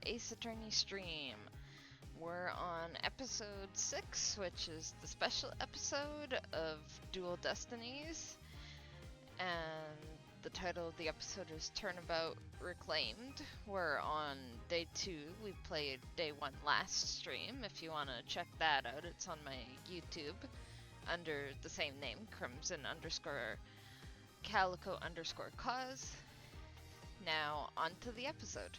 Ace Attorney stream. We're on episode 6, which is the special episode of Dual Destinies. And the title of the episode is Turnabout Reclaimed. We're on day 2. We played day 1 last stream. If you want to check that out, it's on my YouTube under the same name, Crimson_Calico_Cause. Now, on to the episode.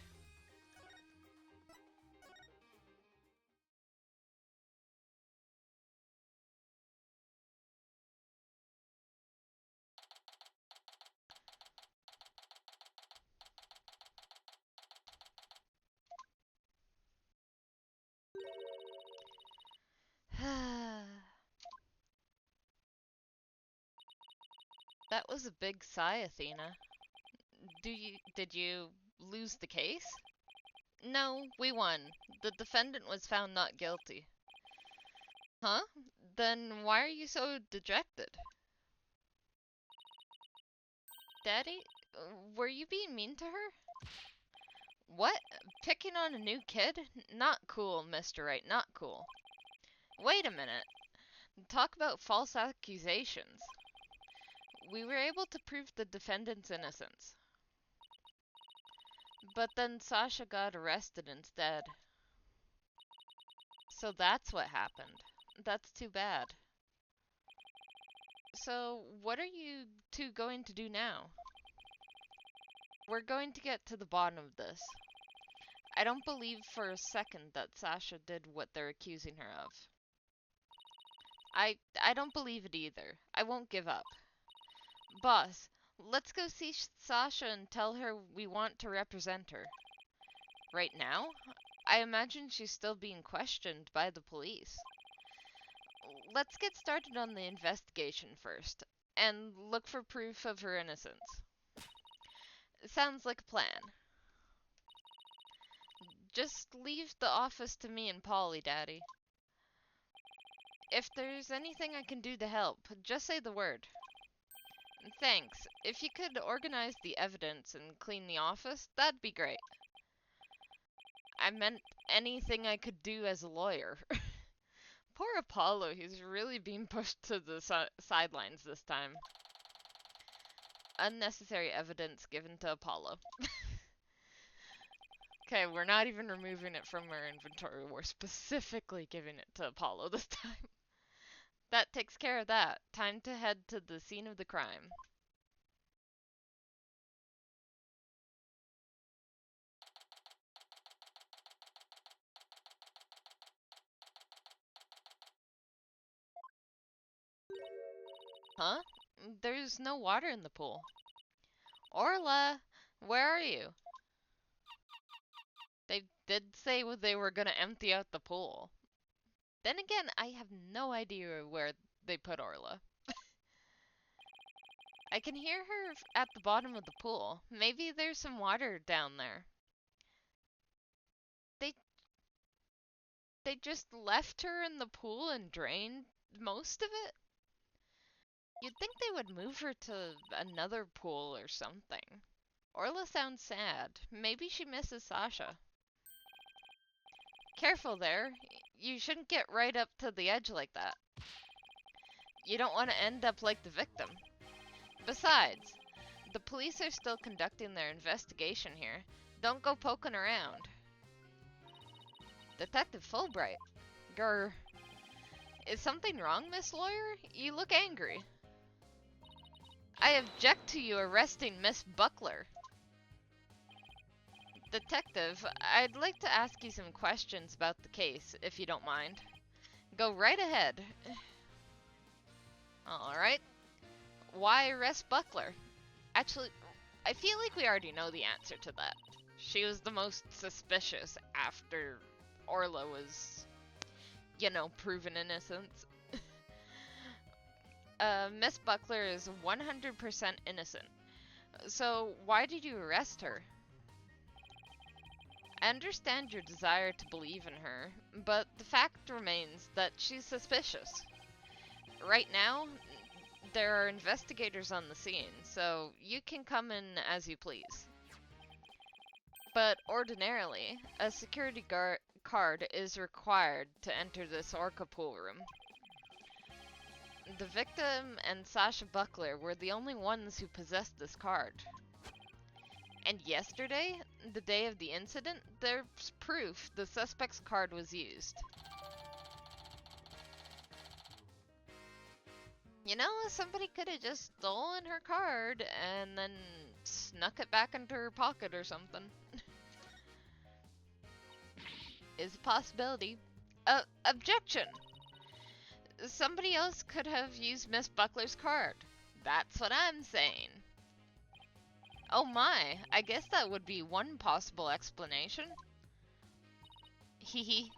That was a big sigh, Athena. Did you lose the case? No, we won. The defendant was found not guilty. Huh? Then why are you so dejected? Daddy, were you being mean to her? What? Picking on a new kid? Not cool, Mr. Wright, not cool. Wait a minute. Talk about false accusations. We were able to prove the defendant's innocence. But then Sasha got arrested instead. So that's what happened. That's too bad. So, what are you two going to do now? We're going to get to the bottom of this. I don't believe for a second that Sasha did what they're accusing her of. I don't believe it either. I won't give up. Boss, let's go see Sasha and tell her we want to represent her. Right now? I imagine she's still being questioned by the police. Let's get started on the investigation first, and look for proof of her innocence. Sounds like a plan. Just leave the office to me and Polly, Daddy. If there's anything I can do to help, just say the word. Thanks. If you could organize the evidence and clean the office, that'd be great. I meant anything I could do as a lawyer. Poor Apollo, he's really being pushed to the sidelines this time. Unnecessary evidence given to Apollo. Okay, we're not even removing it from our inventory. We're specifically giving it to Apollo this time. That takes care of that. Time to head to the scene of the crime. Huh? There's no water in the pool. Orla, where are you? They did say they were gonna empty out the pool. Then again, I have no idea where they put Orla. I can hear her at the bottom of the pool. Maybe there's some water down there. They just left her in the pool and drained most of it? You'd think they would move her to another pool or something. Orla sounds sad. Maybe she misses Sasha. Careful there. You shouldn't get right up to the edge like that. You don't want to end up like the victim. Besides, the police are still conducting their investigation here. Don't go poking around. Detective Fulbright. Grr. Is something wrong, Miss Lawyer? You look angry. I object to you arresting Miss Buckler. Detective, I'd like to ask you some questions about the case, if you don't mind. Go right ahead. Alright. Why arrest Buckler? Actually, I feel like we already know the answer to that. She was the most suspicious after Orla was, proven innocent. Miss Buckler is 100% innocent. So, why did you arrest her? I understand your desire to believe in her, but the fact remains that she's suspicious. Right now, there are investigators on the scene, so you can come in as you please. but ordinarily, a security card is required to enter this Orca pool room. The victim and Sasha Buckler were the only ones who possessed this card. And yesterday, the day of the incident, there's proof the suspect's card was used. You know, somebody could have just stolen her card and then snuck it back into her pocket or something. Is a possibility. Objection! Somebody else could have used Miss Buckler's card. That's what I'm saying. Oh my, I guess that would be one possible explanation. Hehe.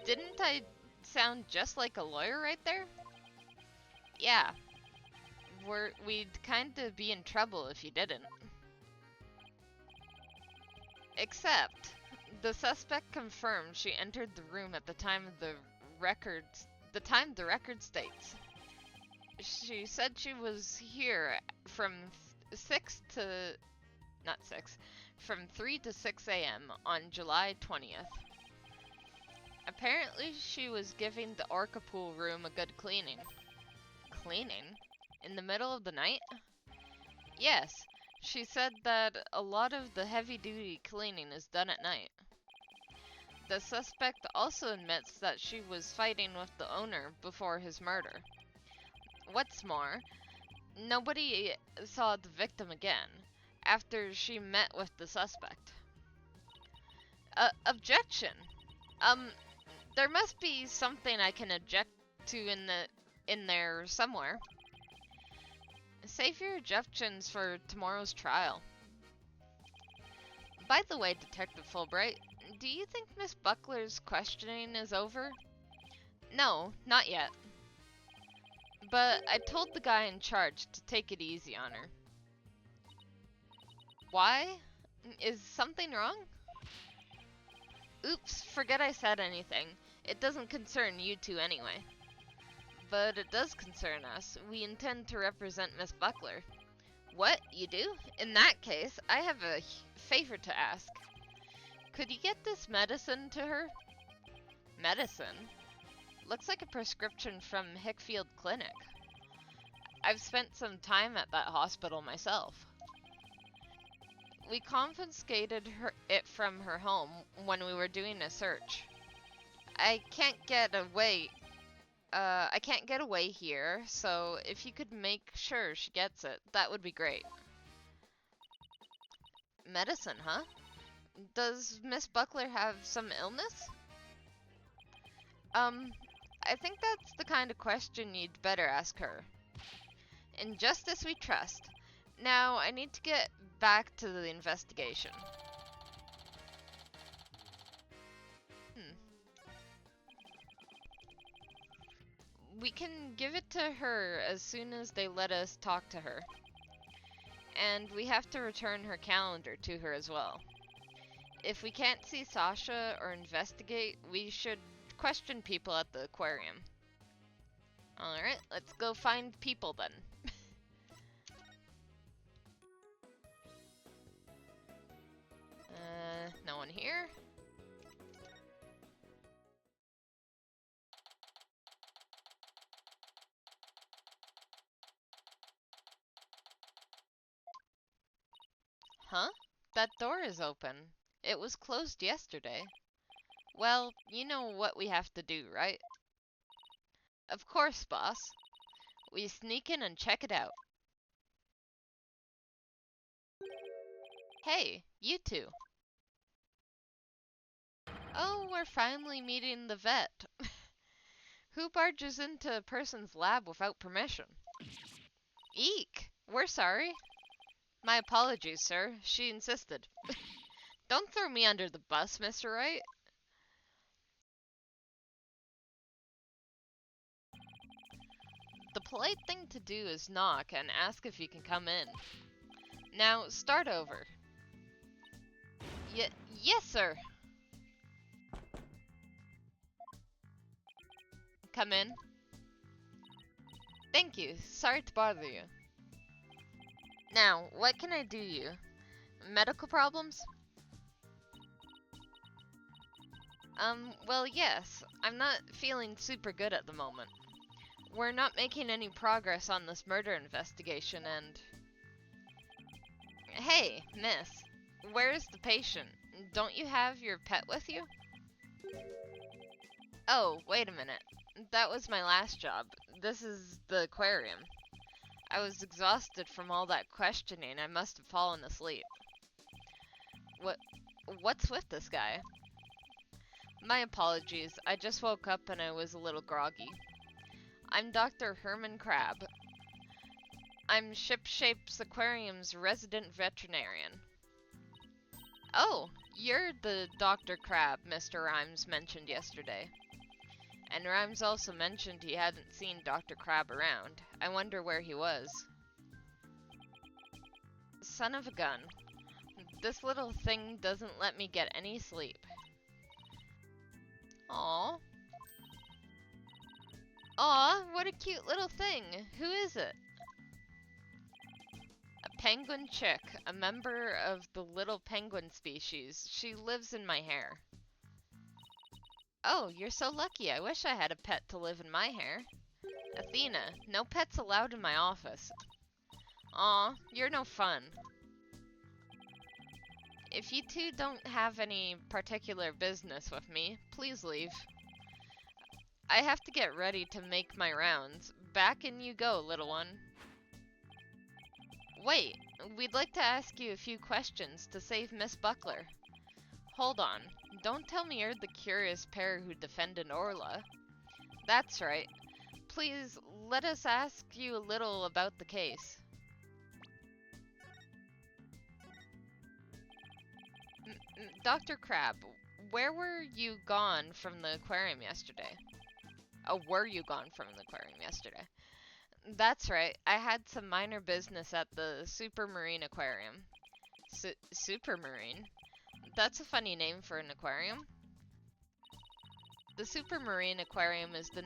Didn't I sound just like a lawyer right there? Yeah. We'd kinda be in trouble if you didn't. Except, the suspect confirmed she entered the room at the time of the record states. She said she was here from 3 to 6 a.m. on July 20th. Apparently she was giving the Orca pool room a good cleaning. Cleaning? In the middle of the night? Yes, she said that a lot of the heavy-duty cleaning is done at night. The suspect also admits that she was fighting with the owner before his murder. What's more, nobody saw the victim again after she met with the suspect. Objection! There must be something I can object to in there somewhere. Save your objections for tomorrow's trial. By the way, Detective Fulbright, do you think Miss Buckler's questioning is over? No, not yet. But I told the guy in charge to take it easy on her. Why? Is something wrong? Oops, forget I said anything. It doesn't concern you two anyway. But it does concern us. We intend to represent Miss Buckler. What? You do? In that case, I have a favor to ask. Could you get this medicine to her? Medicine? Looks like a prescription from Hickfield Clinic. I've spent some time at that hospital myself. We confiscated it from her home when we were doing a search. I can't get away here, so if you could make sure she gets it, that would be great. Medicine, huh? Does Miss Buckler have some illness? I think that's the kind of question you'd better ask her. In justice we trust. Now, I need to get back to the investigation. We can give it to her as soon as they let us talk to her. And we have to return her calendar to her as well. If we can't see Sasha or investigate, we should question people at the aquarium. Alright, let's go find people then. No one here. Huh? That door is open. It was closed yesterday. Well, you know what we have to do, right? Of course, boss. We sneak in and check it out. Hey, you two. Oh, we're finally meeting the vet. Who barges into a person's lab without permission? Eek! We're sorry. My apologies, sir. She insisted. Don't throw me under the bus, Mr. Wright. The polite thing to do is knock and ask if you can come in. Now, start over. Yes, sir. Come in. Thank you. Sorry to bother you. Now, what can I do you? Medical problems? Well, yes. I'm not feeling super good at the moment. We're not making any progress on this murder investigation, and... Hey, miss. Where's the patient? Don't you have your pet with you? Oh, wait a minute. That was my last job. This is the aquarium. I was exhausted from all that questioning. I must have fallen asleep. What's with this guy? My apologies. I just woke up and I was a little groggy. I'm Dr. Herman Crab. I'm Shipshape's Aquarium's resident veterinarian. Oh, you're the Dr. Crab Mr. Rhymes mentioned yesterday. And Rhymes also mentioned he hadn't seen Dr. Crab around. I wonder where he was. Son of a gun. This little thing doesn't let me get any sleep. Aww. Aw, what a cute little thing. Who is it? A penguin chick, a member of the little penguin species. She lives in my hair. Oh, you're so lucky. I wish I had a pet to live in my hair. Athena, no pets allowed in my office. Aw, you're no fun. If you two don't have any particular business with me, please leave. I have to get ready to make my rounds. Back in you go, little one. Wait, we'd like to ask you a few questions to save Miss Buckler. Hold on, don't tell me you're the curious pair who defended Orla. That's right. Please, let us ask you a little about the case. Dr. Crab, where were you gone from the aquarium yesterday? Oh, were you gone from the aquarium yesterday? That's right. I had some minor business at the Supermarine Aquarium. Supermarine? That's a funny name for an aquarium. The Supermarine Aquarium is the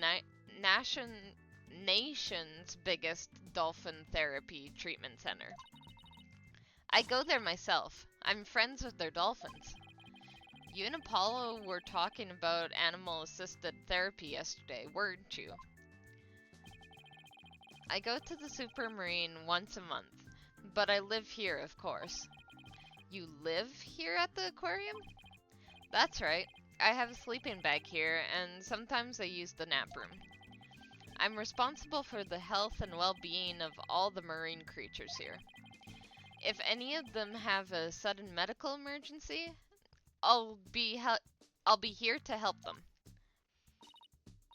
nation's biggest dolphin therapy treatment center. I go there myself. I'm friends with their dolphins. You and Apollo were talking about animal-assisted therapy yesterday, weren't you? I go to the Supermarine once a month, but I live here, of course. You live here at the aquarium? That's right. I have a sleeping bag here, and sometimes I use the nap room. I'm responsible for the health and well-being of all the marine creatures here. If any of them have a sudden medical emergency, I'll be here to help them.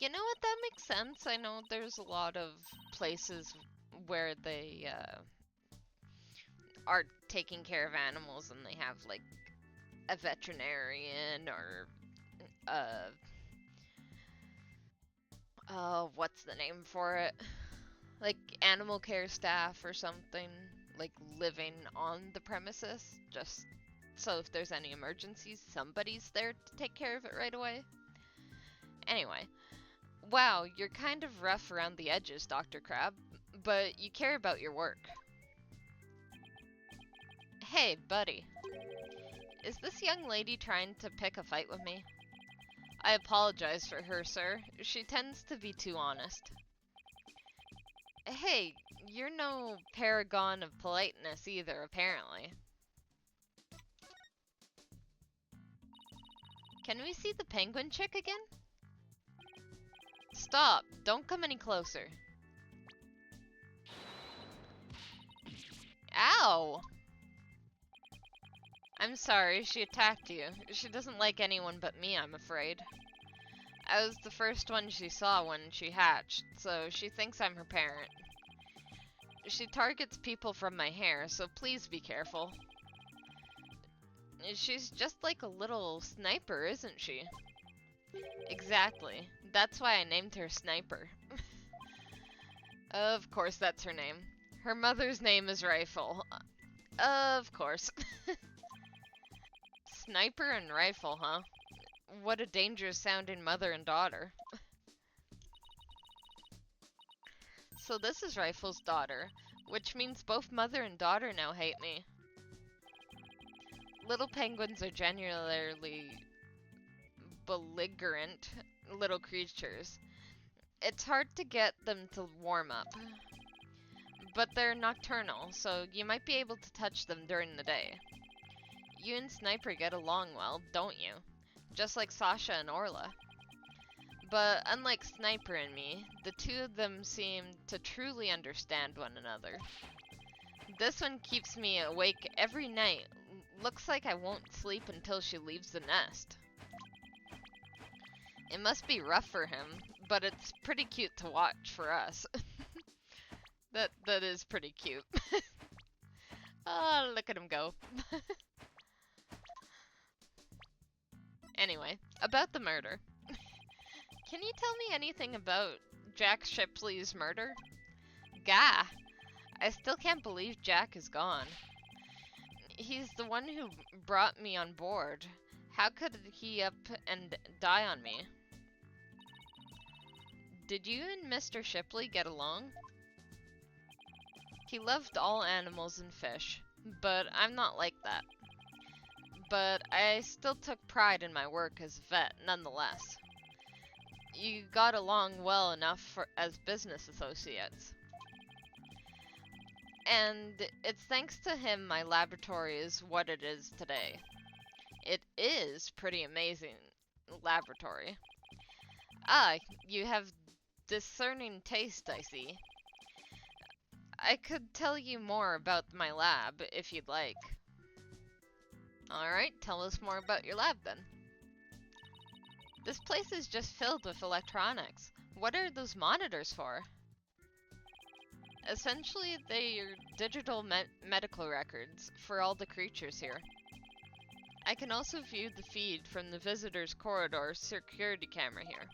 You know what, that makes sense. I know there's a lot of places where they are taking care of animals and they have like a veterinarian or what's the name for it? Like animal care staff or something, like living on the premises, just so if there's any emergencies, somebody's there to take care of it right away. Anyway, wow, you're kind of rough around the edges, Dr. Crab, but you care about your work. Hey, buddy. Is this young lady trying to pick a fight with me? I apologize for her, sir. She tends to be too honest. Hey, you're no paragon of politeness either, apparently. Can we see the penguin chick again? Stop! Don't come any closer. Ow! I'm sorry, she attacked you. She doesn't like anyone but me, I'm afraid. I was the first one she saw when she hatched, so she thinks I'm her parent. She targets people from my hair, so please be careful. She's just like a little sniper, isn't she? Exactly. That's why I named her Sniper. Of course that's her name. Her mother's name is Rifle. Of course. Sniper and Rifle, huh? What a dangerous sounding mother and daughter. So this is Rifle's daughter, which means both mother and daughter now hate me. Little penguins are generally belligerent little creatures. It's hard to get them to warm up, but they're nocturnal, so you might be able to touch them during the day. You and Sniper get along well, don't you? Just like Sasha and Orla. But unlike Sniper and me, the two of them seem to truly understand one another. This one keeps me awake every night. Looks like I won't sleep until she leaves the nest. It must be rough for him, but it's pretty cute to watch for us. That is pretty cute. Oh, look at him go. Anyway, about the murder. Can you tell me anything about Jack Shipley's murder? Gah! I still can't believe Jack is gone. He's the one who brought me on board. How could he up and die on me? Did you and Mr. Shipley get along? He loved all animals and fish, but I'm not like that. But I still took pride in my work as a vet, nonetheless. You got along well enough as business associates. And it's thanks to him my laboratory is what it is today. It is pretty amazing laboratory. Ah, you have discerning taste, I see. I could tell you more about my lab if you'd like. Alright, tell us more about your lab then. This place is just filled with electronics. What are those monitors for? Essentially, they are digital medical records for all the creatures here. I can also view the feed from the visitor's corridor security camera here.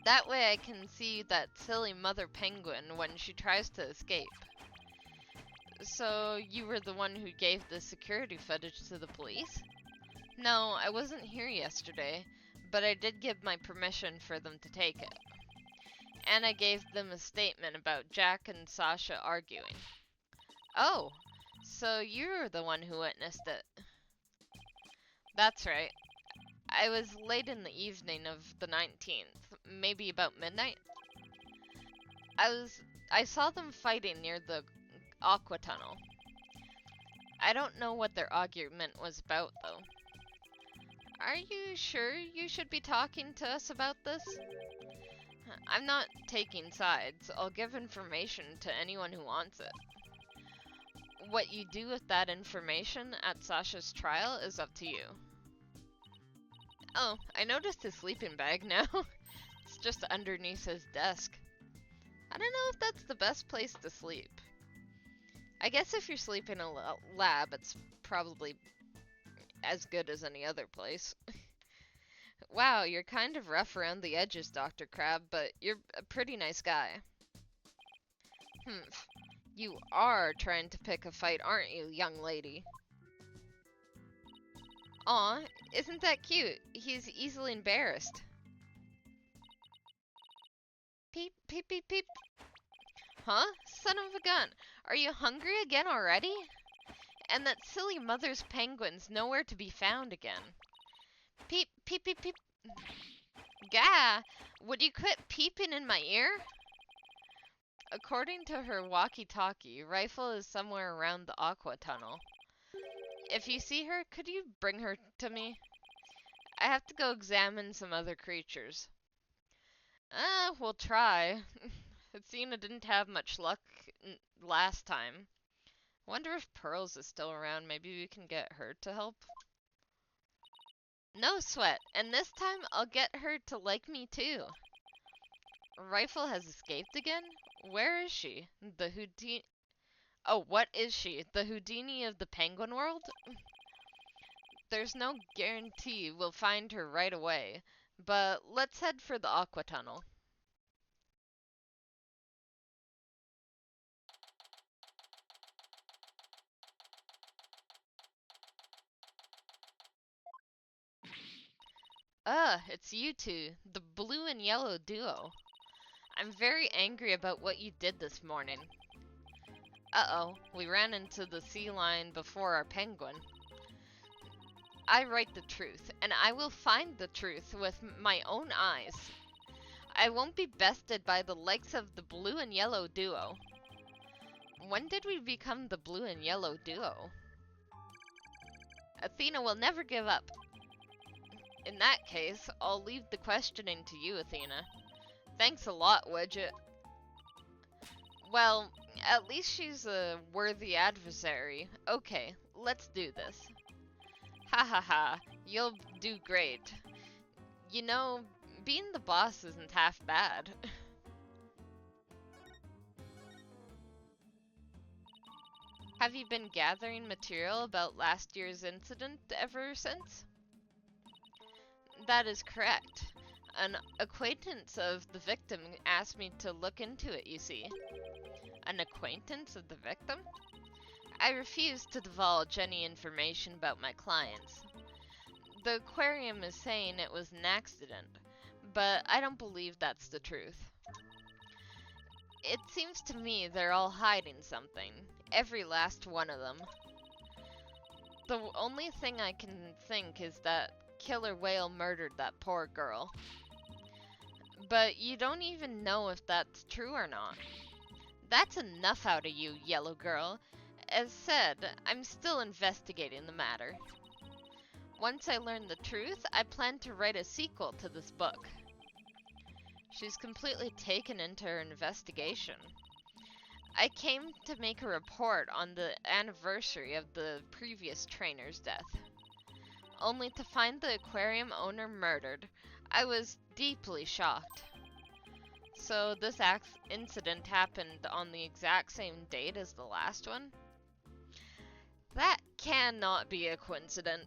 That way I can see that silly mother penguin when she tries to escape. So, you were the one who gave the security footage to the police? No, I wasn't here yesterday, but I did give my permission for them to take it. And I gave them a statement about Jack and Sasha arguing. Oh, so you're the one who witnessed it. That's right. I was late in the evening of the 19th, maybe about midnight. I saw them fighting near the Aqua Tunnel. I don't know what their argument was about, though. Are you sure you should be talking to us about this? I'm not taking sides. I'll give information to anyone who wants it. What you do with that information at Sasha's trial is up to you. Oh, I noticed his sleeping bag now. It's just underneath his desk. I don't know if that's the best place to sleep. I guess if you're sleeping in a lab, it's probably as good as any other place. Wow, you're kind of rough around the edges, Dr. Crab, but you're a pretty nice guy. You are trying to pick a fight, aren't you, young lady? Aw, isn't that cute? He's easily embarrassed. Peep, peep, peep, peep. Huh? Son of a gun. Are you hungry again already? And that silly mother's penguin's nowhere to be found again. Peep, peep, peep, peep. Gah! Would you quit peeping in my ear? According to her walkie-talkie, Rifle is somewhere around the Aqua Tunnel. If you see her, could you bring her to me? I have to go examine some other creatures. We'll try. Athena didn't have much luck last time. Wonder if Pearls is still around. Maybe we can get her to help. No sweat, and this time I'll get her to like me too. Rifle has escaped again? Where is she? The Houdini... Oh, what is she? The Houdini of the penguin world? There's no guarantee we'll find her right away, but let's head for the Aqua Tunnel. It's you two, the blue and yellow duo. I'm very angry about what you did this morning. Uh-oh, we ran into the sea lion before our penguin. I write the truth, and I will find the truth with my own eyes. I won't be bested by the likes of the blue and yellow duo. When did we become the blue and yellow duo? Athena will never give up. In that case, I'll leave the questioning to you, Athena. Thanks a lot, Widget. Well, at least she's a worthy adversary. Okay, let's do this. Ha ha ha, you'll do great. You know, being the boss isn't half bad. Have you been gathering material about last year's incident ever since? That is correct. An acquaintance of the victim asked me to look into it, you see. An acquaintance of the victim? I refuse to divulge any information about my clients. The aquarium is saying it was an accident, but I don't believe that's the truth. It seems to me they're all hiding something. Every last one of them. The only thing I can think is that killer whale murdered that poor girl. But you don't even know if that's true or not. That's enough out of you, yellow girl. As said, I'm still investigating the matter. Once I learn the truth, I plan to write a sequel to this book. She's completely taken into her investigation. I came to make a report on the anniversary of the previous trainer's death, only to find the aquarium owner murdered. I was deeply shocked. So this incident happened on the exact same date as the last one? That cannot be a coincidence.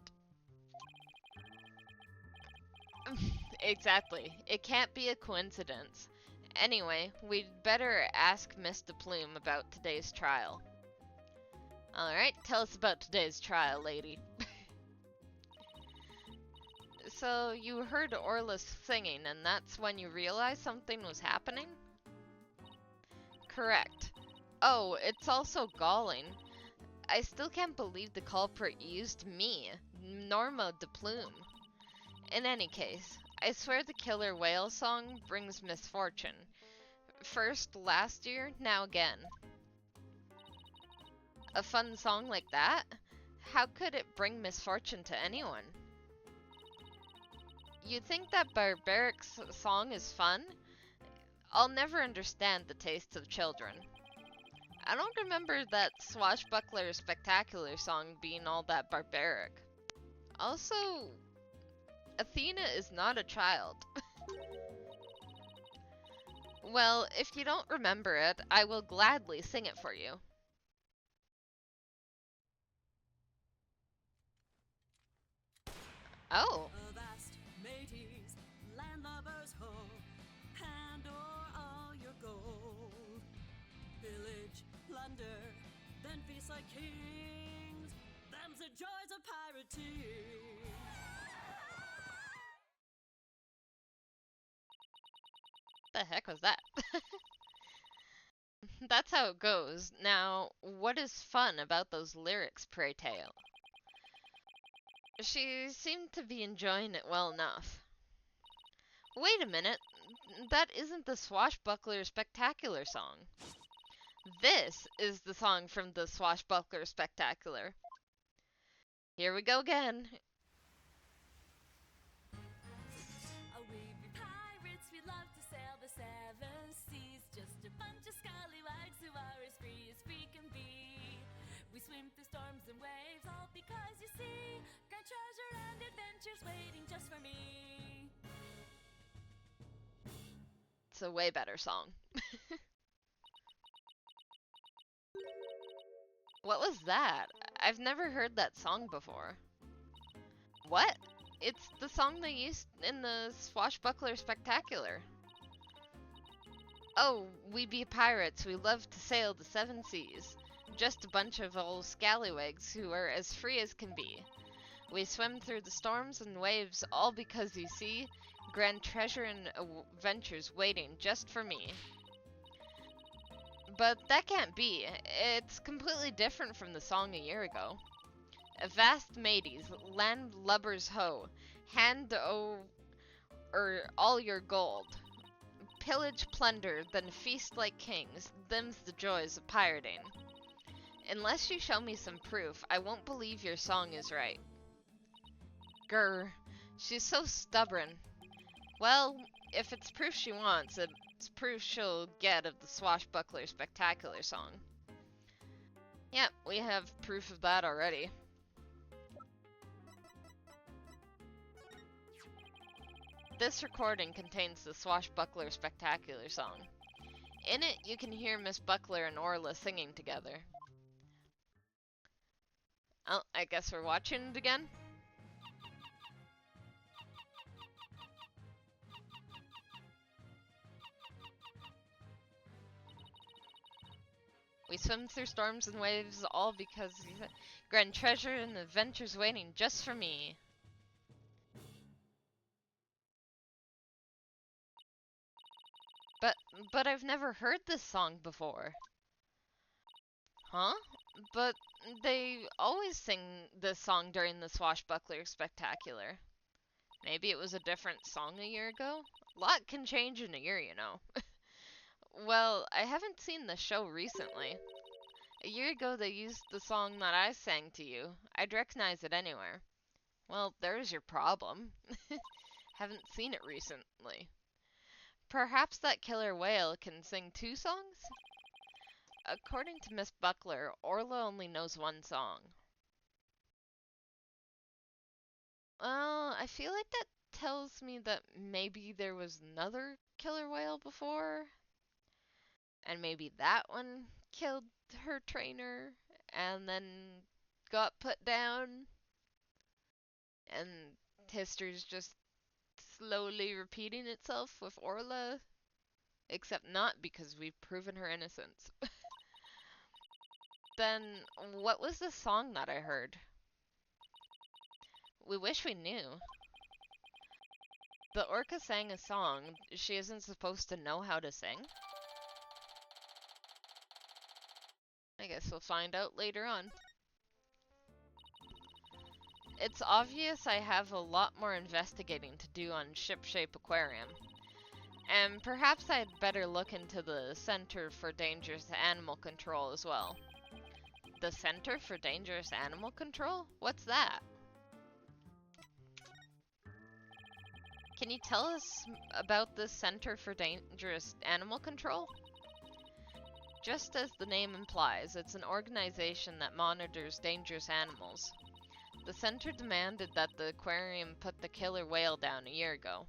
Exactly. It can't be a coincidence. Anyway, we'd better ask Miss de Plume about today's trial. Alright, tell us about today's trial, lady. So, you heard Orla's singing, and that's when you realized something was happening? Correct. Oh, it's also galling. I still can't believe the culprit used me, Norma de Plume. In any case, I swear the killer whale song brings misfortune. First last year, now again. A fun song like that? How could it bring misfortune to anyone? You think that barbaric song is fun? I'll never understand the tastes of children. I don't remember that swashbuckler spectacular song being all that barbaric. Also, Athena is not a child. Well, if you don't remember it, I will gladly sing it for you. Oh. Avast, mateys, landlubbers ho, hand o'er all your gold. Pillage, plunder, then feast like kings. Them's the joys of pirating. The heck was that? That's how it goes. Now, what is fun about those lyrics, pray tell? She seemed to be enjoying it well enough. Wait a minute, that isn't the Swashbuckler Spectacular song. This is the song from the Swashbuckler Spectacular. Here we go again. Oh, we be pirates, we love to sail the seven seas. Just a bunch of scallywags who are as free can be. We swim through storms and waves, all because you see, grand treasure and adventures waiting just for me. It's a way better song. What was that? I've never heard that song before. What? It's the song they used in the Swashbuckler Spectacular. Oh, we be pirates, we love to sail the seven seas. Just a bunch of old scallywags who are as free as can be. We swim through the storms and waves all because you see, grand treasure and adventures waiting just for me. But that can't be. It's completely different from the song a year ago. Avast mateys, land lubbers ho, hand all your gold. Pillage plunder, then feast like kings, them's the joys of pirating. Unless you show me some proof, I won't believe your song is right. Grr, she's so stubborn. Well, if it's proof she wants, it's proof she'll get of the Swashbuckler Spectacular song. Yep, we have proof of that already. This recording contains the Swashbuckler Spectacular song. In it, you can hear Miss Buckler and Orla singing together. Oh, I guess we're watching it again? We swim through storms and waves, all because grand treasure and adventures waiting just for me. But I've never heard this song before. Huh? But they always sing this song during the Swashbuckler Spectacular. Maybe it was a different song a year ago? A lot can change in a year, you know. Well, I haven't seen the show recently. A year ago they used the song that I sang to you. I'd recognize it anywhere. Well, there's your problem. Haven't seen it recently. Perhaps that killer whale can sing 2 songs? According to Miss Buckler, Orla only knows 1 song. Well, I feel like that tells me that maybe there was another killer whale before, and maybe that one killed her trainer and then got put down, and history's just slowly repeating itself with Orla, except not because we've proven her innocence. Then what was the song that I heard? We wish we knew. The orca sang a song she isn't supposed to know how to sing? I guess we'll find out later on. It's obvious I have a lot more investigating to do on Shipshape Aquarium. And perhaps I'd better look into the Center for Dangerous Animal Control as well. The Center for Dangerous Animal Control? What's that? Can you tell us about the Center for Dangerous Animal Control? Just as the name implies, it's an organization that monitors dangerous animals. The center demanded that the aquarium put the killer whale down a year ago.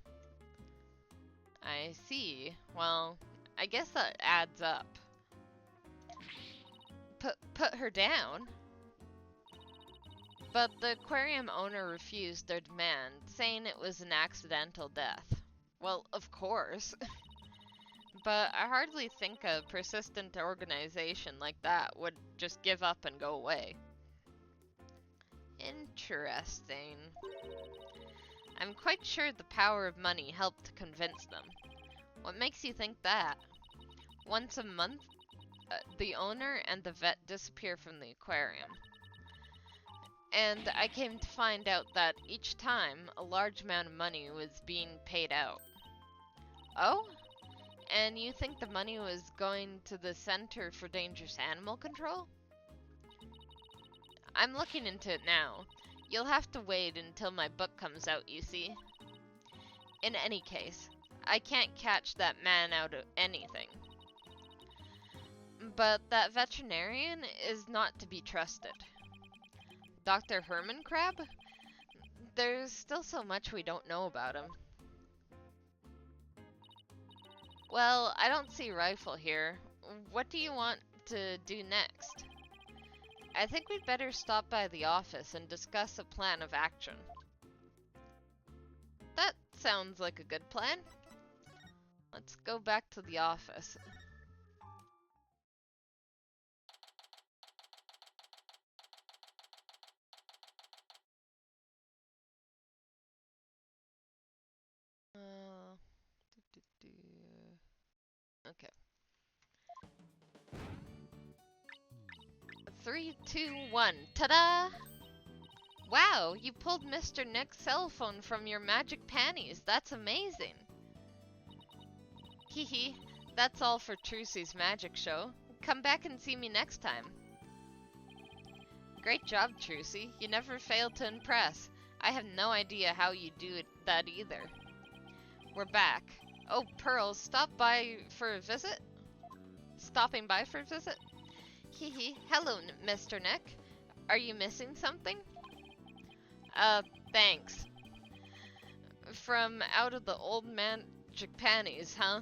I see. Well, I guess that adds up. Put her down? But the aquarium owner refused their demand, saying it was an accidental death. Well, of course. But I hardly think a persistent organization like that would just give up and go away. Interesting. I'm quite sure the power of money helped to convince them. What makes you think that? Once a month, the owner and the vet disappear from the aquarium. And I came to find out that each time, a large amount of money was being paid out. Oh? And you think the money was going to the Center for Dangerous Animal Control? I'm looking into it now. You'll have to wait until my book comes out, you see. In any case, I can't catch that man out of anything. But that veterinarian is not to be trusted. Dr. Herman Crab? There's still so much we don't know about him. Well, I don't see Rifle here. What do you want to do next? I think we'd better stop by the office and discuss a plan of action. That sounds like a good plan. Let's go back to the office. Okay. 3, 2, 1. Ta-da! Wow, you pulled Mr. Nick's cell phone from your magic panties. That's amazing. Hee hee, that's all for Trucy's magic show. Come back and see me next time. Great job, Trucy. You never fail to impress. I have no idea how you do that either. We're back. Oh, Pearls, stopping by for a visit? Hee hee. Hello, Mr. Nick. Are you missing something? Thanks. From out of the old magic panties, huh?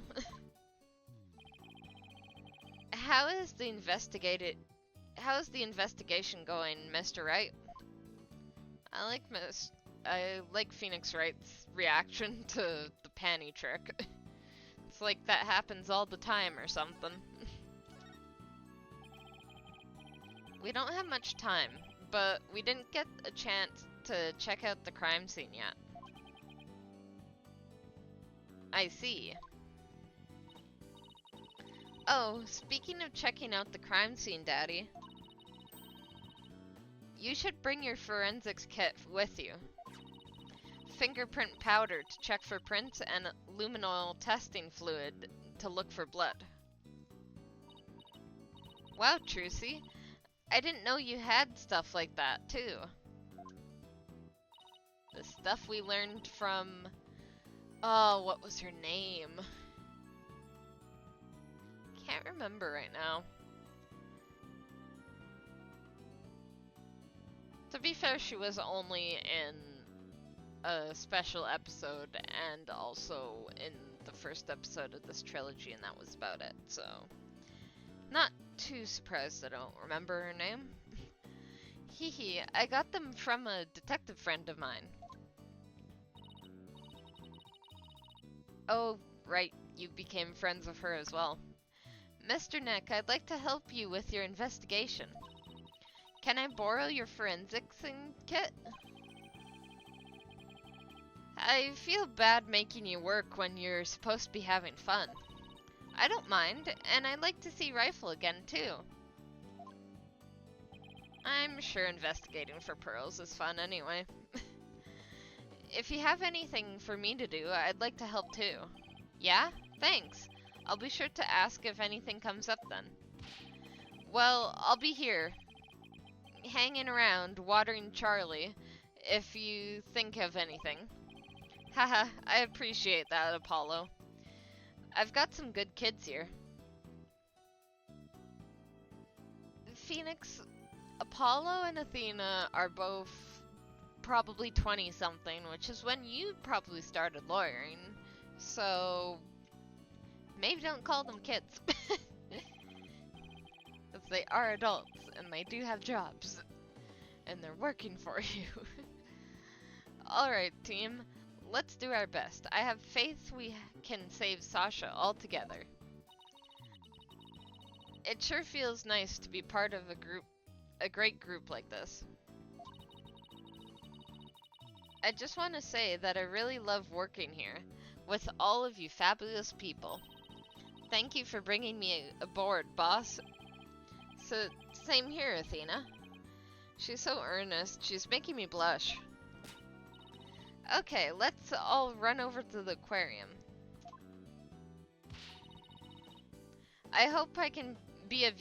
How's the investigation going, Mr. Wright? I like Phoenix Wright's reaction to the panty trick. It's like that happens all the time or something. We don't have much time, but we didn't get a chance to check out the crime scene yet. I see. Oh, speaking of checking out the crime scene, Daddy, you should bring your forensics kit with you. Fingerprint powder to check for prints and luminol testing fluid to look for blood. Wow, Trucy. I didn't know you had stuff like that, too. The stuff we learned from... Oh, what was her name? Can't remember right now. To be fair, she was only in a special episode and also in the first episode of this trilogy, and that was about it, so... Not too surprised I don't remember her name. Hee hee, I got them from a detective friend of mine. Oh, right, you became friends with her as well. Mr. Nick, I'd like to help you with your investigation. Can I borrow your forensics kit? I feel bad making you work when you're supposed to be having fun. I don't mind, and I'd like to see Rifle again, too. I'm sure investigating for Pearls is fun anyway. If you have anything for me to do, I'd like to help too. Yeah? Thanks. I'll be sure to ask if anything comes up then. Well, I'll be here, hanging around, watering Charlie, if you think of anything. Haha, I appreciate that, Apollo. I've got some good kids here. Phoenix, Apollo and Athena are both probably 20-something, which is when you probably started lawyering. So, maybe don't call them kids. Because they are adults, and they do have jobs. And they're working for you. Alright, team. Let's do our best. I have faith we can save Sasha altogether. It sure feels nice to be part of a great group like this. I just want to say that I really love working here with all of you fabulous people. Thank you for bringing me aboard, boss. So, same here, Athena. She's so earnest, she's making me blush. Okay, let's all run over to the aquarium. I hope I can be of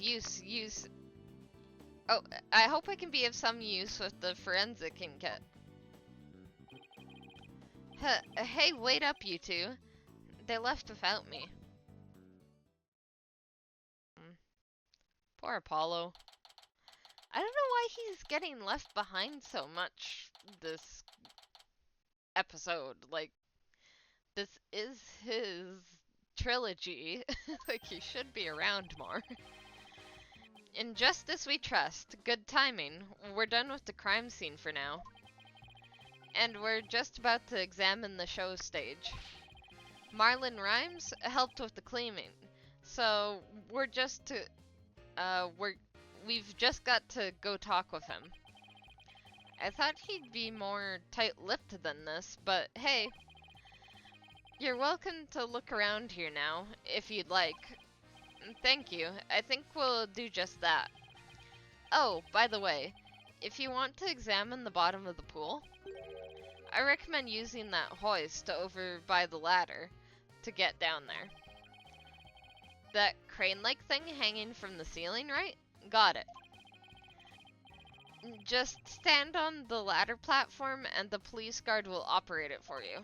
I hope I can be of some use with the forensic kit. Hey, wait up, you two. They left without me. Poor Apollo. I don't know why he's getting left behind so much this episode. Like, this is his trilogy. Like, he should be around more. In justice we trust. Good timing. We're done with the crime scene for now. And we're just about to examine the show stage. Marlon Rhymes helped with the cleaning. So, we've just got to go talk with him. I thought he'd be more tight-lipped than this, but hey. You're welcome to look around here now, if you'd like. Thank you. I think we'll do just that. Oh, by the way, If you want to examine the bottom of the pool, I recommend using that hoist over by the ladder to get down there. That crane-like thing hanging from the ceiling, right? Got it. Just stand on the ladder platform and the police guard will operate it for you.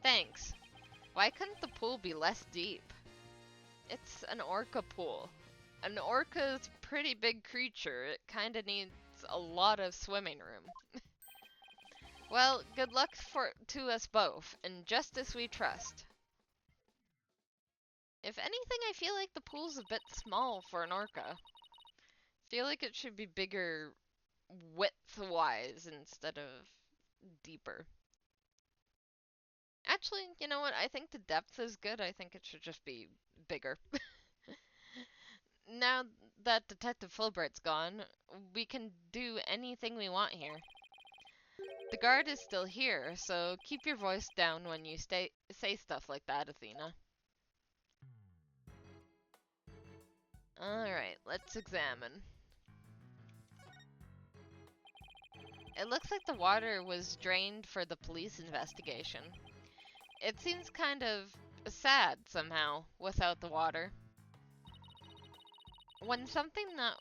Thanks. Why couldn't the pool be less deep? It's an orca pool. An orca's a pretty big creature. It kinda needs a lot of swimming room. Well, good luck to us both, and justice we trust. If anything, I feel like the pool's a bit small for an orca. Feel like it should be bigger width-wise instead of deeper. Actually, you know what? I think the depth is good. I think it should just be bigger. Now that Detective Fulbright's gone, we can do anything we want here. The guard is still here, so keep your voice down when you say stuff like that, Athena. Alright, let's examine. It looks like the water was drained for the police investigation. It seems kind of sad somehow without the water. When something that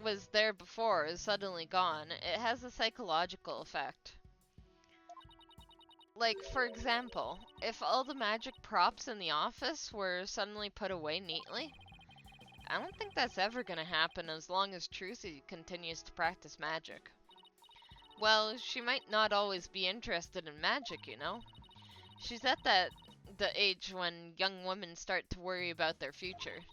was there before is suddenly gone, it has a psychological effect. Like, for example, if all the magic props in the office were suddenly put away neatly, I don't think that's ever gonna happen as long as Trucy continues to practice magic. Well, she might not always be interested in magic, you know? She's at the age when young women start to worry about their future.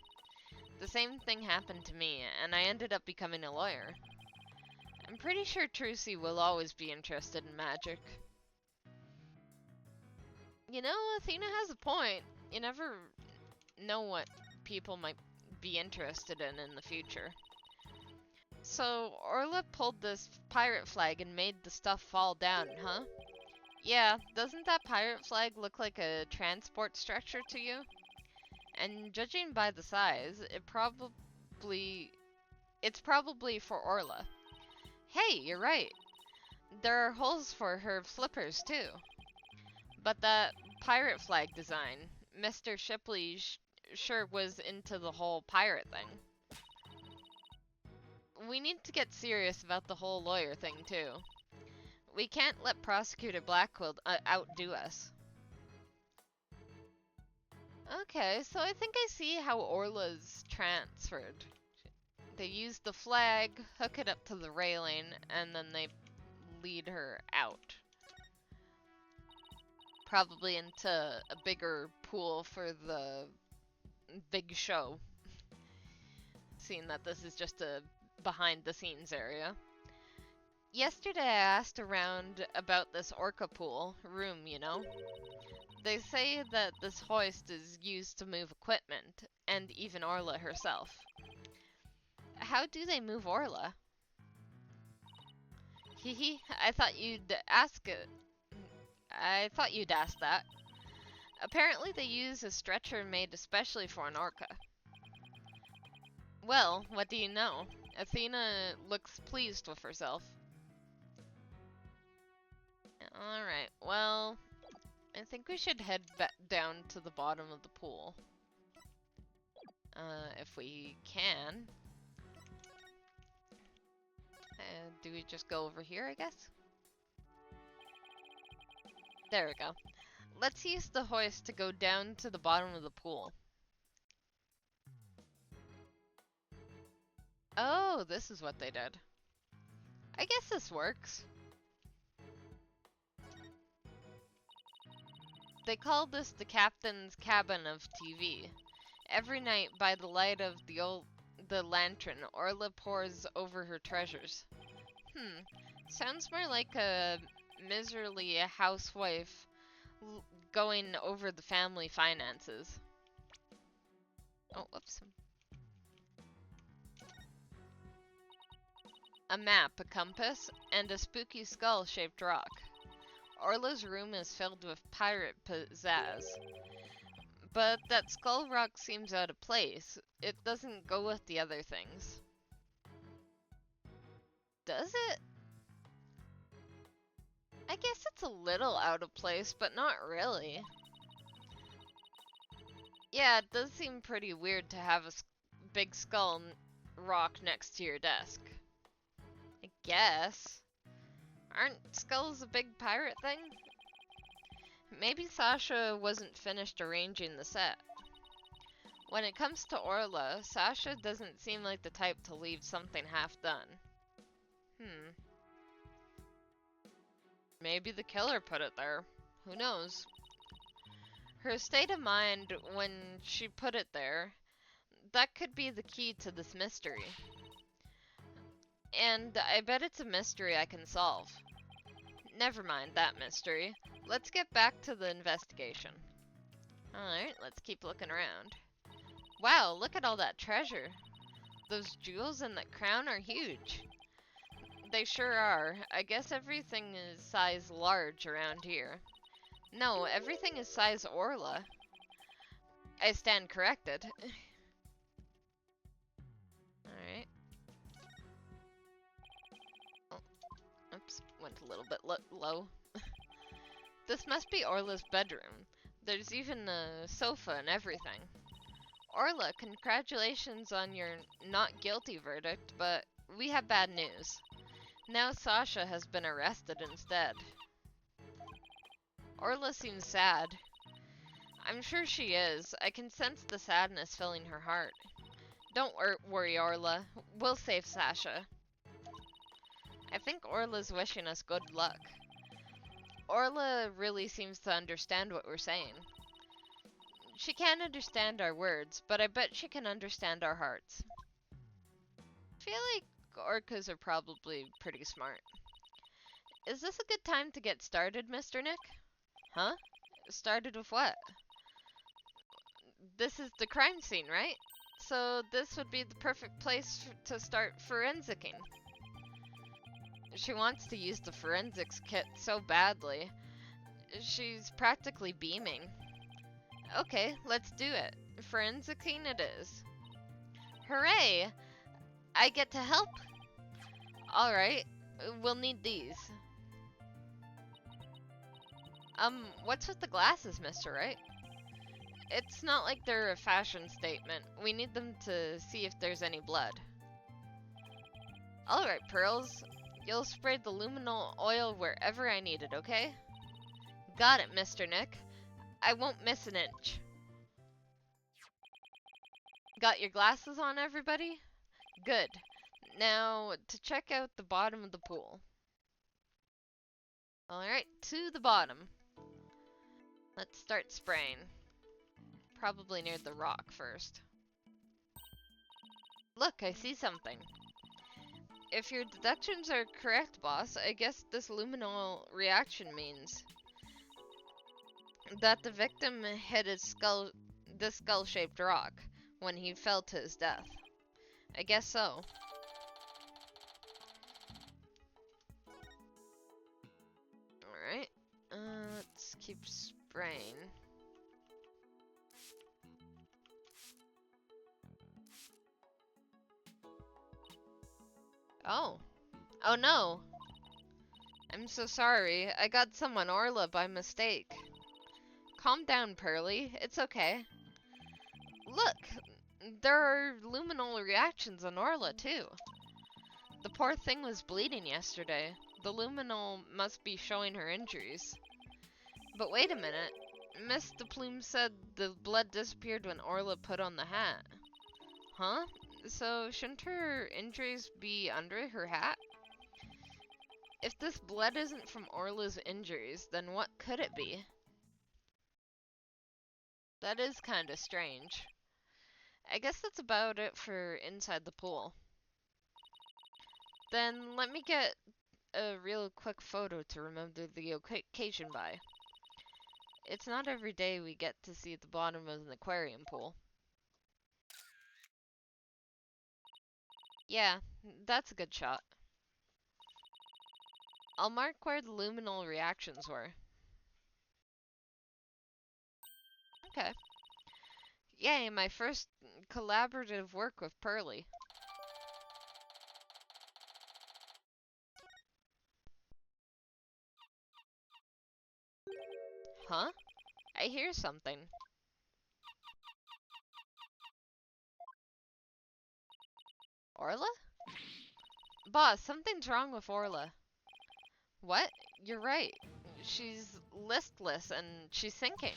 The same thing happened to me, and I ended up becoming a lawyer. I'm pretty sure Trucy will always be interested in magic. You know, Athena has a point. You never know what people might be interested in the future. So, Orla pulled this pirate flag and made the stuff fall down, huh? Yeah, doesn't that pirate flag look like a transport structure to you? And judging by the size, it's probably for Orla. Hey, you're right. There are holes for her flippers too. But that pirate flag design, Mr. Shipley sure was into the whole pirate thing. We need to get serious about the whole lawyer thing too. We can't let Prosecutor Blackquill outdo us. Okay, so I think I see how Orla's transferred. They use the flag, hook it up to the railing, and then they lead her out. Probably into a bigger pool for the big show. Seeing that this is just a behind the scenes area. Yesterday I asked around about this orca pool room, you know? They say that this hoist is used to move equipment, and even Orla herself. How do they move Orla? Hehe, I thought you'd ask it. I thought you'd ask that. Apparently they use a stretcher made especially for an orca. Well, what do you know? Athena looks pleased with herself. Alright, well, I think we should head down to the bottom of the pool. If we can. Do we just go over here, I guess? There we go. Let's use the hoist to go down to the bottom of the pool. Oh, this is what they did. I guess this works. They call this the captain's cabin of TV. Every night, by the light of the lantern, Orla pores over her treasures. Sounds more like a miserly housewife going over the family finances. Oh, whoops. A map, a compass, and a spooky skull-shaped rock. Orla's room is filled with pirate pizzazz. But that skull rock seems out of place. It doesn't go with the other things. Does it? I guess it's a little out of place, but not really. Yeah, it does seem pretty weird to have a big skull rock next to your desk. I guess. Aren't skulls a big pirate thing? Maybe Sasha wasn't finished arranging the set. When it comes to Orla, Sasha doesn't seem like the type to leave something half done. Maybe the killer put it there. Who knows? Her state of mind when she put it there, that could be the key to this mystery. And I bet it's a mystery I can solve. Never mind that mystery. Let's get back to the investigation. Alright, let's keep looking around. Wow, look at all that treasure. Those jewels and that crown are huge. They sure are. I guess everything is size large around here. No, everything is size Orla. I stand corrected. Alright. Oh, oops, went a little bit low. This must be Orla's bedroom. There's even a sofa and everything. Orla, congratulations on your not guilty verdict, but we have bad news. Now Sasha has been arrested instead. Orla seems sad. I'm sure she is. I can sense the sadness filling her heart. Don't worry, Orla. We'll save Sasha. I think Orla's wishing us good luck. Orla really seems to understand what we're saying. She can't understand our words, but I bet she can understand our hearts. I feel like orcas are probably pretty smart. Is this a good time to get started, Mr. Nick? Huh? Started with what? This is the crime scene, right? So this would be the perfect place to start forensicing. She wants to use the forensics kit so badly. She's practically beaming. Okay, let's do it. Forensicing it is. Hooray! I get to help? Alright, we'll need these. What's with the glasses, Mr. Wright? It's not like they're a fashion statement. We need them to see if there's any blood. Alright, Pearls. You'll spray the luminol oil wherever I need it, okay? Got it, Mr. Nick. I won't miss an inch. Got your glasses on, everybody? Good. Now, to check out the bottom of the pool. Alright, to the bottom. Let's start spraying. Probably near the rock first. Look, I see something. If your deductions are correct, boss, I guess this luminol reaction means that the victim hit this skull-shaped rock when he fell to his death. I guess so. Alright, let's keep spraying. Oh. Oh no. I'm so sorry. I got someone Orla by mistake. Calm down, Pearly. It's okay. Look! There are luminol reactions on Orla, too. The poor thing was bleeding yesterday. The luminol must be showing her injuries. But wait a minute. Miss de Plume said the blood disappeared when Orla put on the hat. Huh? So shouldn't her injuries be under her hat? If this blood isn't from Orla's injuries, then what could it be? That is kinda strange. I guess that's about it for inside the pool. Then let me get a real quick photo to remember the occasion by. It's not every day we get to see the bottom of an aquarium pool. Yeah, that's a good shot. I'll mark where the luminol reactions were. Okay. Yay, my first collaborative work with Pearly. Huh? I hear something. Orla? Boss, something's wrong with Orla. What? You're right. She's listless and she's sinking.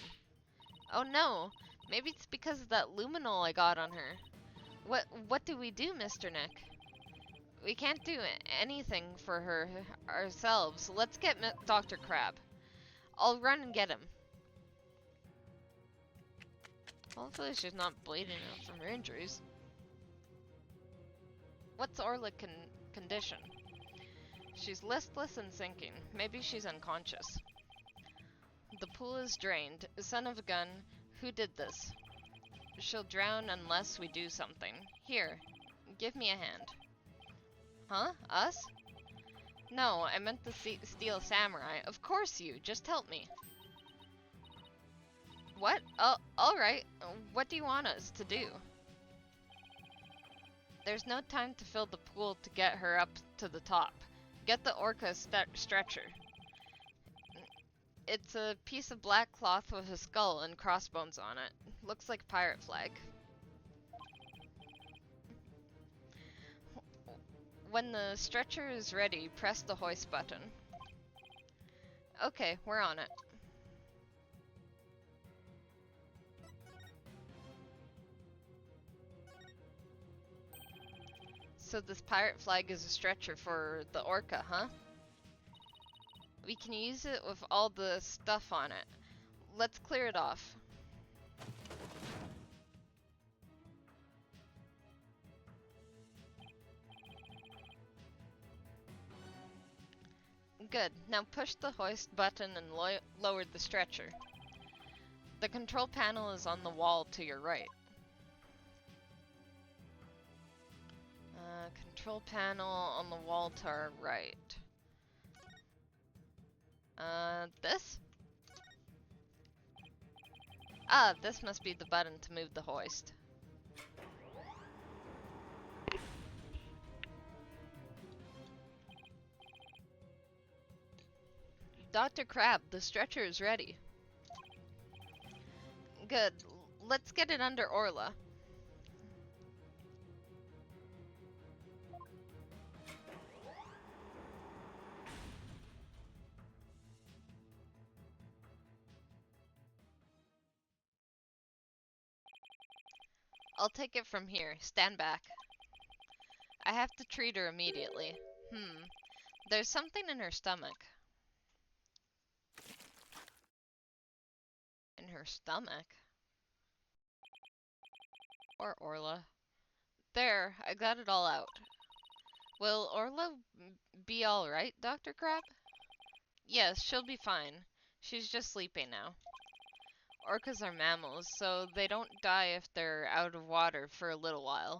Oh no, maybe it's because of that luminol I got on her. What do we do, Mr. Nick? We can't do anything for her ourselves. Let's get Dr. Crab. I'll run and get him. Hopefully she's not bleeding out from her injuries. What's Orla's condition? She's listless and sinking. Maybe she's unconscious. The pool is drained. Son of a gun, who did this? She'll drown unless we do something. Here, give me a hand. Huh? Us? No, I meant the Steel Samurai. Of course you. Just help me. What? Oh, alright. What do you want us to do? There's no time to fill the pool to get her up to the top. Get the orca stretcher. It's a piece of black cloth with a skull and crossbones on it. Looks like a pirate flag. When the stretcher is ready, press the hoist button. Okay, we're on it. So this pirate flag is a stretcher for the orca, huh? We can use it with all the stuff on it. Let's clear it off. Good. Now push the hoist button and lower the stretcher. The control panel is on the wall to your right. Control panel on the wall to our right. This? Ah, this must be the button to move the hoist. Dr. Crab, the stretcher is ready. Good. Let's get it under Orla. I'll take it from here. Stand back. I have to treat her immediately. There's something in her stomach. In her stomach? Or Orla. There, I got it all out. Will Orla be alright, Dr. Crab? Yes, she'll be fine. She's just sleeping now. Orcas are mammals, so they don't die if they're out of water for a little while.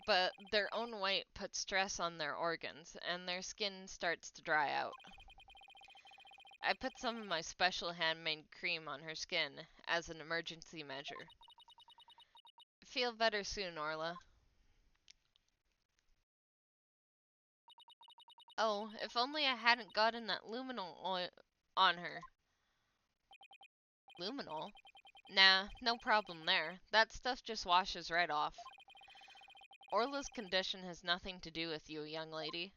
But their own weight puts stress on their organs, and their skin starts to dry out. I put some of my special handmade cream on her skin as an emergency measure. Feel better soon, Orla. Oh, if only I hadn't gotten that luminol oil on her. Luminol? Nah, no problem there. That stuff just washes right off. Orla's condition has nothing to do with you, young lady.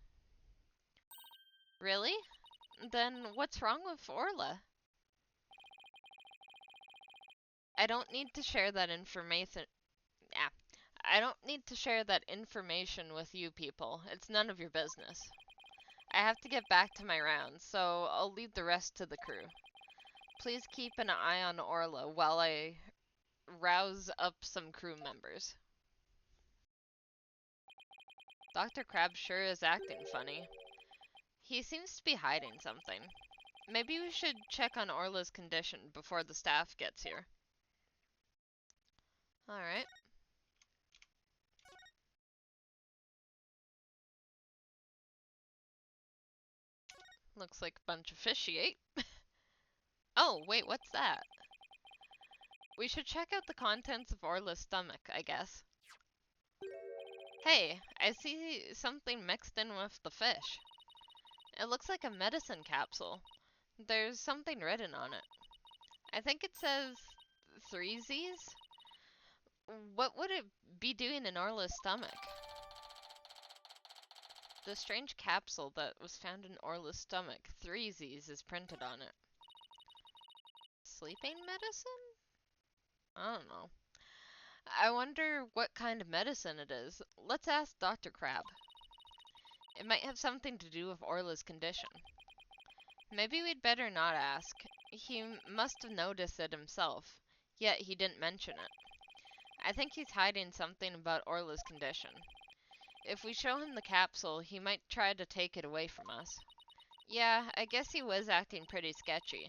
Really? Then what's wrong with Orla? I don't need to share that information. I don't need to share that information with you people. It's none of your business. I have to get back to my rounds, so I'll leave the rest to the crew. Please keep an eye on Orla while I rouse up some crew members. Dr. Crab sure is acting funny. He seems to be hiding something. Maybe we should check on Orla's condition before the staff gets here. Alright. Looks like a bunch of fish she ate. Oh, wait, what's that? We should check out the contents of Orla's stomach, I guess. Hey, I see something mixed in with the fish. It looks like a medicine capsule. There's something written on it. I think it says 3Zs? What would it be doing in Orla's stomach? The strange capsule that was found in Orla's stomach, 3Zs, is printed on it. Sleeping medicine? I don't know. I wonder what kind of medicine it is. Let's ask Dr. Crab. It might have something to do with Orla's condition. Maybe we'd better not ask. He must have noticed it himself, yet he didn't mention it. I think he's hiding something about Orla's condition. If we show him the capsule, he might try to take it away from us. Yeah, I guess he was acting pretty sketchy.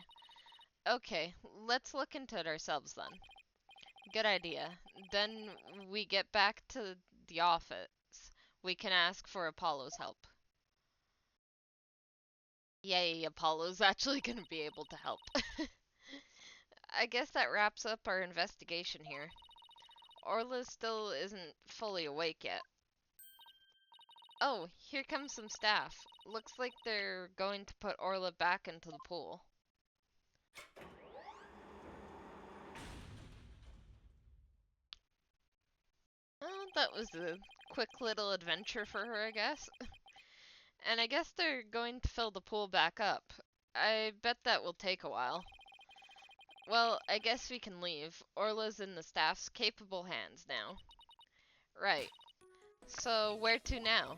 Okay, let's look into it ourselves then. Good idea. Then we get back to the office. We can ask for Apollo's help. Yay, Apollo's actually gonna be able to help. I guess that wraps up our investigation here. Orla still isn't fully awake yet. Oh, here comes some staff. Looks like they're going to put Orla back into the pool. Oh, that was a quick little adventure for her, I guess. And I guess they're going to fill the pool back up. I bet that will take a while. Well, I guess we can leave. Orla's in the staff's capable hands now. Right. So, where to now?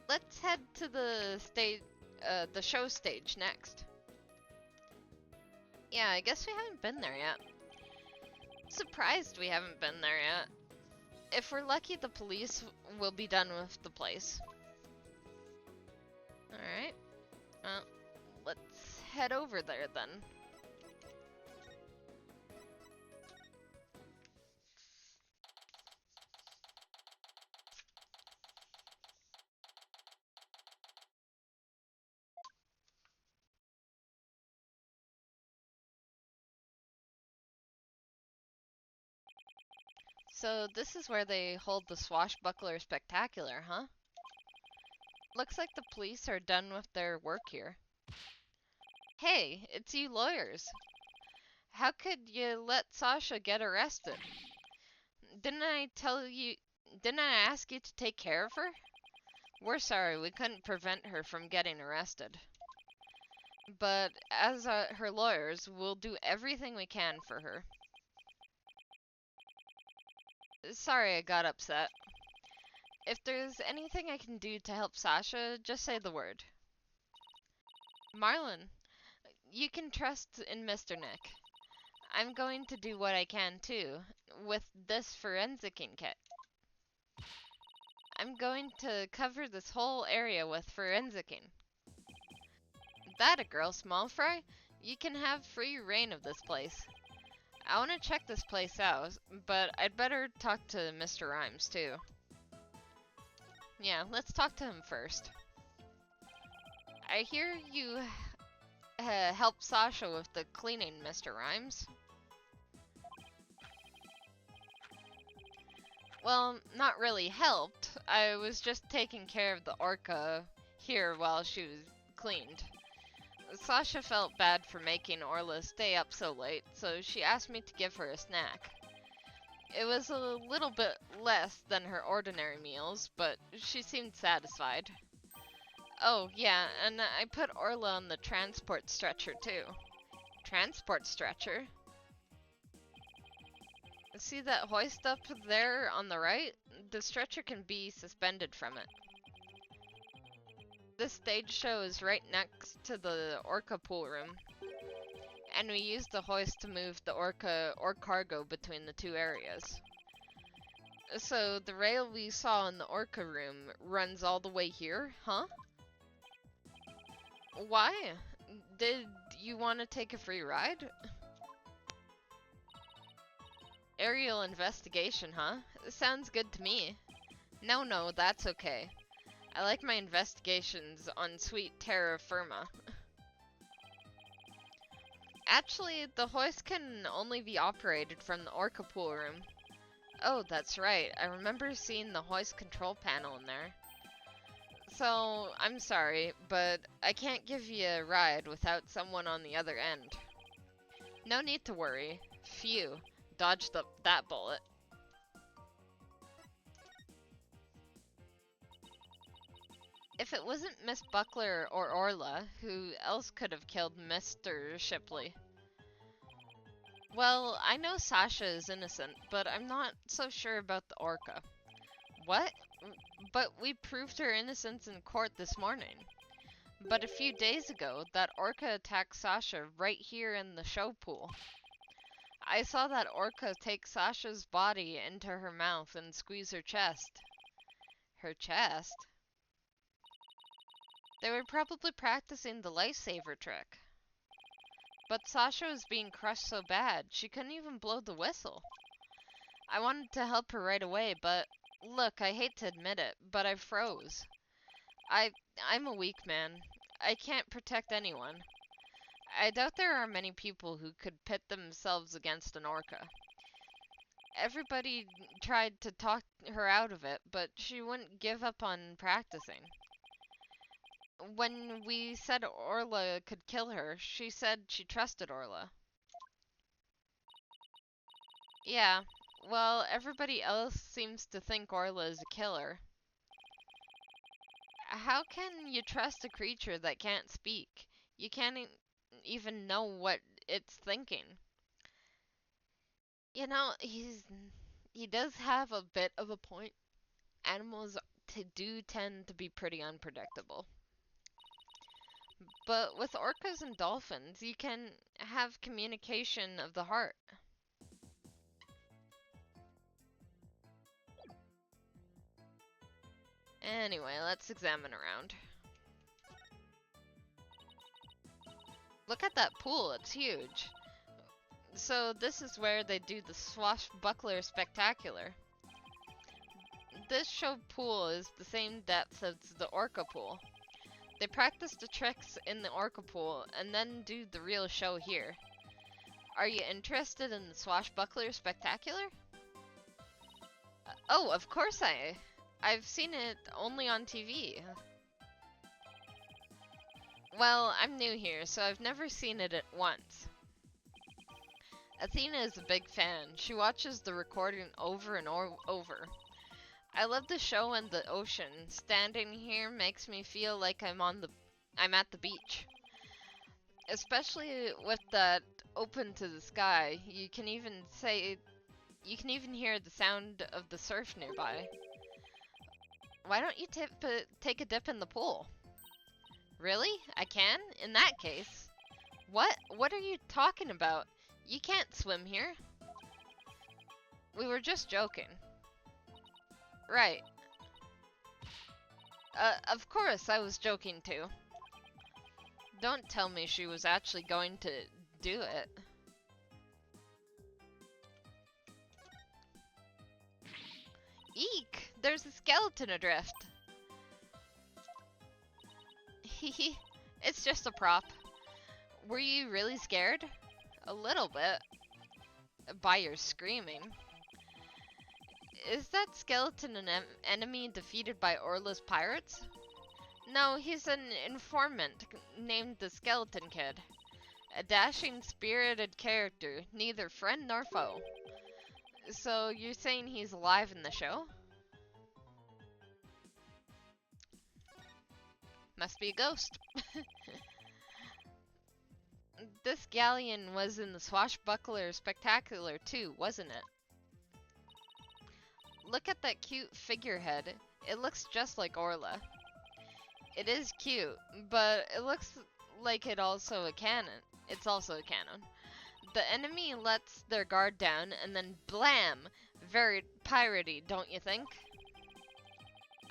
Let's head to the show stage next. Yeah, I guess we haven't been there yet. Surprised we haven't been there yet. If we're lucky, the police will be done with the place. Alright. Well, let's head over there then. So this is where they hold the Swashbuckler Spectacular, huh? Looks like the police are done with their work here. Hey, it's you lawyers. How could you let Sasha get arrested? Didn't I ask you to take care of her? We're sorry, we couldn't prevent her from getting arrested. But as her lawyers, we'll do everything we can for her. Sorry I got upset. If there's anything I can do to help Sasha, just say the word. Marlon, you can trust in Mr. Nick. I'm going to do what I can too, with this forensicing kit. I'm going to cover this whole area with forensicing. That a girl, small fry? You can have free reign of this place. I want to check this place out, but I'd better talk to Mr. Rhymes too. Yeah, let's talk to him first. I hear you helped Sasha with the cleaning, Mr. Rhymes. Well, not really helped. I was just taking care of the orca here while she was cleaned. Sasha felt bad for making Orla stay up so late, so she asked me to give her a snack. It was a little bit less than her ordinary meals, but she seemed satisfied. Oh, yeah, and I put Orla on the transport stretcher too. Transport stretcher? See that hoist up there on the right? The stretcher can be suspended from it. This stage show is right next to the orca pool room, and we use the hoist to move the orca or cargo between the two areas. So the rail we saw in the orca room runs all the way here, huh? Why? Did you want to take a free ride? Aerial investigation, huh? Sounds good to me. No, that's okay. I like my investigations on sweet terra firma. Actually, the hoist can only be operated from the orca pool room. Oh, that's right. I remember seeing the hoist control panel in there. So, I'm sorry, but I can't give you a ride without someone on the other end. No need to worry. Phew, dodged that bullet. If it wasn't Miss Buckler or Orla, who else could have killed Mr. Shipley? Well, I know Sasha is innocent, but I'm not so sure about the Orca. What? But we proved her innocence in court this morning. But a few days ago, that Orca attacked Sasha right here in the show pool. I saw that Orca take Sasha's body into her mouth and squeeze her chest. Her chest? They were probably practicing the lifesaver trick. But Sasha was being crushed so bad, she couldn't even blow the whistle. I wanted to help her right away, but look, I hate to admit it, but I froze. I'm a weak man. I can't protect anyone. I doubt there are many people who could pit themselves against an orca. Everybody tried to talk her out of it, but she wouldn't give up on practicing. When we said Orla could kill her, she said she trusted Orla. Yeah, well, everybody else seems to think Orla is a killer. How can you trust a creature that can't speak? You can't even know what it's thinking. You know, he does have a bit of a point. Animals do tend to be pretty unpredictable. But with orcas and dolphins, you can have communication of the heart. Anyway, let's examine around. Look at that pool, it's huge. So this is where they do the swashbuckler spectacular. This show pool is the same depth as the orca pool. They practice the tricks in the orca pool and then do the real show here. Are you interested in the swashbuckler spectacular? Oh, of course I've seen it only on TV. Well, I'm new here, so I've never seen it at once. Athena is a big fan. She watches the recording over and over. I love the show and the ocean. Standing here makes me feel like I'm at the beach. Especially with that open to the sky. You can even hear the sound of the surf nearby. Why don't you take a dip in the pool? Really? I can? In that case. What? What are you talking about? You can't swim here. We were just joking. Right. Of course I was joking too. Don't tell me she was actually going to do it. Eek! There's a skeleton adrift. Hehe, it's just a prop. Were you really scared? A little bit. By your screaming. Is that skeleton an enemy defeated by Orla's pirates? No, he's an informant named the Skeleton Kid. A dashing, spirited character, neither friend nor foe. So you're saying he's alive in the show? Must be a ghost. This galleon was in the Swashbuckler Spectacular too, wasn't it? Look at that cute figurehead. It looks just like Orla. It is cute, but it looks like it's also a cannon. The enemy lets their guard down and then blam! Very piratey, don't you think?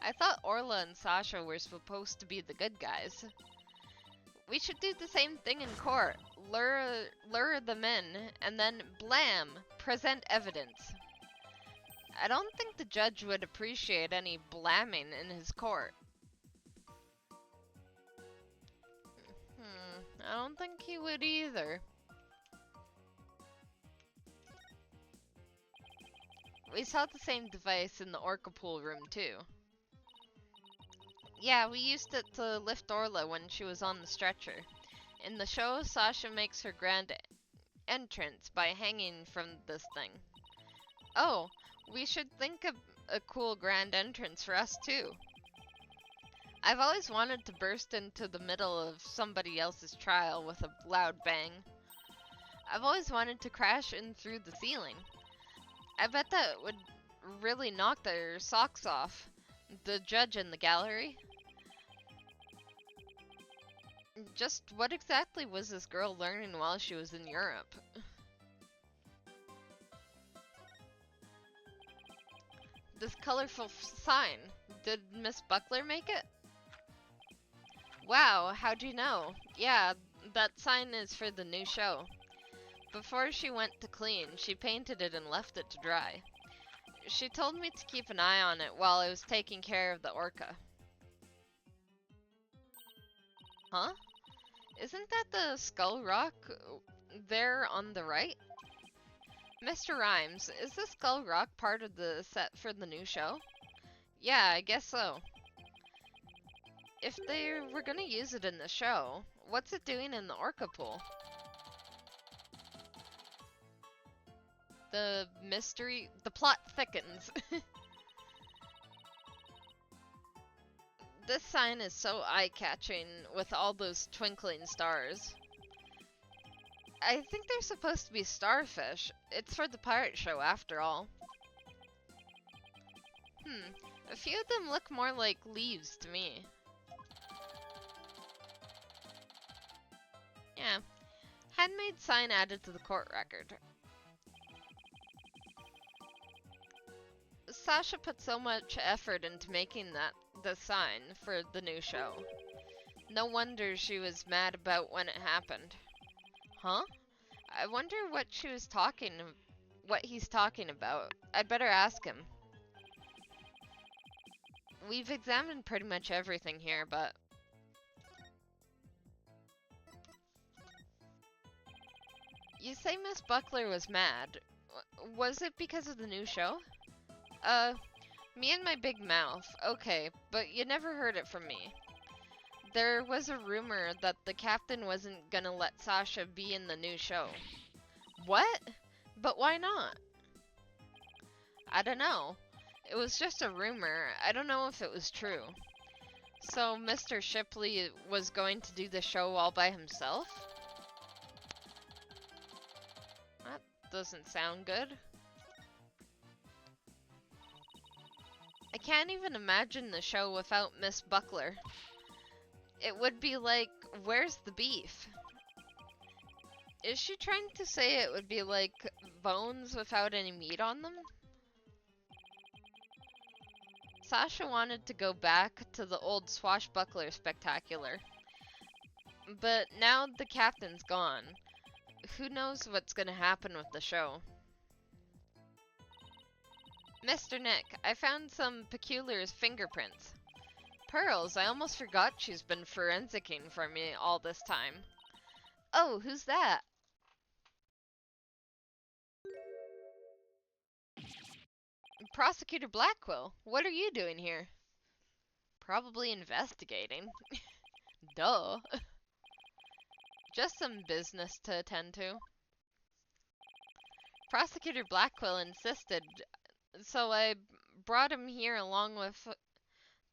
I thought Orla and Sasha were supposed to be the good guys. We should do the same thing in court. Lure them in, and then blam! Present evidence. I don't think the judge would appreciate any blamming in his court. I don't think he would either. We saw the same device in the orca pool room too. Yeah, we used it to lift Orla when she was on the stretcher. In the show, Sasha makes her grand entrance by hanging from this thing. Oh, we should think of a cool grand entrance for us too. I've always wanted to burst into the middle of somebody else's trial with a loud bang. I've always wanted to crash in through the ceiling. I bet that would really knock their socks off. The judge in the gallery. Just what exactly was this girl learning while she was in Europe? This colorful sign. Did Miss Buckler make it? Wow, how'd you know? Yeah, that sign is for the new show. Before she went to clean, she painted it and left it to dry. She told me to keep an eye on it while I was taking care of the orca. Huh? Isn't that the skull rock there on the right? Mr. Rhymes, is the skull rock part of the set for the new show? Yeah, I guess so. If they were gonna use it in the show, what's it doing in the orca pool? The mystery, the plot thickens. This sign is so eye-catching with all those twinkling stars. I think they're supposed to be starfish. It's for the pirate show after all. A few of them look more like leaves to me. Yeah. Handmade sign added to the court record. Sasha put so much effort into making the sign for the new show. No wonder she was mad about when it happened. Huh? I wonder what he's talking about. I'd better ask him. We've examined pretty much everything here, but... You say Miss Buckler was mad. Was it because of the new show? Me and my big mouth. Okay, but you never heard it from me. There was a rumor that the captain wasn't gonna let Sasha be in the new show. What? But why not? I don't know. It was just a rumor. I don't know if it was true. So Mr. Shipley was going to do the show all by himself? That doesn't sound good. I can't even imagine the show without Miss Buckler. It would be like, where's the beef? Is she trying to say it would be like bones without any meat on them? Sasha wanted to go back to the old swashbuckler spectacular. But now the captain's gone. Who knows what's gonna happen with the show? Mr. Nick, I found some Peculiar's fingerprints. Pearls, I almost forgot she's been forensicing for me all this time. Oh, who's that? Prosecutor Blackwell, what are you doing here? Probably investigating. Duh. Just some business to attend to. Prosecutor Blackwell insisted, so I brought him here along with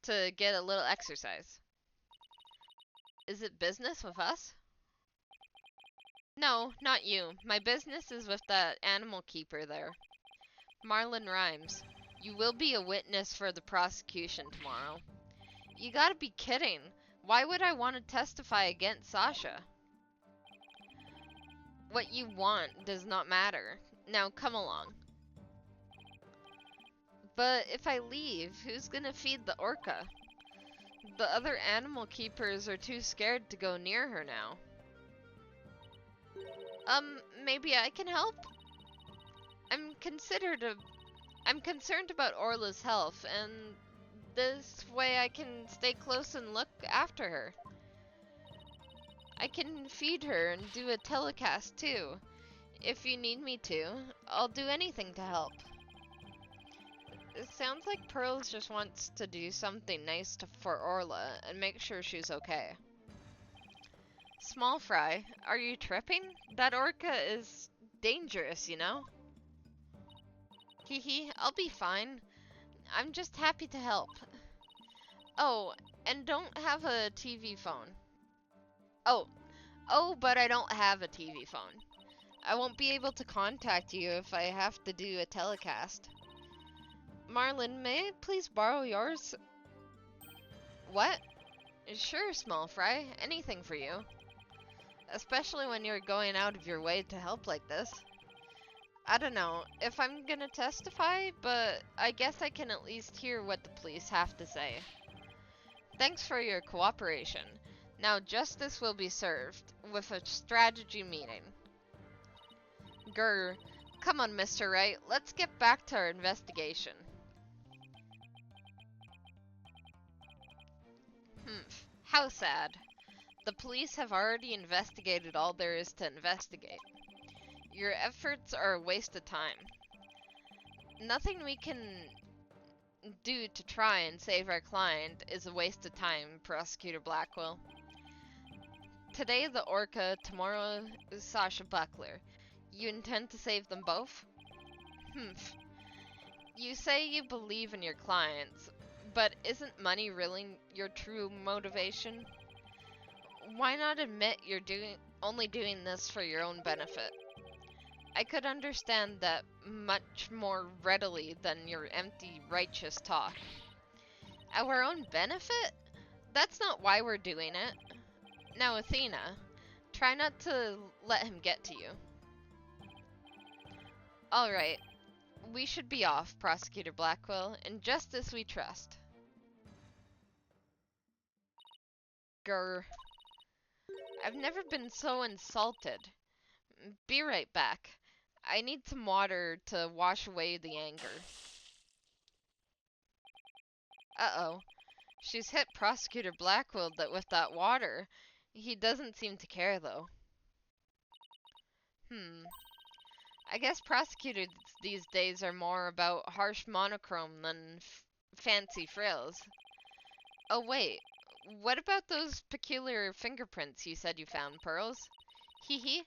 to get a little exercise. Is it business with us? No, not you. My business is with that animal keeper there. Marlon Rhymes. You will be a witness for the prosecution tomorrow. You gotta be kidding. Why would I want to testify against Sasha? What you want does not matter. Now come along. But if I leave, who's gonna feed the orca? The other animal keepers are too scared to go near her now. Maybe I can help? I'm concerned about Orla's health, and this way I can stay close and look after her. I can feed her and do a telecast too. If you need me to, I'll do anything to help. It sounds like Pearls just wants to do something nice for Orla and make sure she's okay. Small Fry, are you tripping? That orca is dangerous, you know? Hee, I'll be fine. I'm just happy to help. Oh, and don't have a TV phone. Oh, but I don't have a TV phone. I won't be able to contact you if I have to do a telecast. Marlin, may I please borrow yours? What? Sure, Small Fry. Anything for you. Especially when you're going out of your way to help like this. I don't know if I'm gonna testify, but I guess I can at least hear what the police have to say. Thanks for your cooperation. Now justice will be served with a strategy meeting. Grr. Come on, Mr. Wright. Let's get back to our investigation. How sad. The police have already investigated all there is to investigate. Your efforts are a waste of time. Nothing we can do to try and save our client is a waste of time, Prosecutor Blackwell. Today the Orca, tomorrow Sasha Buckler. You intend to save them both? You say you believe in your clients, but isn't money really your true motivation? Why not admit you're only doing this for your own benefit? I could understand that much more readily than your empty righteous talk. Our own benefit? That's not why we're doing it. Now, Athena, try not to let him get to you. Alright, we should be off, Prosecutor Blackwell. In justice we trust. Grr. I've never been so insulted. Be right back. I need some water to wash away the anger. Uh-oh. She's hit Prosecutor Blackwell with that water. He doesn't seem to care, though. I guess prosecutors these days are more about harsh monochrome than fancy frills. Oh, wait. What about those peculiar fingerprints you said you found, Pearls? Hee.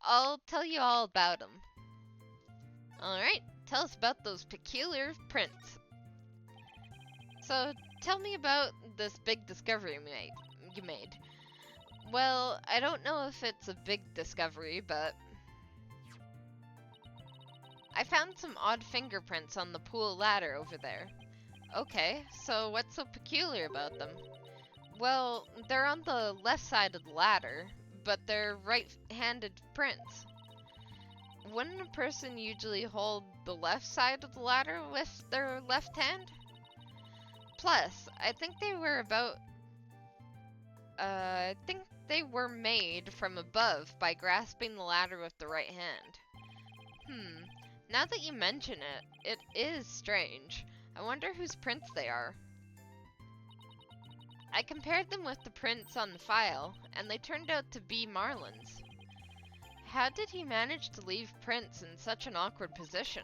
I'll tell you all about them. Alright, tell us about those peculiar prints. So, tell me about this big discovery you made. Well, I don't know if it's a big discovery, but I found some odd fingerprints on the pool ladder over there. Okay, so what's so peculiar about them? Well, they're on the left side of the ladder, but they're right-handed prints. Wouldn't a person usually hold the left side of the ladder with their left hand? Plus, I think they were made from above by grasping the ladder with the right hand. Now that you mention it, it is strange. I wonder whose prints they are. I compared them with the prints on the file, and they turned out to be Marlin's. How did he manage to leave prints in such an awkward position?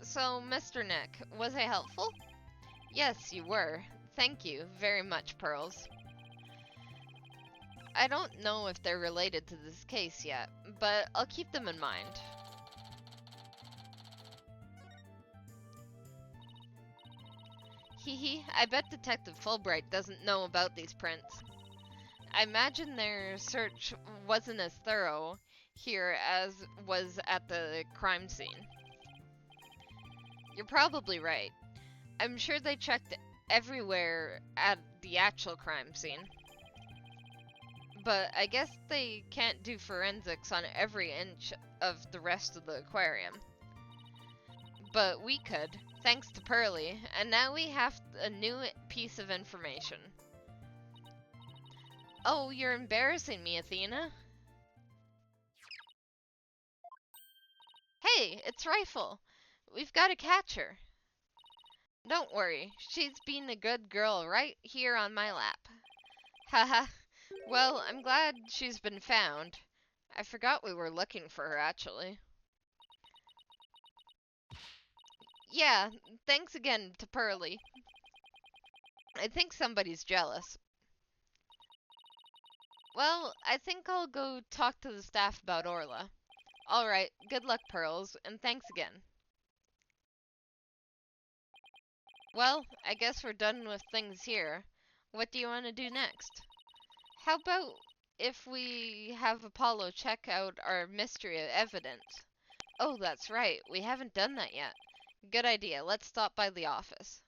So, Mr. Nick, was I helpful? Yes, you were. Thank you very much, Pearls. I don't know if they're related to this case yet, but I'll keep them in mind. I bet Detective Fulbright doesn't know about these prints. I imagine their search wasn't as thorough here as was at the crime scene. You're probably right. I'm sure they checked everywhere at the actual crime scene. But I guess they can't do forensics on every inch of the rest of the aquarium. But we could, thanks to Pearly, and now we have a new piece of information. Oh, you're embarrassing me, Athena. Hey, it's Rifle. We've got to catch her. Don't worry, she's being a good girl right here on my lap. Haha. Well, I'm glad she's been found. I forgot we were looking for her, actually. Yeah, thanks again to Pearly. I think somebody's jealous. Well, I think I'll go talk to the staff about Orla. Alright, good luck, Pearls, and thanks again. Well, I guess we're done with things here. What do you want to do next? How about if we have Apollo check out our mystery evidence? Oh, that's right, we haven't done that yet. Good idea, let's stop by the office.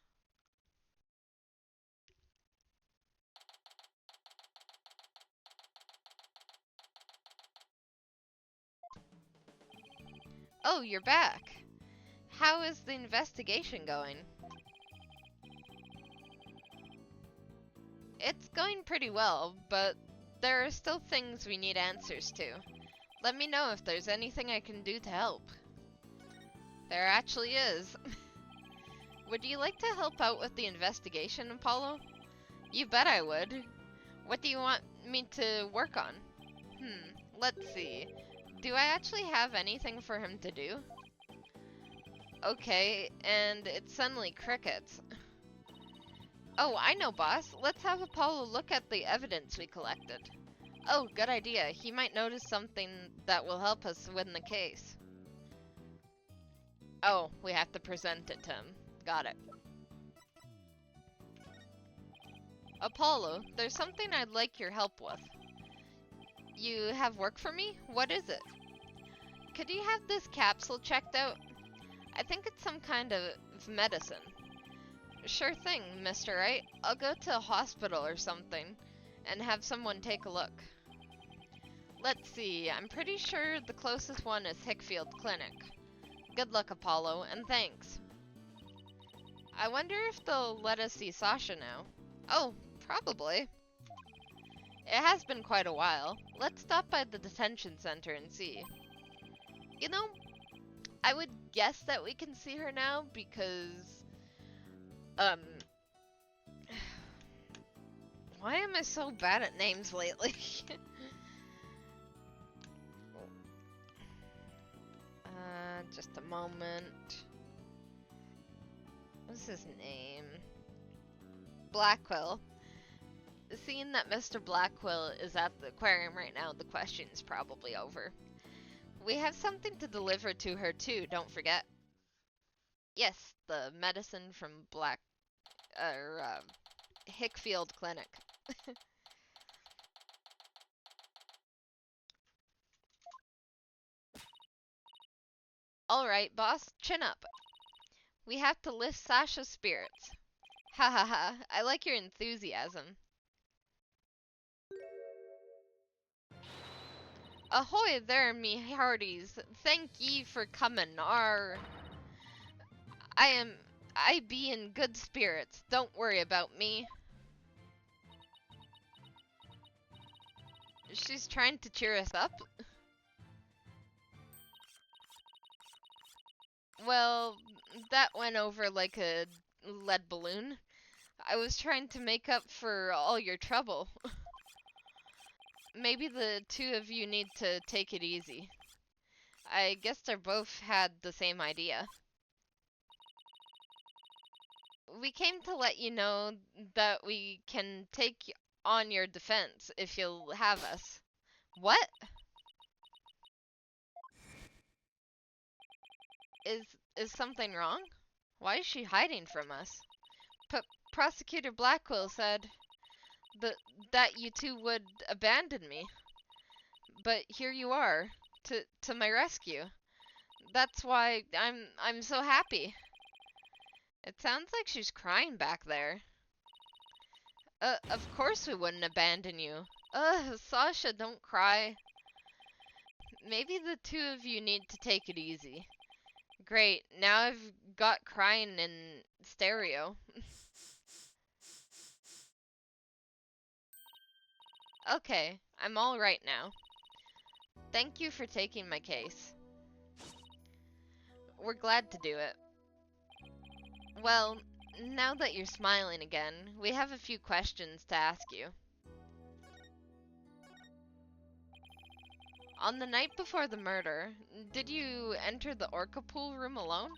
Oh, you're back. How is the investigation going? It's going pretty well, but there are still things we need answers to. Let me know if there's anything I can do to help. There actually is. Would you like to help out with the investigation, Apollo? You bet I would. What do you want me to work on? Let's see. Do I actually have anything for him to do? Okay, and it's suddenly crickets. Oh, I know, boss. Let's have Apollo look at the evidence we collected. Oh, good idea. He might notice something that will help us win the case. Oh, we have to present it to him. Got it. Apollo, there's something I'd like your help with. You have work for me? What is it? Could you have this capsule checked out? I think it's some kind of medicine. Sure thing, Mr. Wright. I'll go to a hospital or something and have someone take a look. Let's see, I'm pretty sure the closest one is Hickfield Clinic. Good luck, Apollo, and thanks. I wonder if they'll let us see Sasha now. Oh, probably. It has been quite a while. Let's stop by the detention center and see. You know, I would guess that we can see her now because, why am I so bad at names lately? Just a moment. What's his name? Blackwell. Seeing that Mr. Blackwell is at the aquarium right now, the question's probably over. We have something to deliver to her too, don't forget. Yes, the medicine from Hickfield Clinic. Alright, boss, chin up. We have to lift Sasha's spirits. Ha ha ha, I like your enthusiasm. Ahoy there, me hearties. Thank ye for comin'. I be in good spirits. Don't worry about me. She's trying to cheer us up? Well, that went over like a lead balloon. I was trying to make up for all your trouble. Maybe the two of you need to take it easy. I guess they both had the same idea. We came to let you know that we can take on your defense if you'll have us. What? Is is something wrong? Why is she hiding from us? Prosecutor Blackwell said that you two would abandon me. But here you are, to my rescue. That's why I'm so happy. It sounds like she's crying back there. Of course we wouldn't abandon you. Sasha, don't cry. Maybe the two of you need to take it easy. Great, now I've got crying in stereo. Okay, I'm all right now. Thank you for taking my case. We're glad to do it. Well, now that you're smiling again, we have a few questions to ask you. On the night before the murder, did you enter the orca pool room alone?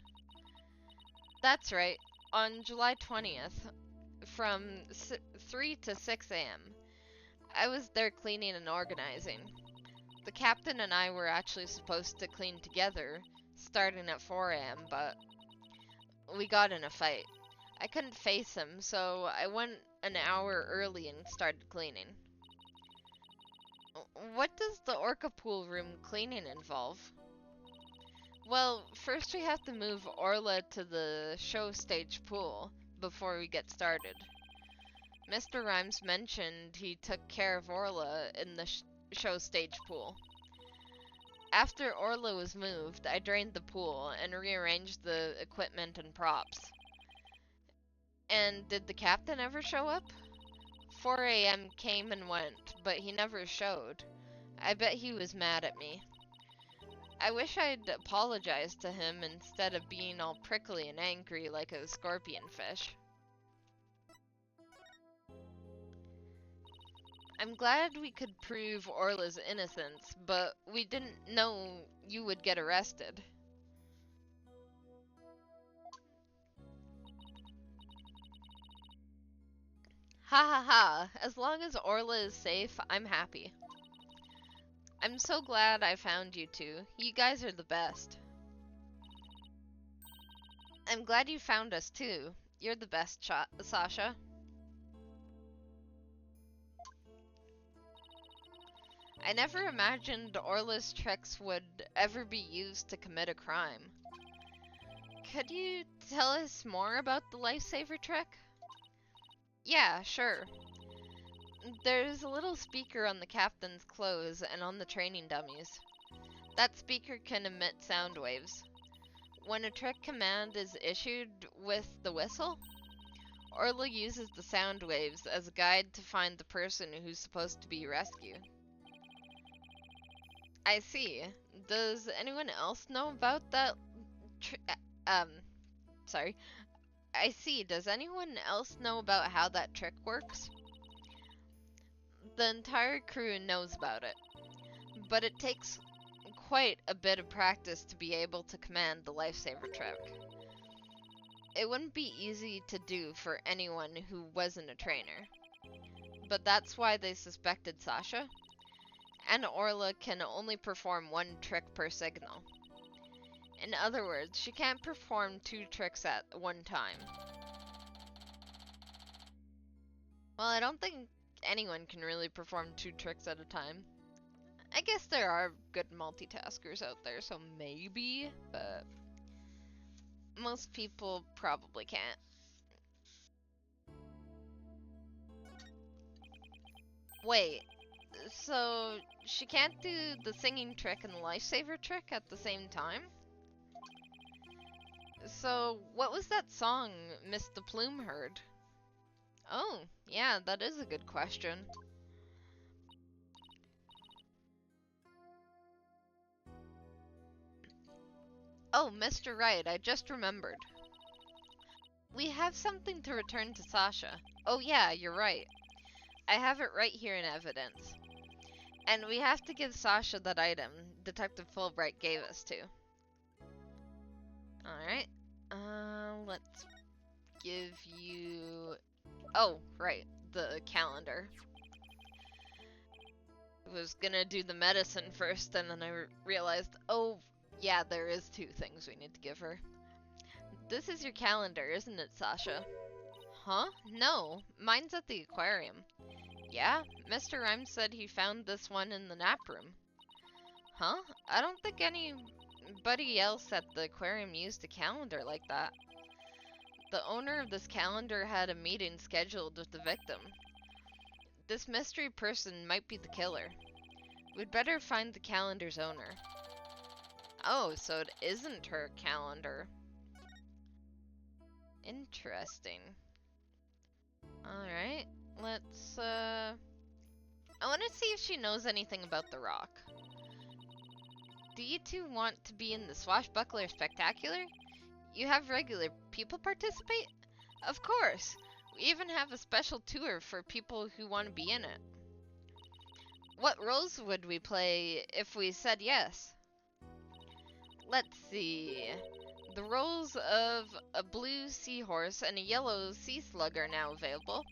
That's right. On July 20th, from 3 to 6 a.m., I was there cleaning and organizing. The captain and I were actually supposed to clean together, starting at 4 a.m., but we got in a fight. I couldn't face him, so I went an hour early and started cleaning. What does the Orca pool room cleaning involve? Well, first we have to move Orla to the show stage pool before we get started. Mr. Rhymes mentioned he took care of Orla in the show stage pool. After Orla was moved, I drained the pool and rearranged the equipment and props. And did the captain ever show up? 4 a.m. came and went, but he never showed. I bet he was mad at me. I wish I'd apologized to him instead of being all prickly and angry like a scorpion fish. I'm glad we could prove Orla's innocence, but we didn't know you would get arrested. Ha ha ha, as long as Orla is safe, I'm happy. I'm so glad I found you two. You guys are the best. I'm glad you found us too. You're the best, Sasha. I never imagined Orla's tricks would ever be used to commit a crime. Could you tell us more about the lifesaver trick? Yeah, sure. There's a little speaker on the captain's clothes and on the training dummies. That speaker can emit sound waves. When a trick command is issued with the whistle, Orla uses the sound waves as a guide to find the person who's supposed to be rescued. I see. Does anyone else know about that? Sorry. I see. Does anyone else know about how that trick works? The entire crew knows about it, but it takes quite a bit of practice to be able to command the lifesaver trick. It wouldn't be easy to do for anyone who wasn't a trainer, but that's why they suspected Sasha, and Orla can only perform one trick per signal. In other words, she can't perform 2 tricks at one time. Well, I don't think anyone can really perform 2 tricks at a time. I guess there are good multitaskers out there, so maybe, but most people probably can't. Wait, so she can't do the singing trick and the lifesaver trick at the same time? So what was that song Miss the Plume heard? Oh, yeah, that is a good question. Oh, Mr. Wright, I just remembered. We have something to return to Sasha. Oh yeah, you're right. I have it right here in evidence. And we have to give Sasha that item Detective Fulbright gave us to. Alright. Let's give you... Oh, right. The calendar. I was gonna do the medicine first, and then I realized, oh, yeah, there is 2 things we need to give her. This is your calendar, isn't it, Sasha? Huh? No, mine's at the aquarium. Yeah, Mr. Rhymes said he found this one in the nap room. Huh? I don't think anybody else at the aquarium used a calendar like that. The owner of this calendar had a meeting scheduled with the victim. This mystery person might be the killer. We'd better find the calendar's owner. Oh, so it isn't her calendar. Interesting. Alright, let's, I want to see if she knows anything about the rock. Do you two want to be in the Swashbuckler Spectacular? You have regular people participate? Of course! We even have a special tour for people who want to be in it. What roles would we play if we said yes? Let's see. The roles of a blue seahorse and a yellow sea slug are now available.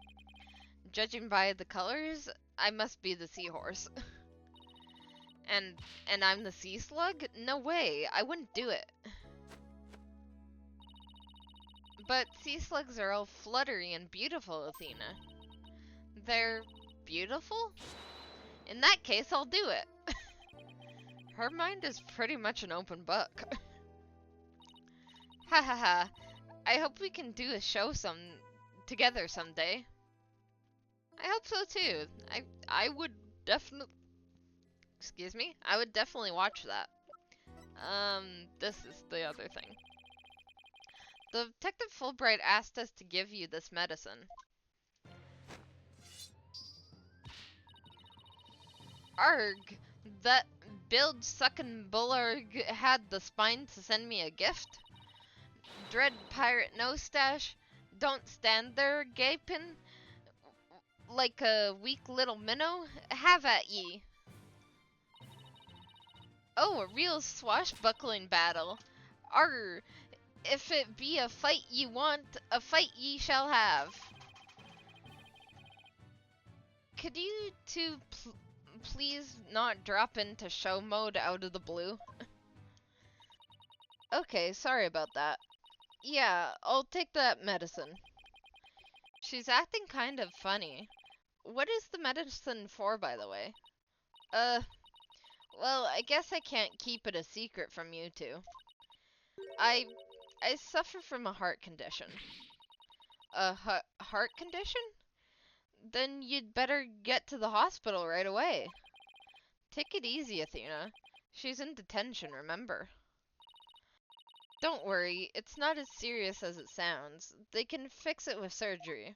Judging by the colors, I must be the seahorse. And I'm the sea slug? No way, I wouldn't do it. But sea slugs are all fluttery and beautiful, Athena. They're beautiful? In that case, I'll do it. Her mind is pretty much an open book. Ha ha ha. I hope we can do a show together someday. I hope so too. I would definitely, excuse me, I would definitely watch that. This is the other thing. The Detective Fulbright asked us to give you this medicine. Arg, that Bill suckin' Bullarg had the spine to send me a gift? Dread pirate no stash, don't stand there gaping like a weak little minnow. Have at ye. Oh, a real swashbuckling battle. Arr, if it be a fight ye want, a fight ye shall have. Could you two please not drop into show mode out of the blue? Okay, sorry about that. Yeah, I'll take that medicine. She's acting kind of funny. What is the medicine for, by the way? Well, I guess I can't keep it a secret from you two. I suffer from a heart condition. A heart condition? Then you'd better get to the hospital right away. Take it easy, Athena. She's in detention, remember? Don't worry, it's not as serious as it sounds. They can fix it with surgery.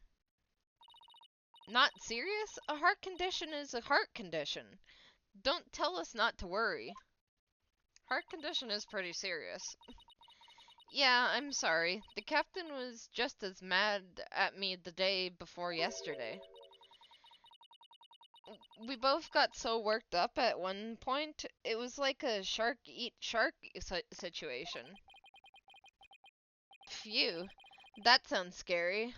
Not serious? A heart condition is a heart condition. Don't tell us not to worry. Heart condition is pretty serious. Yeah, I'm sorry. The captain was just as mad at me the day before yesterday. We both got so worked up at one point, it was like a shark eat shark situation. Phew, that sounds scary.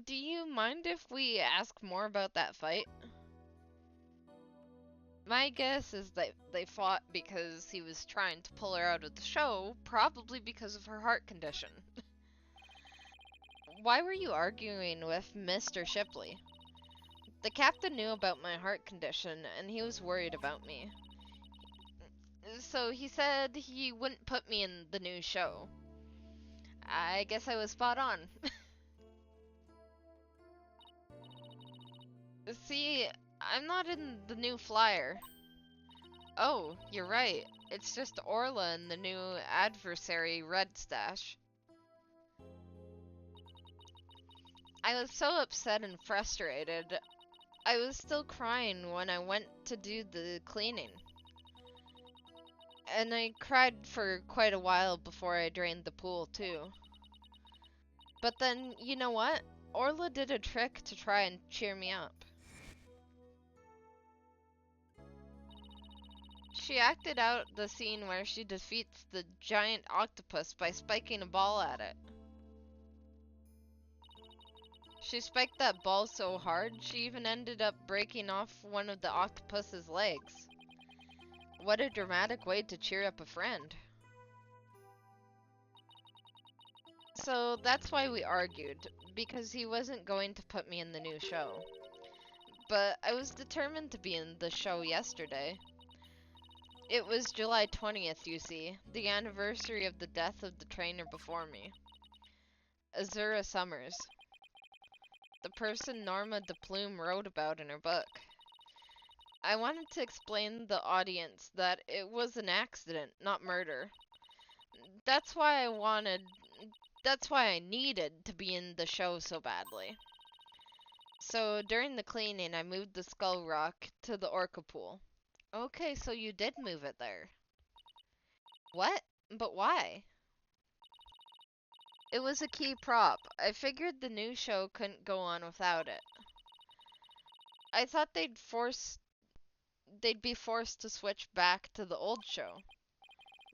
Do you mind if we ask more about that fight? My guess is that they fought because he was trying to pull her out of the show, probably because of her heart condition. Why were you arguing with Mr. Shipley? The captain knew about my heart condition, and he was worried about me. So he said he wouldn't put me in the new show. I guess I was spot on. See, I'm not in the new flyer. Oh, you're right. It's just Orla and the new adversary, Red Stash. I was so upset and frustrated. I was still crying when I went to do the cleaning. And I cried for quite a while before I drained the pool, too. But then, you know what? Orla did a trick to try and cheer me up. She acted out the scene where she defeats the giant octopus by spiking a ball at it. She spiked that ball so hard, she even ended up breaking off one of the octopus's legs. What a dramatic way to cheer up a friend. So that's why we argued, because he wasn't going to put me in the new show. But I was determined to be in the show yesterday. It was July 20th, you see, the anniversary of the death of the trainer before me. Azura Summers. The person Norma de Plume wrote about in her book. I wanted to explain to the audience that it was an accident, not murder. That's why I needed to be in the show so badly. So during the cleaning, I moved the skull rock to the orca pool. Okay, so you did move it there. What? But why? It was a key prop. I figured the new show couldn't go on without it. I thought they'd be forced to switch back to the old show.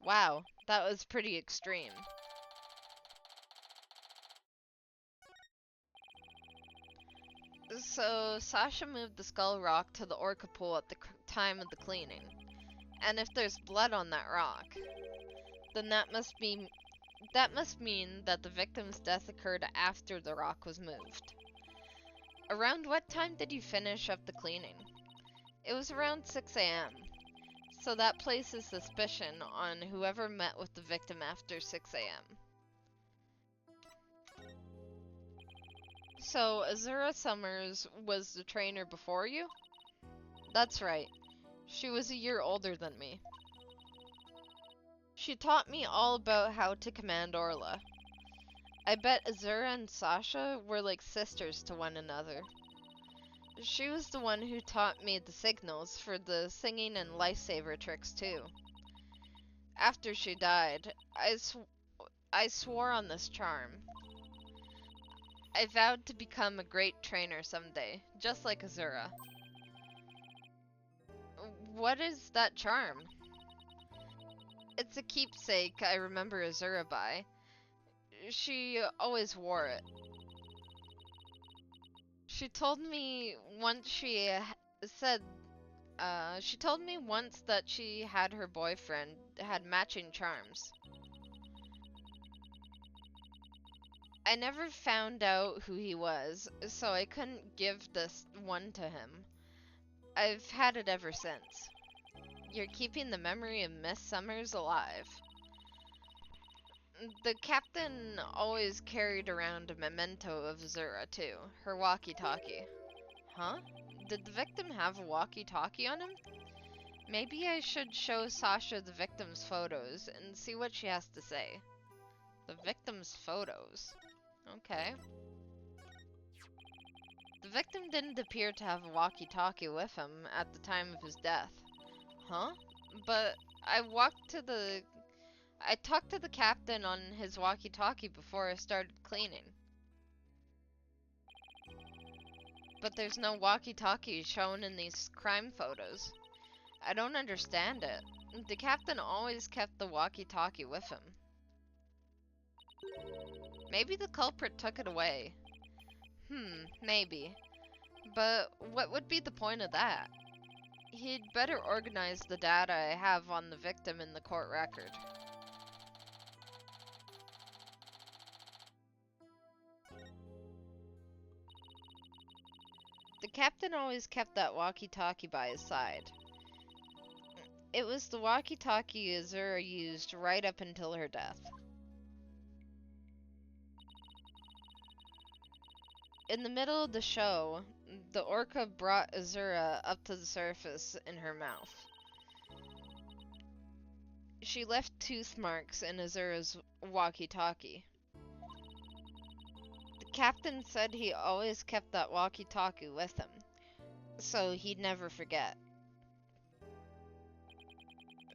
Wow, that was pretty extreme. So Sasha moved the skull rock to the orca pool at the time of the cleaning. And if there's blood on that rock, then that must mean that the victim's death occurred after the rock was moved. Around what time did you finish up the cleaning? It was around 6 a.m. So that places suspicion on whoever met with the victim after 6 a.m. So Azura Summers was the trainer before you? That's right. She was a year older than me. She taught me all about how to command Orla. I bet Azura and Sasha were like sisters to one another. She was the one who taught me the signals for the singing and lifesaver tricks too. After she died, I swore on this charm. I vowed to become a great trainer someday, just like Azura. What is that charm? It's a keepsake I remember Azura by. She always wore it. She told me once said she told me once that she had her boyfriend had matching charms. I never found out who he was, so I couldn't give this one to him. I've had it ever since. You're keeping the memory of Miss Summers alive. The captain always carried around a memento of Zura, too. Her walkie-talkie. Huh? Did the victim have a walkie-talkie on him? Maybe I should show Sasha the victim's photos and see what she has to say. The victim's photos. Okay. The victim didn't appear to have a walkie-talkie with him at the time of his death. Huh? But I talked to the captain on his walkie-talkie before I started cleaning. But there's no walkie-talkie shown in these crime photos. I don't understand it. The captain always kept the walkie-talkie with him. Maybe the culprit took it away. Maybe. But what would be the point of that? He'd better organize the data I have on the victim in the court record. The captain always kept that walkie-talkie by his side. It was the walkie-talkie Azura used right up until her death. In the middle of the show, the orca brought Azura up to the surface in her mouth. She left tooth marks in Azura's walkie-talkie. The captain said he always kept that walkie-talkie with him, so he'd never forget.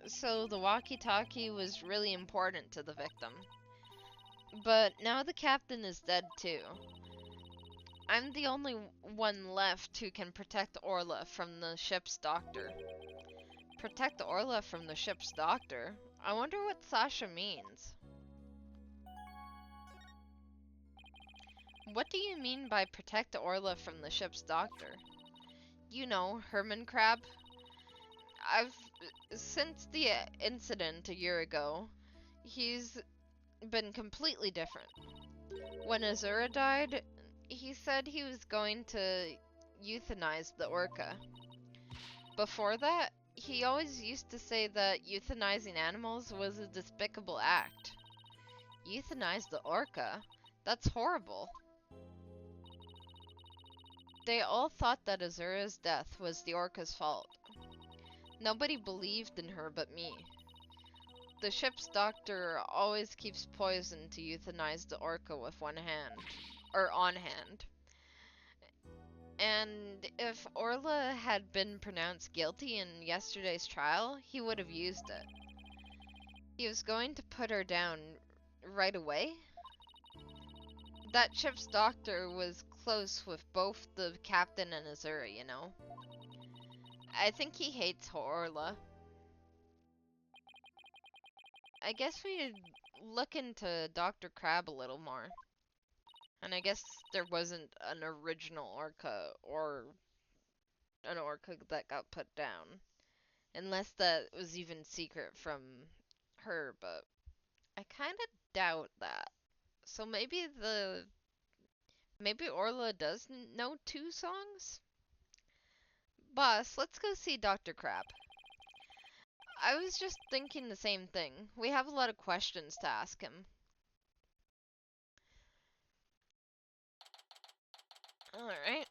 So the walkie-talkie was really important to the victim. But now the captain is dead too. I'm the only one left who can protect Orla from the ship's doctor. Protect Orla from the ship's doctor? I wonder what Sasha means. What do you mean by protect Orla from the ship's doctor? You know, Herman Crab? Since the incident a year ago, he's been completely different. When Azura died, he said he was going to euthanize the orca. Before that, he always used to say that euthanizing animals was a despicable act. Euthanize the orca? That's horrible. They all thought that Azura's death was the orca's fault. Nobody believed in her but me. The ship's doctor always keeps poison to euthanize the orca with one hand. Or on hand. And if Orla had been pronounced guilty in yesterday's trial, he would have used it. He was going to put her down right away? That ship's doctor was close with both the captain and Azura, you know. I think he hates Orla. I guess we should look into Dr. Crab a little more. And I guess there wasn't an original orca or an orca that got put down. Unless that was even secret from her, but I kind of doubt that. So maybe Orla does know 2 songs? Boss, let's go see Dr. Crab. I was just thinking the same thing. We have a lot of questions to ask him. Alright.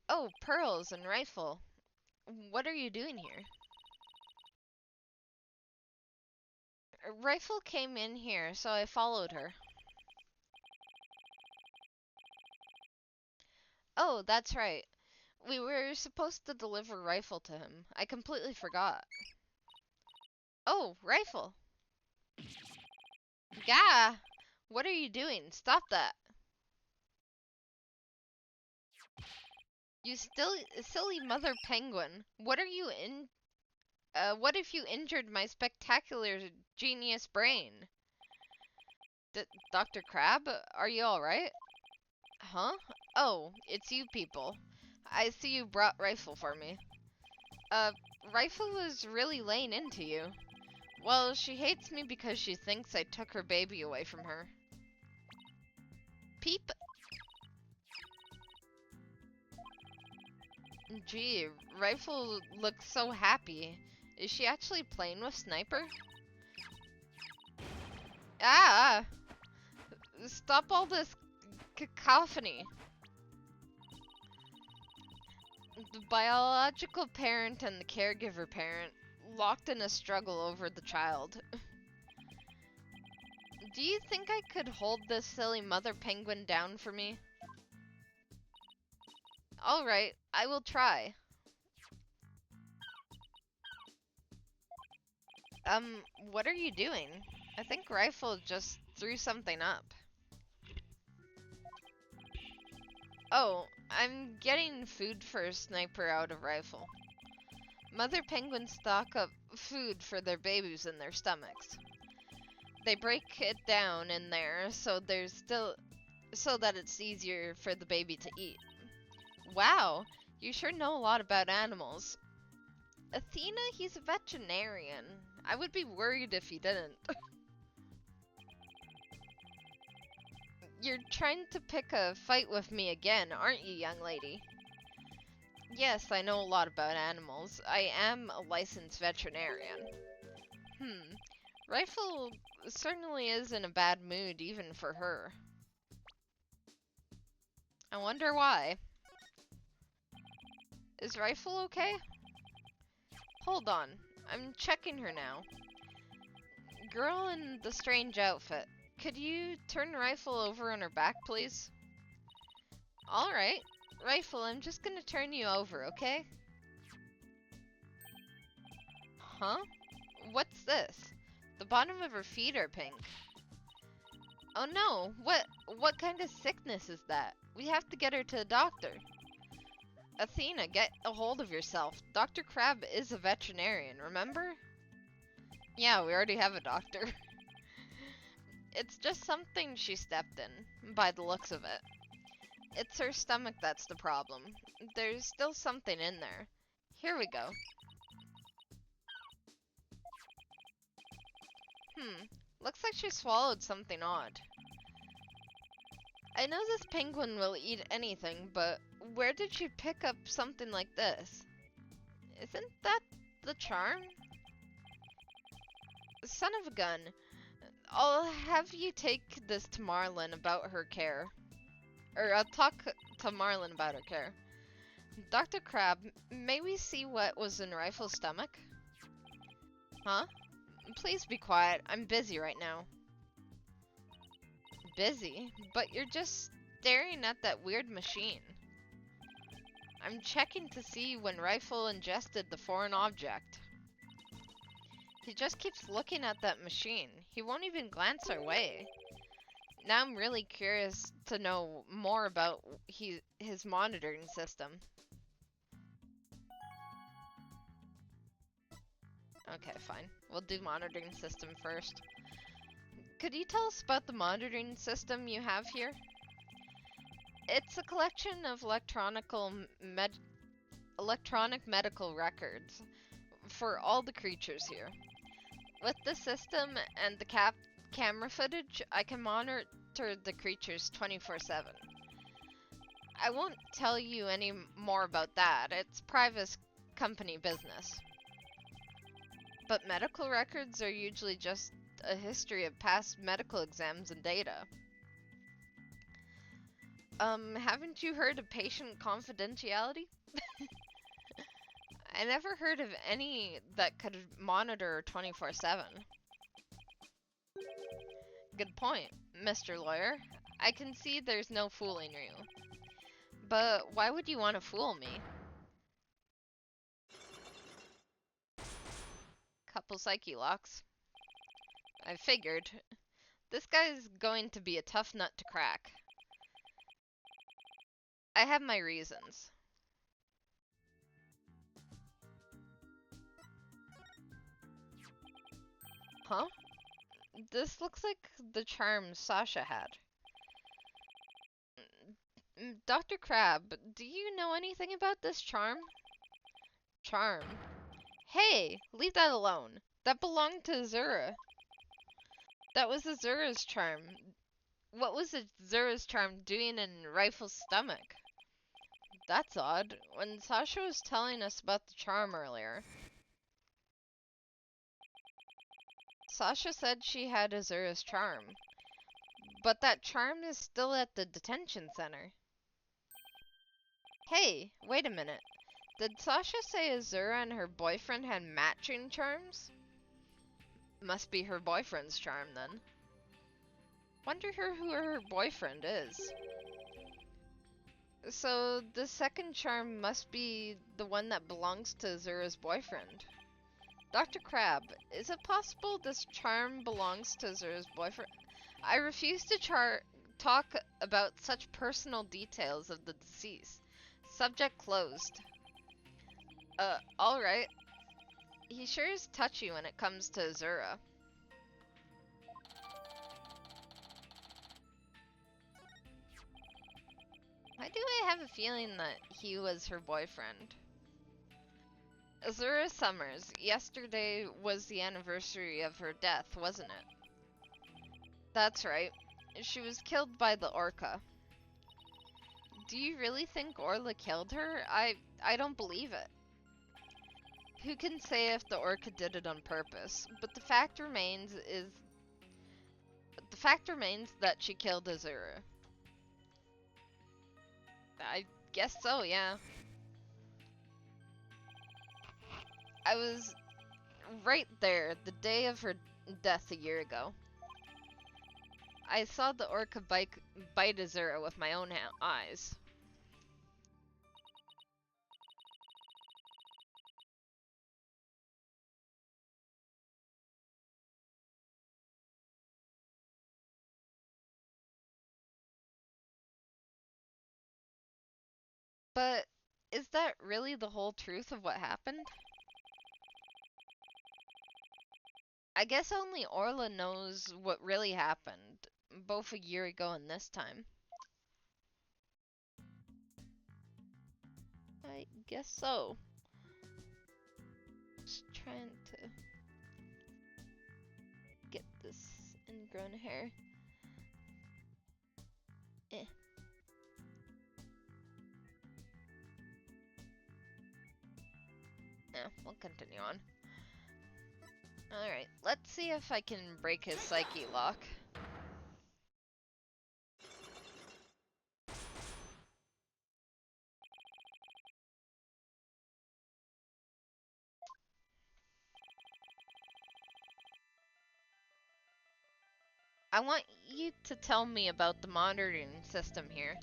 Oh, Pearls and Rifle. What are you doing here? Rifle came in here, so I followed her. Oh, that's right. We were supposed to deliver Rifle to him. I completely forgot. Oh, Rifle. Gah! What are you doing? Stop that. You still silly mother penguin. What are you in what if you injured my spectacular genius brain? Dr. Crab, are you alright? Huh? Oh, it's you people. I see you brought Rifle for me. Uh, Rifle was really laying into you. Well, she hates me because she thinks I took her baby away from her. Peep. Gee, Rifle looks so happy. Is she actually playing with Sniper? Ah! Stop all this cacophony. The biological parent and the caregiver parent locked in a struggle over the child. Do you think I could hold this silly mother penguin down for me? Alright, I will try. What are you doing? I think Rifle just threw something up. Oh, I'm getting food for a Sniper out of Rifle. Mother penguins stock up food for their babies in their stomachs. They break it down in there so that it's easier for the baby to eat. Wow, you sure know a lot about animals. Athena, he's a veterinarian. I would be worried if he didn't. You're trying to pick a fight with me again, aren't you, young lady? Yes, I know a lot about animals. I am a licensed veterinarian. Rifle certainly is in a bad mood even for her. I wonder why. Is Rifle okay? Hold on, I'm checking her now. Girl in the strange outfit. Could you turn Rifle over on her back, please? Alright. Rifle, I'm just gonna turn you over, okay? Huh? What's this? The bottom of her feet are pink. Oh no, what kind of sickness is that? We have to get her to the doctor. Athena, get a hold of yourself. Dr. Crab is a veterinarian, remember? Yeah, we already have a doctor. It's just something she stepped in, by the looks of it. It's her stomach that's the problem. There's still something in there. Here we go. Looks like she swallowed something odd. I know this penguin will eat anything, but where did she pick up something like this? Isn't that the charm? Son of a gun. I'll have you take this to Marlin about her care. Or I'll talk to Marlin about her care. Dr. Crab, may we see what was in Rifle's stomach? Huh? Please be quiet. I'm busy right now. Busy? But you're just staring at that weird machine. I'm checking to see when Rifle ingested the foreign object. He just keeps looking at that machine. He won't even glance our way. Now I'm really curious to know more about his monitoring system. Okay, fine. We'll do monitoring system first. Could you tell us about the monitoring system you have here? It's a collection of electronic medical records for all the creatures here. With the system and the camera footage, I can monitor the creatures 24/7. I won't tell you any more about that. It's private company business. But medical records are usually just a history of past medical exams and data. Haven't you heard of patient confidentiality? I never heard of any that could monitor 24/7. Good point, Mr. Lawyer. I can see there's no fooling you. But why would you want to fool me? Couple psyche locks. I figured. This guy's going to be a tough nut to crack. I have my reasons. Huh? This looks like the charm Sasha had. Dr. Crab, do you know anything about this charm? Charm? Hey, leave that alone. That belonged to Azura. That was Azura's charm. What was Azura's charm doing in Rifle's stomach? That's odd. When Sasha was telling us about the charm earlier, Sasha said she had Azura's charm. But that charm is still at the detention center. Hey, wait a minute. Did Sasha say Azura and her boyfriend had matching charms? Must be her boyfriend's charm then. Wonder who her boyfriend is. So the second charm must be the one that belongs to Azura's boyfriend. Dr. Crab, is it possible this charm belongs to Azura's boyfriend? I refuse to talk about such personal details of the deceased. Subject closed. Alright. He sure is touchy when it comes to Azura. Why do I have a feeling that he was her boyfriend? Azura Summers, yesterday was the anniversary of her death, wasn't it? That's right. She was killed by the Orca. Do you really think Orla killed her? I don't believe it. Who can say if the Orca did it on purpose? But the fact remains that she killed Azura. I guess so, yeah. I was right there the day of her death a year ago. I saw the Orca bite Azura with my own eyes. But is that really the whole truth of what happened? I guess only Orla knows what really happened, both a year ago and this time. I guess so. Just trying to get this ingrown hair. Eh. Yeah, we'll continue on. Alright, let's see if I can break his psyche lock. I want you to tell me about the monitoring system here.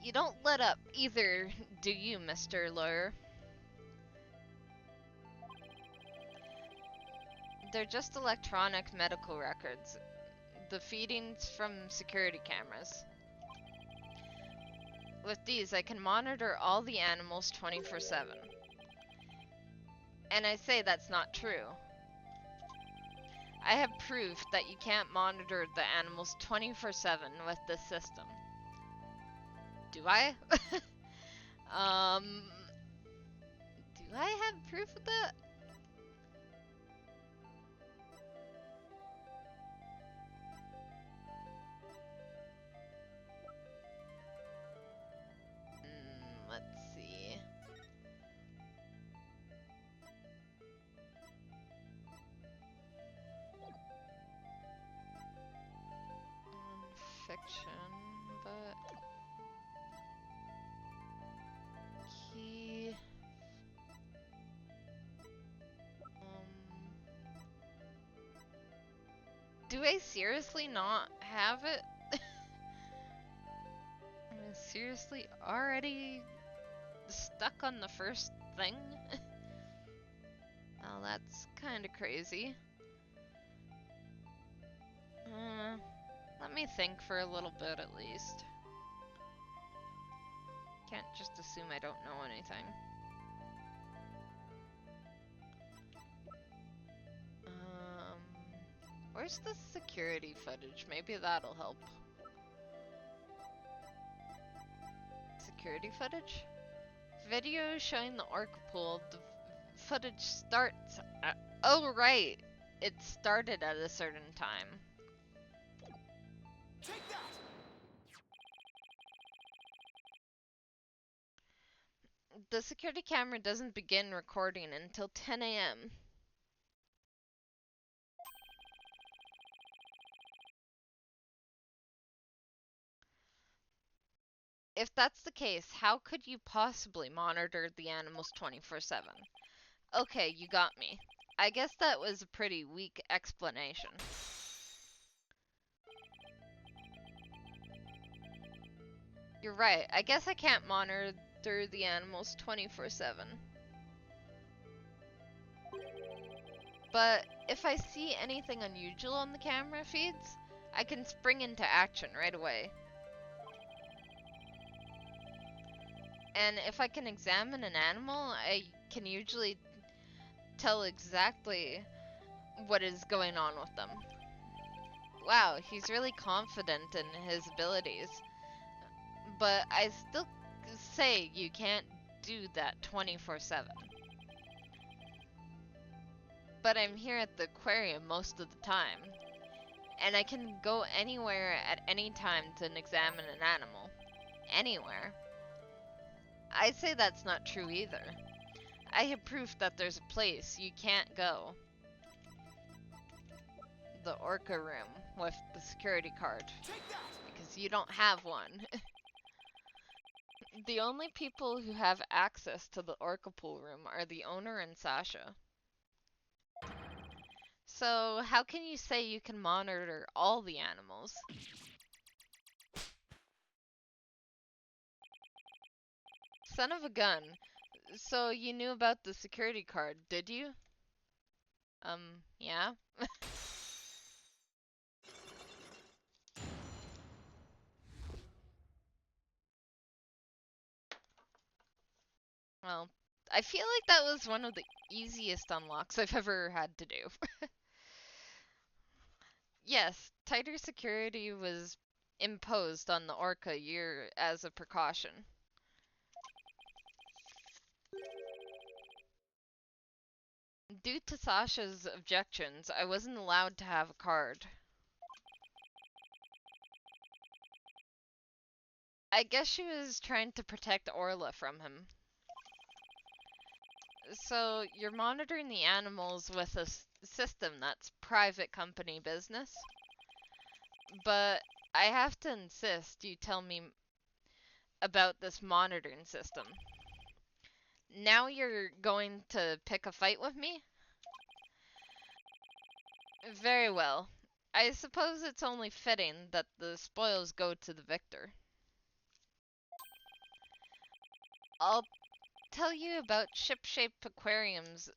You don't let up either, do you, Mr. Lawyer? They're just electronic medical records. the feedings from security cameras. With these, I can monitor all the animals 24/7. And I say that's not true. I have proof that you can't monitor the animals 24/7 with this system. Do I? Do I have proof of that? Let's see. Fiction, but he do I seriously not have it? I'm seriously already stuck on the first thing? Well, that's kind of crazy. Let me think for a little bit at least. Can't just assume I don't know anything. Where's the security footage? Maybe that'll help. Security footage? Video showing the orca pool. The footage starts at... Oh, right! It started at a certain time. Take that! The security camera doesn't begin recording until 10 a.m. If that's the case, how could you possibly monitor the animals 24/7? Okay, you got me. I guess that was a pretty weak explanation. You're right. I guess I can't monitor the animals 24/7. But if I see anything unusual on the camera feeds, I can spring into action right away. And if I can examine an animal, I can usually tell exactly what is going on with them. Wow, he's really confident in his abilities. But I still say you can't do that 24/7. But I'm here at the aquarium most of the time. And I can go anywhere at any time to examine an animal. Anywhere. I say that's not true either. I have proof that there's a place you can't go. The orca room with the security card. Because you don't have one. The only people who have access to the orca pool room are the owner and Sasha. So, how can you say you can monitor all the animals? Son of a gun. So, you knew about the security card, did you? Yeah? Well, I feel like that was one of the easiest unlocks I've ever had to do. Yes, tighter security was imposed on the orca year as a precaution. Due to Sasha's objections, I wasn't allowed to have a card. I guess she was trying to protect Orla from him. So, you're monitoring the animals with a system that's private company business? But I have to insist you tell me about this monitoring system. Now you're going to pick a fight with me? Very well. I suppose it's only fitting that the spoils go to the victor. I'll tell you about Shipshape Aquarium's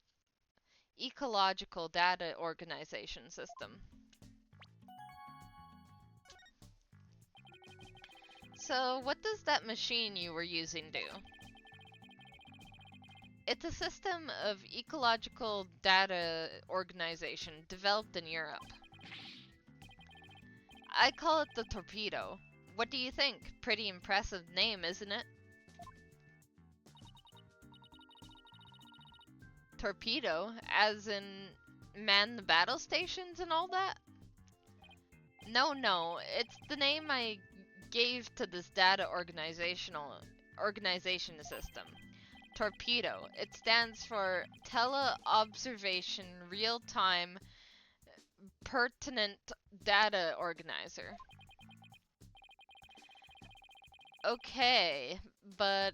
ecological data organization system. So, what does that machine you were using do? It's a system of ecological data organization developed in Europe. I call it the Torpedo. What do you think? Pretty impressive name, isn't it? Torpedo, as in man the battle stations and all that? No, it's the name I gave to this data organization system. Torpedo. It stands for Tele-Observation Real-Time Pertinent Data Organizer. Okay, but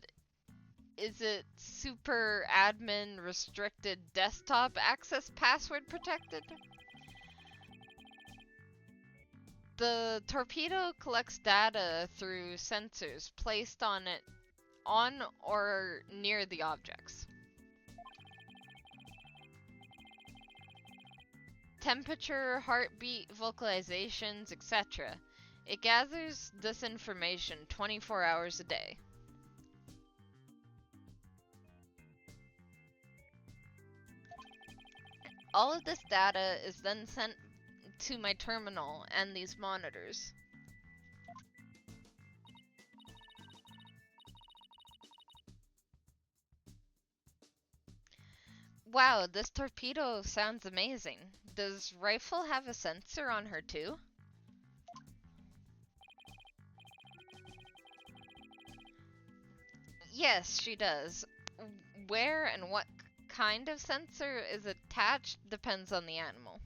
is it super admin restricted desktop access password protected? The torpedo collects data through sensors placed on or near the objects. Temperature, heartbeat, vocalizations, etc. It gathers this information 24 hours a day. All of this data is then sent to my terminal and these monitors. Wow, this torpedo sounds amazing. Does Rifle have a sensor on her too? Yes, she does. Where and what kind of sensor is attached depends on the animal.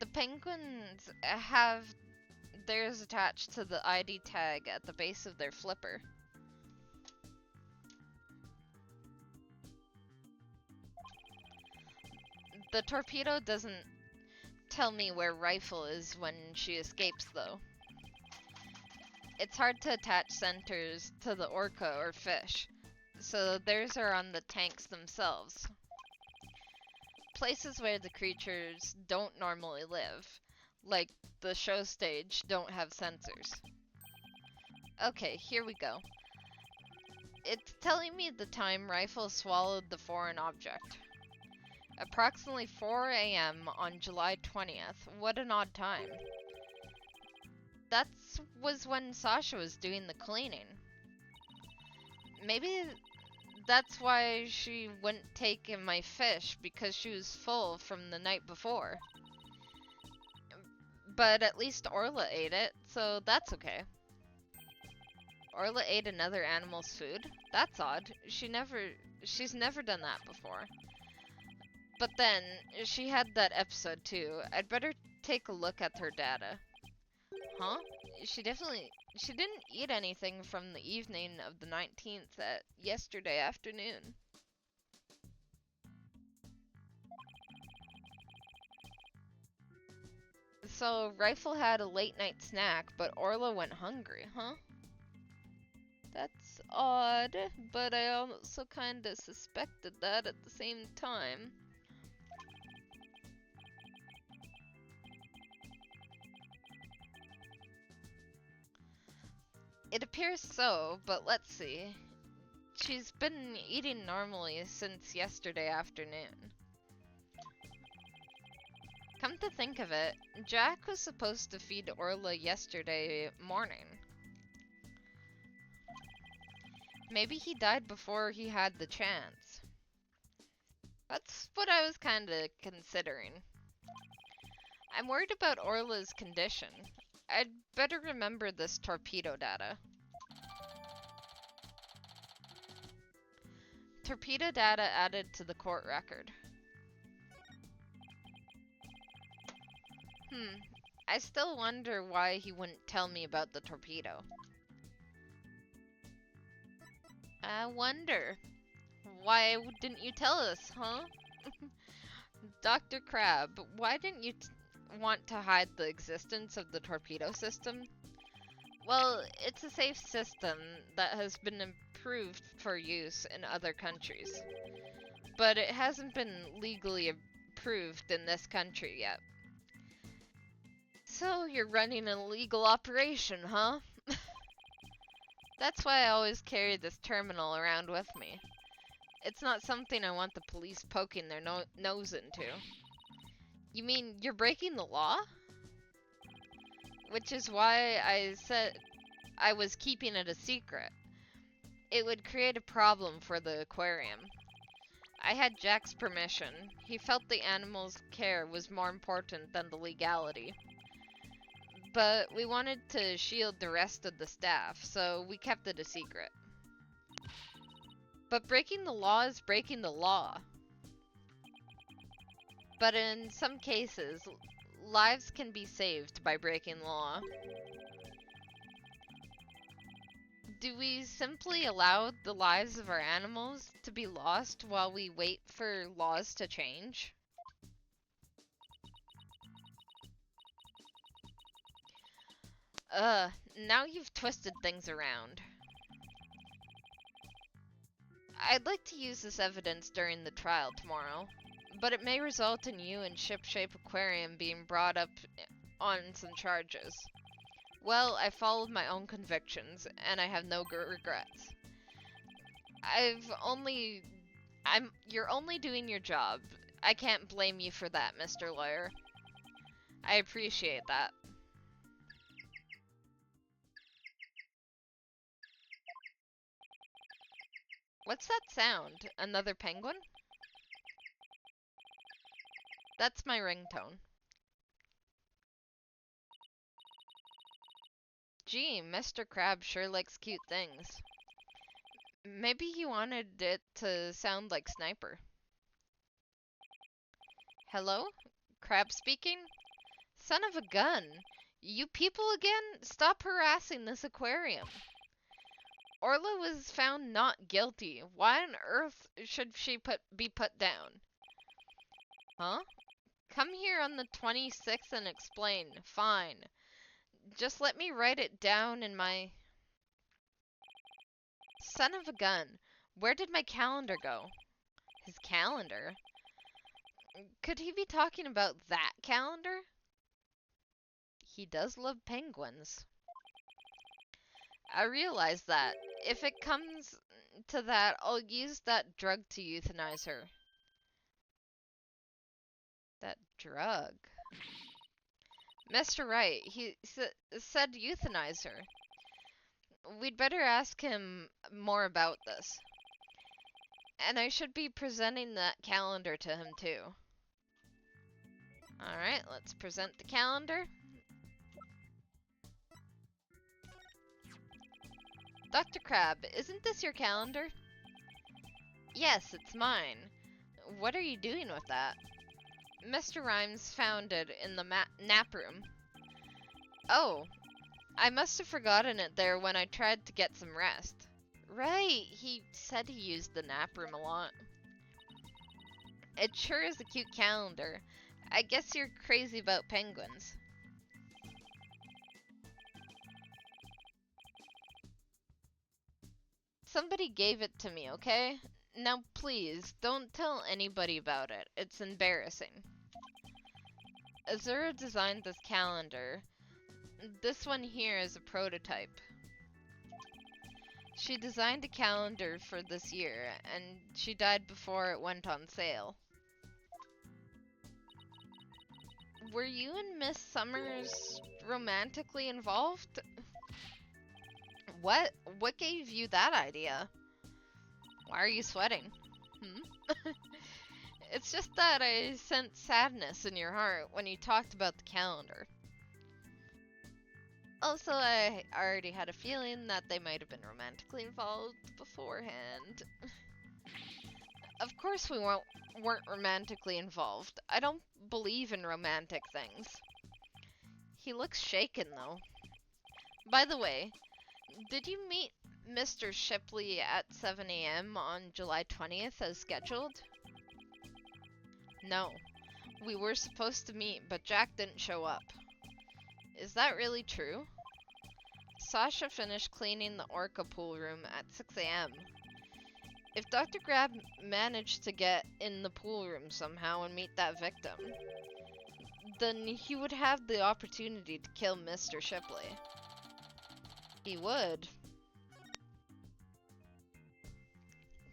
The penguins have theirs attached to the ID tag at the base of their flipper. The torpedo doesn't tell me where Rifle is when she escapes, though. It's hard to attach sensors to the orca or fish, so theirs are on the tanks themselves. Places where the creatures don't normally live, like the show stage, don't have sensors. Okay, here we go. It's telling me the time Rifle swallowed the foreign object. Approximately 4 a.m. on July 20th. What an odd time. That was when Sasha was doing the cleaning. Maybe that's why she wouldn't take in my fish, because she was full from the night before. But at least Orla ate it, so that's okay. Orla ate another animal's food? That's odd. She's never done that before. But then, she had that episode too. I'd better take a look at her data. Huh? She didn't eat anything from the evening of the 19th at yesterday afternoon. So, Rifle had a late night snack, but Orla went hungry, huh? That's odd, but I also kinda suspected that at the same time. It appears so, but let's see. She's been eating normally since yesterday afternoon. Come to think of it, Jack was supposed to feed Orla yesterday morning. Maybe he died before he had the chance. That's what I was kinda considering. I'm worried about Orla's condition. I'd better remember this torpedo data. Torpedo data added to the court record. I still wonder why he wouldn't tell me about the torpedo. I wonder. Why didn't you tell us, huh? Dr. Crab, why didn't you want to hide the existence of the torpedo system? Well, it's a safe system that has been approved for use in other countries. But it hasn't been legally approved in this country yet. So you're running an illegal operation, huh? That's why I always carry this terminal around with me. It's not something I want the police poking their nose into. You mean you're breaking the law? Which is why I said I was keeping it a secret. It would create a problem for the aquarium. I had Jack's permission. He felt the animals' care was more important than the legality. But we wanted to shield the rest of the staff, so we kept it a secret. But breaking the law is breaking the law. But in some cases, lives can be saved by breaking law. Do we simply allow the lives of our animals to be lost while we wait for laws to change? Now you've twisted things around. I'd like to use this evidence during the trial tomorrow, but it may result in you and Shipshape Aquarium being brought up on some charges. Well, I followed my own convictions, and I have no regrets. You're only doing your job. I can't blame you for that, Mr. Lawyer. I appreciate that. What's that sound? Another penguin? That's my ringtone. Gee, Mr. Crab sure likes cute things. Maybe he wanted it to sound like Sniper. Hello? Crab speaking? Son of a gun! You people again? Stop harassing this aquarium. Orla was found not guilty. Why on earth should she be put down? Huh? Come here on the 26th and explain. Fine. Just let me write it down in my... Son of a gun. Where did my calendar go? His calendar? Could he be talking about that calendar? He does love penguins. I realize that. If it comes to that, I'll use that drug to euthanize her. That drug? Mr. Wright, he said euthanize her. We'd better ask him more about this. And I should be presenting that calendar to him too. Alright, let's present the calendar. Dr. Crab, isn't this your calendar? Yes, it's mine. What are you doing with that? Mr. Rhymes found it in the nap room. Oh, I must have forgotten it there when I tried to get some rest. Right, he said he used the nap room a lot. It sure is a cute calendar. I guess you're crazy about penguins. Somebody gave it to me, okay? Now please, don't tell anybody about it. It's embarrassing. Azura designed this calendar. This one here is a prototype. She designed a calendar for this year, and she died before it went on sale. Were you and Miss Summers romantically involved? What? What gave you that idea? Why are you sweating? It's just that I sensed sadness in your heart when you talked about the calendar. Also, I already had a feeling that they might have been romantically involved beforehand. Of course we weren't romantically involved. I don't believe in romantic things. He looks shaken, though. By the way, did you meet Mr. Shipley at 7 a.m. on July 20th as scheduled? No. We were supposed to meet, but Jack didn't show up. Is that really true? Sasha finished cleaning the Orca pool room at 6 a.m. If Dr. Grab managed to get in the pool room somehow and meet that victim, then he would have the opportunity to kill Mr. Shipley. He would.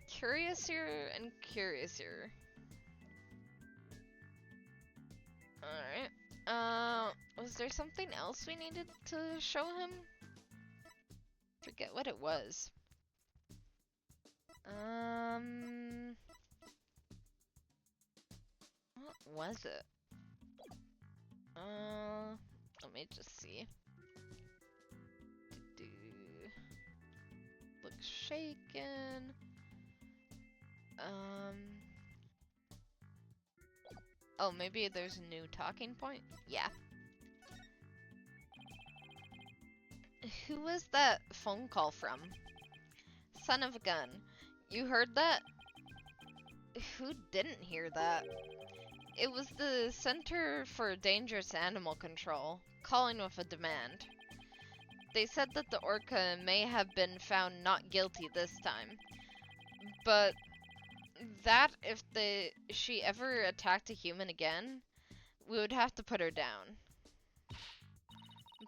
Curiouser and curiouser. Alright. Was there something else we needed to show him? Forget what it was. What was it? Let me just see. Looks shaken. Oh, maybe there's a new talking point? Yeah. Who was that phone call from? Son of a gun. You heard that? Who didn't hear that? It was the Center for Dangerous Animal Control, calling with a demand. They said that the orca may have been found not guilty this time, but that if she ever attacked a human again, we would have to put her down.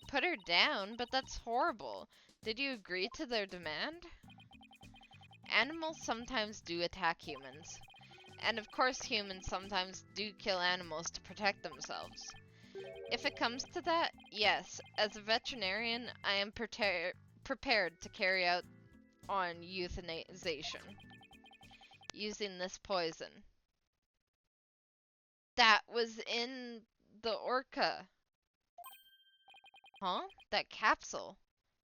Put her down? But that's horrible. Did you agree to their demand? Animals sometimes do attack humans. And of course humans sometimes do kill animals to protect themselves. If it comes to that, yes, as a veterinarian, I am prepared to carry out on euthanization. Using this poison. That was in the orca. Huh? That capsule.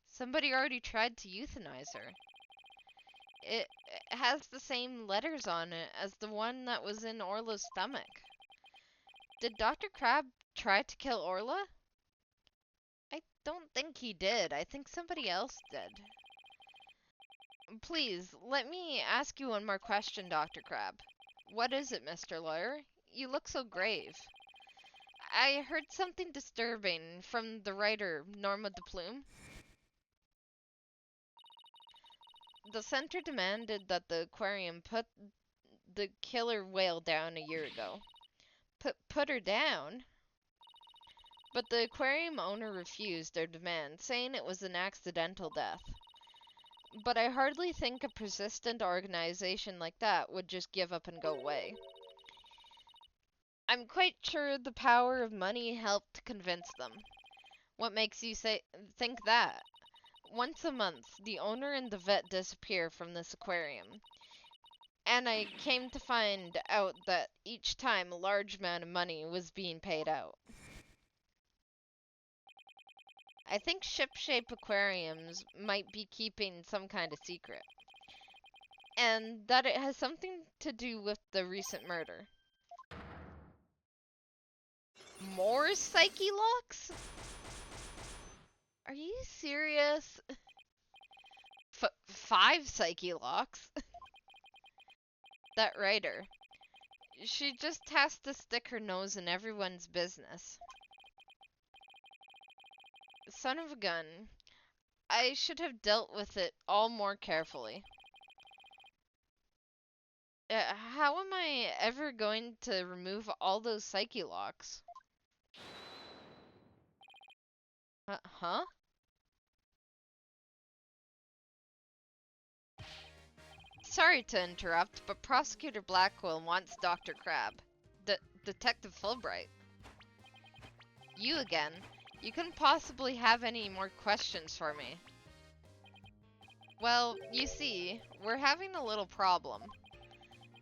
Somebody already tried to euthanize her. It has the same letters on it as the one that was in Orla's stomach. Did Dr. Crab try to kill Orla? I don't think he did. I think somebody else did. Please, let me ask you one more question, Dr. Crab. What is it, Mr. Lawyer? You look so grave. I heard something disturbing from the writer, Norma DePlume. The center demanded that the aquarium put the killer whale down a year ago. Put her down? But the aquarium owner refused their demand, saying it was an accidental death. But I hardly think a persistent organization like that would just give up and go away. I'm quite sure the power of money helped to convince them. What makes you think that? Once a month, the owner and the vet disappear from this aquarium. And I came to find out that each time a large amount of money was being paid out. I think ship-shape aquariums might be keeping some kind of secret. And that it has something to do with the recent murder. More psyche locks? Are you serious? 5 psyche locks? That writer. She just has to stick her nose in everyone's business. Son of a gun. I should have dealt with it all more carefully. How am I ever going to remove all those psyche locks? Huh? Sorry to interrupt, but Prosecutor Blackwell wants Dr. Crab. Detective Fulbright. You again? You couldn't possibly have any more questions for me. Well, you see, we're having a little problem.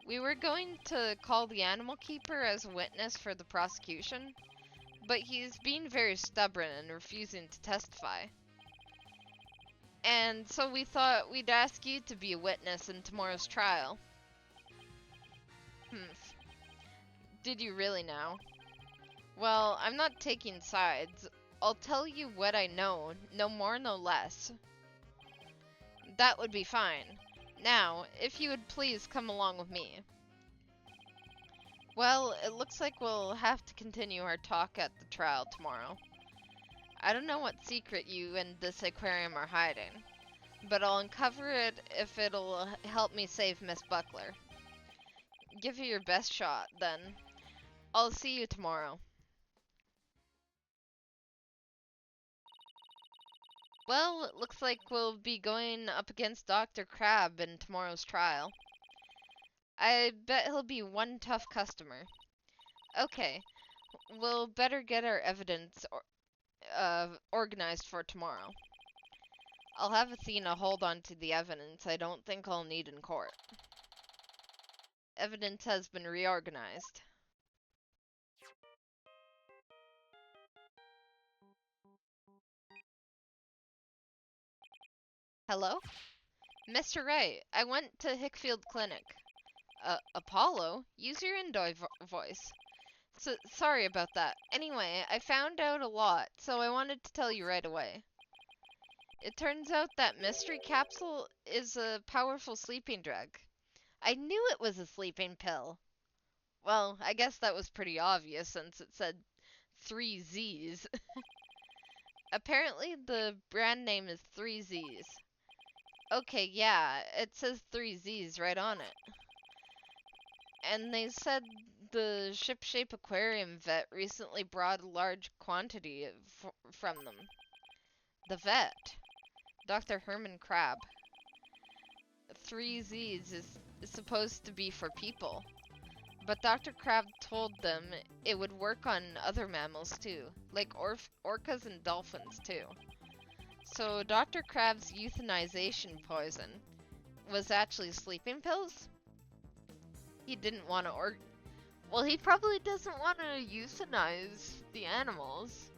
We were going to call the animal keeper as a witness for the prosecution, but he's being very stubborn and refusing to testify. And so we thought we'd ask you to be a witness in tomorrow's trial. Did you really now? Well, I'm not taking sides. I'll tell you what I know, no more, no less. That would be fine. Now, if you would please come along with me. Well, it looks like we'll have to continue our talk at the trial tomorrow. I don't know what secret you and this aquarium are hiding, but I'll uncover it if it'll help me save Miss Buckler. Give it your best shot, then. I'll see you tomorrow. Well, it looks like we'll be going up against Dr. Crab in tomorrow's trial. I bet he'll be one tough customer. Okay, we'll better get our evidence organized for tomorrow. I'll have Athena hold on to the evidence I don't think I'll need in court. Evidence has been reorganized. Hello? Mr. Wright, I went to Hickfield Clinic. Apollo? Use your indoor voice. Sorry about that. Anyway, I found out a lot, so I wanted to tell you right away. It turns out that mystery capsule is a powerful sleeping drug. I knew it was a sleeping pill. Well, I guess that was pretty obvious since it said 3 Z's. Apparently, the brand name is 3 Z's. Okay, yeah, it says 3 Z's right on it. And they said the ship-shape aquarium vet recently brought a large quantity from them. The vet, Dr. Herman Crab. 3 Z's is supposed to be for people. But Dr. Crab told them it would work on other mammals too, like orcas and dolphins too. So Dr. Crab's euthanization poison was actually sleeping pills? He didn't want to well, he probably doesn't want to euthanize the animals.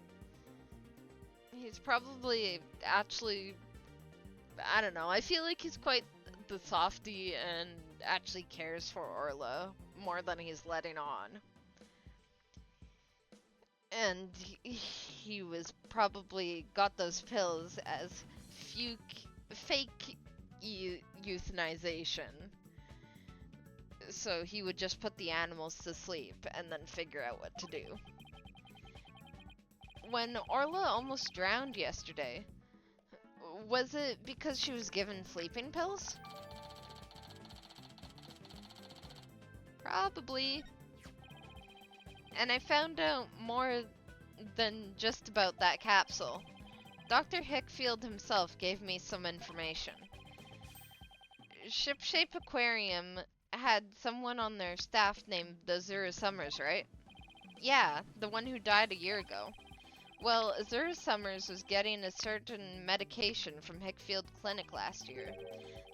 He's probably actually, I don't know, I feel like he's quite the softie and actually cares for Orla more than he's letting on. And he was probably got those pills as fake euthanization. So he would just put the animals to sleep and then figure out what to do. When Orla almost drowned yesterday, was it because she was given sleeping pills? Probably. And I found out more than just about that capsule. Dr. Hickfield himself gave me some information. Shipshape Aquarium had someone on their staff named Azura Summers, right? Yeah, the one who died a year ago. Well, Azura Summers was getting a certain medication from Hickfield Clinic last year.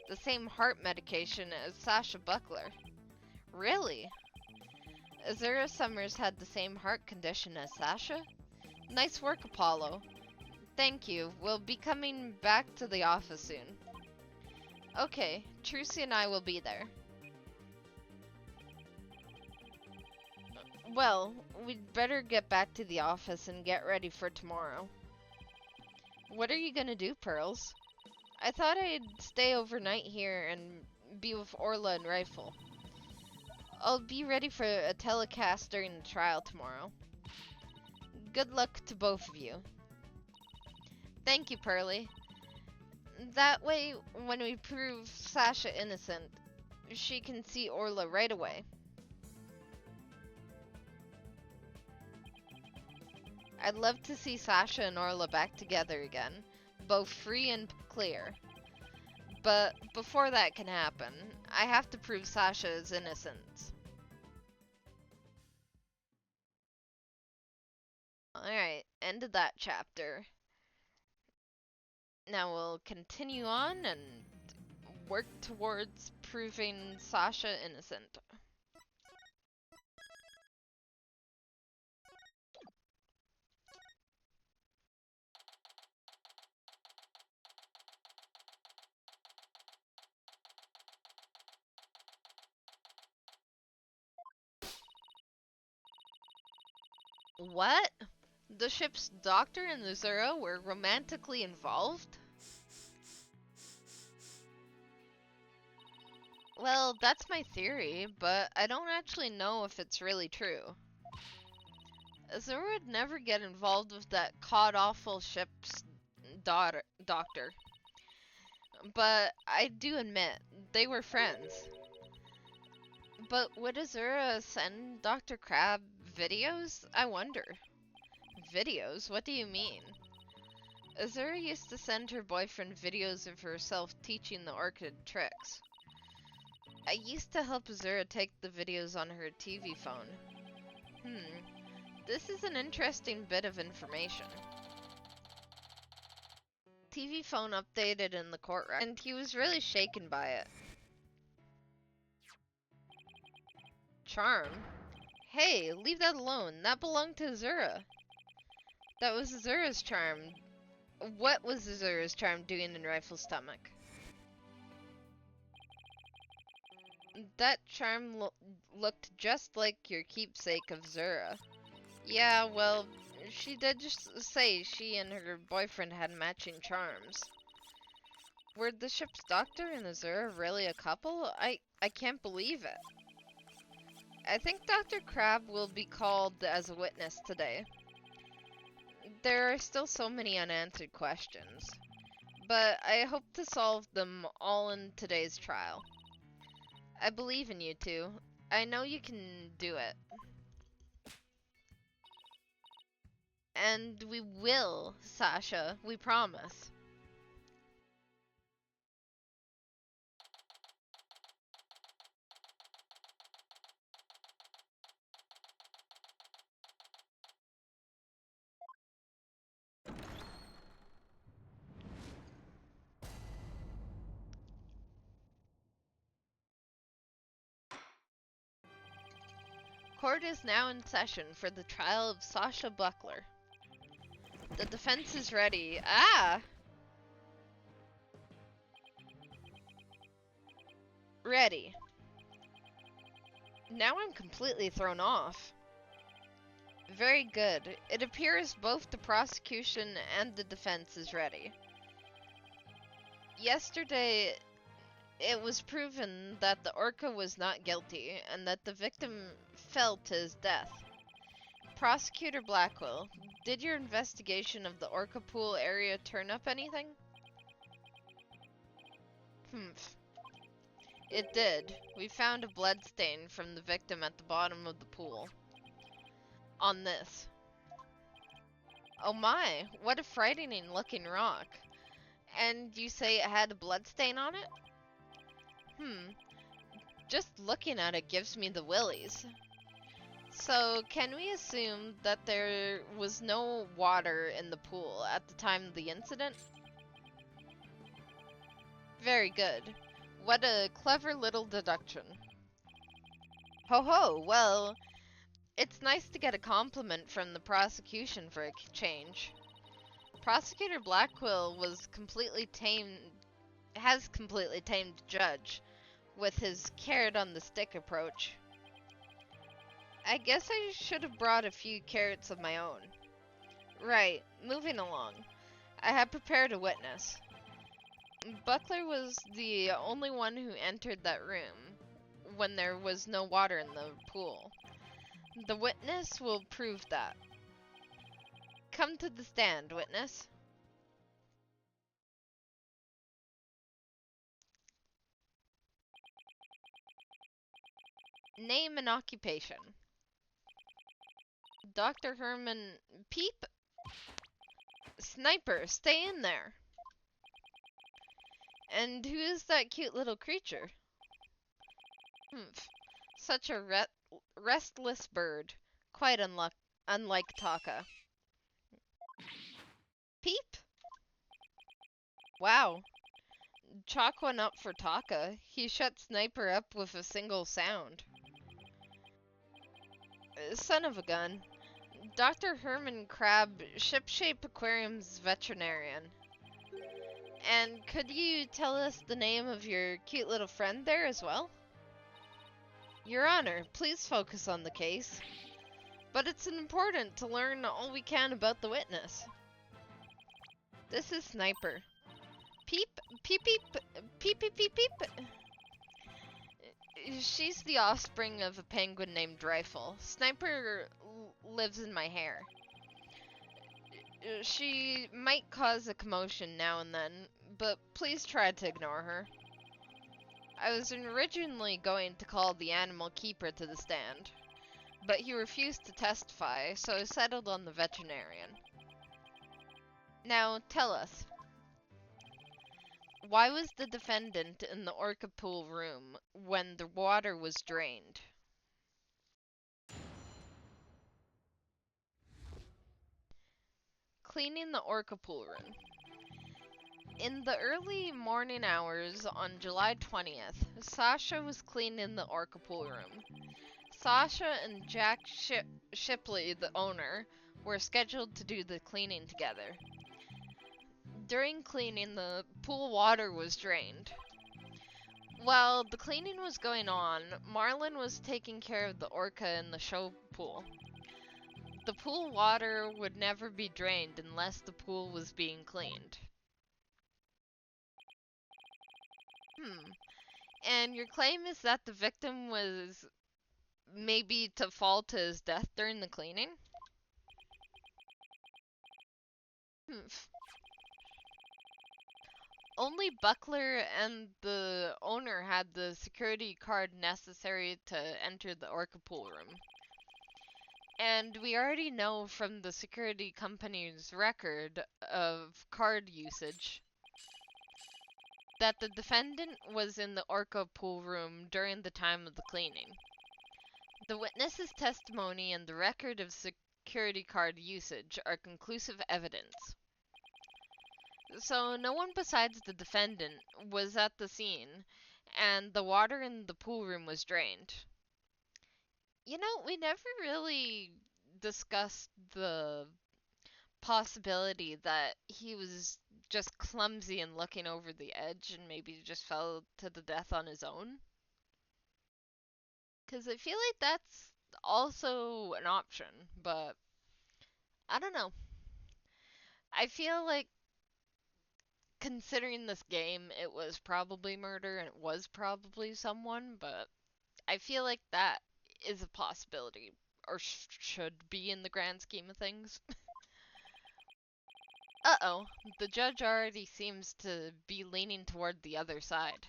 The same heart medication as Sasha Buckler. Really? Azura Summers had the same heart condition as Sasha? Nice work, Apollo. Thank you. We'll be coming back to the office soon. Okay, Trucy and I will be there. Well, we'd better get back to the office and get ready for tomorrow. What are you gonna do, Pearls? I thought I'd stay overnight here and be with Orla and Rifle. I'll be ready for a telecast during the trial tomorrow. Good luck to both of you. Thank you, Pearly. That way, when we prove Sasha innocent, she can see Orla right away. I'd love to see Sasha and Orla back together again, both free and clear. But before that can happen, I have to prove Sasha's innocence. Alright, end of that chapter. Now we'll continue on and work towards proving Sasha innocent. What? The ship's doctor and Azura were romantically involved? Well, that's my theory, but I don't actually know if it's really true. Azura would never get involved with that god-awful ship's doctor. But I do admit, they were friends. But would Azura send Dr. Crab videos? I wonder. Videos? What do you mean? Azura used to send her boyfriend videos of herself teaching the orchid tricks. I used to help Azura take the videos on her TV phone. This is an interesting bit of information. TV phone updated in the courtroom, and he was really shaken by it. Charm? Hey, leave that alone. That belonged to Azura. That was Azura's charm. What was Azura's charm doing in Rifle's stomach? That charm looked just like your keepsake of Azura. Yeah, well, she did just say she and her boyfriend had matching charms. Were the ship's doctor and Azura really a couple? I can't believe it. I think Dr. Crab will be called as a witness today. There are still so many unanswered questions, but I hope to solve them all in today's trial. I believe in you two. I know you can do it. And we will, Sasha. We promise. Court is now in session for the trial of Sasha Buckler. The defense is ready. Ah! Ready. Now I'm completely thrown off. Very good. It appears both the prosecution and the defense is ready. Yesterday, it was proven that the orca was not guilty and that the victim fell to his death. Prosecutor Blackwell, did your investigation of the orca pool area turn up anything? It did. We found a blood stain from the victim at the bottom of the pool. On this. Oh my, what a frightening looking rock. And you say it had a blood stain on it? Just looking at it gives me the willies. So, can we assume that there was no water in the pool at the time of the incident? Very good. What a clever little deduction. Ho ho, well, it's nice to get a compliment from the prosecution for a change. Prosecutor Blackwell has completely tamed Judge with his carrot on the stick approach. I guess I should have brought a few carrots of my own. Right, moving along. I have prepared a witness. Buckler was the only one who entered that room when there was no water in the pool. The witness will prove that. Come to the stand, witness. Name and occupation. Dr. Herman Peep? Sniper, stay in there. And who is that cute little creature? Such a restless bird. Quite unlike Taka. Peep? Wow. Chalk one up for Taka. He shut Sniper up with a single sound. Son of a gun. Dr. Herman Crab, Shipshape Aquarium's veterinarian. And could you tell us the name of your cute little friend there as well? Your Honor, please focus on the case. But it's important to learn all we can about the witness. This is Sniper. Peep, peep, peep, peep, peep, peep, peep. She's the offspring of a penguin named Rifle. Sniper lives in my hair. She might cause a commotion now and then, but please try to ignore her. I was originally going to call the animal keeper to the stand, but he refused to testify, so I settled on the veterinarian. Now, tell us, why was the defendant in the orca pool room when the water was drained? Cleaning the orca pool room. In the early morning hours on July 20th, Sasha was cleaning the orca pool room. Sasha and Jack Shipley, the owner, were scheduled to do the cleaning together. During cleaning, the pool water was drained. While the cleaning was going on, Marlin was taking care of the orca in the show pool. The pool water would never be drained unless the pool was being cleaned. And your claim is that the victim was maybe to fall to his death during the cleaning? Hmm. Only Buckler and the owner had the security card necessary to enter the orca pool room. And we already know from the security company's record of card usage that the defendant was in the orca pool room during the time of the cleaning. The witness's testimony and the record of security card usage are conclusive evidence. So no one besides the defendant was at the scene, and the water in the pool room was drained. You know, we never really discussed the possibility that he was just clumsy and looking over the edge and maybe just fell to the death on his own. Because I feel like that's also an option, but I don't know. I feel like considering this game, it was probably murder and it was probably someone, but I feel like that is a possibility, or should be in the grand scheme of things. Uh-oh, the judge already seems to be leaning toward the other side.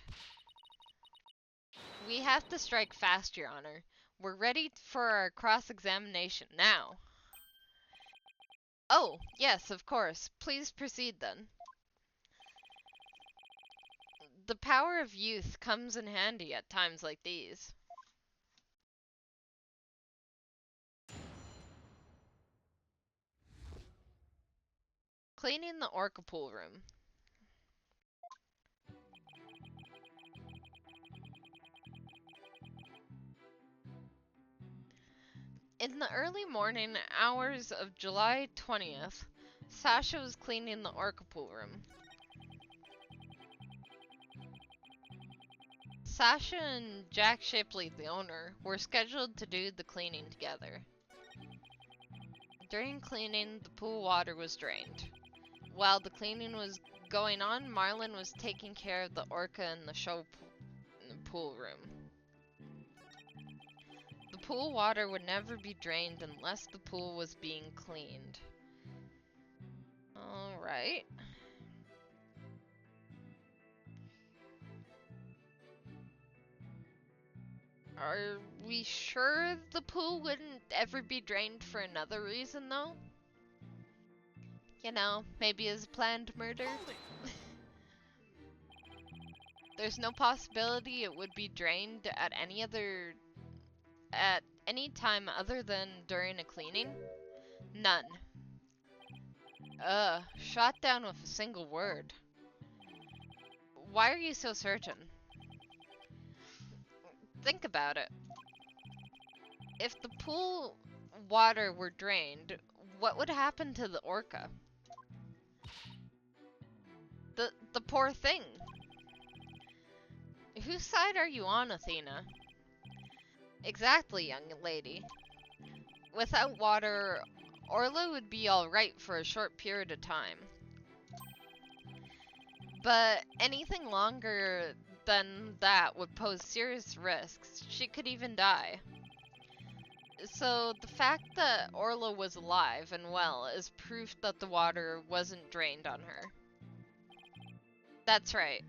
We have to strike fast, Your Honor. We're ready for our cross-examination now. Oh, yes, of course. Please proceed then. The power of youth comes in handy at times like these. Cleaning the orca pool room. In the early morning hours of July 20th, Sasha was cleaning the orca pool room. Sasha and Jack Shipley, the owner, were scheduled to do the cleaning together. During cleaning, the pool water was drained. While the cleaning was going on, Marlin was taking care of the orca in the show pool room. The pool water would never be drained unless the pool was being cleaned. Alright. Are we sure the pool wouldn't ever be drained for another reason, though? You know, maybe as a planned murder? There's no possibility it would be drained at any time other than during a cleaning? None. Shot down with a single word. Why are you so certain? Think about it. If the pool water were drained, what would happen to the orca? The poor thing. Whose side are you on, Athena? Exactly, young lady. Without water, Orla would be alright for a short period of time. But anything longer than that would pose serious risks. She could even die. So the fact that Orla was alive and well is proof that the water wasn't drained on her. That's right.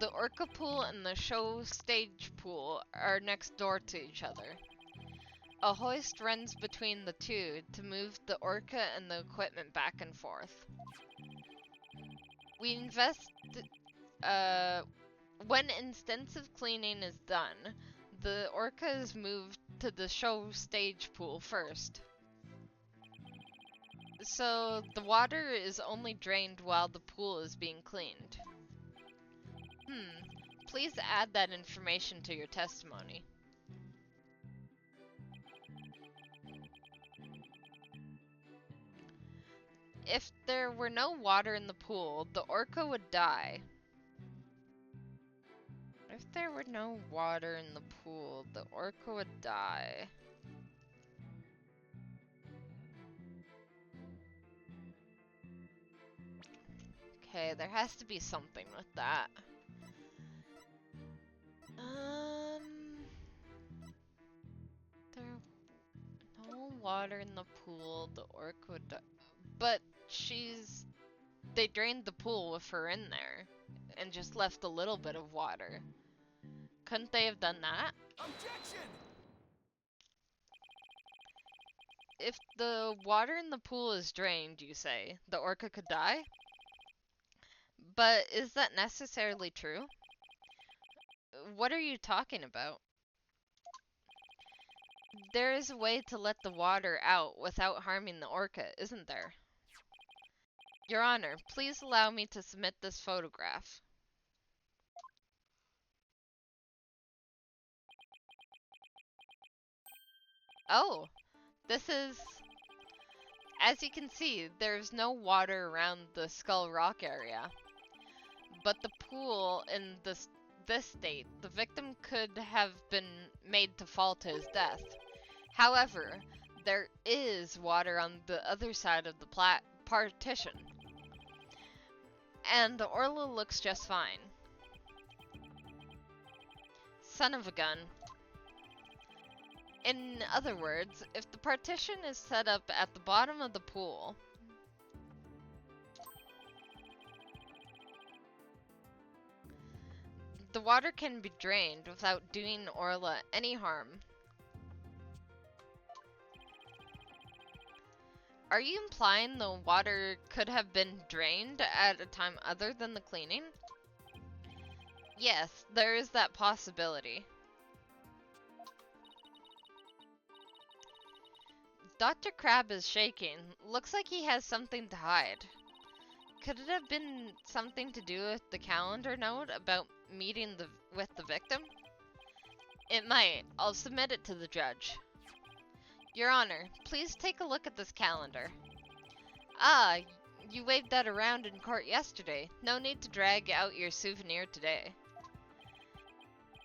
The orca pool and the show stage pool are next door to each other. A hoist runs between the two to move the orca and the equipment back and forth. We invest... when extensive cleaning is done, the orca is moved to the show stage pool first. So the water is only drained while the pool is being cleaned. Please add that information to your testimony. If there were no water in the pool, the orca would die. If there were no water in the pool, the orca would die. Okay, there has to be something with that. There no water in the pool, the orca would die. But they drained the pool with her in there and just left a little bit of water. Couldn't they have done that? Objection! If the water in the pool is drained, you say, the orca could die? But is that necessarily true? What are you talking about? There is a way to let the water out without harming the orca, isn't there? Your Honor, please allow me to submit this photograph. Oh, this is... As you can see, there's no water around the Skull Rock area. But the pool in this state, the victim could have been made to fall to his death. However, there is water on the other side of the partition. And the Orla looks just fine. Son of a gun. In other words, if the partition is set up at the bottom of the pool, the water can be drained without doing Orla any harm. Are you implying the water could have been drained at a time other than the cleaning? Yes, there is that possibility. Dr. Crab is shaking. Looks like he has something to hide. Could it have been something to do with the calendar note about meeting with the victim? It might. I'll submit it to the judge. Your Honor, please take a look at this calendar. Ah, you waved that around in court yesterday. No need to drag out your souvenir today.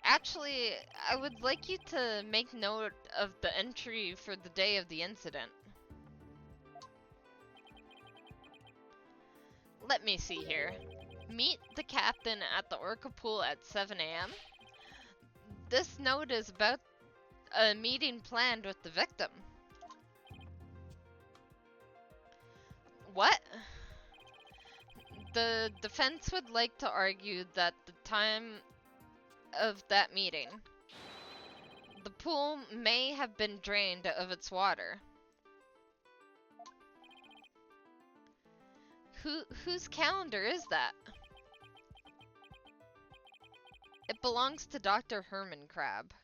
Actually, I would like you to make note of the entry for the day of the incident. Let me see here. Meet the captain at the orca pool at 7 a.m. This note is about a meeting planned with the victim. What? The defense would like to argue that the time of that meeting, the pool may have been drained of its water. Whose calendar is that? It belongs to Dr. Herman Crab.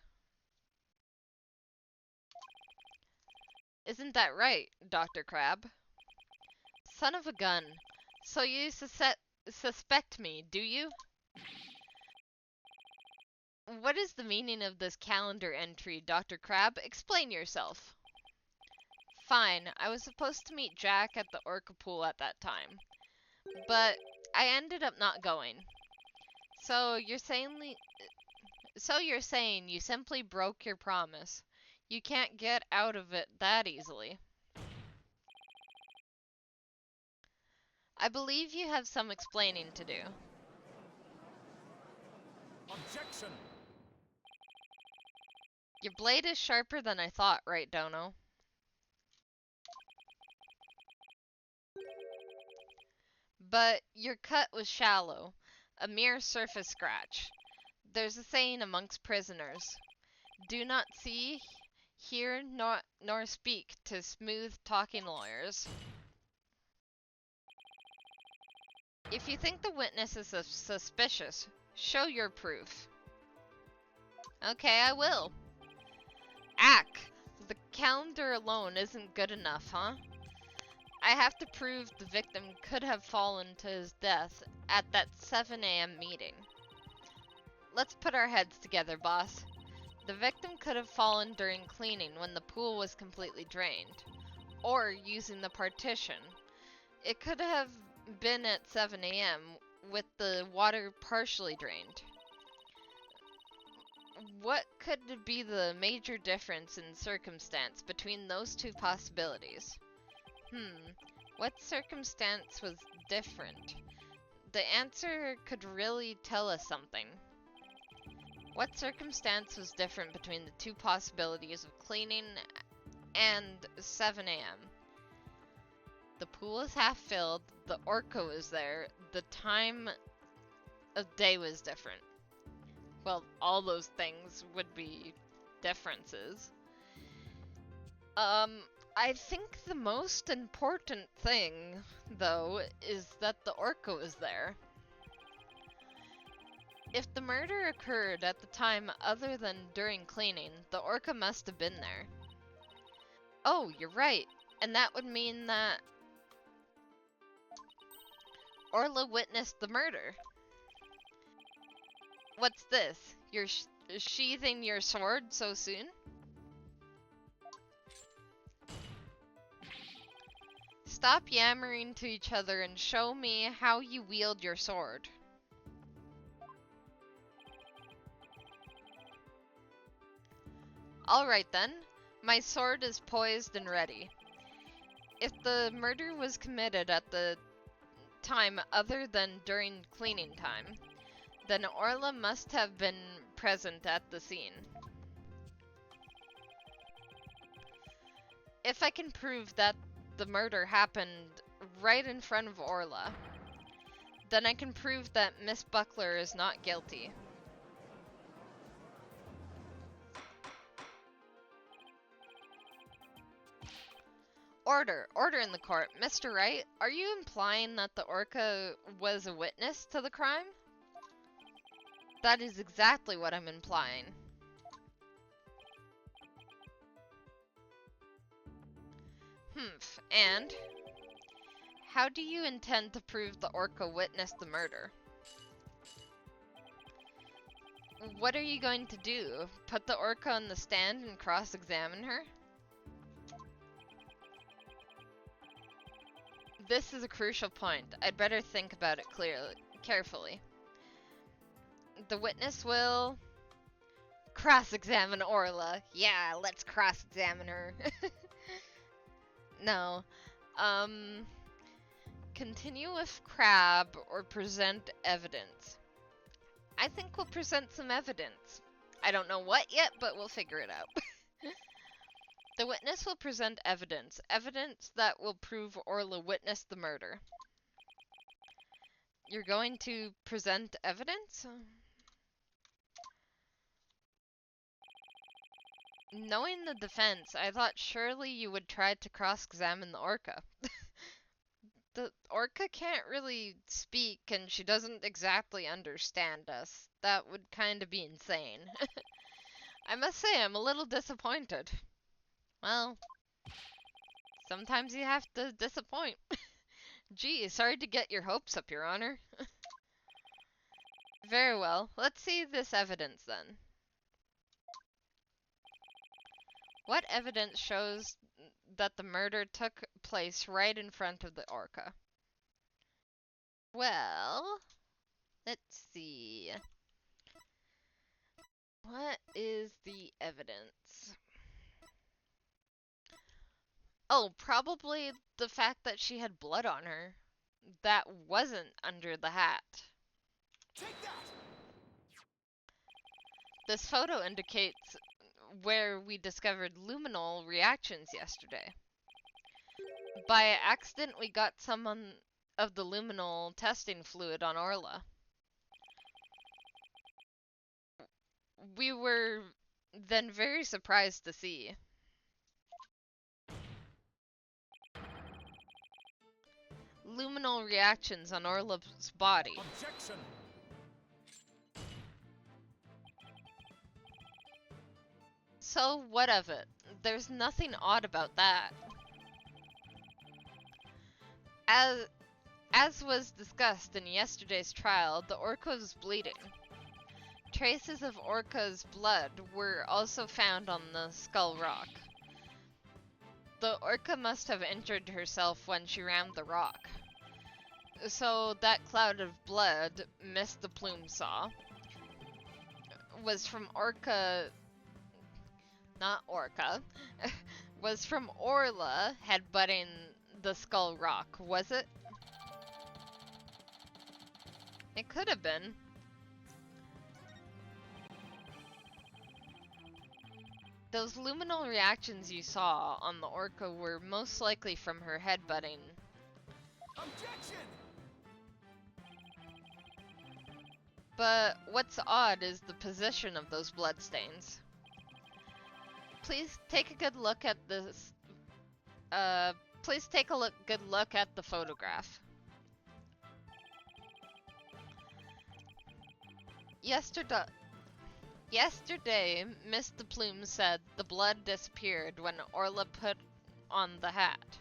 Isn't that right, Dr. Crab? Son of a gun. So you suspect me, do you? What is the meaning of this calendar entry, Dr. Crab? Explain yourself. Fine, I was supposed to meet Jack at the orca pool at that time, but I ended up not going. So you're saying you simply broke your promise. You can't get out of it that easily. I believe you have some explaining to do. Objection! Your blade is sharper than I thought, right, Dono? But your cut was shallow, a mere surface scratch. There's a saying amongst prisoners, do not see hear nor speak to smooth-talking lawyers. If you think the witness is suspicious, show your proof. Okay, I will. Ack, the calendar alone isn't good enough, huh? I have to prove the victim could have fallen to his death at that 7 a.m. meeting. Let's put our heads together, boss. The victim could have fallen during cleaning when the pool was completely drained, or using the partition. It could have been at 7 a.m. with the water partially drained. What could be the major difference in circumstance between those two possibilities? What circumstance was different? The answer could really tell us something. What circumstance was different between the two possibilities of cleaning and 7 a.m.? The pool is half filled, the orca was there, the time of day was different. Well, all those things would be differences. I think the most important thing, though, is that the orca was there. If the murder occurred at the time other than during cleaning, the orca must have been there. Oh, you're right. And that would mean that Orla witnessed the murder. What's this? You're sheathing your sword so soon? Stop yammering to each other and show me how you wield your sword. Alright then, my sword is poised and ready. If the murder was committed at the time other than during cleaning time, then Orla must have been present at the scene. If I can prove that the murder happened right in front of Orla, then I can prove that Miss Buckler is not guilty. Order in the court. Mr. Wright, are you implying that the orca was a witness to the crime? That is exactly what I'm implying. And? How do you intend to prove the orca witnessed the murder? What are you going to do? Put the orca on the stand and cross-examine her? This is a crucial point. I'd better think about it carefully. The witness will cross-examine Orla. Yeah, let's cross-examine her. No. Continue with Crab or present evidence. I think we'll present some evidence. I don't know what yet, but we'll figure it out. The witness will present evidence. Evidence that will prove Orla witnessed the murder. You're going to present evidence? Knowing the defense, I thought surely you would try to cross-examine the orca. The orca can't really speak, and she doesn't exactly understand us. That would kind of be insane. I must say, I'm a little disappointed. Well, sometimes you have to disappoint. Gee, sorry to get your hopes up, Your Honor. Very well. Let's see this evidence, then. What evidence shows that the murder took place right in front of the orca? Well, let's see. What is the evidence? Oh, probably the fact that she had blood on her. That wasn't under the hat. Take that! This photo indicates where we discovered luminol reactions yesterday. By accident, we got some of the luminol testing fluid on Orla. We were then very surprised to see luminal reactions on Orla's body. Objection! So what of it? There's nothing odd about that. As was discussed in yesterday's trial, the orca was bleeding. Traces of orca's blood were also found on the skull rock. The orca must have injured herself when she rammed the rock. So that cloud of blood Miss the Plume saw was from was from Orla headbutting the skull rock, was it? It could have been. Those luminal reactions you saw on the orca were most likely from her headbutting. Objection! But what's odd is the position of those bloodstains. Please take a good look at this. Please take a good look at the photograph. Yesterday, Miss the Plume said the blood disappeared when Orla put on the hat.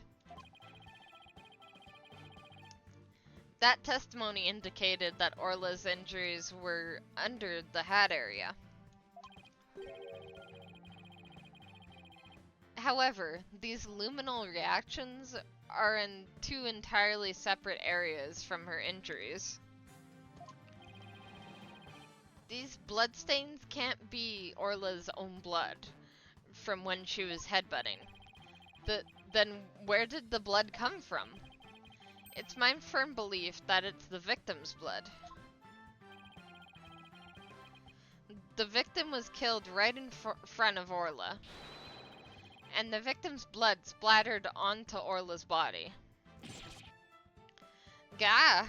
That testimony indicated that Orla's injuries were under the hat area. However, these luminal reactions are in two entirely separate areas from her injuries. These bloodstains can't be Orla's own blood from when she was headbutting. Then where did the blood come from? It's my firm belief that it's the victim's blood. The victim was killed right in front of Orla, and the victim's blood splattered onto Orla's body. Gah!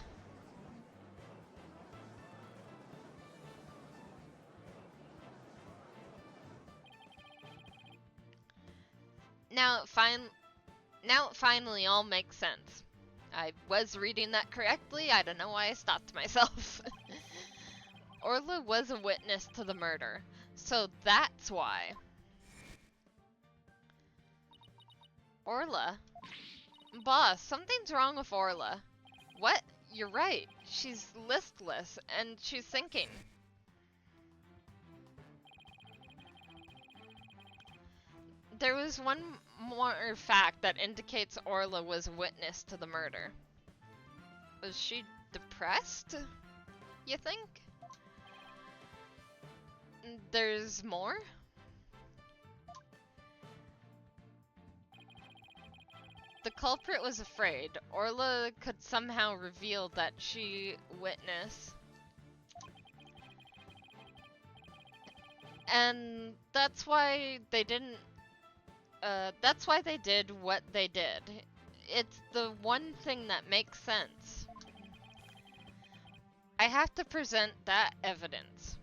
Now it finally all makes sense. I was reading that correctly, I don't know why I stopped myself. Orla was a witness to the murder, so that's why. Orla? Boss, something's wrong with Orla. What? You're right, she's listless, and she's sinking. There was one more fact that indicates Orla was a witness to the murder. Was she depressed, you think? There's more? The culprit was afraid Orla could somehow reveal that she witnessed. And that's why they didn't that's why they did what they did. It's the one thing that makes sense. I have to present that evidence.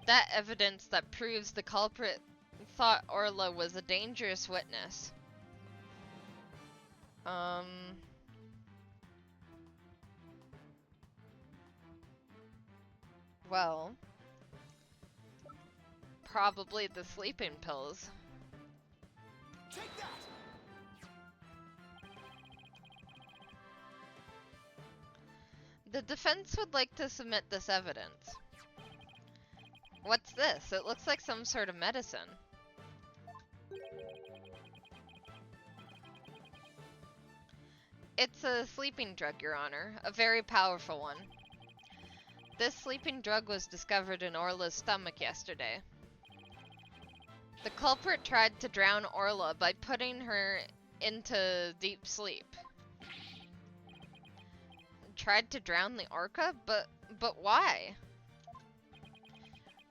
That evidence that proves the culprit thought Orla was a dangerous witness. Well, probably the sleeping pills. Take that! The defense would like to submit this evidence. What's this? It looks like some sort of medicine. It's a sleeping drug, Your Honor. A very powerful one. This sleeping drug was discovered in Orla's stomach yesterday. The culprit tried to drown Orla by putting her into deep sleep. Tried to drown the orca? But why?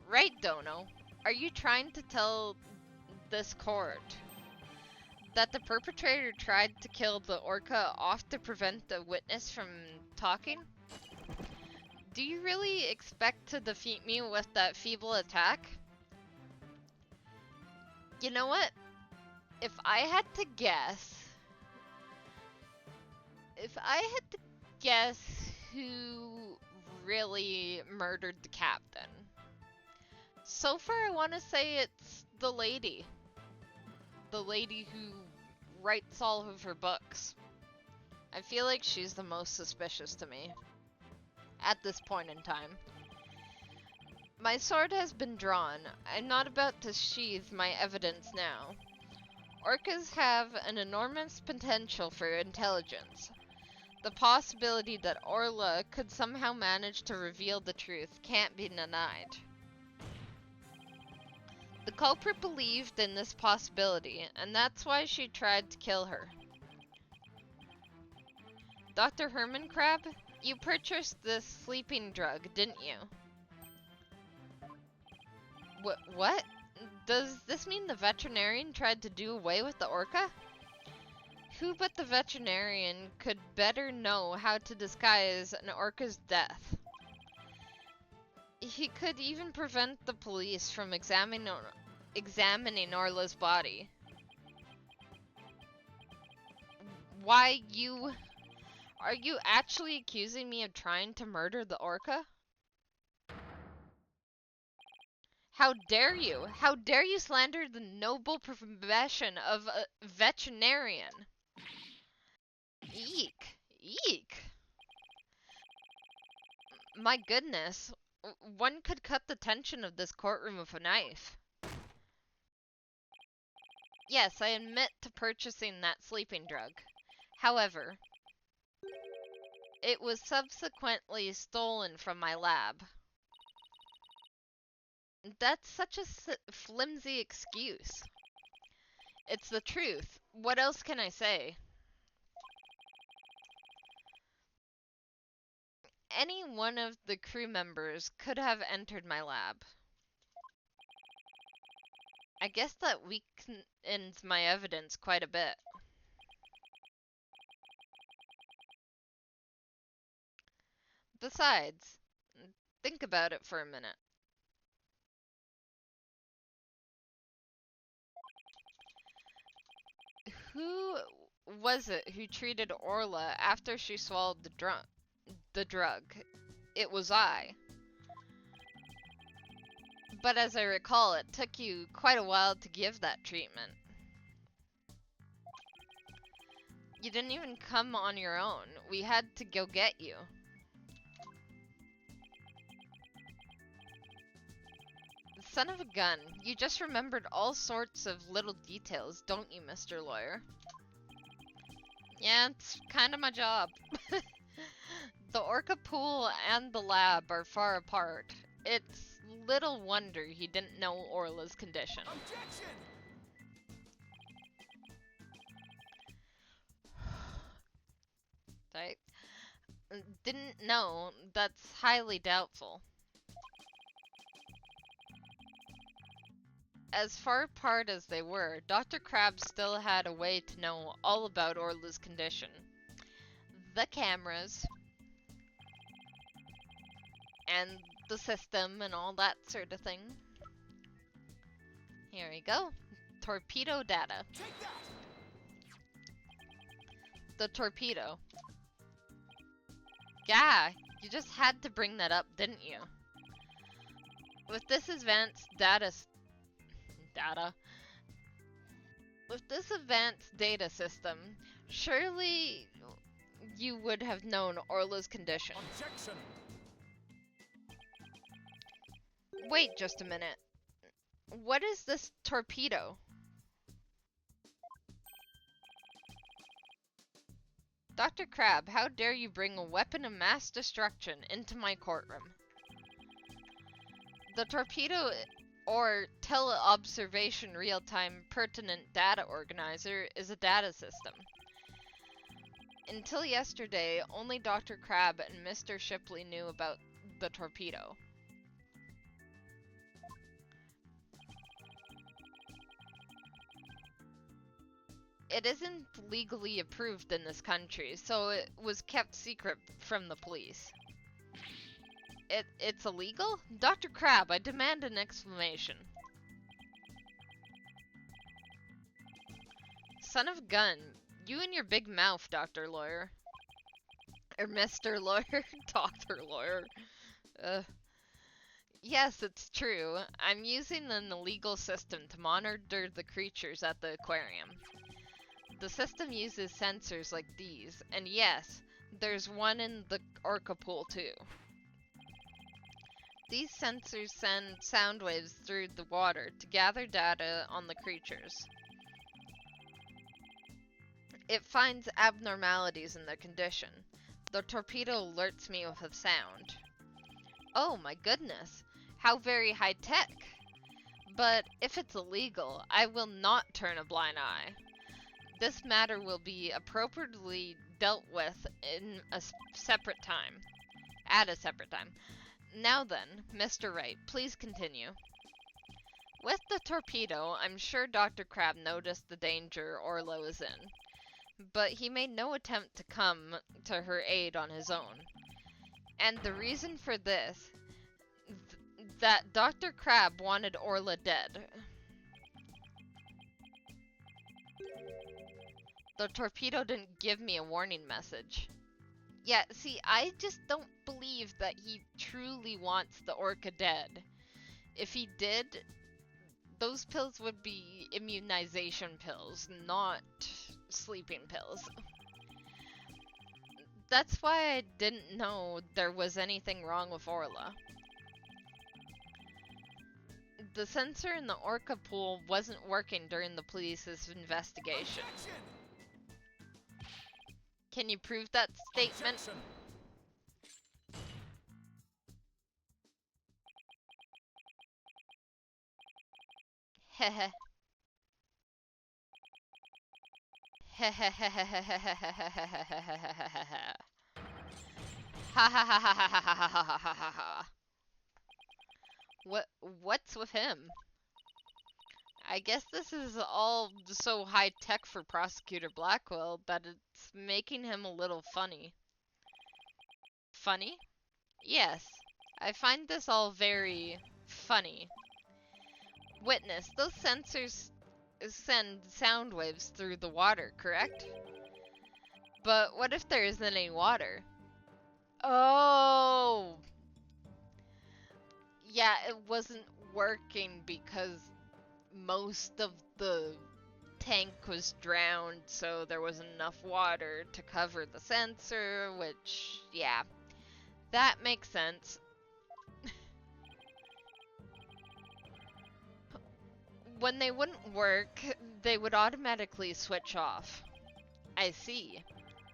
Right, Dono. Are you trying to tell this court that the perpetrator tried to kill the orca off to prevent the witness from talking? Do you really expect to defeat me with that feeble attack? You know what? If I had to guess, If I had to guess who really murdered the captain, so far I want to say it's the lady. The lady who writes all of her books. I feel like she's the most suspicious to me at this point in time. My sword has been drawn. I'm not about to sheathe my evidence now. Orcas have an enormous potential for intelligence. The possibility that Orla could somehow manage to reveal the truth can't be denied. The culprit believed in this possibility, and that's why she tried to kill her. Dr. Herman Crab, you purchased this sleeping drug, didn't you? What? Does this mean the veterinarian tried to do away with the orca? Who but the veterinarian could better know how to disguise an orca's death? He could even prevent the police from examining Orla's body. Why, are you actually accusing me of trying to murder the orca? How dare you? How dare you slander the noble profession of a veterinarian? Eek. Eek. My goodness. One could cut the tension of this courtroom with a knife. Yes, I admit to purchasing that sleeping drug. However, it was subsequently stolen from my lab. That's such a flimsy excuse. It's the truth. What else can I say? Any one of the crew members could have entered my lab. I guess that weakens my evidence quite a bit. Besides, think about it for a minute. Who was it who treated Orla after she swallowed the drug? It was I. But as I recall, it took you quite a while to give that treatment. You didn't even come on your own. We had to go get you. Son of a gun, you just remembered all sorts of little details, don't you, Mr. Lawyer? Yeah, it's kind of my job. The orca pool and the lab are far apart. It's little wonder he didn't know Orla's condition. Objection! Right? Didn't know, that's highly doubtful. As far apart as they were, Dr. Crab still had a way to know all about Orla's condition. The cameras, and the system, and all that sort of thing. Here we go. Torpedo data. Take that! The torpedo. Yeah, you just had to bring that up, didn't you? With this advanced data system, surely you would have known Orla's condition. Objection! Wait just a minute. What is this torpedo? Dr. Crab, how dare you bring a weapon of mass destruction into my courtroom? The torpedo, or Teleobservation Real-Time Pertinent Data Organizer, is a data system. Until yesterday, only Dr. Crab and Mr. Shipley knew about the torpedo. It isn't legally approved in this country, so it was kept secret from the police. It's illegal? Dr. Crab, I demand an explanation. Son of a gun, you and your big mouth, Dr. Lawyer. Or Mr. Lawyer, Dr. Lawyer. Uh, yes, it's true. I'm using an illegal system to monitor the creatures at the aquarium. The system uses sensors like these, and yes, there's one in the orca pool too. These sensors send sound waves through the water to gather data on the creatures. It finds abnormalities in their condition. The torpedo alerts me with a sound. Oh my goodness, how very high tech! But if it's illegal, I will not turn a blind eye. This matter will be appropriately dealt with in a separate time. At a separate time. Now then, Mr. Wright, please continue. With the torpedo, I'm sure Dr. Crab noticed the danger Orla was in, but he made no attempt to come to her aid on his own. And the reason for this, that Dr. Crab wanted Orla dead. The torpedo didn't give me a warning message. Yeah, see, I just don't believe that he truly wants the orca dead. If he did, those pills would be immunization pills, not sleeping pills. That's why I didn't know there was anything wrong with Orla. The sensor in the orca pool wasn't working during the police's investigation. Objection! Can you prove that statement? Objection! Heh. What's with him? I guess this is all so high tech for Prosecutor Blackwell that it's making him a little funny. Funny? Yes. I find this all very funny. Witness, those sensors send sound waves through the water, correct? But what if there isn't any water? Oh! Yeah, it wasn't working because most of the tank was drowned, so there wasn't enough water to cover the sensor, which, yeah, that makes sense. When they wouldn't work, they would automatically switch off. I see.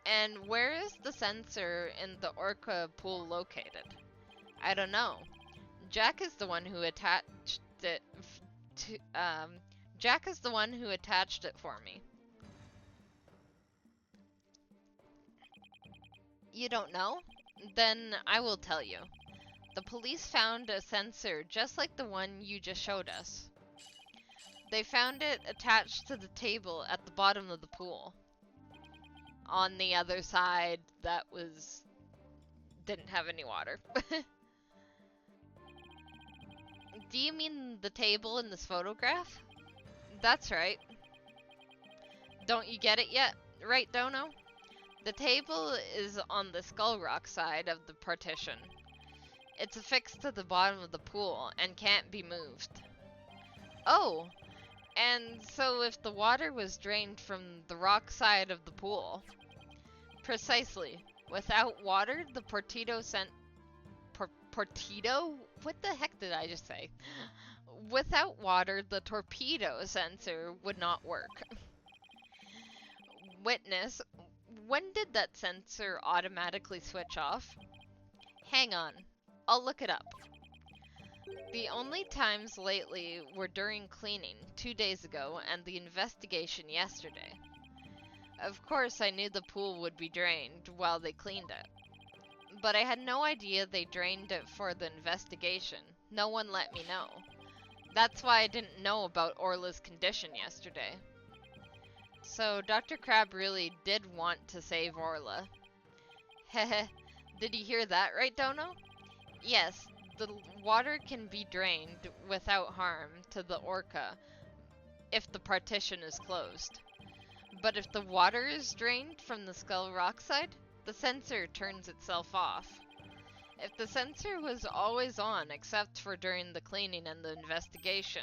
And where is the sensor in the orca pool located? I don't know. Jack is the one who attached it Jack is the one who attached it for me. You don't know? Then I will tell you. The police found a sensor just like the one you just showed us. They found it attached to the table at the bottom of the pool. On the other side that didn't have any water. Do you mean the table in this photograph? That's right. Don't you get it yet? Right, Dono? The table is on the Skull Rock side of the partition. It's affixed to the bottom of the pool and can't be moved. Oh! And so if the water was drained from the rock side of the pool... Precisely. Without water, the Portito sent... Portito? What the heck did I just say? Without water, the torpedo sensor would not work. Witness, when did that sensor automatically switch off? Hang on, I'll look it up. The only times lately were during cleaning 2 days ago and the investigation yesterday. Of course, I knew the pool would be drained while they cleaned it. But I had no idea they drained it for the investigation. No one let me know. That's why I didn't know about Orla's condition yesterday. So Dr. Crab really did want to save Orla. Heh. Did you hear that right, Dono? Yes, the water can be drained without harm to the orca if the partition is closed. But if the water is drained from the Skull Rock side, the sensor turns itself off. If the sensor was always on except for during the cleaning and the investigation,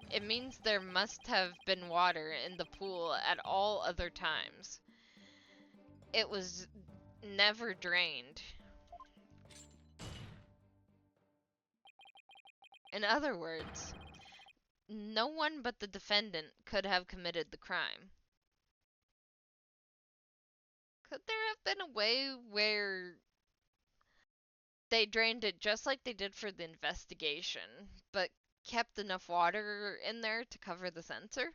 it means there must have been water in the pool at all other times. It was never drained. In other words, no one but the defendant could have committed the crime. Could there have been a way where they drained it just like they did for the investigation, but kept enough water in there to cover the sensor?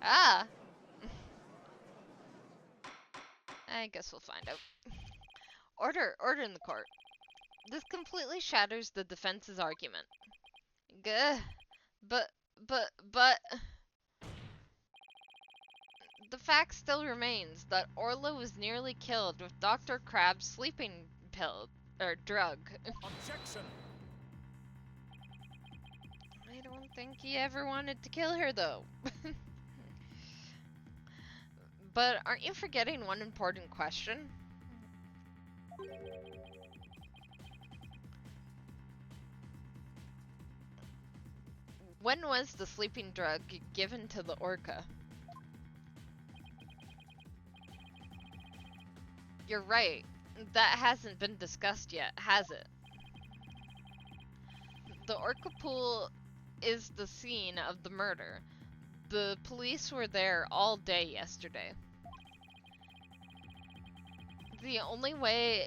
Ah! I guess we'll find out. Order in the court. This completely shatters the defense's argument. Gah. But... The fact still remains that Orla was nearly killed with Dr. Crab's sleeping pill, or drug. Objection! I don't think he ever wanted to kill her, though. But aren't you forgetting one important question? When was the sleeping drug given to the orca? You're right. That hasn't been discussed yet, has it? The orca pool is the scene of the murder. The police were there all day yesterday. The only way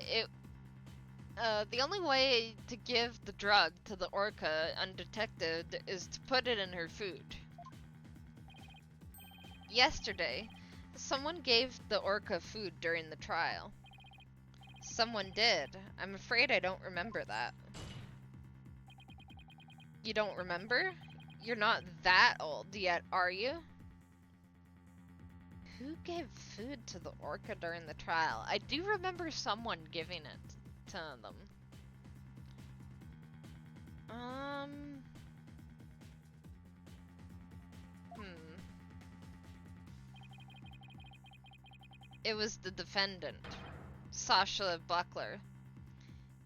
to give the drug to the orca undetected is to put it in her food. Yesterday, someone gave the orca food during the trial. Someone did. I'm afraid I don't remember that. You don't remember? You're not that old yet, are you? Who gave food to the orca during the trial? I do remember someone giving it to them. It was the defendant, Sasha Buckler.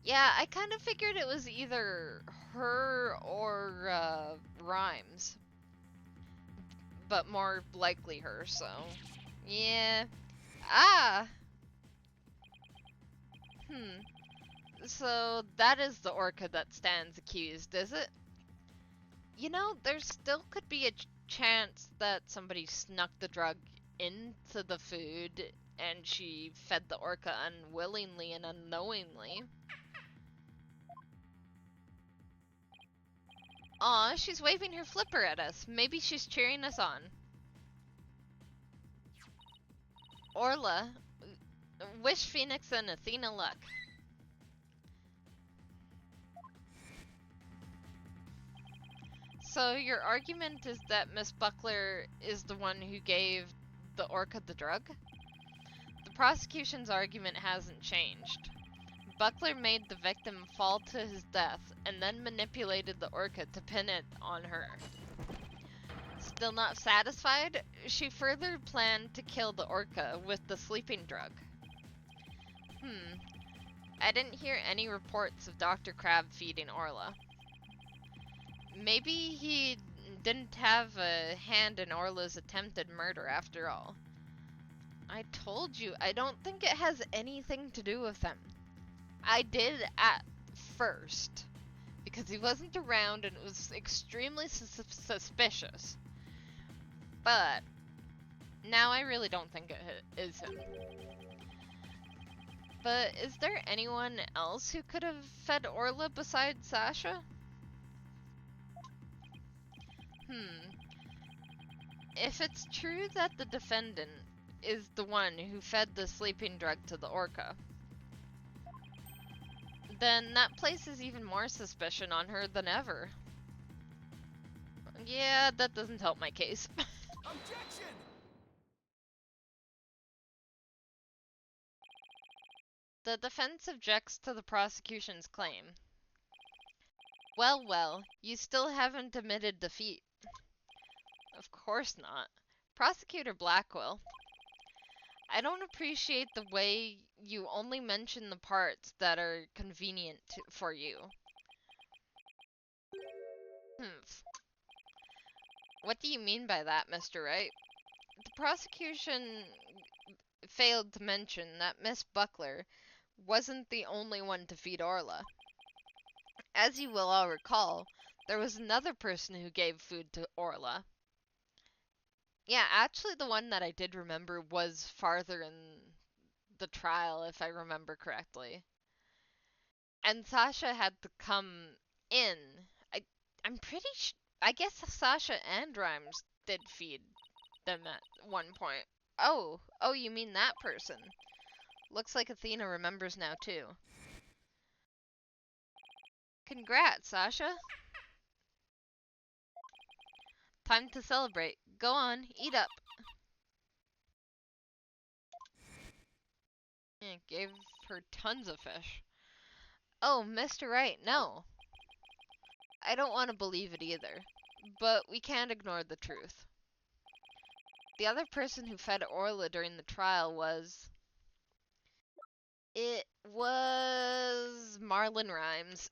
Yeah, I kind of figured it was either her or Rhymes. But more likely her, so... Yeah. Ah! So that is the orca that stands accused, is it? You know, there still could be a chance that somebody snuck the drug into the food and she fed the orca unwillingly and unknowingly. Aw, she's waving her flipper at us. Maybe she's cheering us on. Orla, wish Phoenix and Athena luck. So your argument is that Miss Buckler is the one who gave the orca the drug? The prosecution's argument hasn't changed. Buckler made the victim fall to his death and then manipulated the orca to pin it on her. Still not satisfied, she further planned to kill the orca with the sleeping drug. I didn't hear any reports of Dr. Crab feeding Orla. Maybe he didn't have a hand in Orla's attempted murder after all. I told you, I don't think it has anything to do with him. I did at first, because he wasn't around and it was extremely suspicious. But now I really don't think it is him. But is there anyone else who could have fed Orla besides Sasha? If it's true that the defendant is the one who fed the sleeping drug to the orca, then that places even more suspicion on her than ever. Yeah, that doesn't help my case. Objection! The defense objects to the prosecution's claim. Well, you still haven't admitted defeat. Of course not. Prosecutor Blackwell, I don't appreciate the way you only mention the parts that are convenient for you. Hmm. What do you mean by that, Mr. Wright? The prosecution failed to mention that Miss Buckler wasn't the only one to feed Orla. As you will all recall, there was another person who gave food to Orla. Yeah, actually the one that I did remember was farther in the trial, if I remember correctly. And Sasha had to come in. I'm pretty I guess Sasha and Rhymes did feed them at one point. Oh, you mean that person. Looks like Athena remembers now too. Congrats, Sasha. Time to celebrate. Go on, eat up. Yeah, gave her tons of fish. Oh, Mr. Wright, no. I don't want to believe it either, but we can't ignore the truth. The other person who fed Orla during the trial was... It was Marlon Rhymes.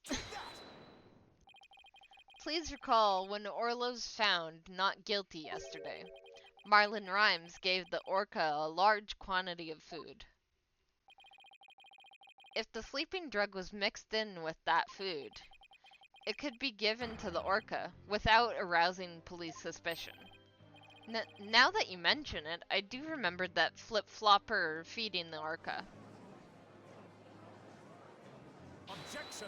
Please recall when Orla was found not guilty yesterday. Marlon Rhymes gave the orca a large quantity of food. If the sleeping drug was mixed in with that food, it could be given to the orca without arousing police suspicion. Now that you mention it, I do remember that flip-flopper feeding the orca. Objection!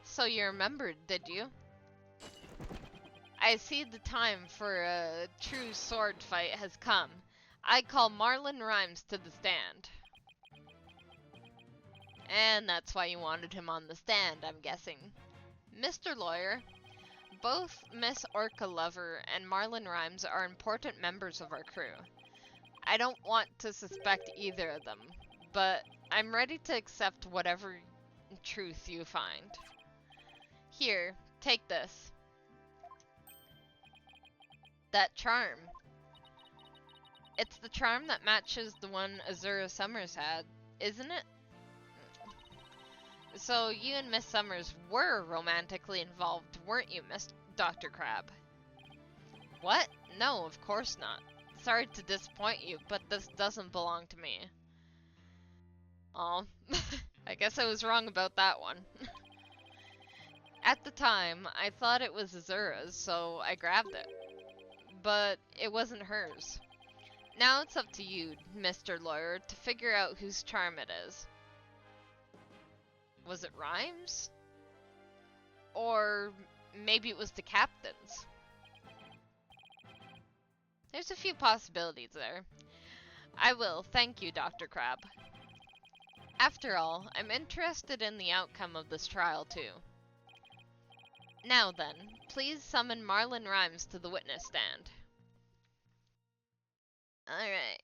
So you remembered, did you? I see the time for a true sword fight has come. I call Marlon Rhymes to the stand. And that's why you wanted him on the stand, I'm guessing. Mr. Lawyer, both Miss Orca Lover and Marlon Rhymes are important members of our crew. I don't want to suspect either of them, but I'm ready to accept whatever truth you find. Here, take this. That charm. It's the charm that matches the one Azura Summers had, isn't it? So you and Miss Summers were romantically involved, weren't you, Miss Dr. Crab? What? No, of course not. Sorry to disappoint you, but this doesn't belong to me. Oh, I guess I was wrong about that one. At the time, I thought it was Azura's, so I grabbed it. But it wasn't hers. Now it's up to you, Mr. Lawyer, to figure out whose charm it is. Was it Rhymes? Or maybe it was the captain's? There's a few possibilities there. I will, thank you, Dr. Crab. After all, I'm interested in the outcome of this trial, too. Now then, please summon Marlon Rhymes to the witness stand. Alright.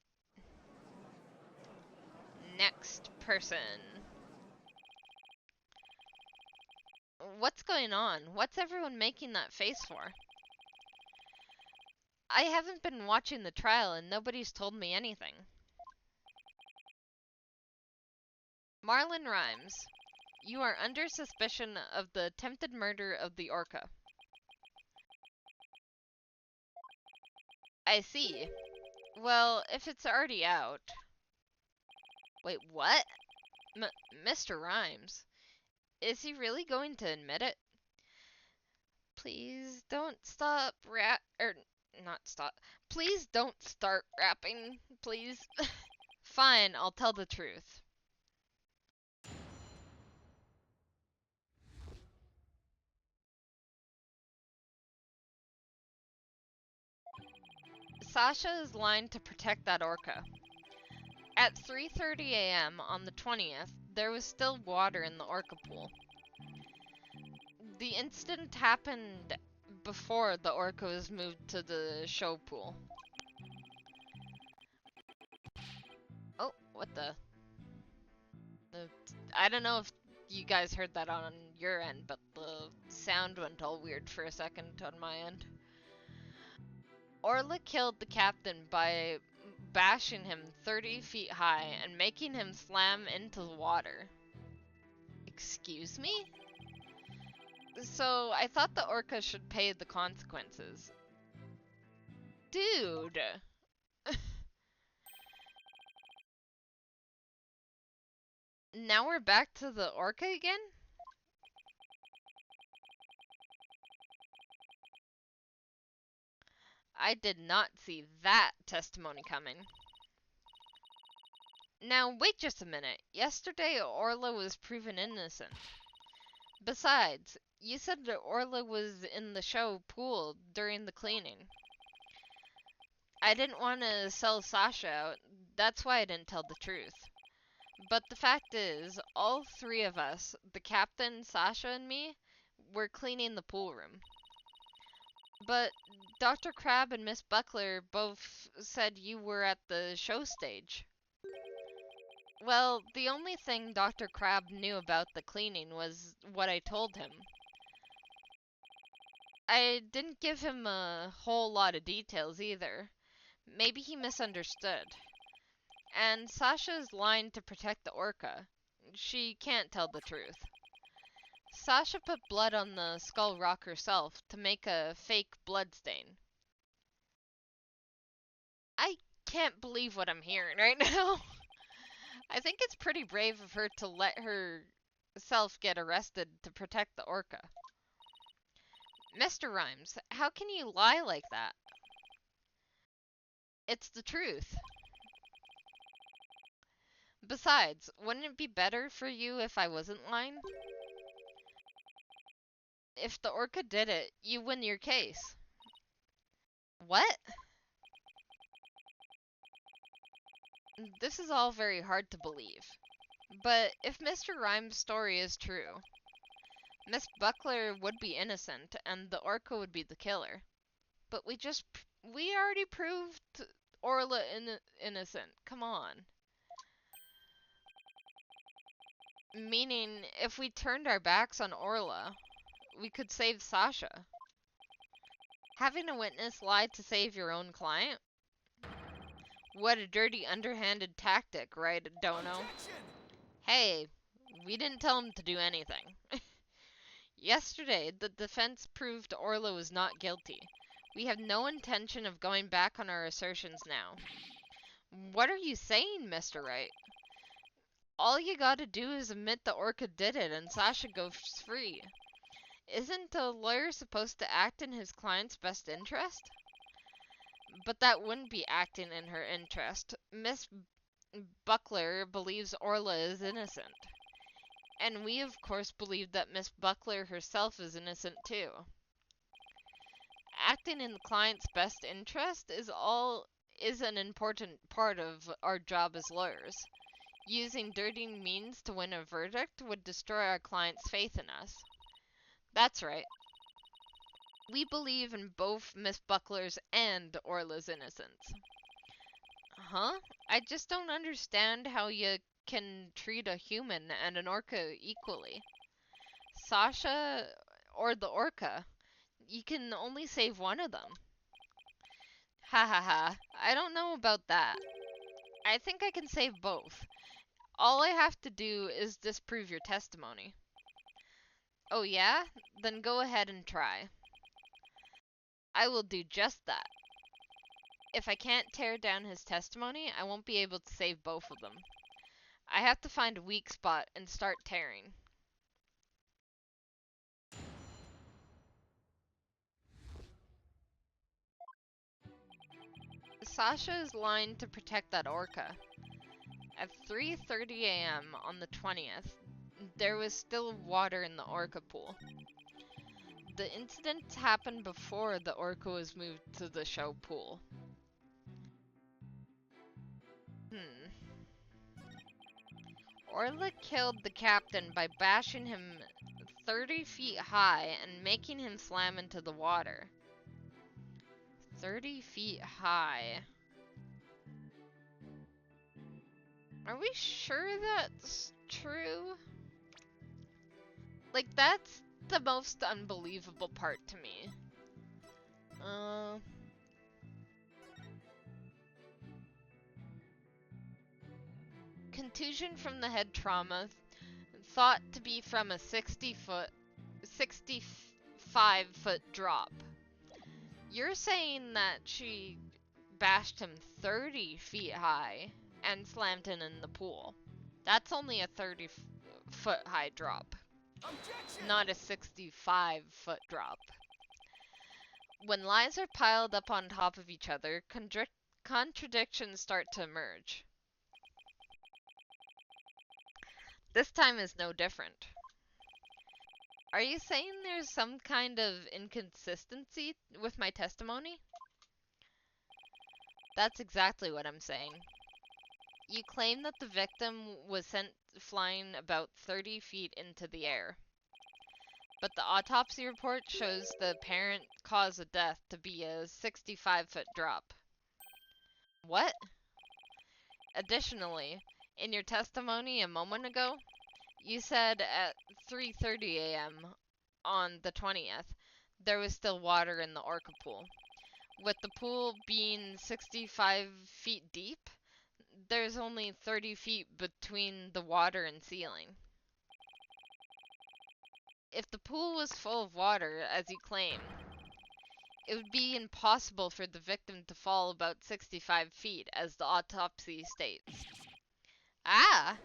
Next person. What's going on? What's everyone making that face for? I haven't been watching the trial and nobody's told me anything. Marlon Rhymes, you are under suspicion of the attempted murder of the orca. I see. Well, if it's already out... Wait, what? Mr. Rhymes? Is he really going to admit it? Please don't stop not stop. Please don't start rapping, please. Fine, I'll tell the truth. Sasha is lined to protect that orca. At 3:30 a.m. on the 20th, there was still water in the orca pool. The incident happened before the orca was moved to the show pool. Oh, what the? I don't know if you guys heard that on your end, but the sound went all weird for a second on my end. Orla killed the captain by bashing him 30 feet high and making him slam into the water. Excuse me? So, I thought the orca should pay the consequences. Dude! Now we're back to the orca again? I did not see that testimony coming. Now, wait just a minute. Yesterday, Orla was proven innocent. Besides, you said that Orla was in the show pool during the cleaning. I didn't want to sell Sasha out. That's why I didn't tell the truth. But the fact is, all three of us, the captain, Sasha, and me, were cleaning the pool room. But Dr. Crab and Miss Buckler both said you were at the show stage. Well, the only thing Dr. Crab knew about the cleaning was what I told him. I didn't give him a whole lot of details either. Maybe he misunderstood. And Sasha's lying to protect the orca. She can't tell the truth. Sasha put blood on the skull rock herself to make a fake blood stain. I can't believe what I'm hearing right now. I think it's pretty brave of her to let herself get arrested to protect the orca. Mr. Rhymes, how can you lie like that? It's the truth. Besides, wouldn't it be better for you if I wasn't lying? If the orca did it, you win your case. What? This is all very hard to believe. But if Mr. Rhymes' story is true, Miss Buckler would be innocent and the orca would be the killer. But we already proved Orla innocent. Come on. Meaning, if we turned our backs on Orla, we could save Sasha. Having a witness lie to save your own client? What a dirty, underhanded tactic, right, Dono? Objection! Hey, we didn't tell him to do anything. Yesterday, the defense proved Orla was not guilty. We have no intention of going back on our assertions now. What are you saying, Mr. Wright? All you gotta do is admit the orca did it and Sasha goes free. Isn't a lawyer supposed to act in his client's best interest? But that wouldn't be acting in her interest. Miss Buckler believes Orla is innocent. And we, of course, believe that Miss Buckler herself is innocent too. Acting in the client's best interest is an important part of our job as lawyers. Using dirty means to win a verdict would destroy our client's faith in us. That's right. We believe in both Miss Buckler's and Orla's innocence. Huh? I just don't understand how you can treat a human and an orca equally. Sasha or the orca, you can only save one of them. Ha ha ha, I don't know about that. I think I can save both. All I have to do is disprove your testimony. Oh yeah? Then go ahead and try. I will do just that. If I can't tear down his testimony, I won't be able to save both of them. I have to find a weak spot and start tearing. Sasha is lying to protect that orca. At 3:30 a.m. on the 20th, there was still water in the orca pool. The incident happened before the orca was moved to the show pool. Orla killed the captain by bashing him 30 feet high and making him slam into the water. 30 feet high. Are we sure that's true? Like, that's the most unbelievable part to me. contusion from the head trauma, thought to be from a 65-foot drop. You're saying that she bashed him 30 feet high and slammed him in the pool. That's only a 30-foot high drop, Objection! not a 65-foot drop. When lies are piled up on top of each other, contradictions start to emerge. This time is no different. Are you saying there's some kind of inconsistency with my testimony? That's exactly what I'm saying. You claim that the victim was sent flying about 30 feet into the air. But the autopsy report shows the apparent cause of death to be a 65-foot drop. What? Additionally, in your testimony a moment ago, you said at 3:30 a.m. on the 20th, there was still water in the orca pool. With the pool being 65 feet deep, there's only 30 feet between the water and ceiling. If the pool was full of water, as you claim, it would be impossible for the victim to fall about 65 feet, as the autopsy states. Ah!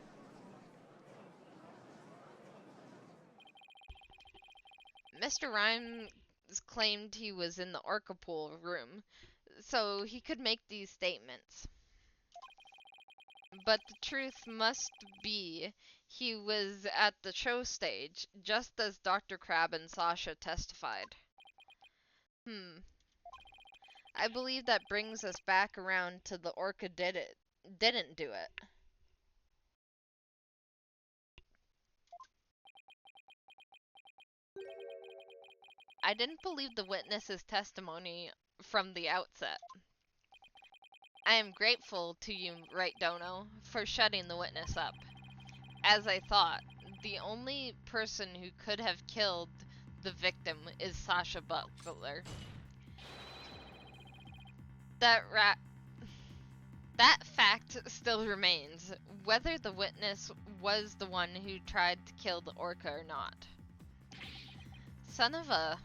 Mr. Rhymes claimed he was in the orca pool room, so he could make these statements. But the truth must be he was at the show stage, just as Dr. Crab and Sasha testified. I believe that brings us back around to the orca didn't do it. I didn't believe the witness's testimony from the outset. I am grateful to you, Wright Dono, for shutting the witness up. As I thought, the only person who could have killed the victim is Sasha Butler. That fact still remains, whether the witness was the one who tried to kill the orca or not. Son of a...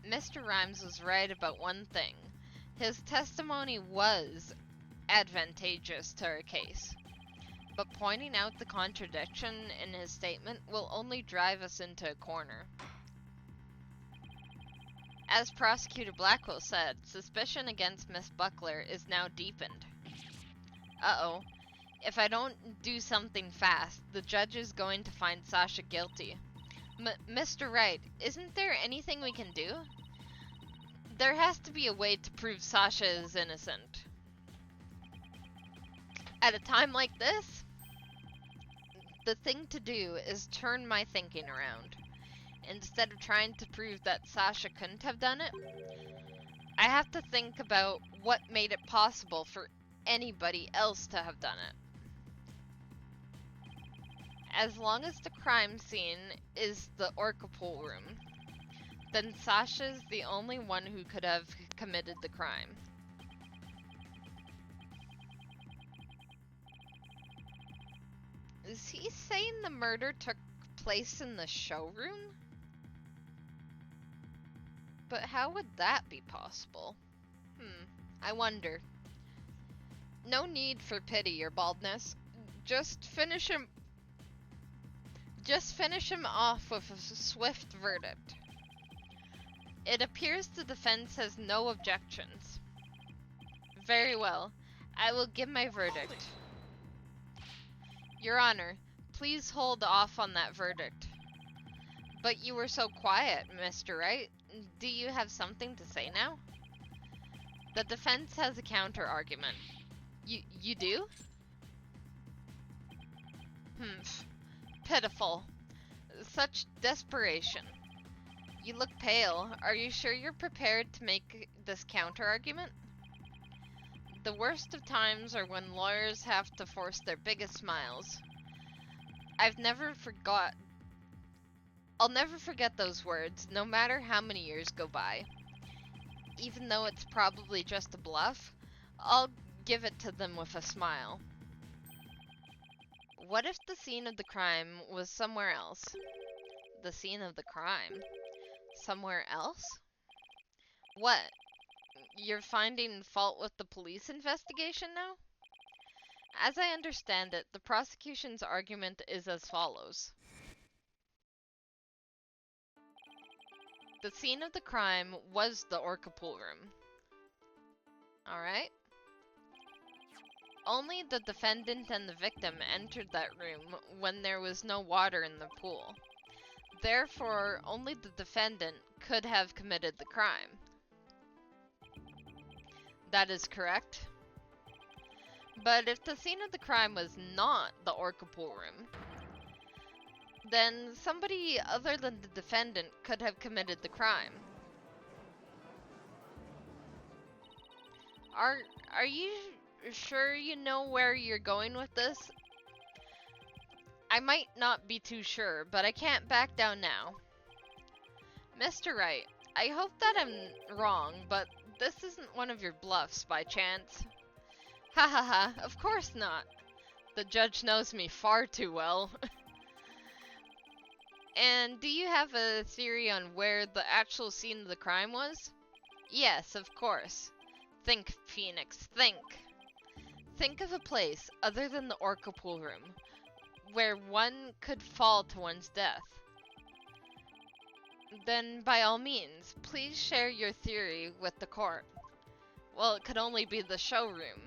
Mr. Rhymes was right about one thing. His testimony was advantageous to our case. But pointing out the contradiction in his statement will only drive us into a corner. As Prosecutor Blackwell said, suspicion against Miss Buckler is now deepened. Uh-oh. If I don't do something fast, the judge is going to find Sasha guilty. Mr. Wright, isn't there anything we can do? There has to be a way to prove Sasha is innocent. At a time like this, the thing to do is turn my thinking around. Instead of trying to prove that Sasha couldn't have done it, I have to think about what made it possible for anybody else to have done it. As long as the crime scene is the orca pool room, then Sasha's the only one who could have committed the crime. Is he saying the murder took place in the showroom? But how would that be possible? I wonder. No need for pity or baldness. Just finish him off with a swift verdict. It appears the defense has no objections. Very well. I will give my verdict. Your Honor, please hold off on that verdict. But you were so quiet, Mr. Wright. Do you have something to say now? The defense has a counter-argument. You do? Pitiful. Such desperation. You look pale. Are you sure you're prepared to make this counter-argument? The worst of times are when lawyers have to force their biggest smiles. I'll never forget those words, no matter how many years go by. Even though it's probably just a bluff, I'll give it to them with a smile. What if the scene of the crime was somewhere else? The scene of the crime? Somewhere else? What? You're finding fault with the police investigation now? As I understand it, the prosecution's argument is as follows. The scene of the crime was the orca pool room. Alright? Only the defendant and the victim entered that room when there was no water in the pool. Therefore, only the defendant could have committed the crime. That is correct. But if the scene of the crime was not the orca pool room, then somebody other than the defendant could have committed the crime. Are you sure you know where you're going with this? I might not be too sure, but I can't back down now. Mr. Wright, I hope that I'm wrong, but this isn't one of your bluffs by chance. Ha ha ha, of course not. The judge knows me far too well. And do you have a theory on where the actual scene of the crime was? Yes, of course. Think, Phoenix, think. Think of a place other than the orca pool room, where one could fall to one's death. Then, by all means, please share your theory with the court. Well, it could only be the showroom.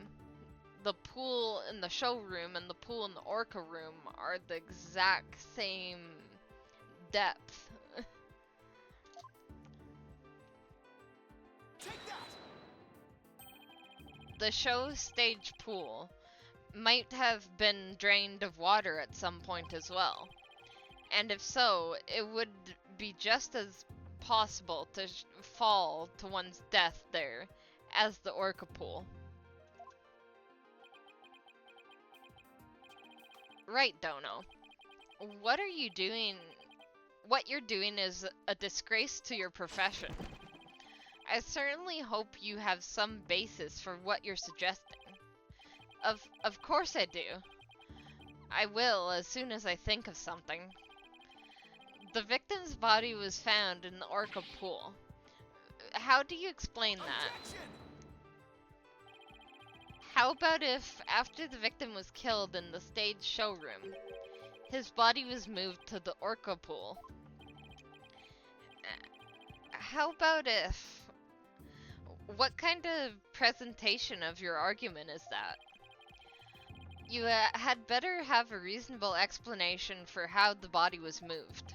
The pool in the showroom and the pool in the orca room are the exact same depth. Take that! The show stage pool might have been drained of water at some point as well. And if so, it would be just as possible to fall to one's death there as the orca pool. Right, Dono. What are you doing? What you're doing is a disgrace to your profession. I certainly hope you have some basis for what you're suggesting. Of course I do. I will as soon as I think of something. The victim's body was found in the orca pool. How do you explain that? Objection! How about if, after the victim was killed in the stage showroom, his body was moved to the orca pool? How about if... What kind of presentation of your argument is that? You had better have a reasonable explanation for how the body was moved.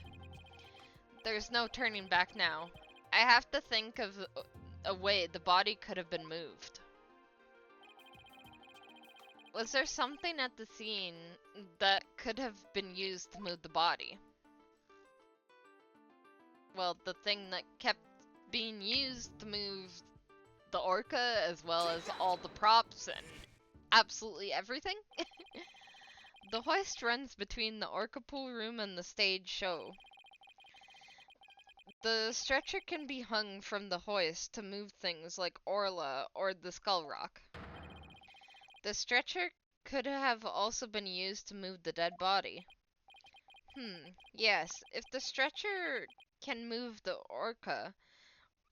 There's no turning back now. I have to think of a way the body could have been moved. Was there something at the scene that could have been used to move the body? Well, the thing that kept being used to move the orca, as well as all the props and absolutely everything? The hoist runs between the orca pool room and the stage show. The stretcher can be hung from the hoist to move things like Orla or the Skull Rock. The stretcher could have also been used to move the dead body. Yes, if the stretcher can move the orca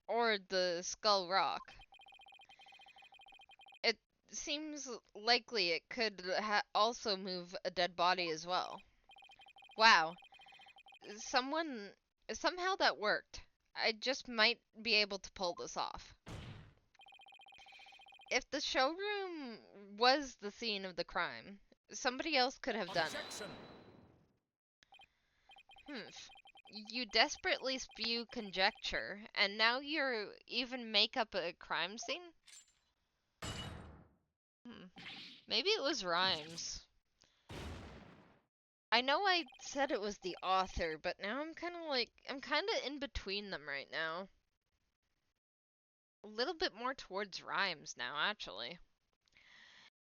or the Skull Rock, it seems likely it could also move a dead body as well. Wow. Somehow that worked. I just might be able to pull this off. If the showroom was the scene of the crime, somebody else could have done it. Objection! You desperately spew conjecture, and now you even make up a crime scene? Maybe it was rhymes. I know I said it was the author, but now I'm kind of in between them right now. A little bit more towards rhymes now, actually.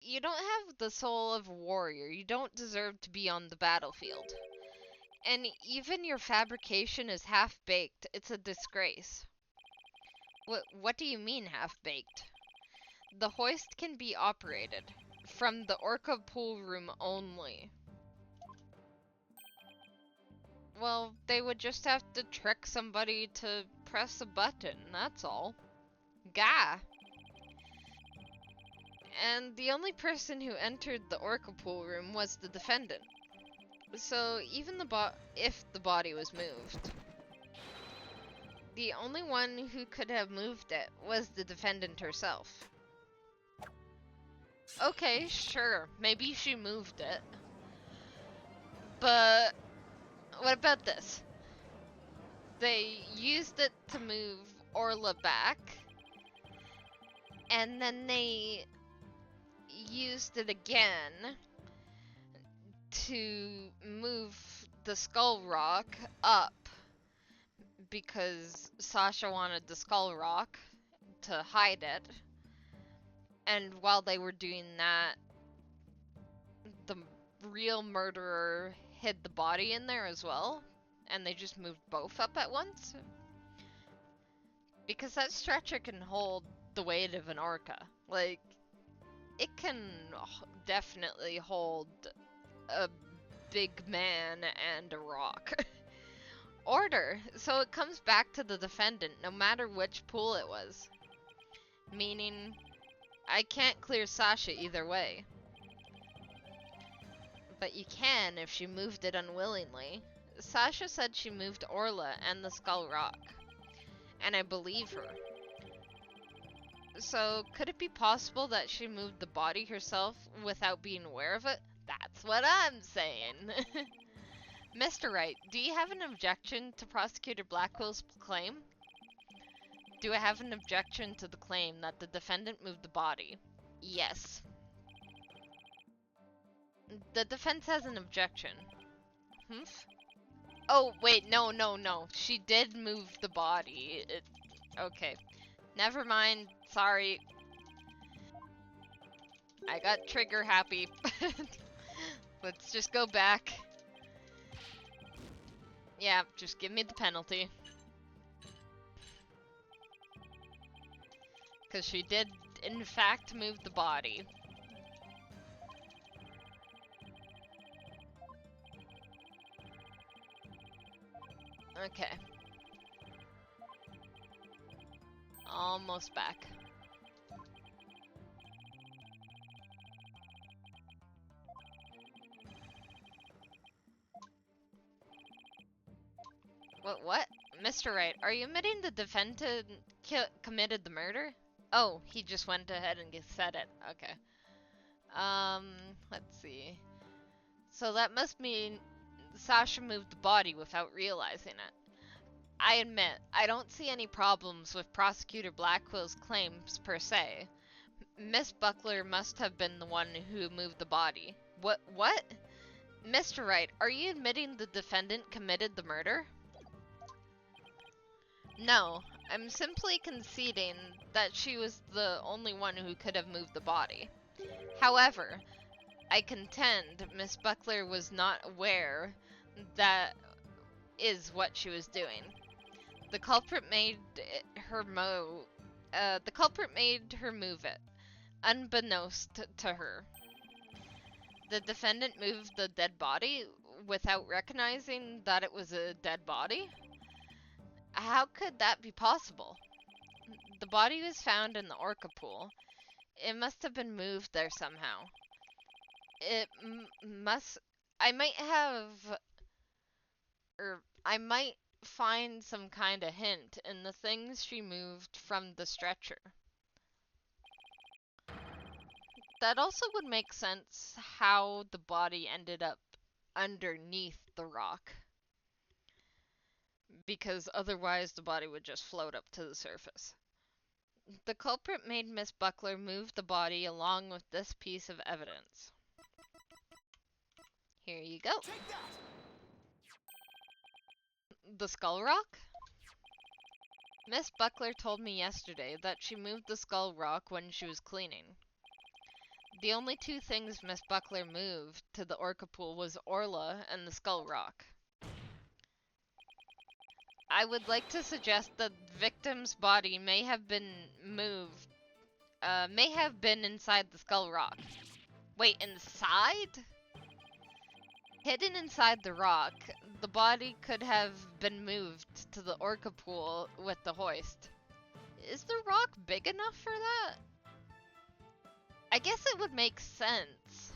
You don't have the soul of a warrior. You don't deserve to be on the battlefield. And even your fabrication is half-baked. It's a disgrace. What do you mean half-baked? The hoist can be operated from the orca pool room only. Well, they would just have to trick somebody to press a button, that's all. Gah! And the only person who entered the Orca pool room was the defendant. So even if the body was moved, the only one who could have moved it was the defendant herself. Okay, sure, maybe she moved it. But what about this? They used it to move Orla back, and then they used it again to move the skull rock up because Sasha wanted the skull rock to hide it. And while they were doing that, the real murderer hid the body in there as well, and they just moved both up at once. Because that stretcher can hold the weight of an orca. Like, it can definitely hold a big man and a rock. Order. So it comes back to the defendant, no matter which pool it was. Meaning, I can't clear Sasha either way. But you can if she moved it unwillingly. Sasha said she moved Orla and the skull rock. And I believe her. So, could it be possible that she moved the body herself without being aware of it? That's what I'm saying. Mr. Wright, do you have an objection to Prosecutor Blackwell's claim? Do I have an objection to the claim that the defendant moved the body? Yes. The defense has an objection. Humph? Oh, wait, no. She did move the body. Okay. Never mind. Sorry. I got trigger happy. Let's just go back. Yeah, just give me the penalty. Because she did, in fact, move the body. Okay. Almost back. What? Mr. Wright, are you admitting the defendant committed the murder? Oh, he just went ahead and said it. Okay. Let's see. So that must mean Sasha moved the body without realizing it. I admit, I don't see any problems with Prosecutor Blackwell's claims per se. Miss Buckler must have been the one who moved the body. What? Mr. Wright, are you admitting the defendant committed the murder? No, I'm simply conceding that she was the only one who could have moved the body. However, I contend Miss Buckler was not aware that is what she was doing. The culprit made her move it, unbeknownst to her. The defendant moved the dead body without recognizing that it was a dead body? How could that be possible? The body was found in the orca pool. It must have been moved there somehow. It must... I might find some kind of hint in the things she moved from the stretcher. That also would make sense how the body ended up underneath the rock. Because otherwise the body would just float up to the surface. The culprit made Miss Buckler move the body along with this piece of evidence. Here you go. The skull rock? Miss Buckler told me yesterday that she moved the skull rock when she was cleaning. The only two things Miss Buckler moved to the orca pool was Orla and the skull rock. I would like to suggest that the victim's body may have been moved, may have been inside the skull rock. Wait, inside? Hidden inside the rock, the body could have been moved to the orca pool with the hoist. Is the rock big enough for that? I guess it would make sense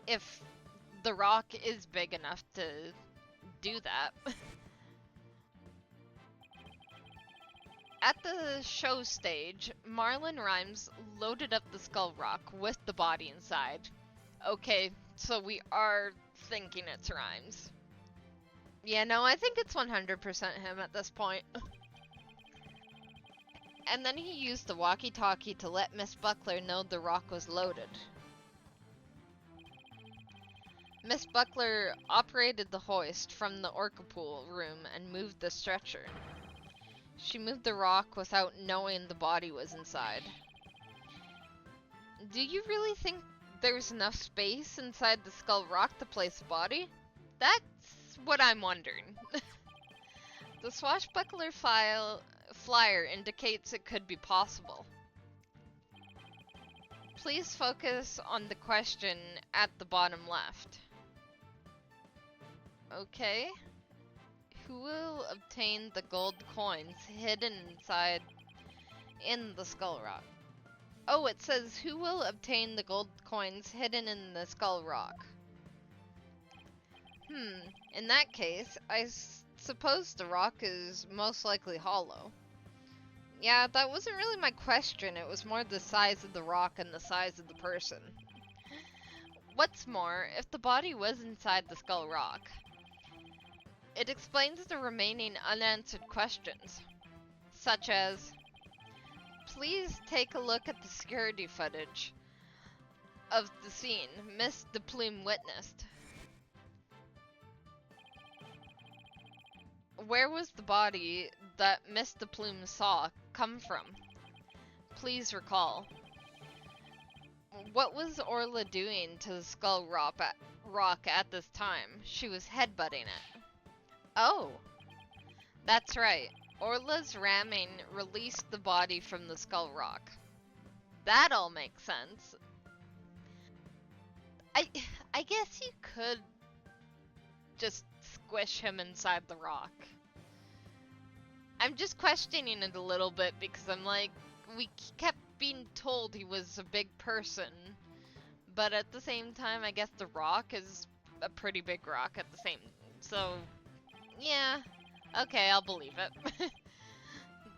if the rock is big enough to do that. At the show stage, Marlon Rhymes loaded up the skull rock with the body inside. Okay, so we are thinking it's Rhymes. Yeah, no, I think it's 100% him at this point. And then he used the walkie-talkie to let Miss Buckler know the rock was loaded. Miss Buckler operated the hoist from the orca pool room and moved the stretcher. She moved the rock without knowing the body was inside. Do you really think there's enough space inside the skull rock to place a body? That's what I'm wondering. The swashbuckler flyer indicates it could be possible. Please focus on the question at the bottom left. Okay. Who will obtain the gold coins hidden inside in the skull rock? Oh, it says who will obtain the gold coins hidden in the skull rock? In that case, I suppose the rock is most likely hollow. Yeah, that wasn't really my question, it was more the size of the rock and the size of the person. What's more, if the body was inside the skull rock, it explains the remaining unanswered questions, such as, please take a look at the security footage of the scene Miss de Plume witnessed. Where was the body that Miss de Plume saw come from? Please recall. What was Orla doing to the skull rock at this time? She was headbutting it. Oh, that's right. Orla's ramming released the body from the skull rock. That all makes sense. I guess you could just squish him inside the rock. I'm just questioning it a little bit because I'm like, we kept being told he was a big person, but at the same time, I guess the rock is a pretty big rock at the same. So, yeah, okay, I'll believe it.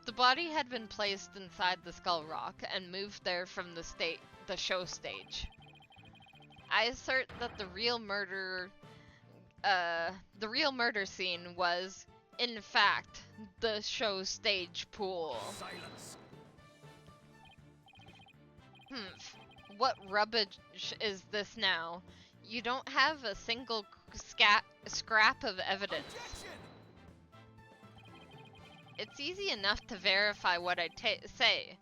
The body had been placed inside the skull rock and moved there from the show stage. I assert that the real murder scene was, in fact, the show stage pool. Silence. What rubbish is this now? You don't have a single scrap of evidence. Objection! It's easy enough to verify what I say.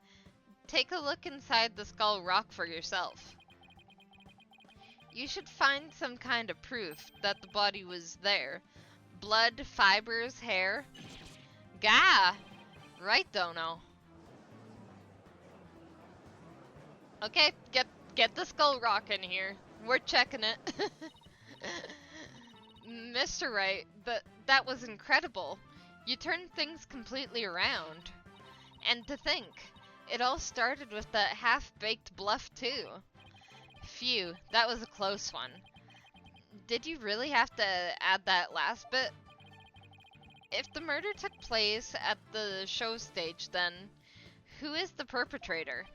Take a look inside the skull rock for yourself. You should find some kind of proof that the body was there. Blood, fibers, hair. Gah! Right, Dono. Okay, get the skull rock in here. We're checking it. Mr. Wright, that was incredible. You turned things completely around. And to think, it all started with that half-baked bluff too. Phew, that was a close one. Did you really have to add that last bit? If the murder took place at the show stage, then who is the perpetrator?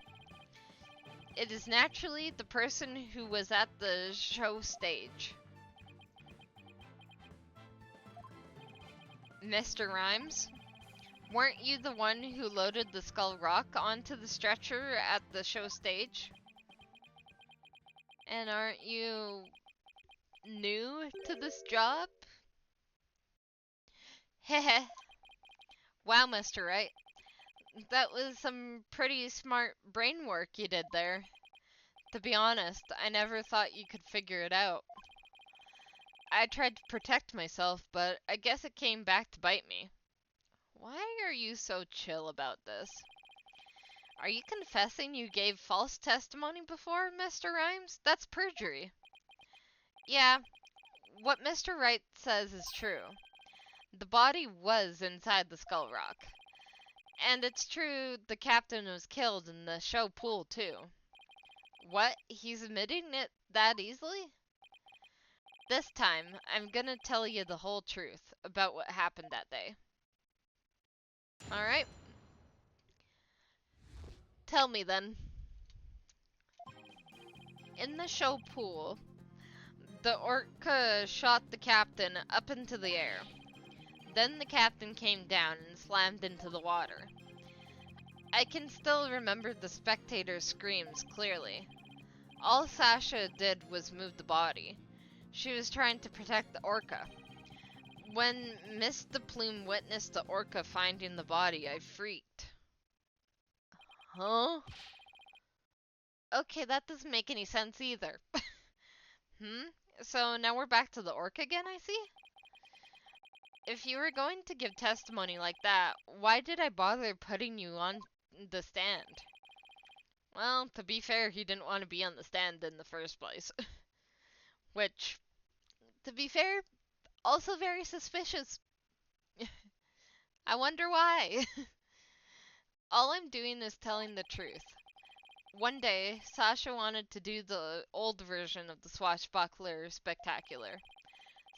It is naturally the person who was at the show stage. Mr. Rhymes? Weren't you the one who loaded the skull rock onto the stretcher at the show stage? And aren't you new to this job? Heh. Wow, Mr. Wright. That was some pretty smart brain work you did there. To be honest, I never thought you could figure it out. I tried to protect myself, but I guess it came back to bite me. Why are you so chill about this? Are you confessing you gave false testimony before, Mr. Rhymes? That's perjury. Yeah, what Mr. Wright says is true. The body was inside the Skull Rock. And it's true the captain was killed in the show pool, too. What? He's admitting it that easily? This time, I'm gonna tell you the whole truth about what happened that day. Alright? Tell me then. In the show pool, the orca shot the captain up into the air. Then the captain came down and slammed into the water. I can still remember the spectators' screams clearly. All Sasha did was move the body. She was trying to protect the orca. When Miss the Plume witnessed the orca finding the body, I freaked. Huh? Okay, that doesn't make any sense either. So now we're back to the orca again, I see? If you were going to give testimony like that, why did I bother putting you on the stand? Well, to be fair, he didn't want to be on the stand in the first place. Which, to be fair, also very suspicious. I wonder why. All I'm doing is telling the truth. One day, Sasha wanted to do the old version of the Swashbuckler Spectacular.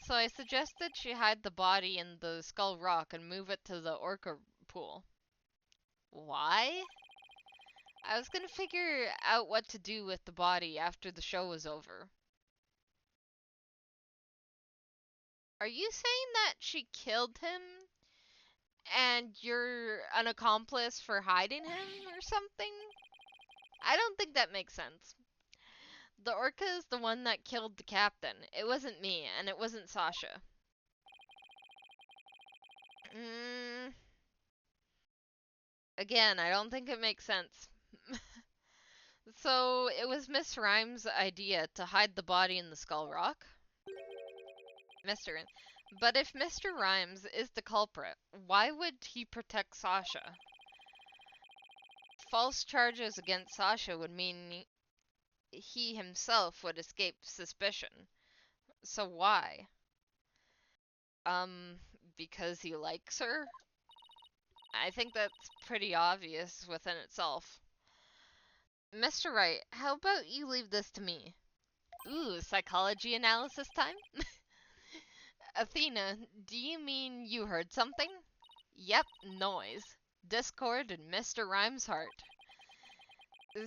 So I suggested she hide the body in the Skull Rock and move it to the orca pool. Why? I was gonna figure out what to do with the body after the show was over. Are you saying that she killed him and you're an accomplice for hiding him or something? I don't think that makes sense. The orca is the one that killed the captain. It wasn't me, and it wasn't Sasha. Again, I don't think it makes sense. So, it was Miss Rhymes' idea to hide the body in the Skull Rock? But if Mr. Rhymes is the culprit, why would he protect Sasha? False charges against Sasha would mean he himself would escape suspicion. So why? Because he likes her? I think that's pretty obvious within itself. Mr. Wright, how about you leave this to me? Ooh, psychology analysis time? Athena, do you mean you heard something? Yep, noise. Discord in Mr. Rhymes' heart.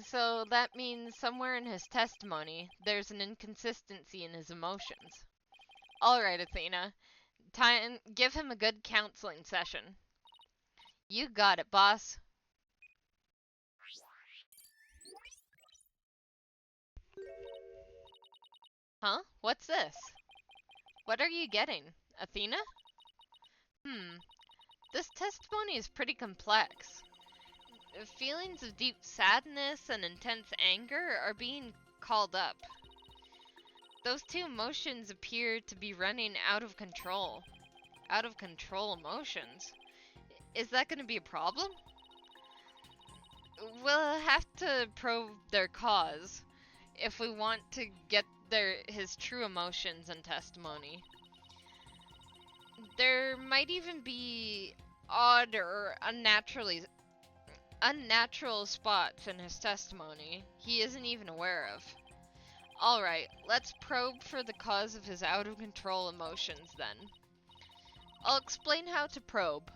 So that means somewhere in his testimony, there's an inconsistency in his emotions. Alright, Athena. Give him a good counseling session. You got it, boss. Huh? What's this? What are you getting? Athena? This testimony is pretty complex. Feelings of deep sadness and intense anger are being called up. Those two emotions appear to be running out of control. Out of control emotions? Is that going to be a problem? We'll have to probe their cause if we want to get his true emotions and testimony. There might even be odd or unnatural spots in his testimony he isn't even aware of. Alright, let's probe for the cause of his out-of-control emotions then. I'll explain how to probe.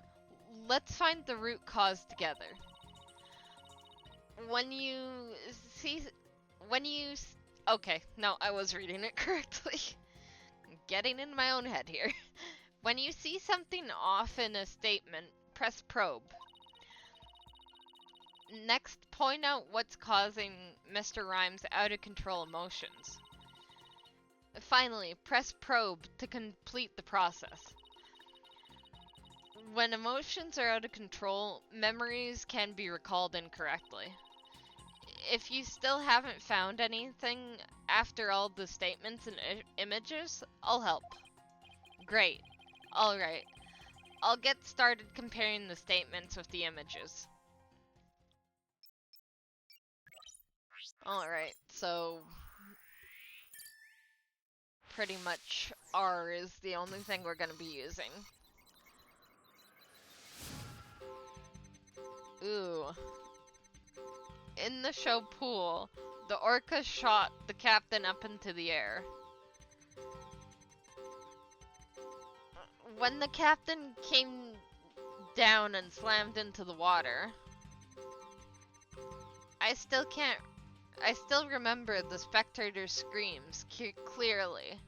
Let's find the root cause together. Okay, no, I was reading it correctly. I'm getting in my own head here. When you see something off in a statement, press probe. Next, point out what's causing Mr. Rhymes' out-of-control emotions. Finally, press probe to complete the process. When emotions are out of control, memories can be recalled incorrectly. If you still haven't found anything after all the statements and images, I'll help. Great. Alright. I'll get started comparing the statements with the images. Alright, so... pretty much R is the only thing we're gonna be using. Ooh. In the show pool, the orca shot the captain up into the air. When the captain came down and slammed into the water, I still remember the spectator's screams clearly.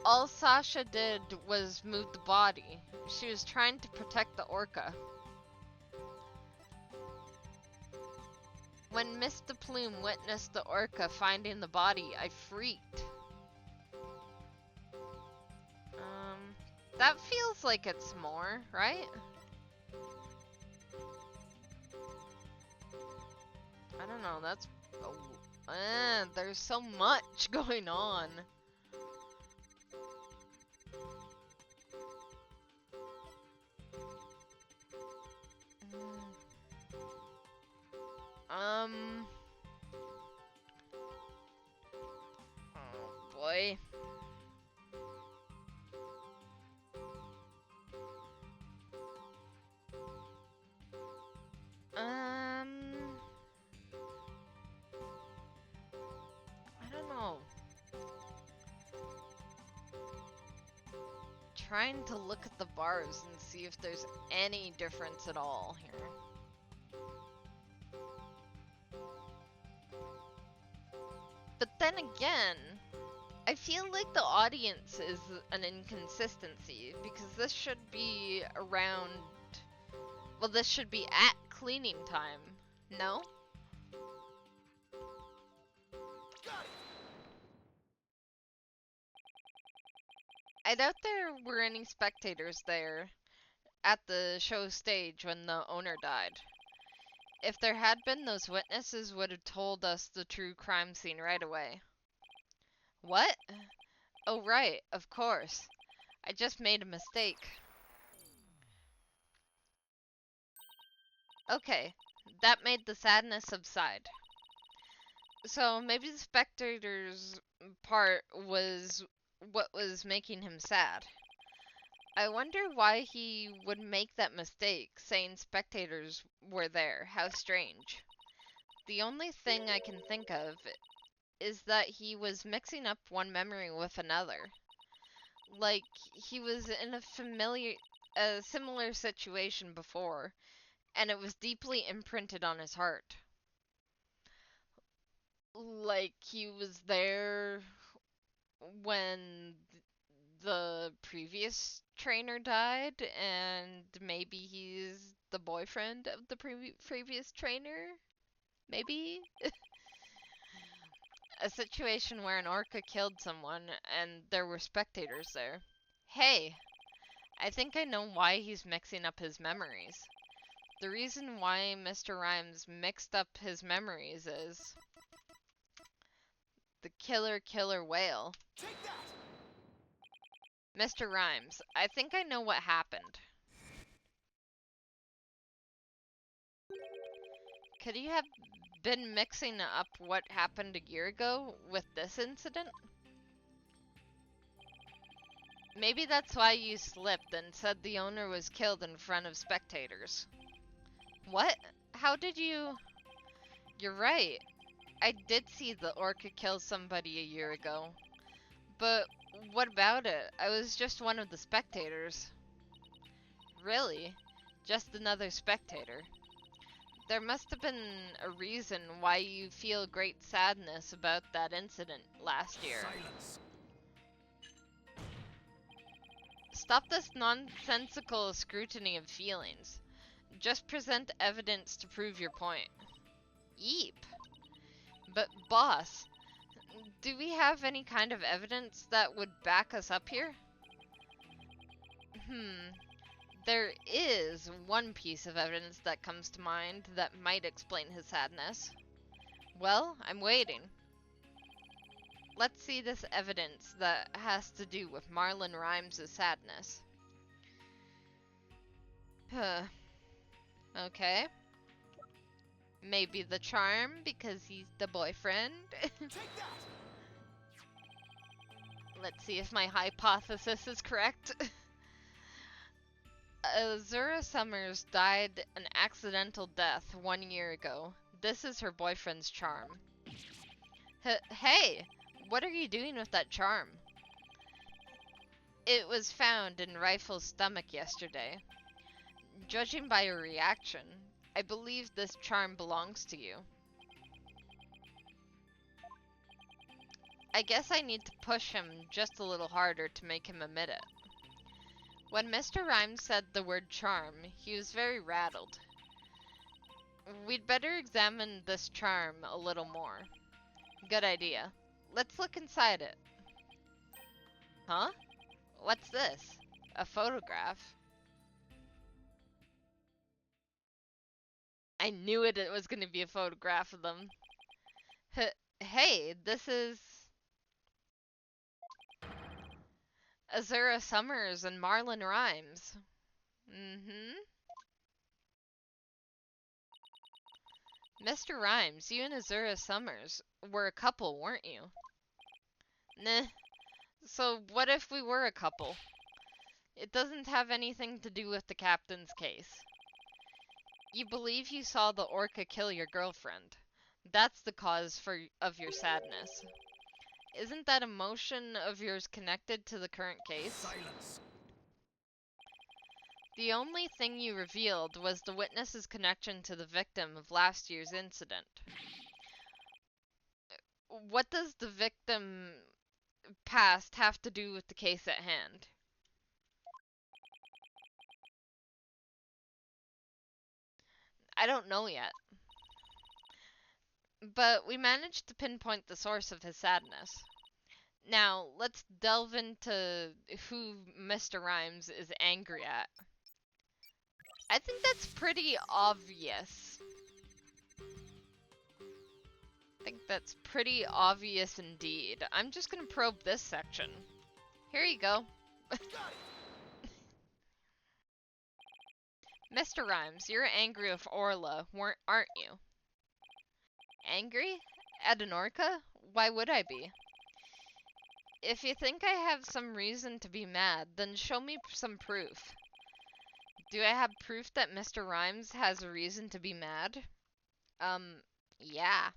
All Sasha did was move the body. She was trying to protect the orca. When Miss de Plume witnessed the orca finding the body, I freaked. That feels like it's more, right? I don't know, that's... there's so much going on. Oh boy. I don't know. Trying to look at the bars and see if there's any difference at all here. But then again, I feel like the audience is an inconsistency, because this should be around... Well, this should be at cleaning time, no? I doubt there were any spectators there at the show stage when the owner died. If there had been, those witnesses would have told us the true crime scene right away. What? Oh, right, of course. I just made a mistake. Okay, that made the sadness subside. So maybe the spectator's part was what was making him sad. I wonder why he would make that mistake, saying spectators were there. How strange. The only thing I can think of is that he was mixing up one memory with another. Like, he was in a similar situation before, and it was deeply imprinted on his heart. Like, he was there when the previous trainer died, and maybe he's the boyfriend of the previous trainer? Maybe? A situation where an orca killed someone, and there were spectators there. Hey, I think I know why he's mixing up his memories. The reason why Mr. Rhymes mixed up his memories is... the killer whale. Take that! Mr. Rhymes, I think I know what happened. Could he have been mixing up what happened a year ago with this incident? Maybe that's why you slipped and said the owner was killed in front of spectators. What? How did you... You're right. I did see the orca kill somebody a year ago. But what about it? I was just one of the spectators. Really? Just another spectator. There must have been a reason why you feel great sadness about that incident last year. Silence. Stop this nonsensical scrutiny of feelings. Just present evidence to prove your point. Yeep. But boss, do we have any kind of evidence that would back us up here? There is one piece of evidence that comes to mind that might explain his sadness. Well, I'm waiting. Let's see this evidence that has to do with Marlon Rhymes' sadness. Okay. Maybe the charm because he's the boyfriend? Take that! Let's see if my hypothesis is correct. Azura Summers died an accidental death 1 year ago. This is her boyfriend's charm. Hey! What are you doing with that charm? It was found in Rifle's stomach yesterday. Judging by your reaction, I believe this charm belongs to you. I guess I need to push him just a little harder to make him admit it. When Mr. Rhymes said the word charm, he was very rattled. We'd better examine this charm a little more. Good idea. Let's look inside it. Huh? What's this? A photograph? I knew it was going to be a photograph of them. Hey, this is Azura Summers and Marlon Rhymes. Mr. Rhymes, you and Azura Summers were a couple, weren't you? Nah. So what if we were a couple? It doesn't have anything to do with the captain's case. You believe you saw the orca kill your girlfriend. That's the cause of your sadness. Isn't that emotion of yours connected to the current case? Silence. The only thing you revealed was the witness's connection to the victim of last year's incident. What does the victim past have to do with the case at hand? I don't know yet. But we managed to pinpoint the source of his sadness. Now, let's delve into who Mr. Rhymes is angry at. I think that's pretty obvious. Indeed. I'm just gonna probe this section. Here you go. Mr. Rhymes, you're angry with Orla, aren't you? Angry? At an orca? Why would I be? If you think I have some reason to be mad, then show me some proof. Do I have proof that Mr. Rhymes has a reason to be mad? Yeah.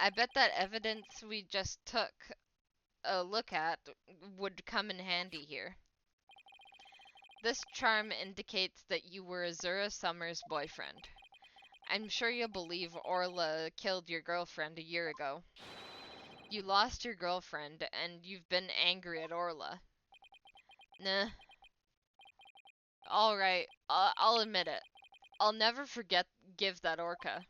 I bet that evidence we just took a look at would come in handy here. This charm indicates that you were Azura Summers' boyfriend. I'm sure you'll believe Orla killed your girlfriend a year ago. You lost your girlfriend, and you've been angry at Orla. Nah. Alright, I'll admit it. I'll never forgive that orca.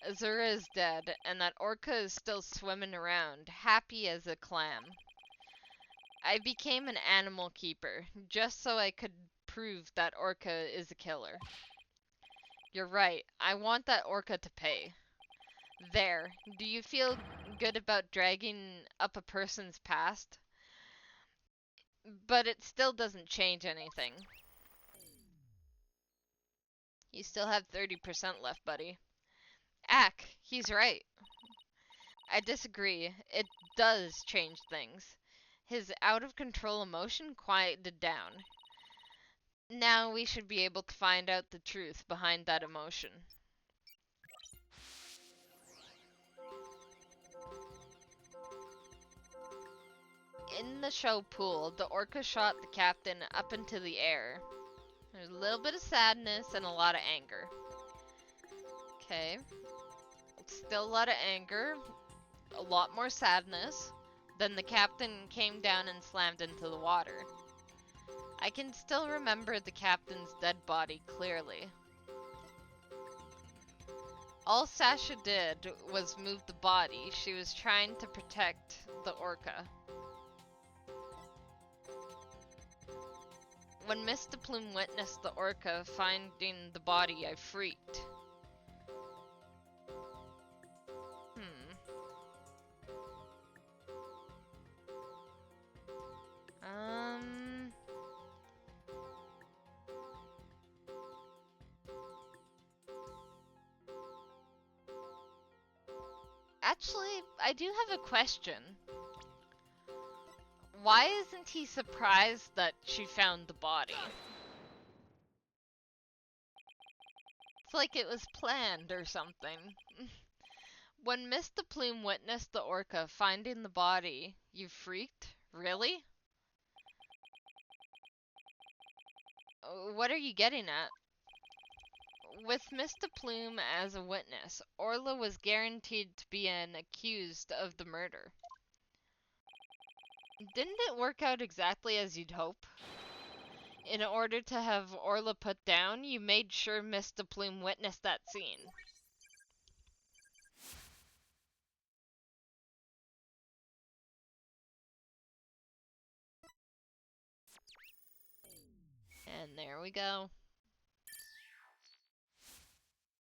Azura is dead, and that orca is still swimming around, happy as a clam. I became an animal keeper, just so I could prove that orca is a killer. You're right, I want that orca to pay. There, do you feel good about dragging up a person's past? But it still doesn't change anything. You still have 30% left, buddy. Ack, he's right. I disagree. It does change things. His out-of-control emotion quieted down. Now we should be able to find out the truth behind that emotion. In the show pool, the orca shot the captain up into the air. There's a little bit of sadness and a lot of anger. Okay. Still a lot of anger. A lot more sadness. Then the captain came down and slammed into the water. I can still remember the captain's dead body clearly. All Sasha did was move the body. She was trying to protect the orca. When Miss de Plume witnessed the orca finding the body, I freaked. Actually, I do have a question. Why isn't he surprised that she found the body? It's like it was planned or something. When Miss the Plume witnessed the orca finding the body, you freaked? Really? What are you getting at? With Miss the Plume as a witness, Orla was guaranteed to be an accused of the murder. Didn't it work out exactly as you'd hope? In order to have Orla put down, you made sure Miss the Plume witnessed that scene. And there we go.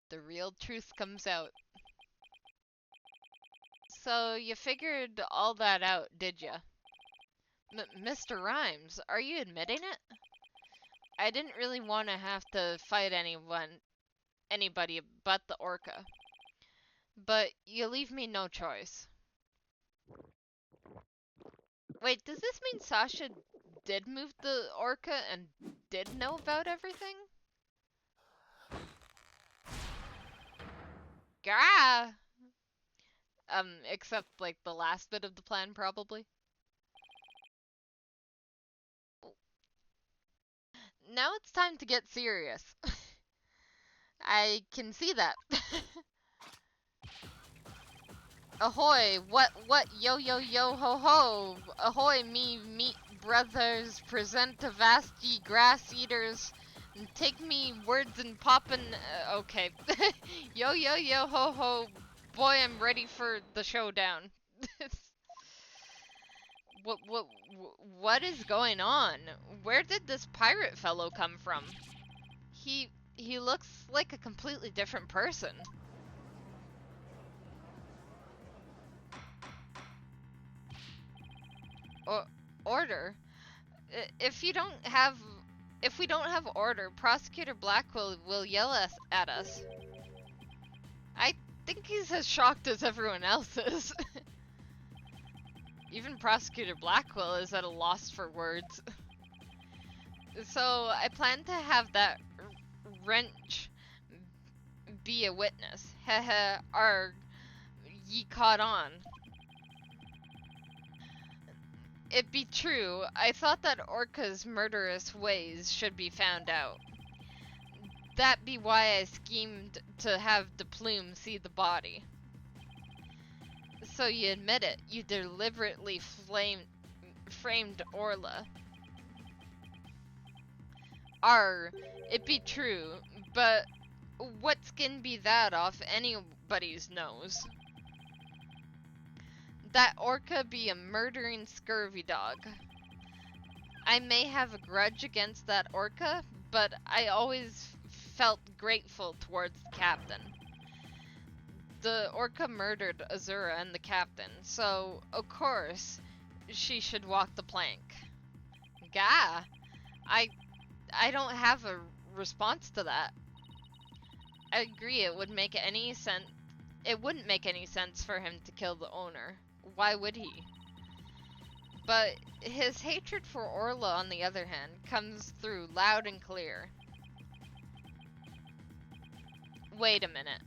The real truth comes out. So, you figured all that out, did ya? Mr. Rhymes, are you admitting it? I didn't really want to have to fight anybody but the orca. But you leave me no choice. Wait, does this mean Sasha did move the orca and did know about everything? Gah! Except, like, the last bit of the plan, probably. Now it's time to get serious. I can see that. Ahoy, what, yo, yo, yo, ho, ho. Ahoy, me brothers, present a vast ye grass eaters. And take me words and poppin', okay. Yo, yo, yo, ho, ho. Boy, I'm ready for the showdown. What is going on? Where did this pirate fellow come from? He looks like a completely different person. Order? If we don't have order, Prosecutor Blackwell will yell at us. I think he's as shocked as everyone else is. Even Prosecutor Blackwell is at a loss for words. So I plan to have that wrench be a witness. Heh arg, ye caught on. It be true, I thought that Orca's murderous ways should be found out. That be why I schemed to have the Plume see the body. So you admit it, you deliberately framed Orla. It be true, but what skin be that off anybody's nose? That orca be a murdering scurvy dog. I may have a grudge against that orca, but I always felt grateful towards the captain. The orca murdered Azura and the captain, so of course she should walk the plank. Gah! I don't have a response to that. I agree, it wouldn't make any sense for him to kill the owner. Why would he? But his hatred for Orla, on the other hand, comes through loud and clear. Wait a minute.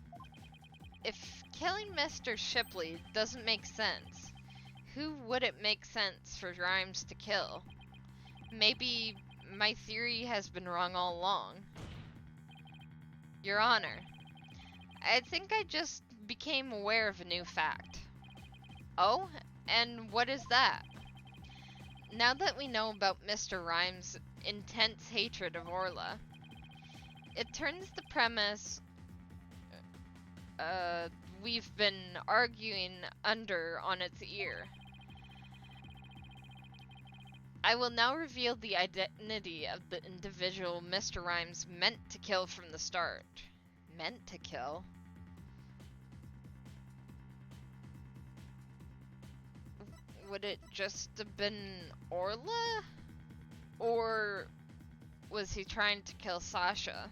If killing Mr. Shipley doesn't make sense, who would it make sense for Rhymes to kill? Maybe my theory has been wrong all along. Your Honor, I think I just became aware of a new fact. Oh? And what is that? Now that we know about Mr. Rhymes' intense hatred of Orla, it turns the premise we've been arguing under on its ear. I will now reveal the identity of the individual Mr. Rhymes meant to kill from the start. Meant to kill? Would it just have been Orla? Or was he trying to kill Sasha?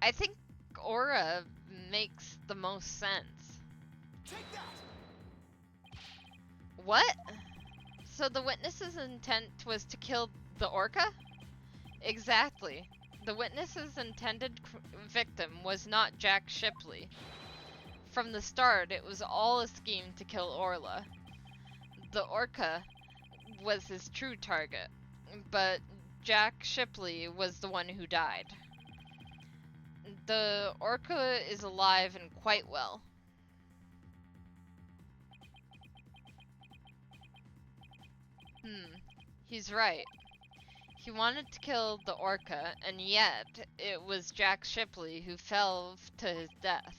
I think Aura makes the most sense. Take that! What? So the witness's intent was to kill the orca? Exactly. The witness's intended victim was not Jack Shipley. From the start, it was all a scheme to kill Orla. The orca was his true target, but Jack Shipley was the one who died. The orca is alive and quite well. He's right. He wanted to kill the orca, and yet it was Jack Shipley who fell to his death.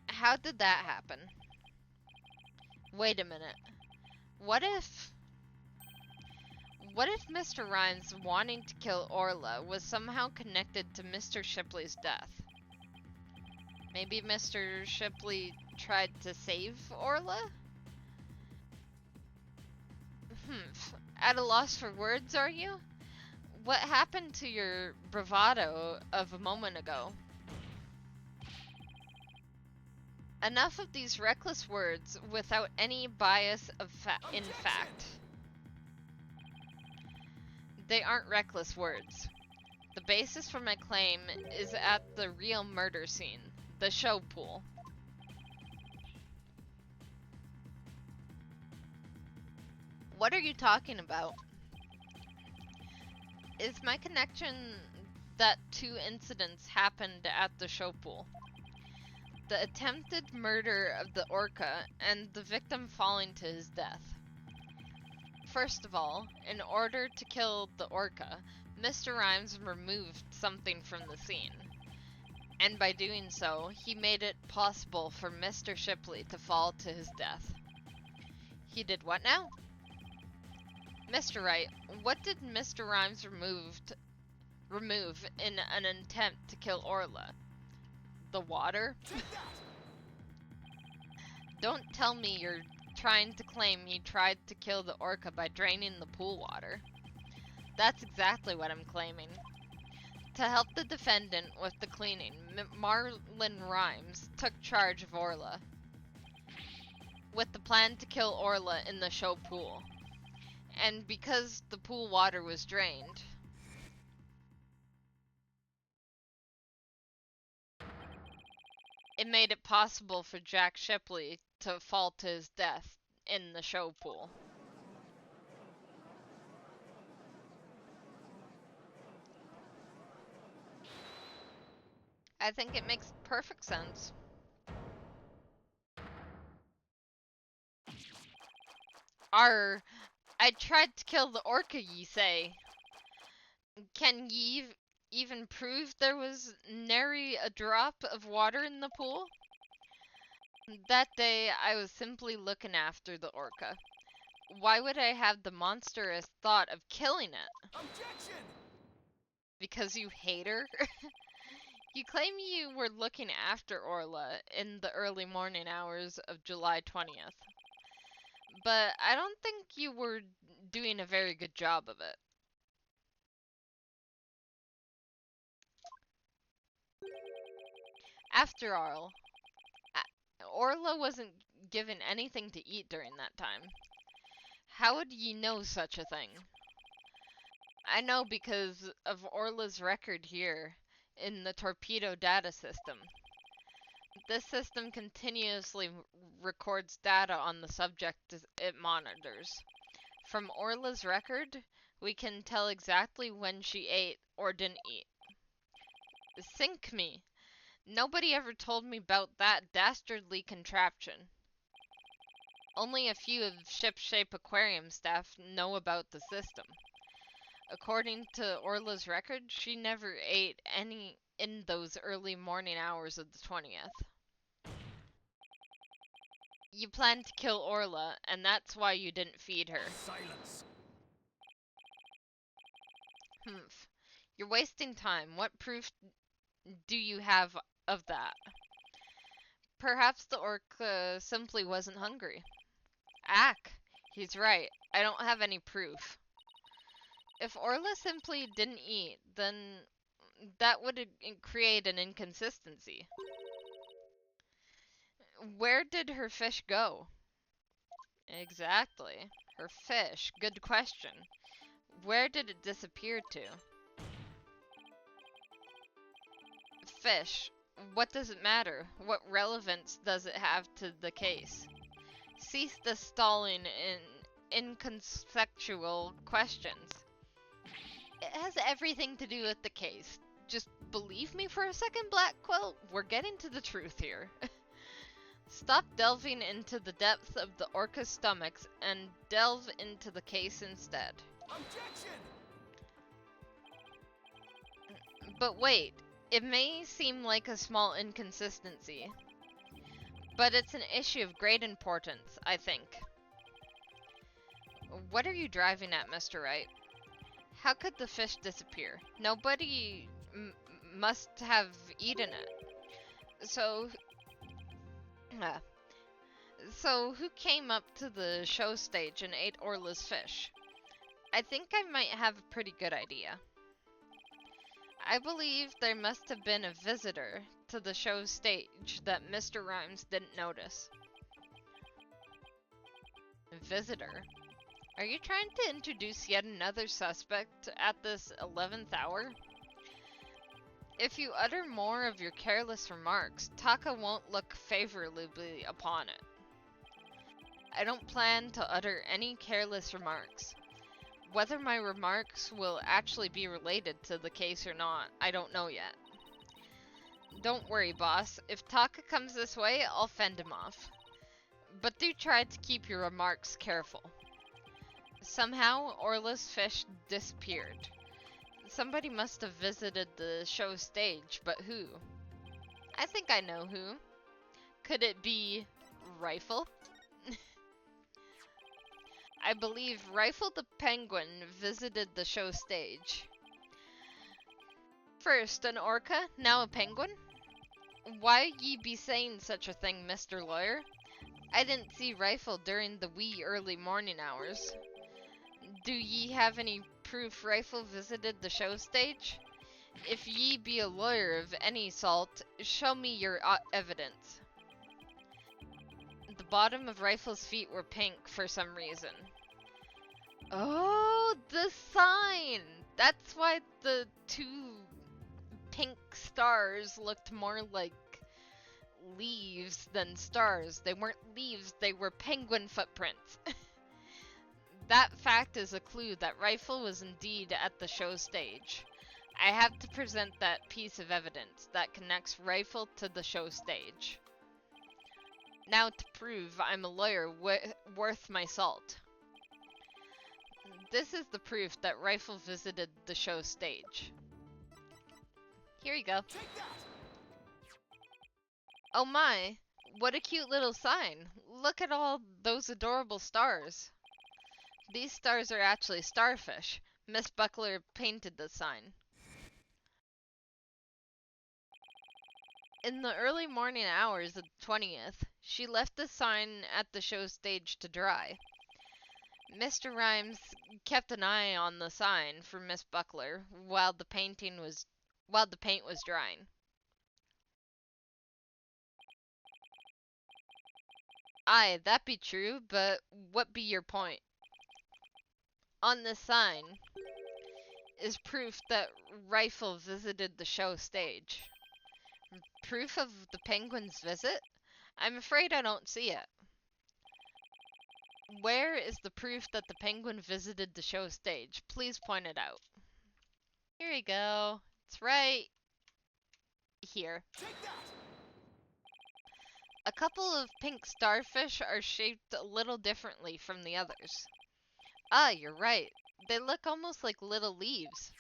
How did that happen? Wait a minute. What if Mr. Rhymes wanting to kill Orla was somehow connected to Mr. Shipley's death? Maybe Mr. Shipley tried to save Orla? At a loss for words, are you? What happened to your bravado of a moment ago? Enough of these reckless words without any bias in fact. They aren't reckless words. The basis for my claim is at the real murder scene, the show pool. What are you talking about? Is my connection that 2 incidents happened at the show pool? The attempted murder of the orca and the victim falling to his death. First of all, in order to kill the orca, Mr. Rhymes removed something from the scene. And by doing so, he made it possible for Mr. Shipley to fall to his death. He did what now? Mr. Wright, what did Mr. Rhymes remove in an attempt to kill Orla? The water? Don't tell me you're trying to claim he tried to kill the orca by draining the pool water. That's exactly what I'm claiming. To help the defendant with the cleaning, Marlon Rhymes took charge of Orla, with the plan to kill Orla in the show pool. And because the pool water was drained, it made it possible for Jack Shipley to fall to his death in the show pool. I think it makes perfect sense. I tried to kill the orca, ye say. Can ye even prove there was nary a drop of water in the pool? That day, I was simply looking after the orca. Why would I have the monstrous thought of killing it? Objection! Because you hate her? You claim you were looking after Orla in the early morning hours of July 20th. But I don't think you were doing a very good job of it. After all, Orla wasn't given anything to eat during that time. How would ye know such a thing? I know because of Orla's record here in the torpedo data system. This system continuously records data on the subject it monitors. From Orla's record, we can tell exactly when she ate or didn't eat. Sink me! Nobody ever told me about that dastardly contraption. Only a few of Shipshape Aquarium staff know about the system. According to Orla's record, she never ate any in those early morning hours of the 20th. You planned to kill Orla, and that's why you didn't feed her. Silence! Humph. You're wasting time. What proof do you have of that? Perhaps the orca simply wasn't hungry. Ack, he's right. I don't have any proof. If Orla simply didn't eat, then That would create an inconsistency. Where did her fish go? Exactly. Her fish. Good question. Where did it disappear to? Fish. What does it matter? What relevance does it have to the case? Cease the stalling in inconsequential questions. It has everything to do with the case. Just believe me for a second, Black Quill. We're getting to the truth here. Stop delving into the depths of the orca's stomachs and delve into the case instead. Objection! But wait, it may seem like a small inconsistency, but it's an issue of great importance, I think. What are you driving at, Mr. Wright? How could the fish disappear? Nobody must have eaten it. So who came up to the show stage and ate Orla's fish? I think I might have a pretty good idea. I believe there must have been a visitor to the show stage that Mr. Rhymes didn't notice. Visitor? Are you trying to introduce yet another suspect at this 11th hour? If you utter more of your careless remarks, Taka won't look favorably upon it. I don't plan to utter any careless remarks. Whether my remarks will actually be related to the case or not, I don't know yet. Don't worry, boss. If Taka comes this way, I'll fend him off. But do try to keep your remarks careful. Somehow, Orla's fish disappeared. Somebody must have visited the show stage, but who? I think I know who. Could it be Rifle? I believe Rifle the Penguin visited the show stage. First an orca, now a penguin? Why ye be saying such a thing, Mr. Lawyer? I didn't see Rifle during the wee early morning hours. Do ye have any proof Rifle visited the show stage? If ye be a lawyer of any sort, show me your evidence. The bottom of Rifle's feet were pink for some reason. Oh, the sign! That's why the two pink stars looked more like leaves than stars. They weren't leaves, they were penguin footprints. That fact is a clue that Rifle was indeed at the show stage. I have to present that piece of evidence that connects Rifle to the show stage. Now to prove I'm a lawyer worth my salt. This is the proof that Rifle visited the show stage. Here you go. Take that! Oh my, what a cute little sign. Look at all those adorable stars. These stars are actually starfish. Miss Buckler painted the sign. In the early morning hours of the 20th, she left the sign at the show stage to dry. Mr. Rhymes kept an eye on the sign for Miss Buckler while the paint was drying. Aye, that be true, but what be your point? On this sign is proof that Rifle visited the show stage. Proof of the penguin's visit? I'm afraid I don't see it. Where is the proof that the penguin visited the show stage? Please point it out. Here you go. It's right here. Take that! A couple of pink starfish are shaped a little differently from the others. Ah, you're right. They look almost like little leaves.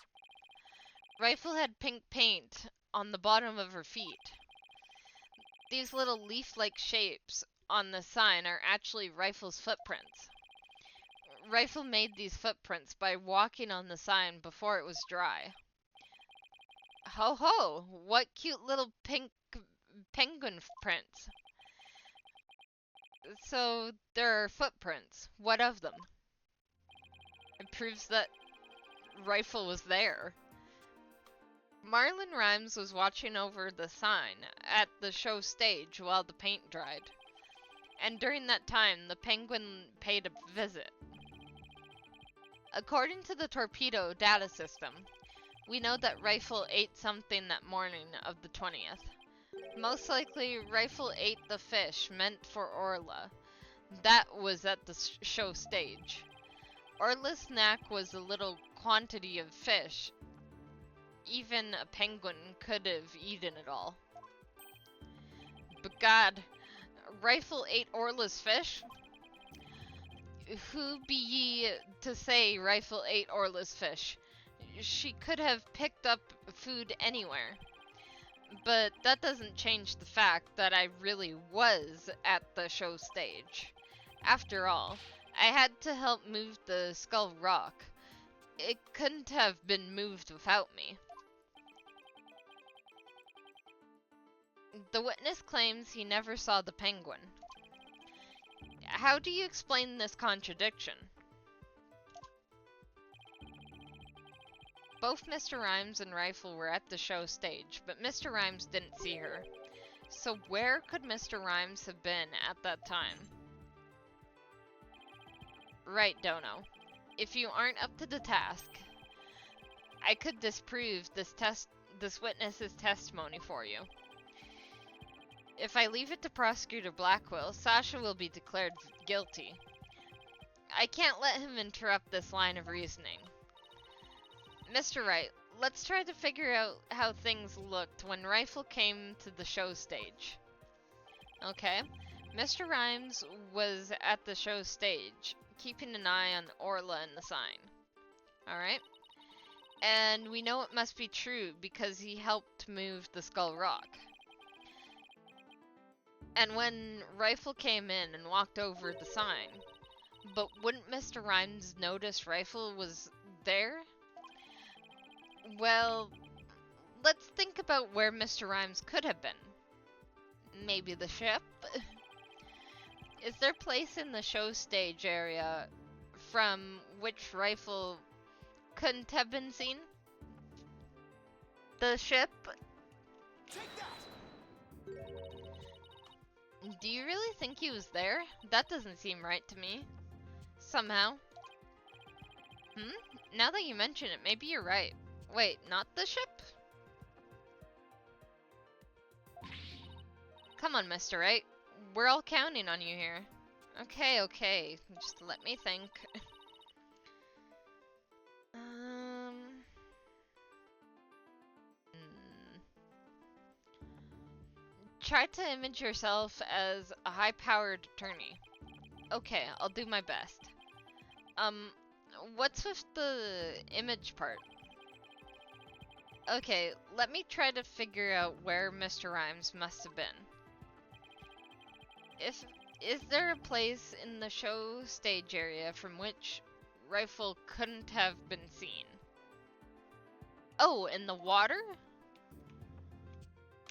Rifle had pink paint on the bottom of her feet. These little leaf-like shapes on the sign are actually Rifle's footprints. Rifle made these footprints by walking on the sign before it was dry. Ho ho! What cute little pink penguin prints. So, there are footprints. What of them? It proves that Rifle was there. Marlon Rhymes was watching over the sign at the show stage while the paint dried. And during that time, the penguin paid a visit. According to the torpedo data system, we know that Rifle ate something that morning of the 20th. Most likely, Rifle ate the fish meant for Orla. That was at the show stage. Orla's snack was a little quantity of fish. Even a penguin could have eaten it all. But God, Rifle ate Orla's fish? Who be ye to say Rifle ate Orla's fish? She could have picked up food anywhere. But that doesn't change the fact that I really was at the show stage. After all, I had to help move the Skull Rock. It couldn't have been moved without me. The witness claims he never saw the penguin. How do you explain this contradiction? Both Mr. Rhymes and Rifle were at the show stage, but Mr. Rhymes didn't see her. So where could Mr. Rhymes have been at that time? Right, Dono. If you aren't up to the task, I could disprove this witness's testimony for you. If I leave it to Prosecutor Blackwell, Sasha will be declared guilty. I can't let him interrupt this line of reasoning. Mr. Wright, let's try to figure out how things looked when Rifle came to the show stage. Okay, Mr. Rhymes was at the show stage, keeping an eye on Orla and the sign. Alright? And we know it must be true because he helped move the Skull Rock. And when Rifle came in and walked over the sign, but wouldn't Mr. Rhymes notice Rifle was there? Well, let's think about where Mr. Rhymes could have been. Maybe the ship? Is there a place in the show stage area from which Rifle couldn't have been seen? The ship? Take that! Do you really think he was there? That doesn't seem right to me. Somehow. Now that you mention it, maybe you're right. Wait, not the ship? Come on, Mr. Wright. We're all counting on you here. Okay. Just let me think. Try to image yourself as a high-powered attorney. Okay, I'll do my best. What's with the image part? Okay, let me try to figure out where Mr. Rhymes must have been. Is there a place in the show stage area from which Rifle couldn't have been seen? Oh, in the water?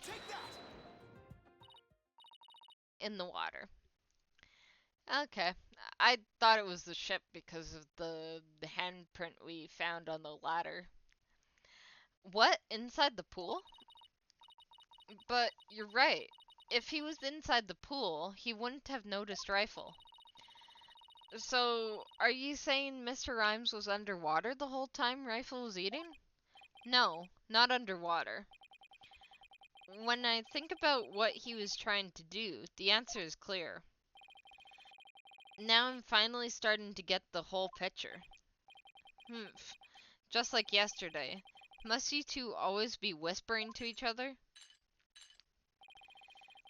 Take that! In the water. Okay. I thought it was the ship because of the handprint we found on the ladder. What? Inside the pool? But you're right. If he was inside the pool, he wouldn't have noticed Rifle. So, are you saying Mr. Rhymes was underwater the whole time Rifle was eating? No, not underwater. When I think about what he was trying to do, the answer is clear. Now I'm finally starting to get the whole picture. Just like yesterday. Must you two always be whispering to each other?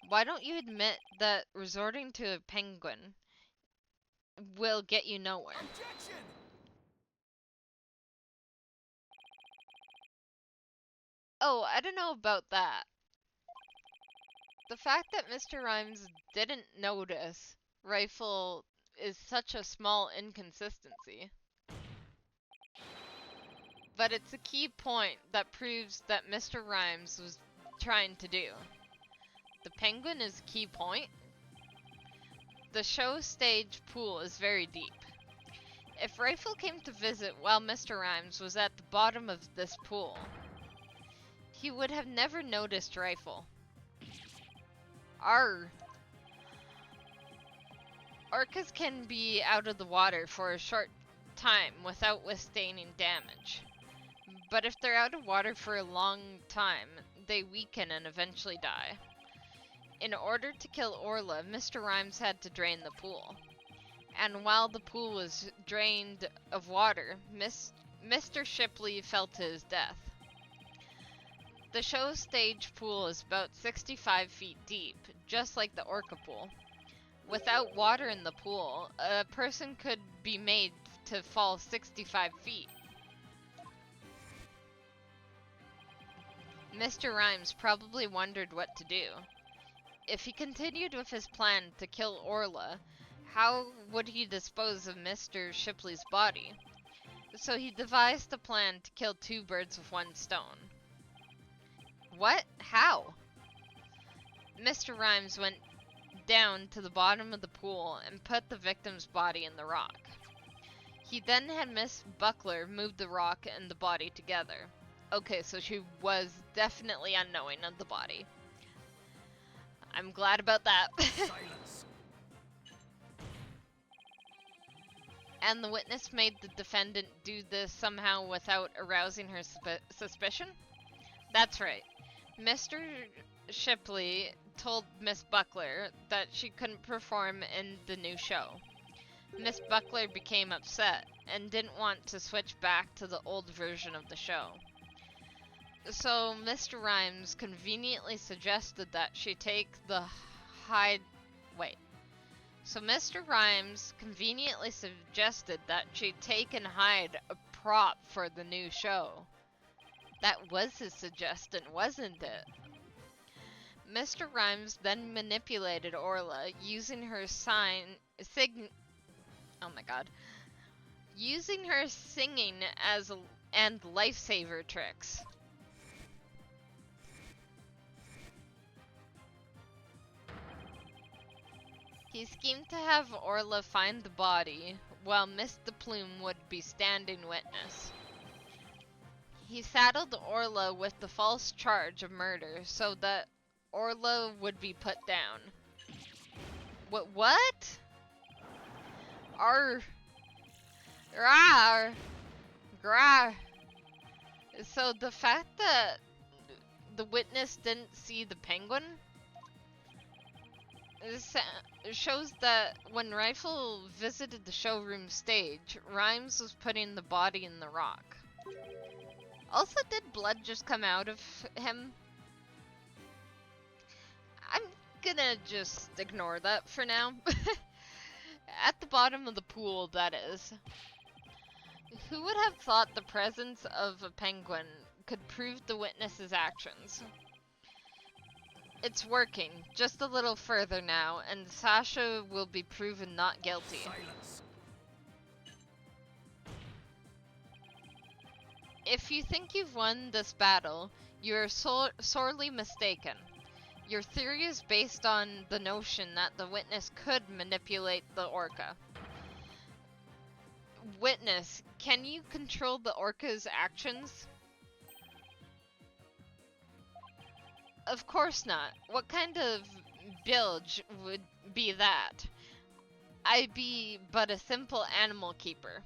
Why don't you admit that resorting to a penguin will get you nowhere? Objection! Oh, I don't know about that. The fact that Mr. Rhymes didn't notice Rifle is such a small inconsistency. But it's a key point that proves that Mr. Rhymes was trying to do. The penguin is a key point. The show stage pool is very deep. If Rifle came to visit while Mr. Rhymes was at the bottom of this pool, he would have never noticed Rifle. Arr. Orcas can be out of the water for a short time without withstanding damage. But if they're out of water for a long time, they weaken and eventually die. In order to kill Orla, Mr. Rhymes had to drain the pool. And while the pool was drained of water, Mr. Shipley fell to his death. The show stage pool is about 65 feet deep, just like the Orca pool. Without water in the pool, a person could be made to fall 65 feet. Mr. Rhymes probably wondered what to do. If he continued with his plan to kill Orla, how would he dispose of Mr. Shipley's body? So he devised a plan to kill two birds with one stone. What? How? Mr. Rhymes went down to the bottom of the pool and put the victim's body in the rock. He then had Miss Buckler move the rock and the body together. Okay, so she was definitely unknowing of the body. I'm glad about that. Silence. And the witness made the defendant do this somehow without arousing her suspicion? That's right. Mr. Shipley told Miss Buckler that she couldn't perform in the new show. Miss Buckler became upset and didn't want to switch back to the old version of the show. So Mr. Rhymes conveniently suggested that she take the hide... Wait. So Mr. Rhymes conveniently suggested that she take and hide a prop for the new show. That was his suggestion, wasn't it? Mr. Rhymes then manipulated Orla using her using her singing and lifesaver tricks. He schemed to have Orla find the body, while Miss de Plume would be standing witness. He saddled Orla with the false charge of murder so that Orla would be put down. What? Arr. Rawr. Rawr. So the fact that the witness didn't see the penguin shows that when Rifle visited the showroom stage, Rhymes was putting the body in the rock. Also, did blood just come out of him? I'm gonna just ignore that for now. At the bottom of the pool, that is. Who would have thought the presence of a penguin could prove the witness's actions? It's working, just a little further now, and Sasha will be proven not guilty. Silence. If you think you've won this battle, you are sorely mistaken. Your theory is based on the notion that the witness could manipulate the orca. Witness, can you control the orca's actions? Of course not. What kind of bilge would be that? I be but a simple animal keeper.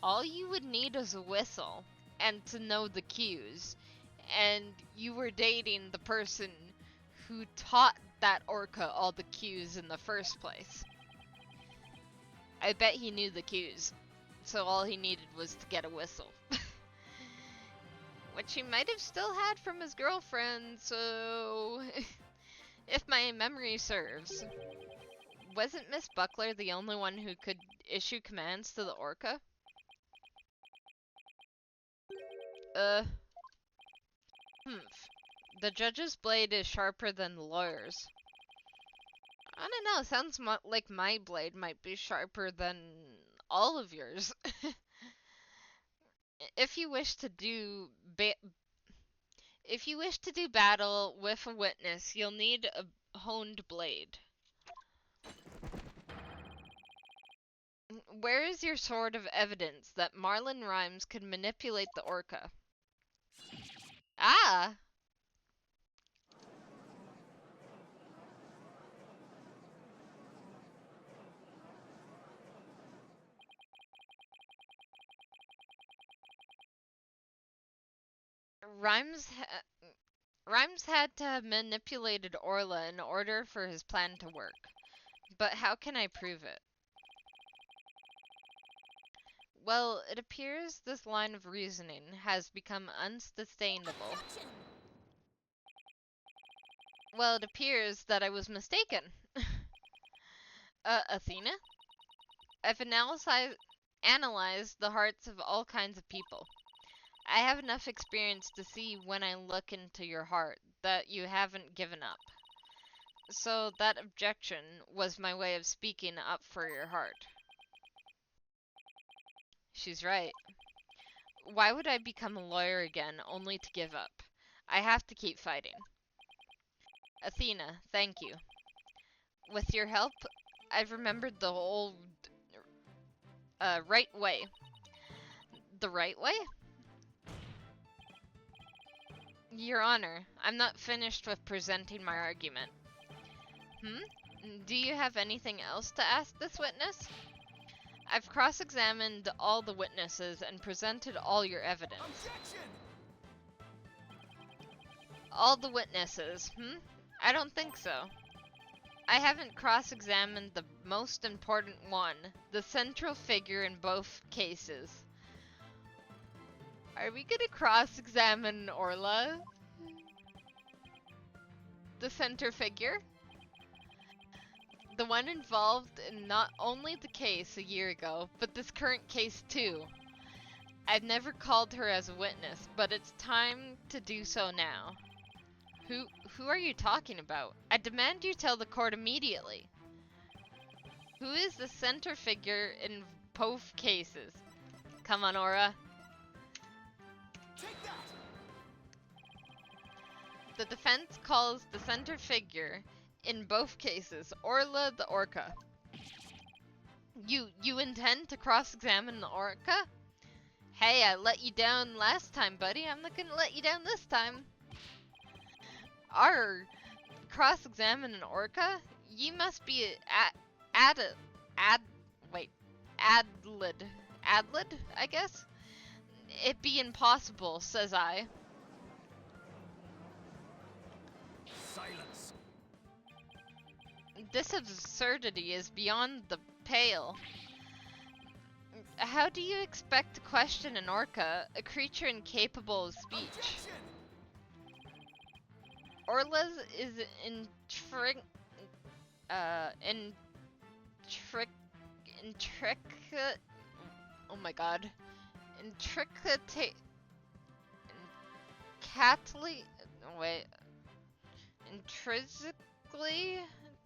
All you would need is a whistle, and to know the cues. And you were dating the person who taught that orca all the cues in the first place. I bet he knew the cues, so all he needed was to get a whistle. Which he might have still had from his girlfriend, so... if my memory serves. Wasn't Miss Buckler the only one who could issue commands to the orca? The judge's blade is sharper than the lawyer's. I don't know, sounds like my blade might be sharper than all of yours. If you wish to do battle with a witness, you'll need a honed blade. Where is your sword of evidence that Marlon Rhymes could manipulate the orca? Ah! Rhymes Rhymes had to have manipulated Orla in order for his plan to work. But how can I prove it? Well, it appears this line of reasoning has become unsustainable. Objection! Well, it appears that I was mistaken. Athena? I've analyzed the hearts of all kinds of people. I have enough experience to see when I look into your heart that you haven't given up. So that objection was my way of speaking up for your heart. She's right. Why would I become a lawyer again only to give up? I have to keep fighting. Athena, thank you. With your help, I've remembered the old right way. The right way? Your Honor, I'm not finished with presenting my argument. Do you have anything else to ask this witness? I've cross-examined all the witnesses and presented all your evidence. Objection! All the witnesses, I don't think so. I haven't cross-examined the most important one, the central figure in both cases. Are we gonna cross-examine Orla? The center figure? The one involved in not only the case a year ago, but this current case too. I've never called her as a witness, but it's time to do so now. Who are you talking about? I demand you tell the court immediately. Who is the center figure in both cases? Come on, Aura. Take that! The defense calls the center figure in both cases Orla the Orca. You intend to cross-examine the Orca? Hey, I let you down last time, buddy. I'm not gonna let you down this time. Cross-examine an Orca? You must be adlid, I guess? It be impossible, says I. Silence! This absurdity is beyond the pale. How do you expect to question an orca, a creature incapable of speech? Objection! Orla's is intricate. Oh my god. Intrinsically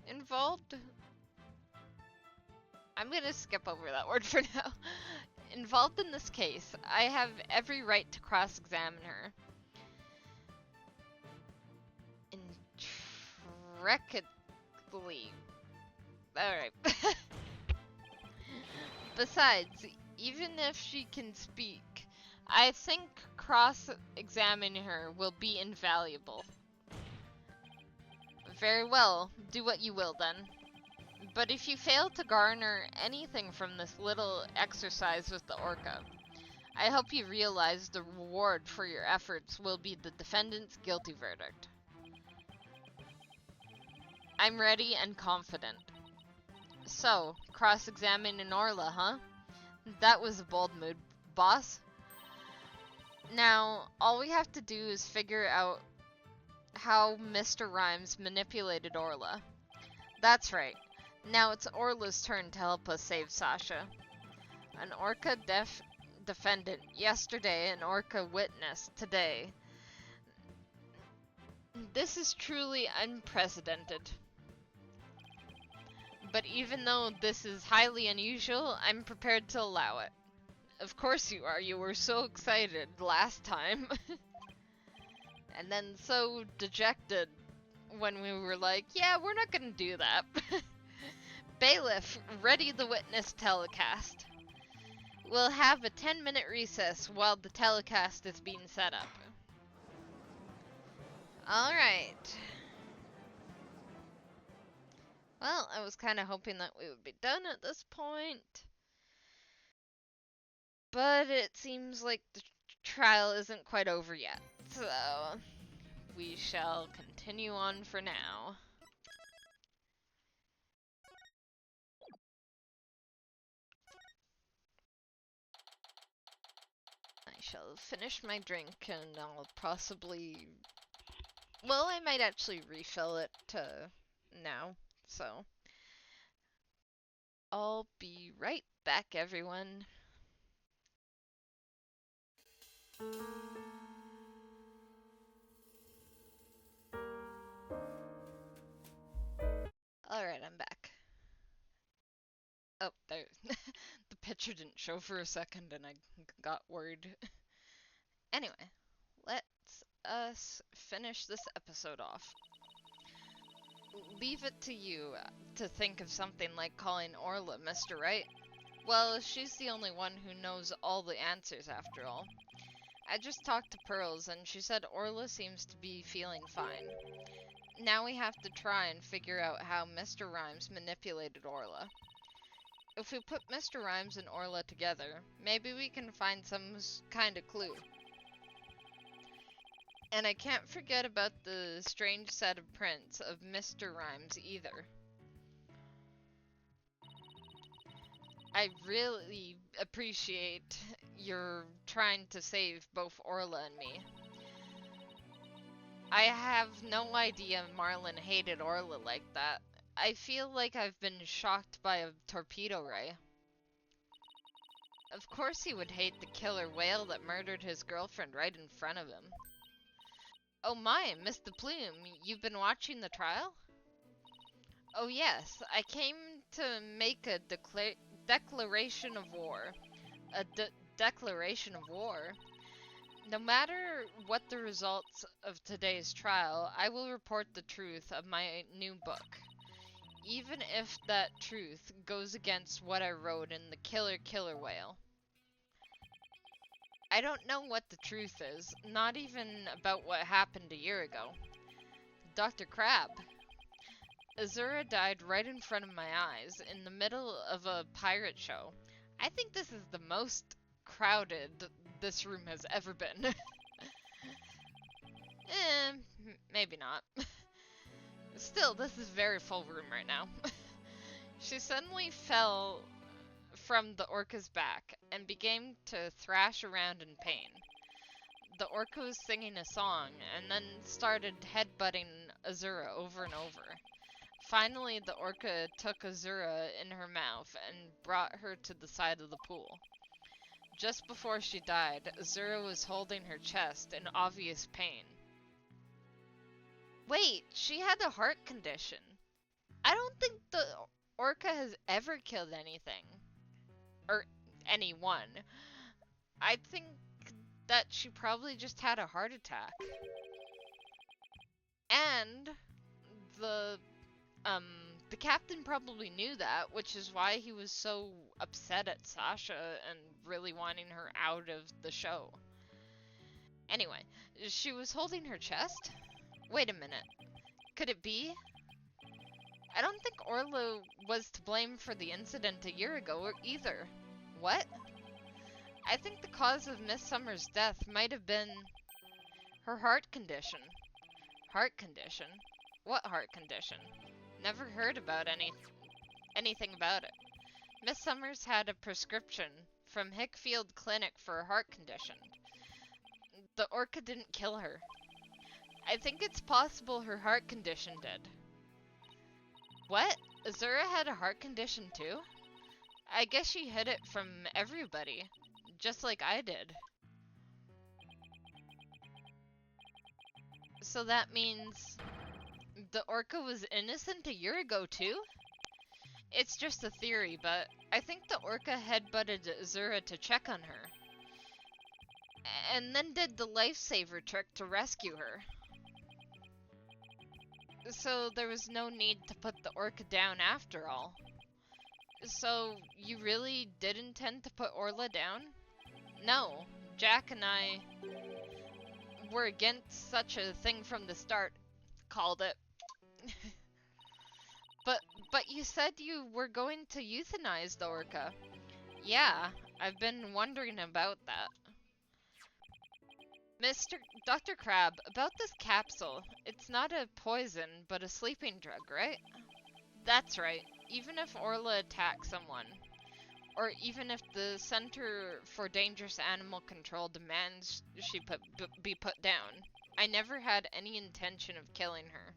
involved? I'm gonna skip over that word for now. Involved in this case, I have every right to cross-examine her. Intricately. Alright. Besides, even if she can speak, I think cross-examining her will be invaluable. Very well, do what you will then. But if you fail to garner anything from this little exercise with the orca, I hope you realize the reward for your efforts will be the defendant's guilty verdict. I'm ready and confident. So, cross-examining Orla, huh? That was a bold move, boss. Now, all we have to do is figure out how Mr. Rhymes manipulated Orla. That's right. Now it's Orla's turn to help us save Sasha. An orca defendant yesterday, an orca witness today. This is truly unprecedented. But even though this is highly unusual, I'm prepared to allow it. Of course you are. You were so excited last time. And then so dejected when we were like, yeah, we're not gonna do that. Bailiff, ready the witness telecast. We'll have a 10-minute recess while the telecast is being set up. Alright. Well, I was kind of hoping that we would be done at this point. But it seems like the trial isn't quite over yet. So, we shall continue on for now. I shall finish my drink and I'll possibly... Well, I might actually refill it now. So, I'll be right back, everyone. Alright, I'm back. Oh, there. The picture didn't show for a second and I got worried. Anyway, let's us finish this episode off. Leave it to you to think of something like calling Orla Mr. Wright. Well, she's the only one who knows all the answers after all. I just talked to Pearls and she said Orla seems to be feeling fine. Now we have to try and figure out how Mr. Rhymes manipulated Orla. If we put Mr. Rhymes and Orla together, maybe we can find some kind of clue. And I can't forget about the strange set of prints of Mr. Rhymes either. I really appreciate your trying to save both Orla and me. I have no idea Marlin hated Orla like that. I feel like I've been shocked by a torpedo ray. Of course he would hate the killer whale that murdered his girlfriend right in front of him. Oh my, Mr. Plume, you've been watching the trial? Oh yes, I came to make a declaration of war. A declaration of war? No matter what the results of today's trial, I will report the truth of my new book. Even if that truth goes against what I wrote in the Killer Whale. I don't know what the truth is, not even about what happened a year ago. Dr. Crab. Azura died right in front of my eyes, in the middle of a pirate show. I think this is the most crowded this room has ever been. Maybe not. Still, this is a very full room right now. She suddenly fell from the orca's back and began to thrash around in pain. The orca was singing a song and then started headbutting Azura over and over. Finally, the orca took Azura in her mouth and brought her to the side of the pool. Just before she died, Azura was holding her chest in obvious pain. Wait, she had a heart condition. I don't think the orca has ever killed anything. Or anyone. I think that she probably just had a heart attack. And the captain probably knew that, which is why he was so upset at Sasha and really wanting her out of the show. Anyway, she was holding her chest? Wait a minute. Could it be? I don't think Orla was to blame for the incident a year ago either. What? I think the cause of Miss Summer's death might have been her heart condition. Heart condition? What heart condition? Never heard about anything about it. Miss Summers had a prescription from Hickfield Clinic for a heart condition. The orca didn't kill her. I think it's possible her heart condition did. What? Azura had a heart condition too? I guess she hid it from everybody, just like I did. So that means the orca was innocent a year ago too? It's just a theory, but I think the orca headbutted Azura to check on her. And then did the lifesaver trick to rescue her. So there was no need to put the orca down after all. So you really did intend to put Orla down? No, Jack and I... were against such a thing from the start. Called it. But you said you were going to euthanize the orca. Yeah, I've been wondering about that. Dr. Crab, about this capsule. It's not a poison, but a sleeping drug, right? That's right. Even if Orla attacks someone, or even if the Center for Dangerous Animal Control demands she be put down, I never had any intention of killing her.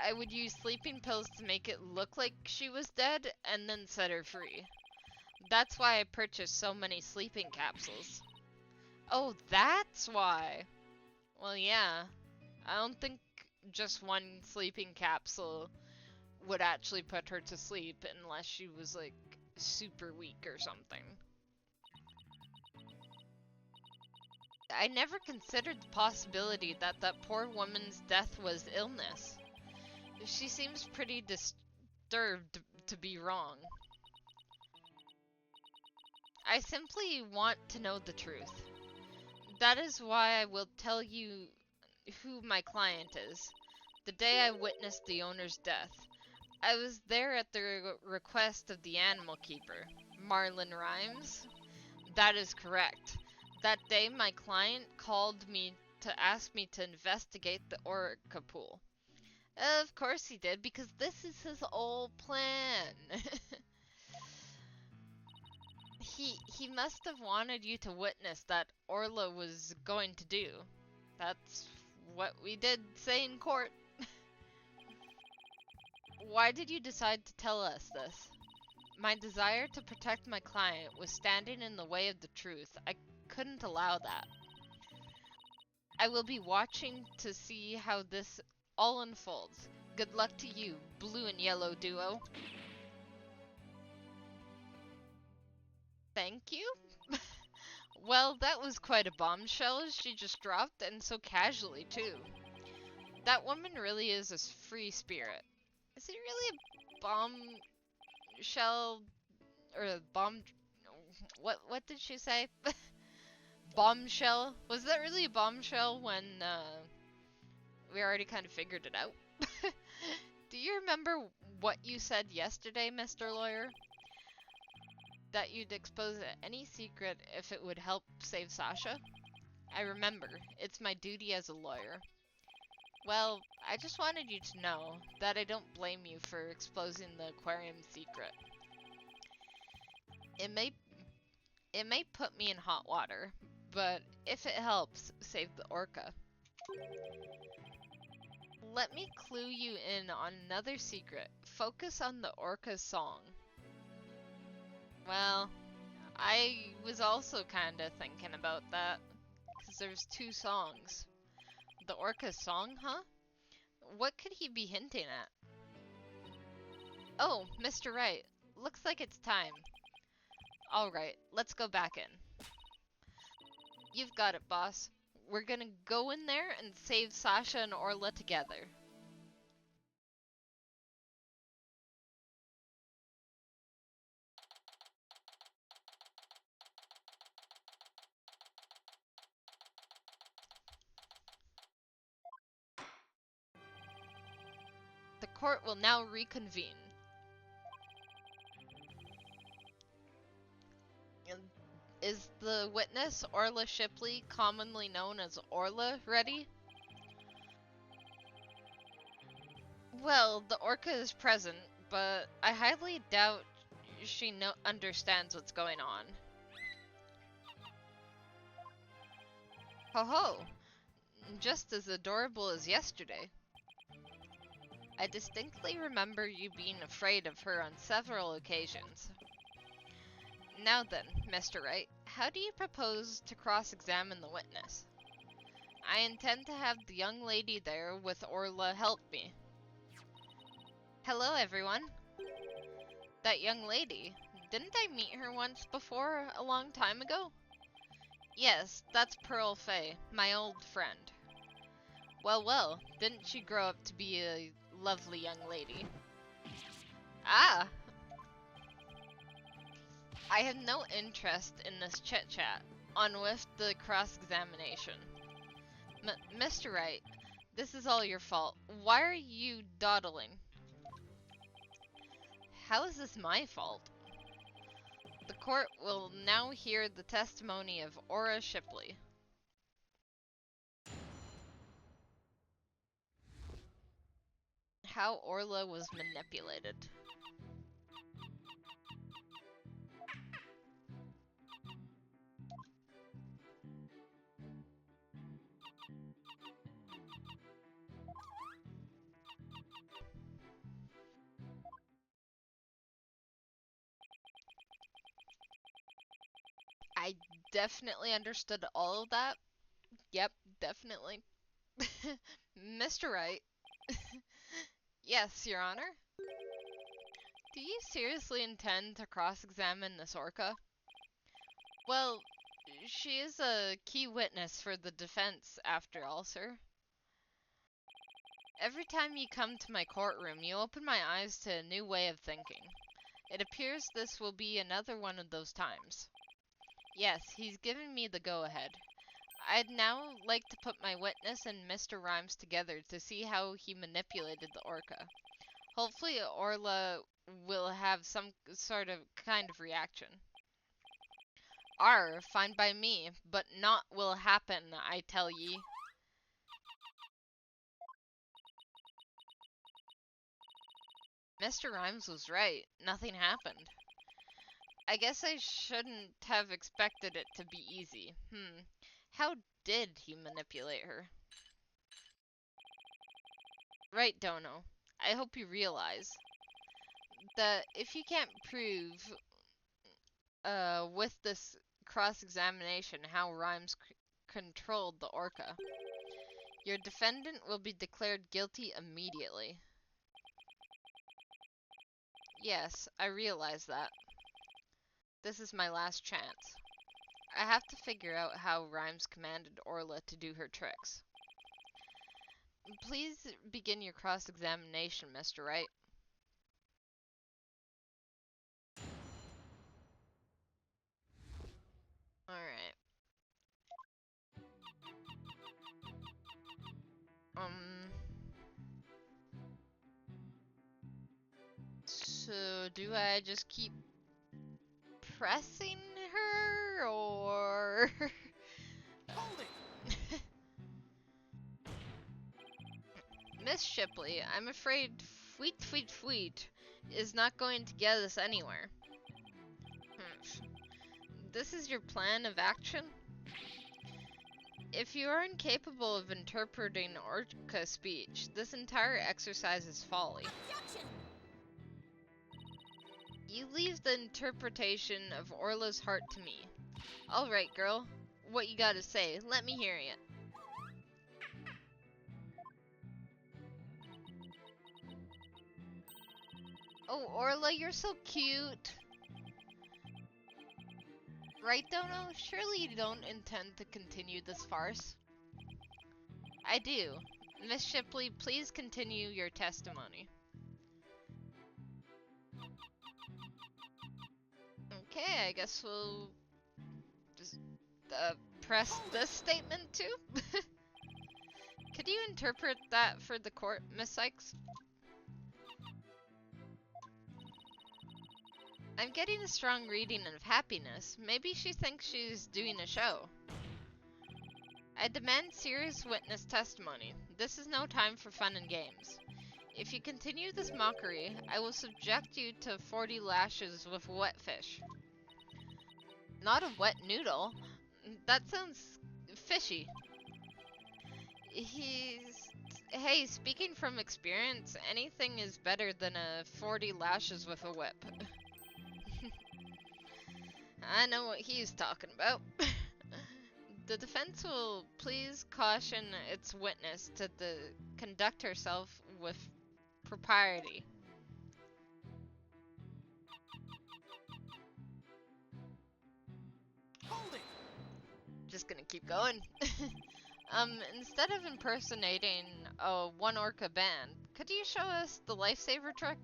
I would use sleeping pills to make it look like she was dead, and then set her free. That's why I purchased so many sleeping capsules. Oh, that's why! Well, yeah. I don't think just one sleeping capsule would actually put her to sleep unless she was, like, super weak or something. I never considered the possibility that that poor woman's death was illness. She seems pretty disturbed to be wrong. I simply want to know the truth. That is why I will tell you who my client is. The day I witnessed the owner's death, I was there at the request of the animal keeper, Marlon Rhymes. That is correct. That day my client called me to ask me to investigate the orca pool. Of course he did, because this is his whole plan. He must have wanted you to witness that Orla was going to do. That's what we did say in court. Why did you decide to tell us this? My desire to protect my client was standing in the way of the truth. I couldn't allow that. I will be watching to see how this all unfolds. Good luck to you, blue and yellow duo. Thank you? Well, that was quite a bombshell she just dropped, and so casually, too. That woman really is a free spirit. Is it really a bombshell? Or a bomb... What did she say? Bombshell? Was that really a bombshell when, we already kind of figured it out? Do you remember what you said yesterday, Mr. Lawyer? That you'd expose any secret if it would help save Sasha? I remember. It's my duty as a lawyer. Well, I just wanted you to know that I don't blame you for exposing the aquarium secret. It may put me in hot water, but if it helps save the orca. Let me clue you in on another secret. Focus on the orca's song. Well, I was also kinda thinking about that, because there's two songs. The orca's song, huh? What could he be hinting at? Oh, Mr. Wright, looks like it's time. Alright, let's go back in. You've got it, boss. We're gonna go in there and save Sasha and Orla together. The court will now reconvene. Is the witness, Orla Shipley, commonly known as Orla, ready? Well, the orca is present, but I highly doubt she understands what's going on. Ho ho! Just as adorable as yesterday. I distinctly remember you being afraid of her on several occasions. Now then, Mr. Wright, how do you propose to cross-examine the witness? I intend to have the young lady there with Orla help me. Hello, everyone. That young lady, didn't I meet her once before, a long time ago? Yes, that's Pearl Fay, my old friend. Well, well, didn't she grow up to be a lovely young lady? Ah! I have no interest in this chit-chat. On with the cross-examination. Mr. Wright, this is all your fault. Why are you dawdling? How is this my fault? The court will now hear the testimony of Aura Shipley. How Orla was manipulated. I definitely understood all of that. Yep, definitely. Mr. Wright. Yes, Your Honor. Do you seriously intend to cross-examine this orca? Well, she is a key witness for the defense, after all, sir. Every time you come to my courtroom, you open my eyes to a new way of thinking. It appears this will be another one of those times. Yes, he's given me the go-ahead. I'd now like to put my witness and Mr. Rhymes together to see how he manipulated the orca. Hopefully Orla will have some kind of reaction. Fine by me, but naught will happen, I tell ye. Mr. Rhymes was right. Nothing happened. I guess I shouldn't have expected it to be easy. How did he manipulate her? Right, Dono. I hope you realize that if you can't prove with this cross-examination how Rhymes controlled the orca, your defendant will be declared guilty immediately. Yes, I realize that. This is my last chance. I have to figure out how Rhymes commanded Orla to do her tricks. Please begin your cross-examination, Mr. Wright. Alright. So do I just keep pressing her, or... Hold it! Miss Shipley, I'm afraid Fweet is not going to get us anywhere. This is your plan of action? If you are incapable of interpreting orca speech, this entire exercise is folly. Objection! You leave the interpretation of Orla's heart to me. Alright, girl. What you gotta say? Let me hear it. Oh, Orla, you're so cute. Right, Dono? Surely you don't intend to continue this farce? I do. Miss Shipley, please continue your testimony. Okay, I guess we'll just press this statement too. Could you interpret that for the court, Miss Sykes? I'm getting a strong reading of happiness. Maybe she thinks she's doing a show. I demand serious witness testimony. This is no time for fun and games. If you continue this mockery, I will subject you to 40 lashes with a wet fish. Not a wet noodle. That sounds fishy. Hey, speaking from experience, anything is better than a 40 lashes with a whip. I know what he's talking about. The defense will please caution its witness to conduct herself with propriety. Hold it! Just gonna keep going. Instead of impersonating a one orca band, could you show us the lifesaver trick?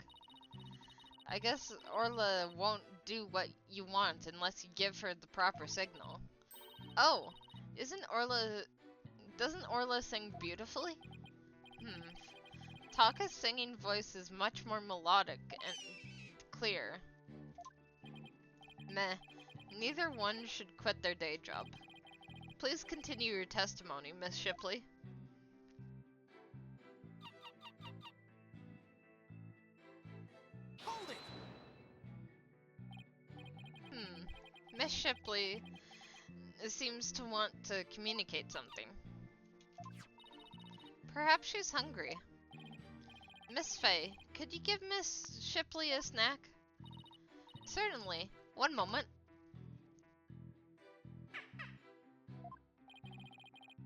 I guess Orla won't do what you want unless you give her the proper signal. Oh, doesn't Orla sing beautifully? Taka's singing voice is much more melodic and clear. Meh. Neither one should quit their day job. Please continue your testimony, Miss Shipley. Hold it! Miss Shipley seems to want to communicate something. Perhaps she's hungry. Miss Fay, could you give Miss Shipley a snack? Certainly. One moment.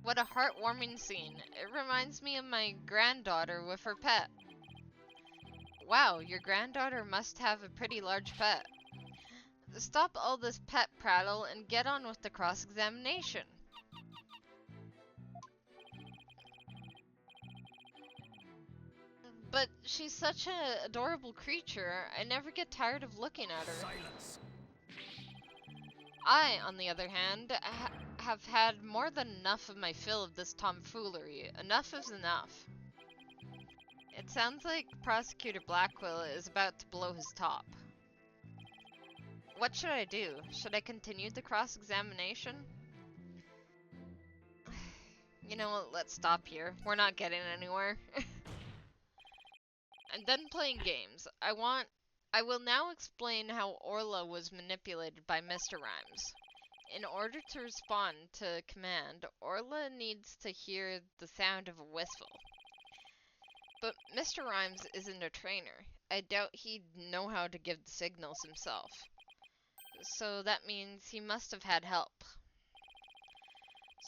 What a heartwarming scene. It reminds me of my granddaughter with her pet. Wow, your granddaughter must have a pretty large pet. Stop all this pet prattle and get on with the cross-examination. But she's such an adorable creature, I never get tired of looking at her. Silence! I, on the other hand, have had more than enough of my fill of this tomfoolery. Enough is enough. It sounds like Prosecutor Blackwell is about to blow his top. What should I do? Should I continue the cross-examination? You know what, let's stop here. We're not getting anywhere. I'm done playing games. I will now explain how Orla was manipulated by Mr. Rhymes. In order to respond to command, Orla needs to hear the sound of a whistle. But Mr. Rhymes isn't a trainer. I doubt he'd know how to give the signals himself. So that means he must have had help.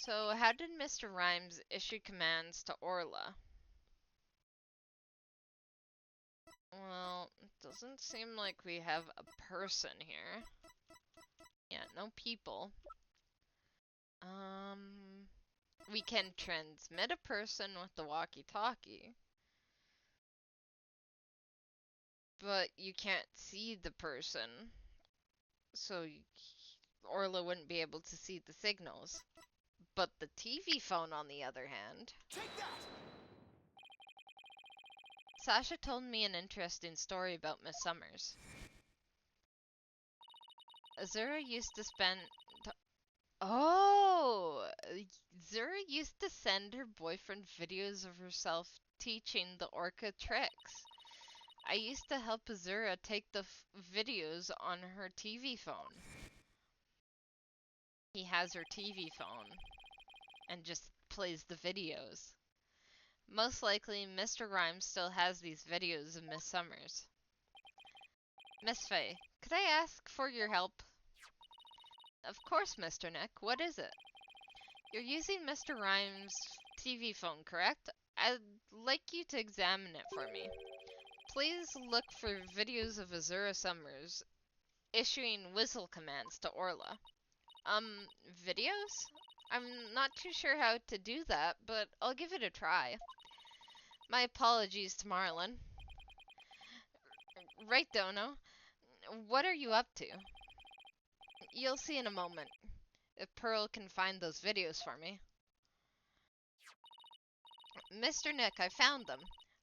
So how did Mr. Rhymes issue commands to Orla? Well, it doesn't seem like we have a person here. Yeah, no people. We can transmit a person with the walkie-talkie. But you can't see the person. So Orla wouldn't be able to see the signals. But the TV phone, on the other hand... Take that! Sasha told me an interesting story about Miss Summers. Azura used to spend... Oh! Azura used to send her boyfriend videos of herself teaching the orca tricks. I used to help Azura take the videos on her TV phone. He has her TV phone and just plays the videos. Most likely, Mr. Rhymes still has these videos of Miss Summers. Miss Fay, could I ask for your help? Of course, Mr. Nick. What is it? You're using Mr. Rhymes' TV phone, correct? I'd like you to examine it for me. Please look for videos of Azura Summers issuing whistle commands to Orla. Videos? I'm not too sure how to do that, but I'll give it a try. My apologies to Marlin. Right, Dono. What are you up to? You'll see in a moment, if Pearl can find those videos for me. Mr. Nick, I found them.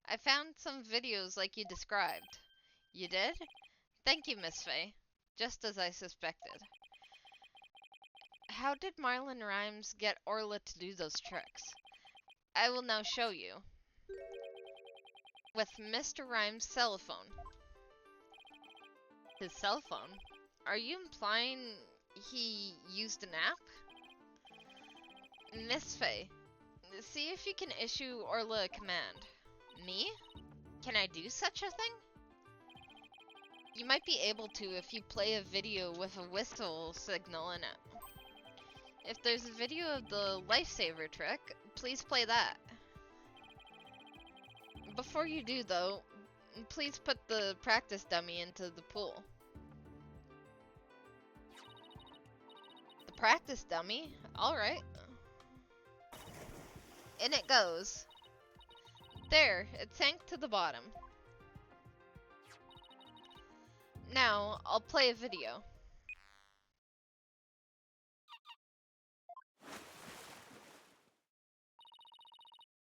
I found some videos like you described. You did? Thank you, Miss Fay. Just as I suspected. How did Marlin Rhymes get Orla to do those tricks? I will now show you. With Mr. Rhymes' cell phone. His cell phone? Are you implying he used an app? Miss Fay, see if you can issue Orla a command. Me? Can I do such a thing? You might be able to if you play a video with a whistle signal in it. If there's a video of the lifesaver trick, please play that. Before you do though, please put the practice dummy into the pool. The practice dummy? Alright. In it goes. There, it sank to the bottom. Now, I'll play a video.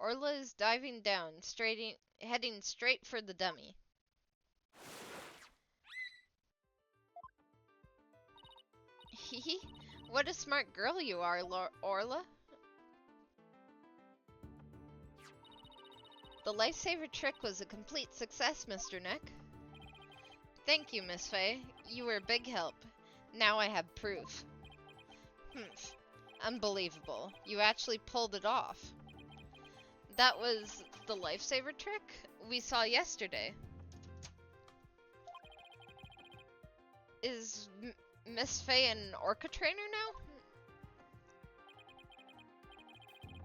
Orla is diving down, heading straight for the dummy. Hehe, what a smart girl you are, Orla. The lifesaver trick was a complete success, Mr. Neck. Thank you, Miss Faye. You were a big help. Now I have proof. Humph. Unbelievable. You actually pulled it off. That was the lifesaver trick we saw yesterday. Is Miss Faye an Orca trainer now?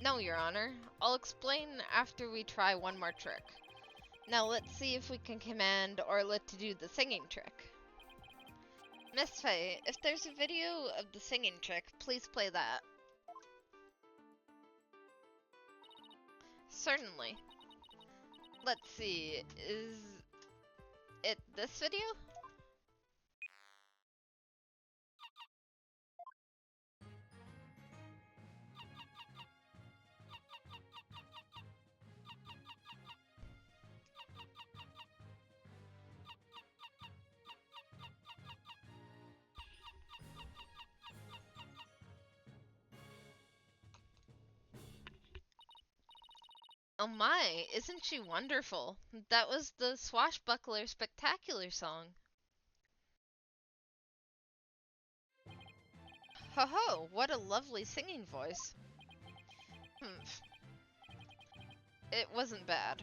No, Your Honor. I'll explain after we try one more trick. Now let's see if we can command Orla to do the singing trick. Miss Faye, if there's a video of the singing trick, please play that. Certainly. Let's see, is it this video? Oh my, isn't she wonderful? That was the Swashbuckler Spectacular song. Ho ho, what a lovely singing voice. Humph. It wasn't bad.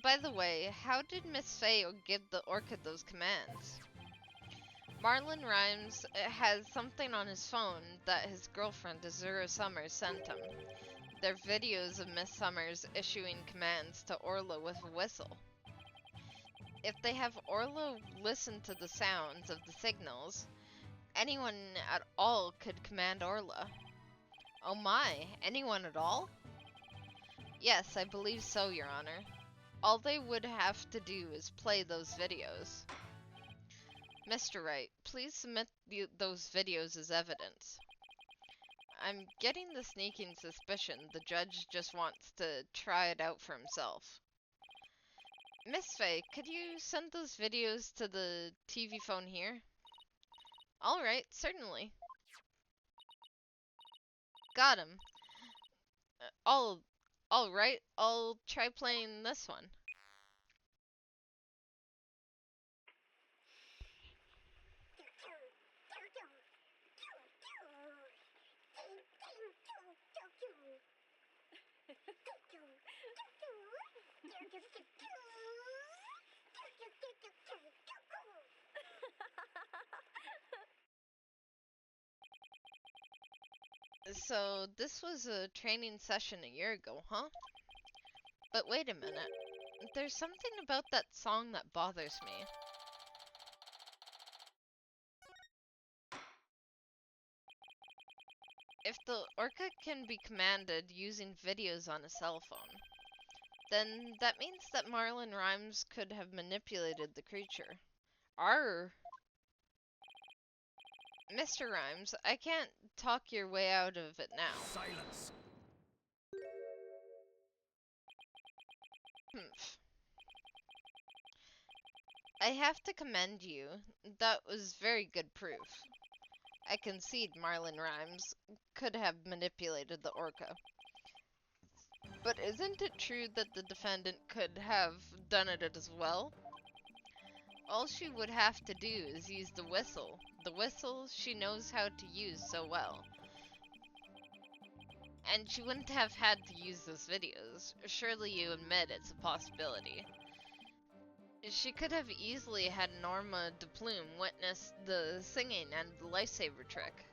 By the way, how did Miss Faye give the orchid those commands? Marlon Rhymes has something on his phone that his girlfriend Azura Summers sent him. They're videos of Miss Summers issuing commands to Orla with a whistle. If they have Orla listen to the sounds of the signals, anyone at all could command Orla. Oh my, anyone at all? Yes, I believe so, Your Honor. All they would have to do is play those videos. Mr. Wright, please submit those videos as evidence. I'm getting the sneaking suspicion the judge just wants to try it out for himself. Miss Faye, could you send those videos to the TV phone here? Alright, certainly. Got him. Alright, I'll try playing this one. So, this was a training session a year ago, huh? But wait a minute. There's something about that song that bothers me. If the orca can be commanded using videos on a cell phone, then that means that Marlon Rhymes could have manipulated the creature. Arr! Mr. Rhymes, I can't talk your way out of it now. Silence. Humph. I have to commend you. That was very good proof. I concede Marlon Rhymes could have manipulated the orca. But isn't it true that the defendant could have done it as well? All she would have to do is use the whistle. The whistle she knows how to use so well. And she wouldn't have had to use those videos. Surely you admit it's a possibility. She could have easily had Norma de Plume witness the singing and the lifesaver trick.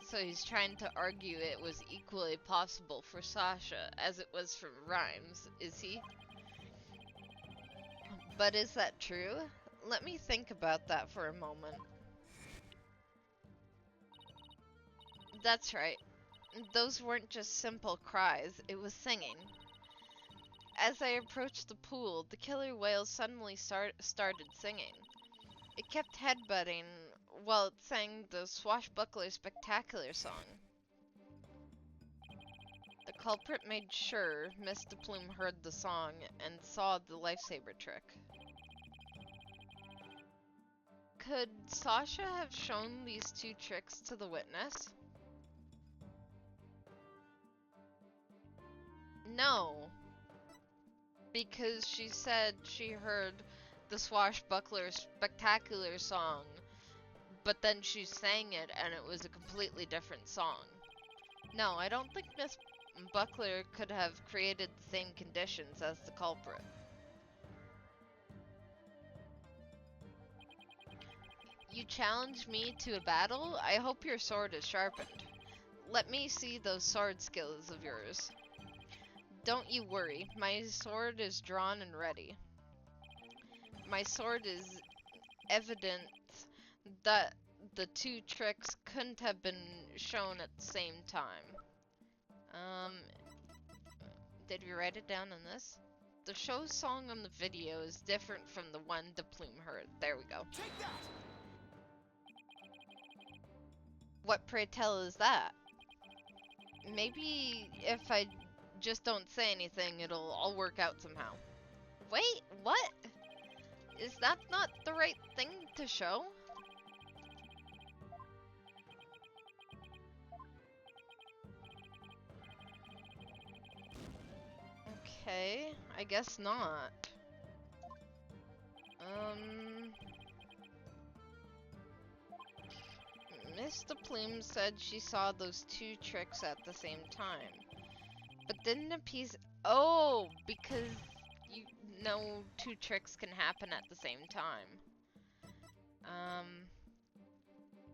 So he's trying to argue it was equally possible for Sasha as it was for Rhymes, is he? But is that true? Let me think about that for a moment. That's right. Those weren't just simple cries, it was singing. As I approached the pool, the killer whale suddenly started singing. It kept headbutting while it sang the Swashbuckler Spectacular song. The culprit made sure Miss de Plume heard the song and saw the lifesaver trick. Could Sasha have shown these two tricks to the witness? No, because she said she heard the Swashbuckler Spectacular song, but then she sang it and it was a completely different song. No, I don't think Miss Buckler could have created the same conditions as the culprit. You challenge me to a battle? I hope your sword is sharpened. Let me see those sword skills of yours. Don't you worry, my sword is drawn and ready. My sword is evident that the two tricks couldn't have been shown at the same time. Did we write it down on this? The show song on the video is different from the one the Plume heard. There we go. Take that! What, pray tell, is that? Maybe if I just don't say anything, it'll all work out somehow. Wait, what? Is that not the right thing to show? Okay, I guess not. Miss de Plume said she saw those two tricks at the same time. But didn't appease. Oh, because you know two tricks can happen at the same time.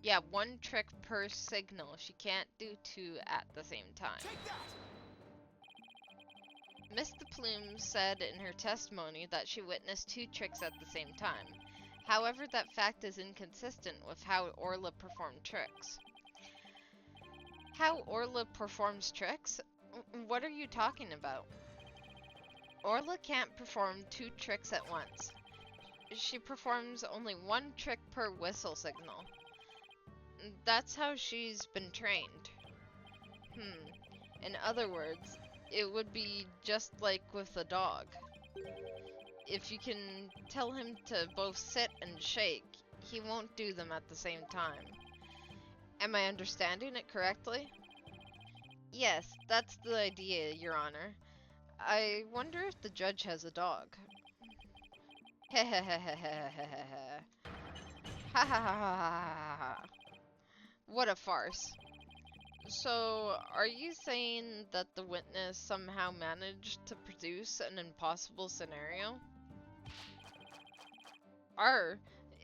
Yeah, one trick per signal. She can't do two at the same time. Take that! Miss de Plume said in her testimony that she witnessed two tricks at the same time. However, that fact is inconsistent with how Orla performed tricks. How Orla performs tricks? What are you talking about? Orla can't perform two tricks at once. She performs only one trick per whistle signal. That's how she's been trained. In other words, it would be just like with a dog. If you can tell him to both sit and shake, he won't do them at the same time. Am I understanding it correctly? Yes, that's the idea, Your Honor. I wonder if the judge has a dog. Hehehehehehehe. Ha ha ha ha ha ha. What a farce. So, are you saying that the witness somehow managed to produce an impossible scenario?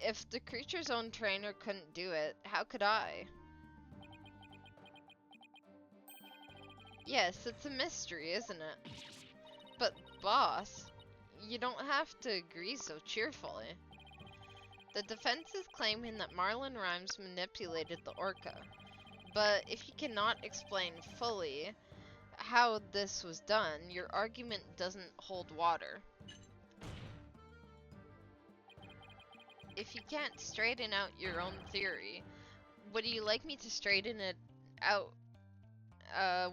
If the creature's own trainer couldn't do it, how could I? Yes, it's a mystery, isn't it? But, boss, you don't have to agree so cheerfully. The defense is claiming that Marlon Rhymes manipulated the orca. But if you cannot explain fully how this was done, your argument doesn't hold water. If you can't straighten out your own theory, would you like me to straighten it out?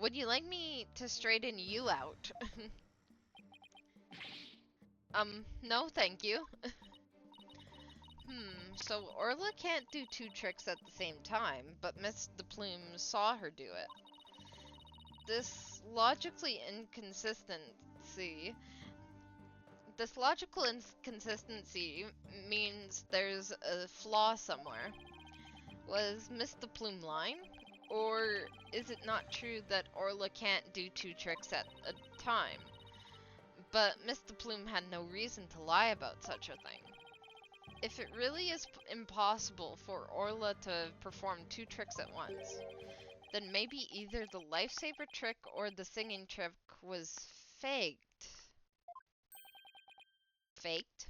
Would you like me to straighten you out? No, thank you. So Orla can't do two tricks at the same time, but Miss de Plume saw her do it. This logical inconsistency means there's a flaw somewhere. Was Miss de Plume lying? Or is it not true that Orla can't do two tricks at a time? But Miss de Plume had no reason to lie about such a thing. If it really is impossible for Orla to perform two tricks at once, then maybe either the lifesaver trick or the singing trick was faked. Faked?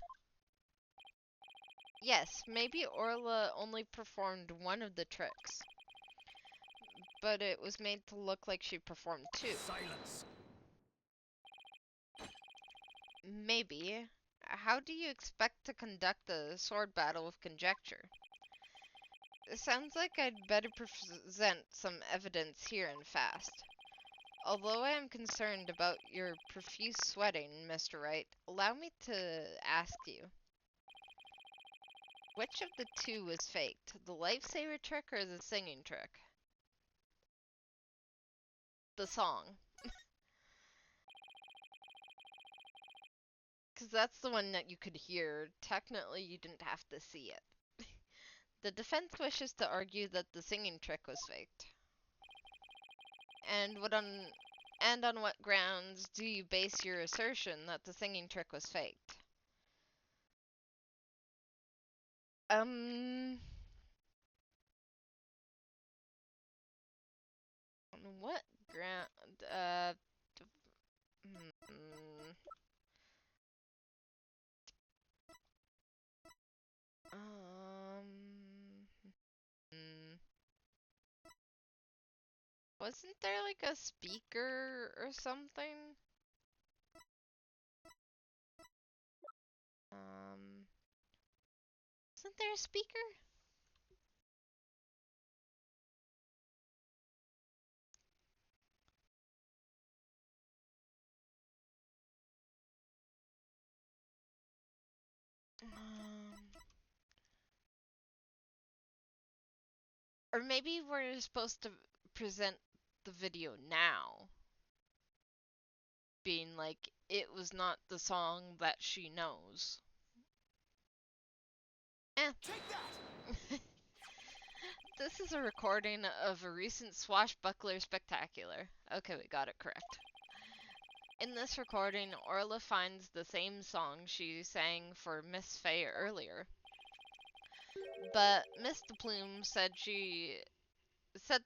Yes, maybe Orla only performed one of the tricks, but it was made to look like she performed two. Silence! Maybe. How do you expect to conduct a sword battle with conjecture? It sounds like I'd better present some evidence here and fast. Although I am concerned about your profuse sweating, Mr. Wright, allow me to ask you, which of the two was faked? The lifesaver trick or the singing trick? The song. Because that's the one that you could hear. Technically, you didn't have to see it. The defense wishes to argue that the singing trick was faked. And on what grounds do you base your assertion that the singing trick was faked? On what ground? Hmm, hmm. Wasn't there like a speaker or something? Wasn't there a speaker? Or maybe we're supposed to present the video now, being like, it was not the song that she knows. Take that! This is a recording of a recent swashbuckler spectacular. Okay, we got it correct. In this recording, Orla finds the same song she sang for Miss Faye earlier. But Miss de Plume said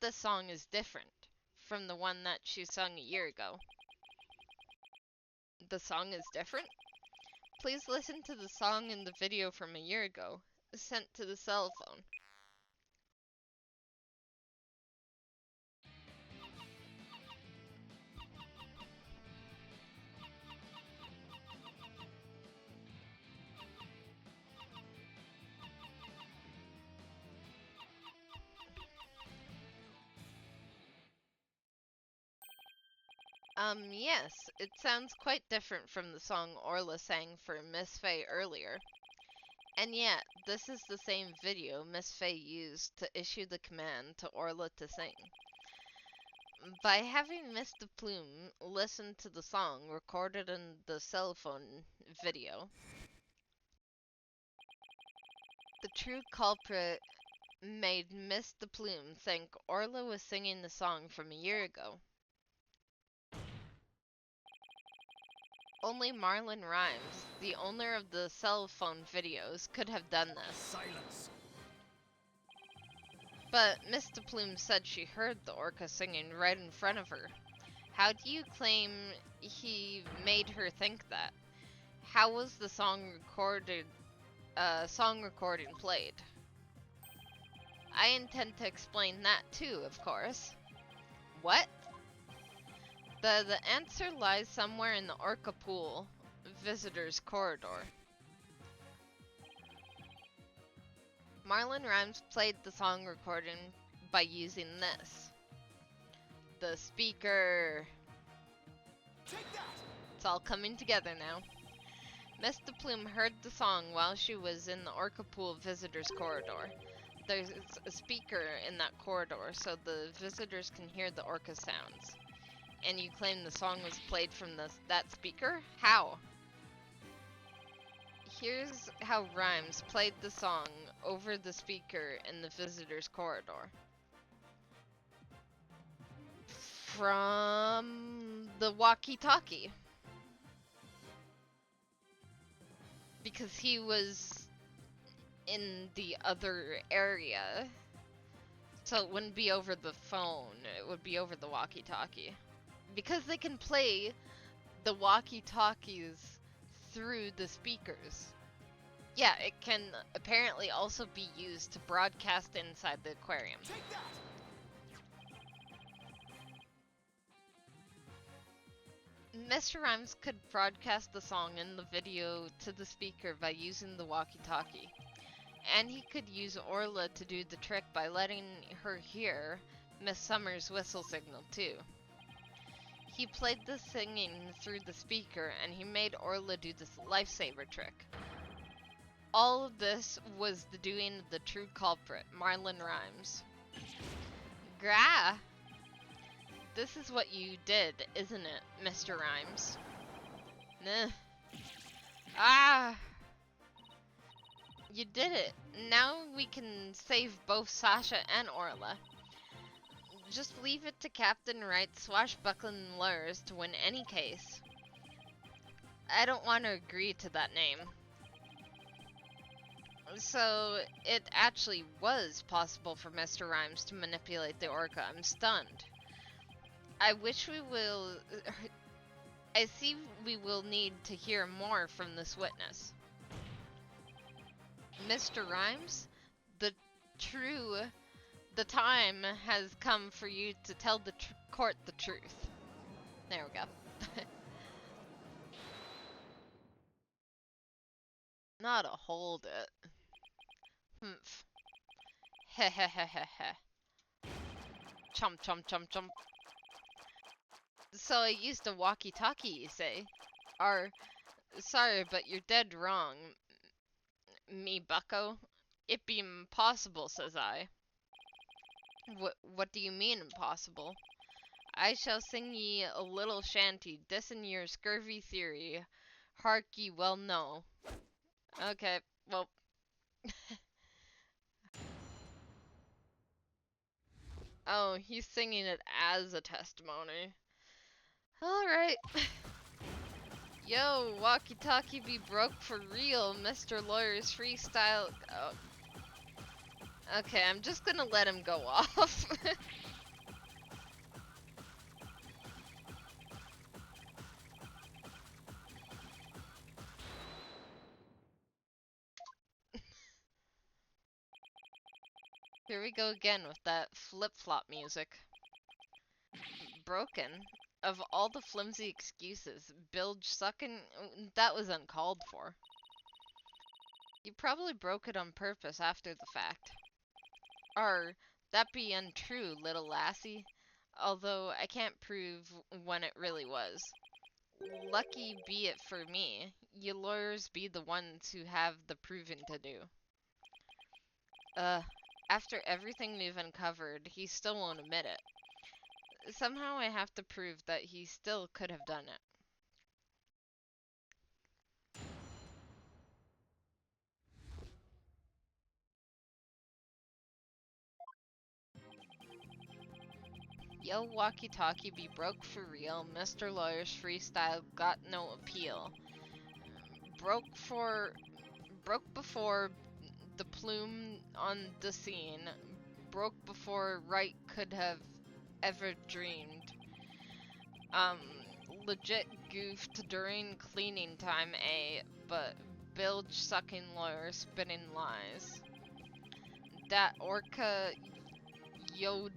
this song is different from the one that she sung a year ago. The song is different? Please listen to the song in the video from a year ago, sent to the cell phone. Yes, it sounds quite different from the song Orla sang for Miss Faye earlier. And yet, this is the same video Miss Faye used to issue the command to Orla to sing. By having Miss de Plume listen to the song recorded in the cell phone video, the true culprit made Miss de Plume think Orla was singing the song from a year ago. Only Marlon Rhymes, the owner of the cell phone videos, could have done this. Silence! But Miss de Plume said she heard the orca singing right in front of her. How do you claim he made her think that? How was the song recording played? I intend to explain that too, of course. What? The answer lies somewhere in the orca pool, visitor's corridor. Marlon Rhymes played the song recording by using this. The speaker. Take that! It's all coming together now. Miss de Plume heard the song while she was in the orca pool visitor's corridor. There's a speaker in that corridor so the visitors can hear the orca sounds. And you claim the song was played from that speaker? How? Here's how Rhymes played the song over the speaker in the visitor's corridor. From the walkie-talkie. Because he was in the other area. So it wouldn't be over the phone, it would be over the walkie-talkie. Because they can play the walkie-talkies through the speakers. Yeah, it can apparently also be used to broadcast inside the aquarium. Take that! Mr. Rhymes could broadcast the song in the video to the speaker by using the walkie-talkie. And he could use Orla to do the trick by letting her hear Miss Summer's whistle signal too. He played the singing through the speaker, and he made Orla do this lifesaver trick. All of this was the doing of the true culprit, Marlon Rhymes. Grah! This is what you did, isn't it, Mr. Rhymes? Nah. Ah! You did it. Now we can save both Sasha and Orla. Just leave it to Captain Wright's swashbuckling lures to win any case. I don't want to agree to that name. So, it actually was possible for Mr. Rhymes to manipulate the Orca. I'm stunned. I see we will need to hear more from this witness. Mr. Rhymes, the time has come for you to tell the court the truth. There we go. Not a hold it. Humph. Heh heh heh heh heh. Chomp chomp chomp chomp. So I used a walkie-talkie, you say? Sorry, but you're dead wrong, me bucko. It be impossible, says I. What do you mean, impossible? I shall sing ye a little shanty, this in your scurvy theory. Hark ye well know. Okay, well. Oh, he's singing it as a testimony. Alright. Yo, walkie-talkie be broke for real, Mr. Lawyer's freestyle. Oh. Okay, I'm just gonna let him go off. Here we go again with that flip-flop music. Broken? Of all the flimsy excuses, bilge sucking, that was uncalled for. You probably broke it on purpose after the fact. That be untrue, little lassie. Although I can't prove when it really was. Lucky be it for me, you lawyers be the ones who have the proving to do. After everything we've uncovered, he still won't admit it. Somehow I have to prove that he still could have done it. Yo, walkie-talkie be broke for real. Mr. Lawyer's freestyle got no appeal. Broke before the plume on the scene. Broke before Wright could have ever dreamed. Legit goofed during cleaning time, but bilge-sucking lawyer spinning lies. That orca, yo,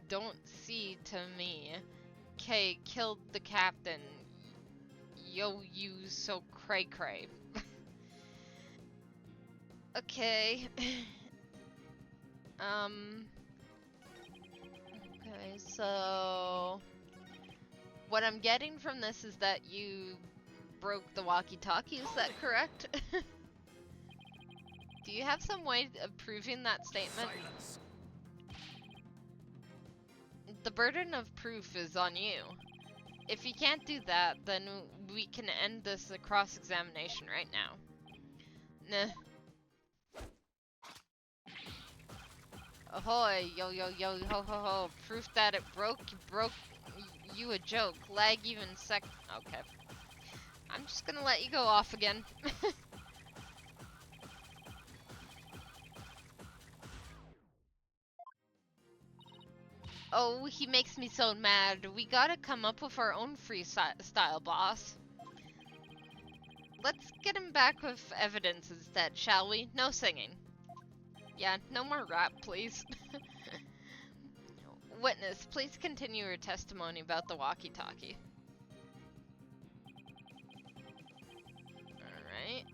don't see to me. K killed the captain. Yo, you so cray-cray. Okay. Okay, so what I'm getting from this is that you broke the walkie-talkie, is that correct? Do you have some way of proving that statement? Silence. The burden of proof is on you. If you can't do that, then we can end this cross-examination right now. Nah. Ahoy, yo yo yo ho ho ho. Proof that it broke you a joke. Lag even sec. Okay. I'm just gonna let you go off again. Oh, he makes me so mad. We gotta come up with our own freestyle, boss. Let's get him back with evidence instead, shall we? No singing. Yeah, no more rap, please. Witness, please continue your testimony about the walkie-talkie. Alright.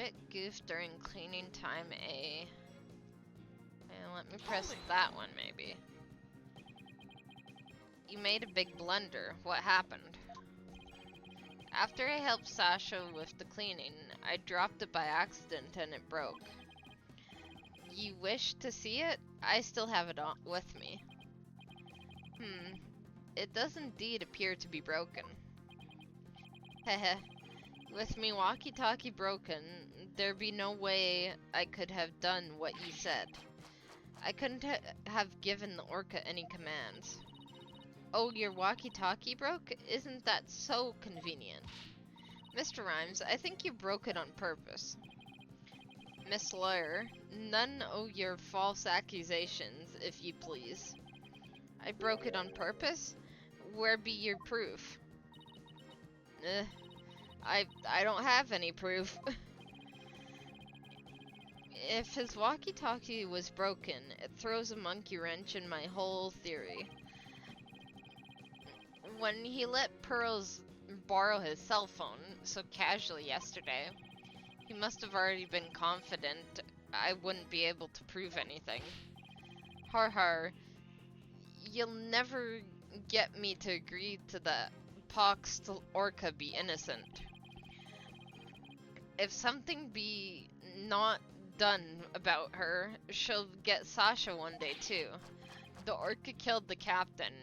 Shit goof during cleaning time A. And let me press that one maybe. You made a big blunder. What happened? After I helped Sasha with the cleaning, I dropped it by accident and it broke. You wish to see it? I still have it on with me. It does indeed appear to be broken. Heh. With me walkie-talkie broken, there be no way I could have done what you said. I couldn't have given the orca any commands. Oh, your walkie-talkie broke? Isn't that so convenient? Mr. Rhymes, I think you broke it on purpose. Miss Lawyer, none of your false accusations, if you please. I broke it on purpose? Where be your proof? I don't have any proof. If his walkie-talkie was broken, it throws a monkey wrench in my whole theory. When he let Pearls borrow his cell phone so casually yesterday, he must have already been confident I wouldn't be able to prove anything. Har har. You'll never get me to agree to that poxed orca be innocent. If something be not done about her, she'll get Sasha one day too. The orca killed the captain,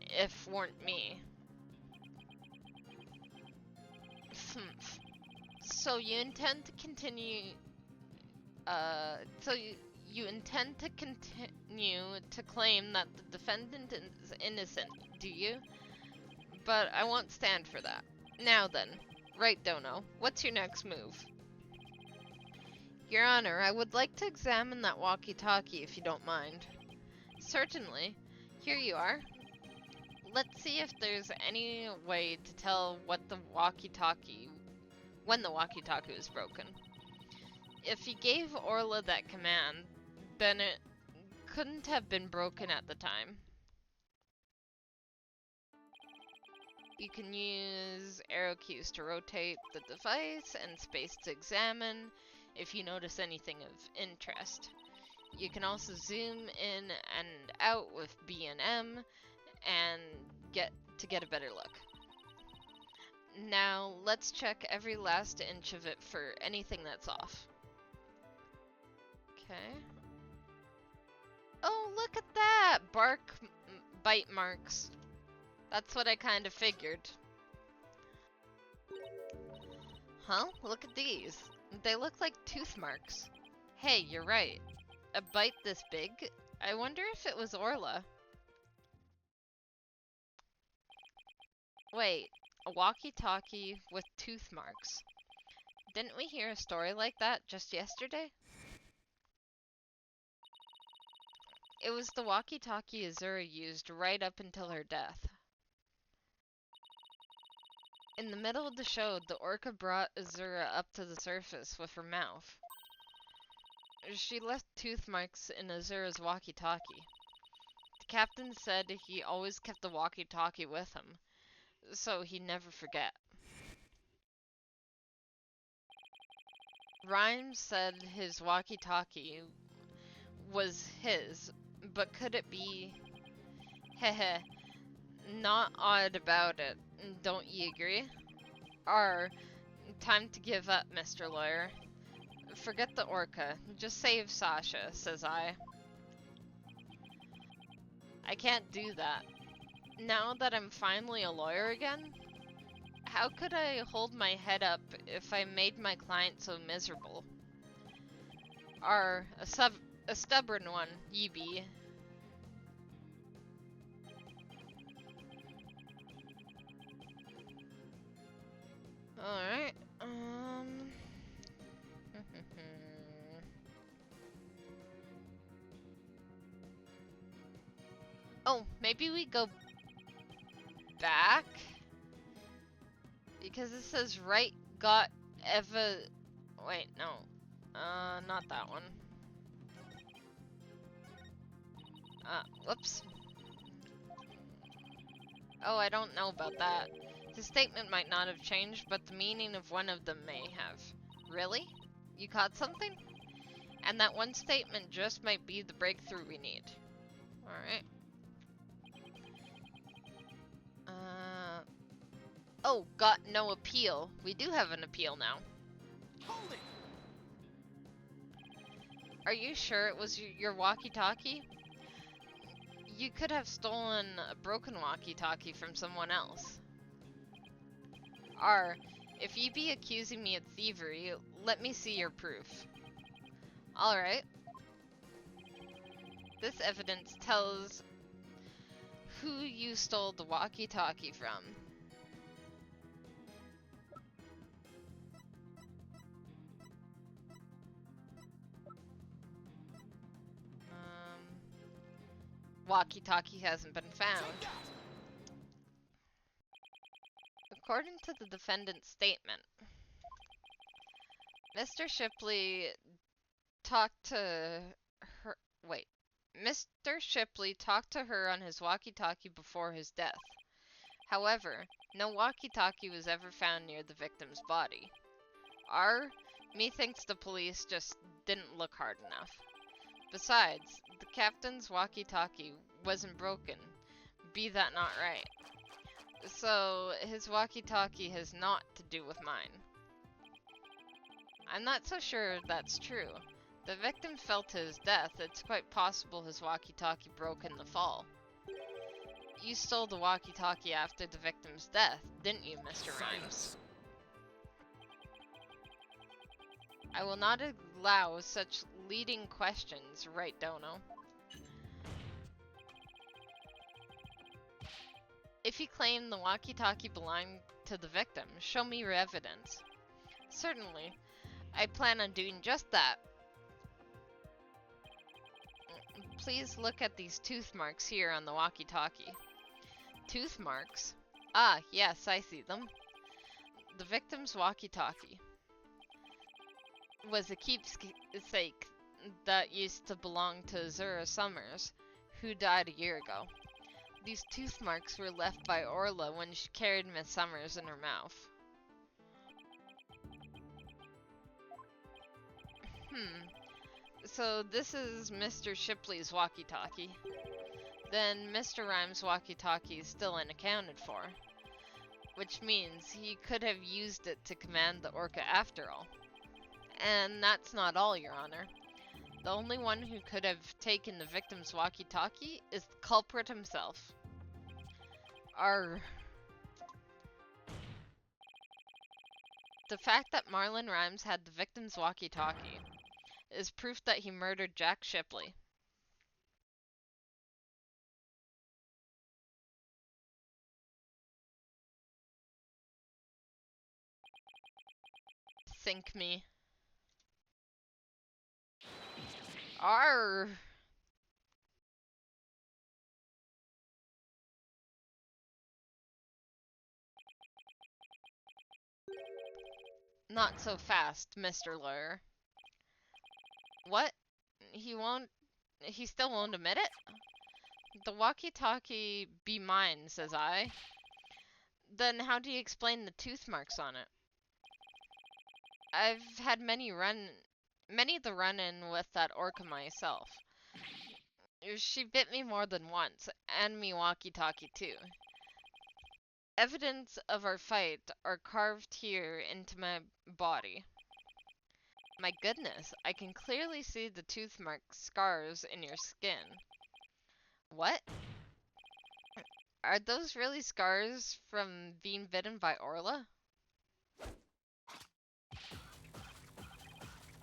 if weren't me. So you intend to continue, you intend to continue to claim that the defendant is innocent, do you? But I won't stand for that. Now then, right, Dono, what's your next move? Your Honor, I would like to examine that walkie-talkie if you don't mind. Certainly. Here you are. Let's see if there's any way to tell when the walkie-talkie was broken. If you gave Orla that command, then it couldn't have been broken at the time. You can use arrow keys to rotate the device and space to examine if you notice anything of interest. You can also zoom in and out with B and M and get a better look. Now let's check every last inch of it for anything that's off. Okay. Oh, look at that! Bite marks. That's what I kind of figured. Huh? Look at these. They look like tooth marks. Hey, you're right. A bite this big? I wonder if it was Orla. Wait, a walkie-talkie with tooth marks. Didn't we hear a story like that just yesterday? It was the walkie-talkie Azura used right up until her death. In the middle of the show, the orca brought Azura up to the surface with her mouth. She left tooth marks in Azura's walkie-talkie. The captain said he always kept the walkie-talkie with him, so he'd never forget. Rhymes said his walkie-talkie was his, but could it be? Heh. Not odd about it, don't you agree? Time to give up, Mr. Lawyer. Forget the orca, just save Sasha, says I. I can't do that. Now that I'm finally a lawyer again, how could I hold my head up if I made my client so miserable? A stubborn one, ye be. Alright, Oh, maybe we go back? Because it says Wright got Eva... Wait, no. Not that one. Whoops. Oh, I don't know about that. His statement might not have changed, but the meaning of one of them may have. Really? You caught something? And that one statement just might be the breakthrough we need. Alright. Oh, got no appeal. We do have an appeal now. Hold it! Are you sure it was your walkie-talkie? You could have stolen a broken walkie-talkie from someone else. If you be accusing me of thievery, let me see your proof. Alright. This evidence tells who you stole the walkie-talkie from. Walkie-talkie hasn't been found. Take that! According to the defendant's statement, Mr. Shipley talked to her. Wait. Mr. Shipley talked to her on his walkie-talkie before his death. However, no walkie-talkie was ever found near the victim's body. Methinks the police just didn't look hard enough. Besides, the captain's walkie-talkie wasn't broken. Be that not right. So, his walkie-talkie has naught to do with mine. I'm not so sure that's true. The victim fell to his death. It's quite possible his walkie-talkie broke in the fall. You stole the walkie-talkie after the victim's death, didn't you, Mr. Rhymes? I will not allow such leading questions, right, Dono? If you claim the walkie-talkie belonged to the victim, show me your evidence. Certainly. I plan on doing just that. Please look at these tooth marks here on the walkie-talkie. Tooth marks? Ah, yes, I see them. The victim's walkie-talkie was a keepsake that used to belong to Zura Summers, who died a year ago. These tooth marks were left by Orla when she carried Miss Summers in her mouth. So this is Mr. Shipley's walkie-talkie. Then Mr. Rhymes' walkie-talkie is still unaccounted for, which means he could have used it to command the Orca after all. And that's not all, Your Honor. The only one who could have taken the victim's walkie-talkie is the culprit himself. The fact that Marlon Rhymes had the victim's walkie-talkie is proof that he murdered Jack Shipley. Think me. Arr! Not so fast, Mr. Lawyer. What? He still won't admit it? The walkie-talkie be mine, says I. Then how do you explain the tooth marks on it? I've had many the run-in with that orca myself. She bit me more than once, and me walkie-talkie too. Evidence of our fight are carved here into my body. My goodness, I can clearly see the tooth mark scars in your skin. What? Are those really scars from being bitten by Orla?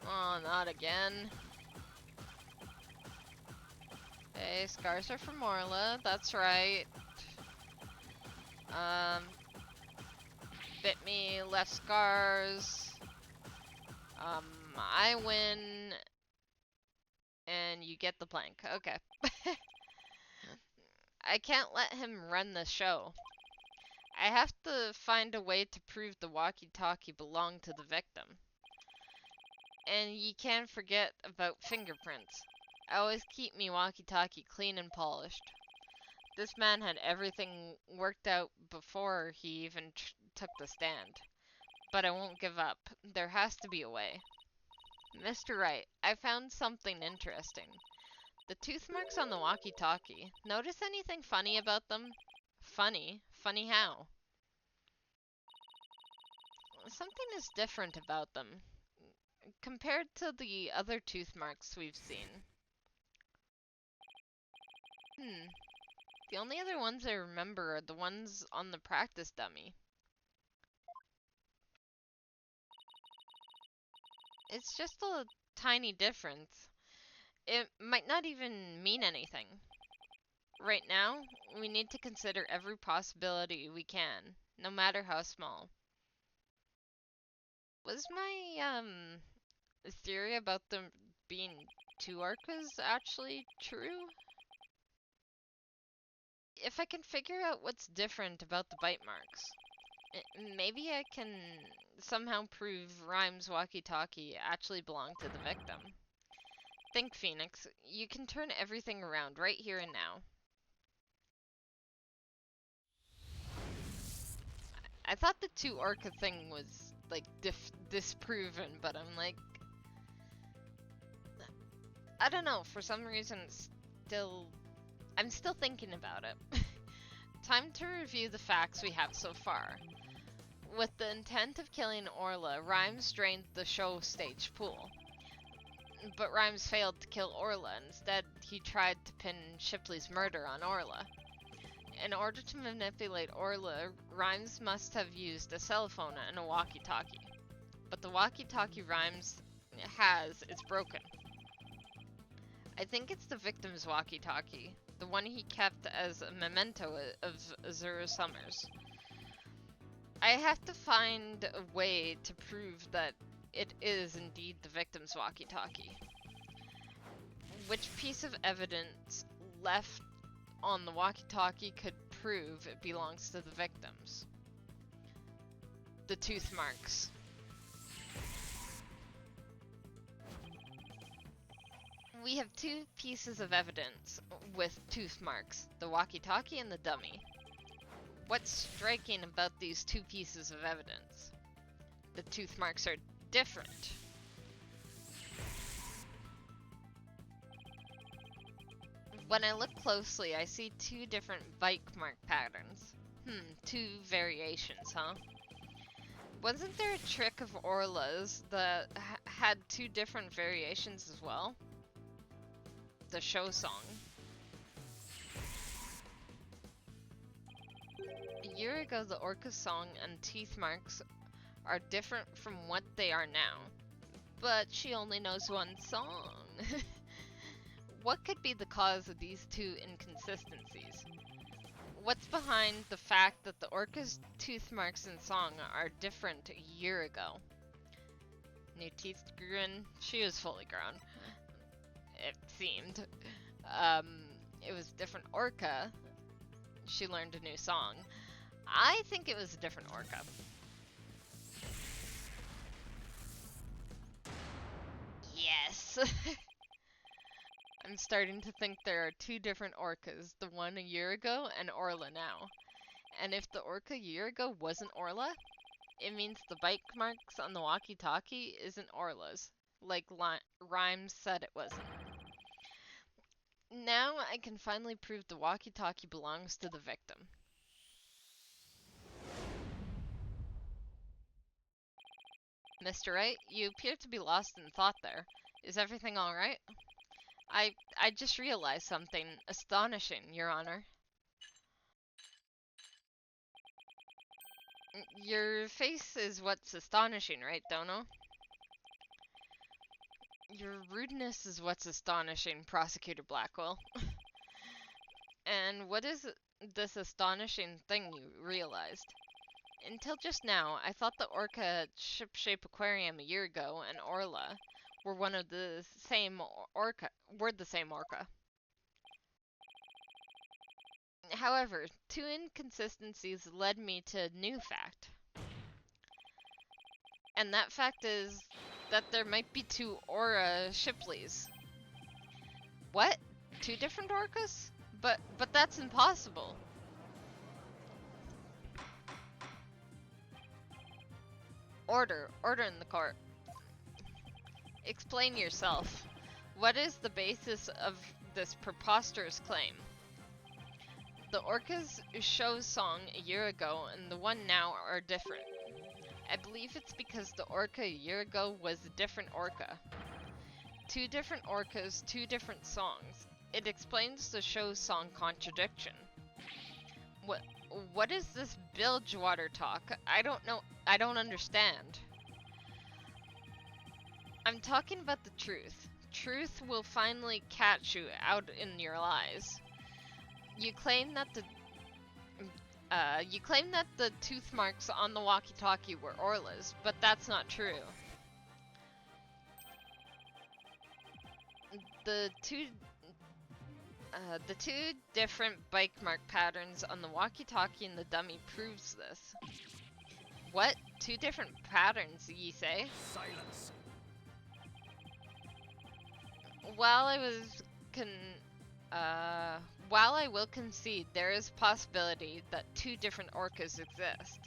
Oh, not again. Okay, scars are from Orla, that's right. Bit me, left scars. I win, and you get the blank. Okay. I can't let him run the show. I have to find a way to prove the walkie-talkie belonged to the victim. And ye can't forget about fingerprints. I always keep me walkie-talkie clean and polished. This man had everything worked out before he even took the stand. But I won't give up. There has to be a way. Mr. Wright, I found something interesting. The tooth marks on the walkie-talkie. Notice anything funny about them? Funny? Funny how? Something is different about them, compared to the other tooth marks we've seen. The only other ones I remember are the ones on the practice dummy. It's just a tiny difference. It might not even mean anything. Right now, we need to consider every possibility we can, no matter how small. Was my, theory about them being two orcas actually true? If I can figure out what's different about the bite marks, maybe I can somehow prove Rhyme's walkie-talkie actually belonged to the victim. Think, Phoenix. You can turn everything around right here and now. I thought the two orca thing was, like, disproven, but I'm like... I don't know, for some reason I'm still thinking about it. Time to review the facts we have so far. With the intent of killing Orla, Rhymes drained the show stage pool. But Rhymes failed to kill Orla. Instead, he tried to pin Shipley's murder on Orla. In order to manipulate Orla, Rhymes must have used a cell phone and a walkie-talkie. But the walkie-talkie Rhymes has is broken. I think it's the victim's walkie-talkie, the one he kept as a memento of Azura Summers. I have to find a way to prove that it is indeed the victim's walkie-talkie. Which piece of evidence left on the walkie-talkie could prove it belongs to the victims? The tooth marks. We have two pieces of evidence with tooth marks, the walkie-talkie and the dummy. What's striking about these two pieces of evidence? The tooth marks are different. When I look closely, I see two different bite mark patterns. Two variations, huh? Wasn't there a trick of Orla's that had two different variations as well? The show song. A year ago, the orca song and teeth marks are different from what they are now. But she only knows one song. What could be the cause of these two inconsistencies? What's behind the fact that the orca's tooth marks and song are different a year ago? New teeth grew in. She was fully grown. It seemed. It was a different orca. She learned a new song. I think it was a different orca. Yes! I'm starting to think there are two different orcas, the one a year ago and Orla now. And if the orca a year ago wasn't Orla, it means the bite marks on the walkie-talkie isn't Orla's, like Rhymes said it wasn't. Now I can finally prove the walkie-talkie belongs to the victim. Mr. Wright, you appear to be lost in thought there. Is everything alright? I just realized something astonishing, Your Honor. Your face is what's astonishing, right, Dono? Your rudeness is what's astonishing, Prosecutor Blackwell. And what is this astonishing thing you realized? Until just now, I thought the orca at Ship-Shape Aquarium a year ago and Orla were one of the same orca. However, two inconsistencies led me to a new fact. And that fact is that there might be two Aura Shipleys. What? Two different orcas? But that's impossible. Order in the court. Explain yourself. What is the basis of this preposterous claim? The Orca's show song a year ago and the one now are different. I believe it's because the Orca a year ago was a different Orca. Two different Orcas, two different songs. It explains the show song contradiction. What is this bilge water talk? I don't know. I don't understand. I'm talking about the truth. Truth will finally catch you out in your lies. You claim that the tooth marks on the walkie-talkie were Orla's, but that's not true. The two different bike mark patterns on the walkie-talkie and the dummy proves this. What? Two different patterns, ye say? Silence. While I will concede there is possibility that two different Orcas exist,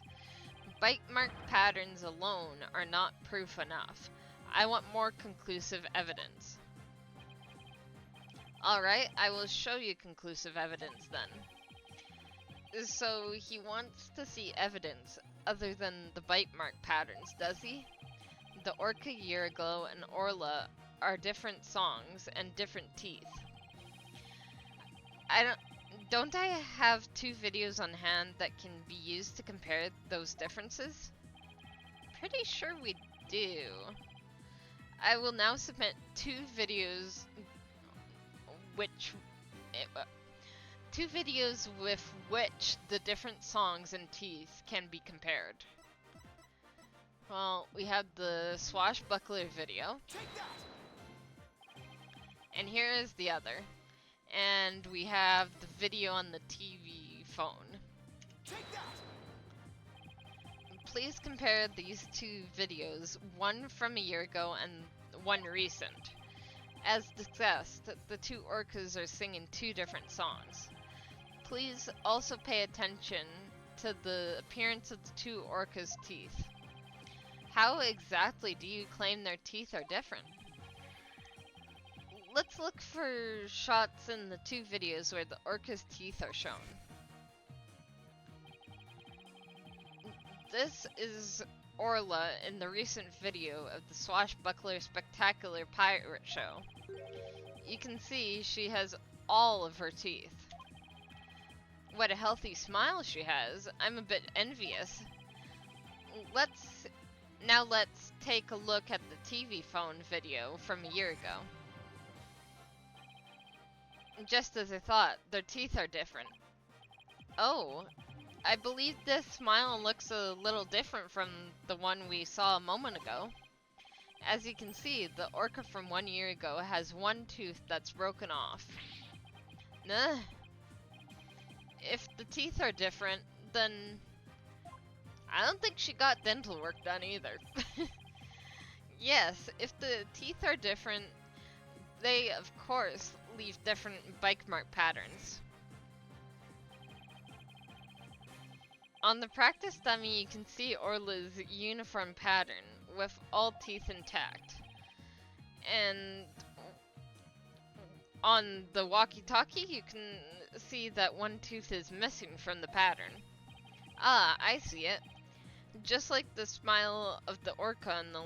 bite mark patterns alone are not proof enough. I want more conclusive evidence. Alright, I will show you conclusive evidence then. So he wants to see evidence other than the bite mark patterns, does he? The Orca year ago and Orla are different songs and different teeth. Don't I have two videos on hand that can be used to compare those differences? Pretty sure we do. I will now submit two videos with which the different songs and teeth can be compared. Well, we have the swashbuckler video. Take that. And here is the other. And we have the video on the TV phone. Take that. Please compare these two videos, one from a year ago and one recent. As discussed, the two Orcas are singing two different songs. Please also pay attention to the appearance of the two Orcas' teeth. How exactly do you claim their teeth are different? Let's look for shots in the two videos where the Orca's teeth are shown. This is Orla in the recent video of the Swashbuckler Spectacular Pirate Show. You can see she has all of her teeth. What a healthy smile she has. I'm a bit envious. Let's take a look at the TV phone video from a year ago. Just as I thought, their teeth are different. Oh, I believe this smile looks a little different from the one we saw a moment ago. As you can see, the Orca from 1 year ago has one tooth that's broken off. Nah. If the teeth are different, then I don't think she got dental work done either. Yes, if the teeth are different, they, of course, leave different bike mark patterns. On the practice dummy, you can see Orla's uniform pattern with all teeth intact. And on the walkie-talkie, you can see that one tooth is missing from the pattern. Ah, I see it. Just like the smile of the Orca in the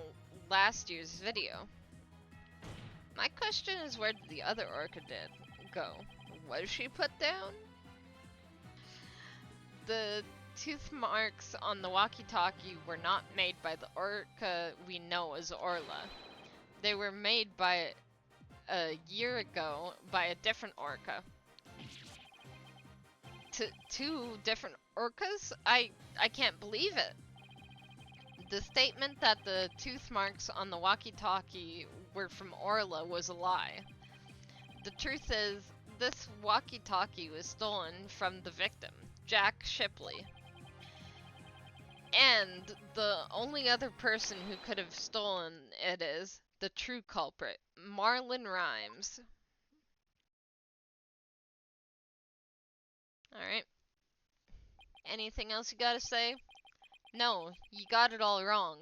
last year's video. My question is, where did the other Orca go? Was she put down? The tooth marks on the walkie-talkie were not made by the Orca we know as Orla. They were made by a year ago by a different Orca. Two different Orcas? I can't believe it. The statement that the tooth marks on the walkie-talkie were from Orla was a lie. The truth is, this walkie-talkie was stolen from the victim, Jack Shipley. And the only other person who could have stolen it is the true culprit, Marlon Rhymes. Alright. Anything else you gotta say? No, you got it all wrong.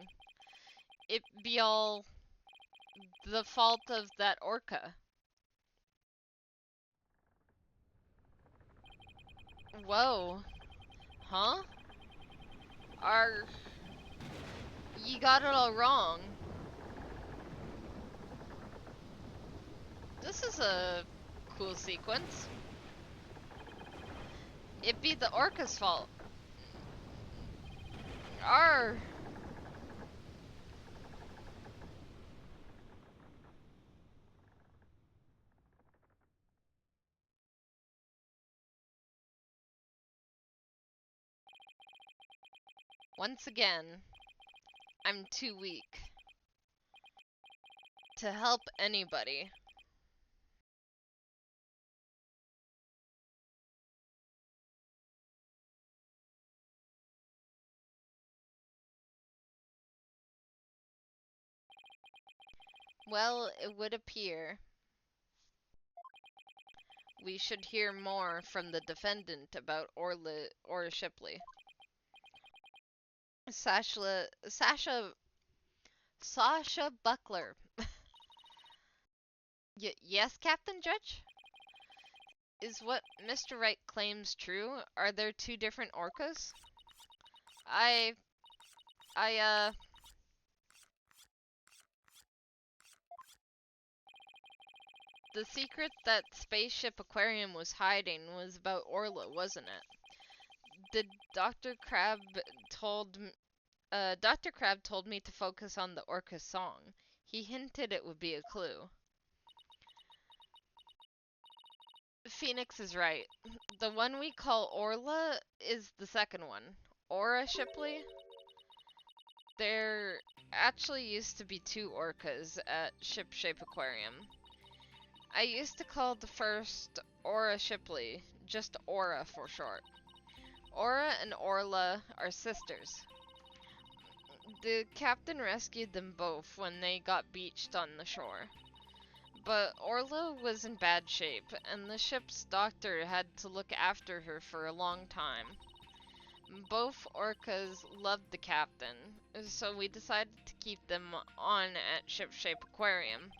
It be all the fault of that orca. Whoa. Huh? Are... You got it all wrong. This is a cool sequence. It'd be the orca's fault. Arr! Once again, I'm too weak to help anybody. Well, it would appear we should hear more from the defendant about Ora Shipley. Sasha Buckler. Yes, Captain Judge? Is what Mr. Wright claims true? Are there two different orcas? I, I, the secret that Spaceship Aquarium was hiding was about Orla, wasn't it? Did Dr. Crab told me to focus on the orca's song. He hinted it would be a clue. Phoenix is right. The one we call Orla is the second one. Ora Shipley? There actually used to be two orcas at Shipshape Aquarium. I used to call the first Ora Shipley, just Ora for short. Ora and Orla are sisters. The captain rescued them both when they got beached on the shore. But Orla was in bad shape, and the ship's doctor had to look after her for a long time. Both orcas loved the captain, so we decided to keep them on at Shipshape Aquarium.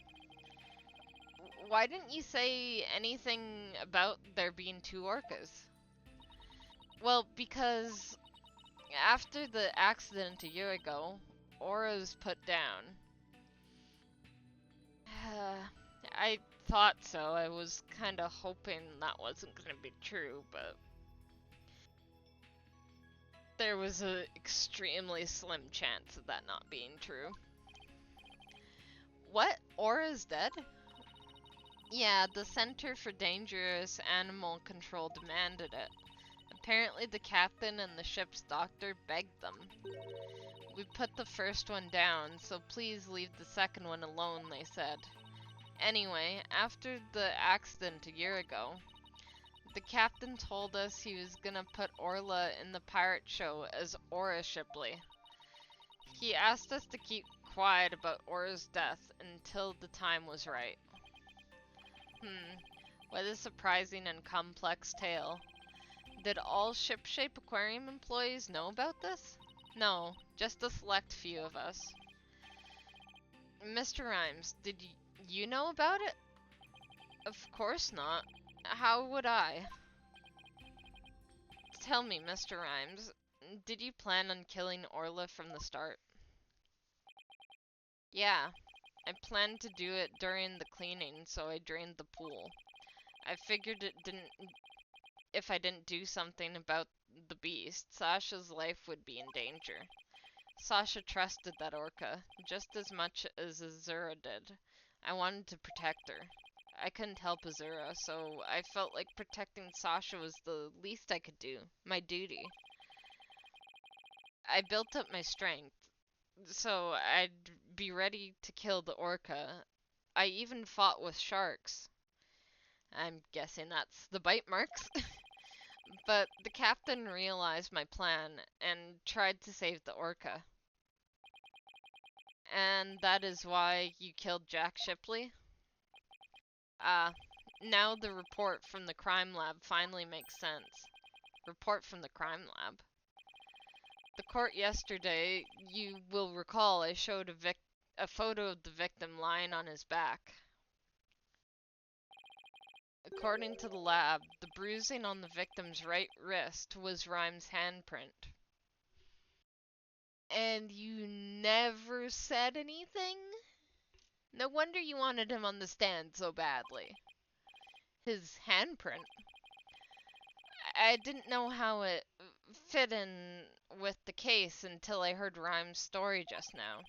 Why didn't you say anything about there being two orcas? Well, because after the accident a year ago, Aura's put down. I thought so. I was kinda hoping that wasn't gonna be true, but there was an extremely slim chance of that not being true. What? Aura's dead? Yeah, the Center for Dangerous Animal Control demanded it. Apparently the captain and the ship's doctor begged them. We put the first one down, so please leave the second one alone, they said. Anyway, after the accident a year ago, the captain told us he was gonna put Orla in the pirate show as Ora Shipley. He asked us to keep quiet about Ora's death until the time was right. What a surprising and complex tale. Did all Shipshape Aquarium employees know about this? No, just a select few of us. Mr. Rhymes, did you know about it? Of course not. How would I? Tell me, Mr. Rhymes, did you plan on killing Orla from the start? Yeah, I planned to do it during the cleaning, so I drained the pool. I figured if I didn't do something about the beast, Sasha's life would be in danger. Sasha trusted that orca, just as much as Azura did. I wanted to protect her. I couldn't help Azura, so I felt like protecting Sasha was the least I could do, my duty. I built up my strength, so I'd be ready to kill the orca. I even fought with sharks. I'm guessing that's the bite marks. But the captain realized my plan and tried to save the orca. And that is why you killed Jack Shipley? Now the report from the crime lab finally makes sense. Report from the crime lab. The court yesterday, you will recall I showed a photo of the victim lying on his back. According to the lab, the bruising on the victim's right wrist was Rhyme's handprint. And you never said anything? No wonder you wanted him on the stand so badly. His handprint. I didn't know how it fit in with the case until I heard Rhyme's story just now.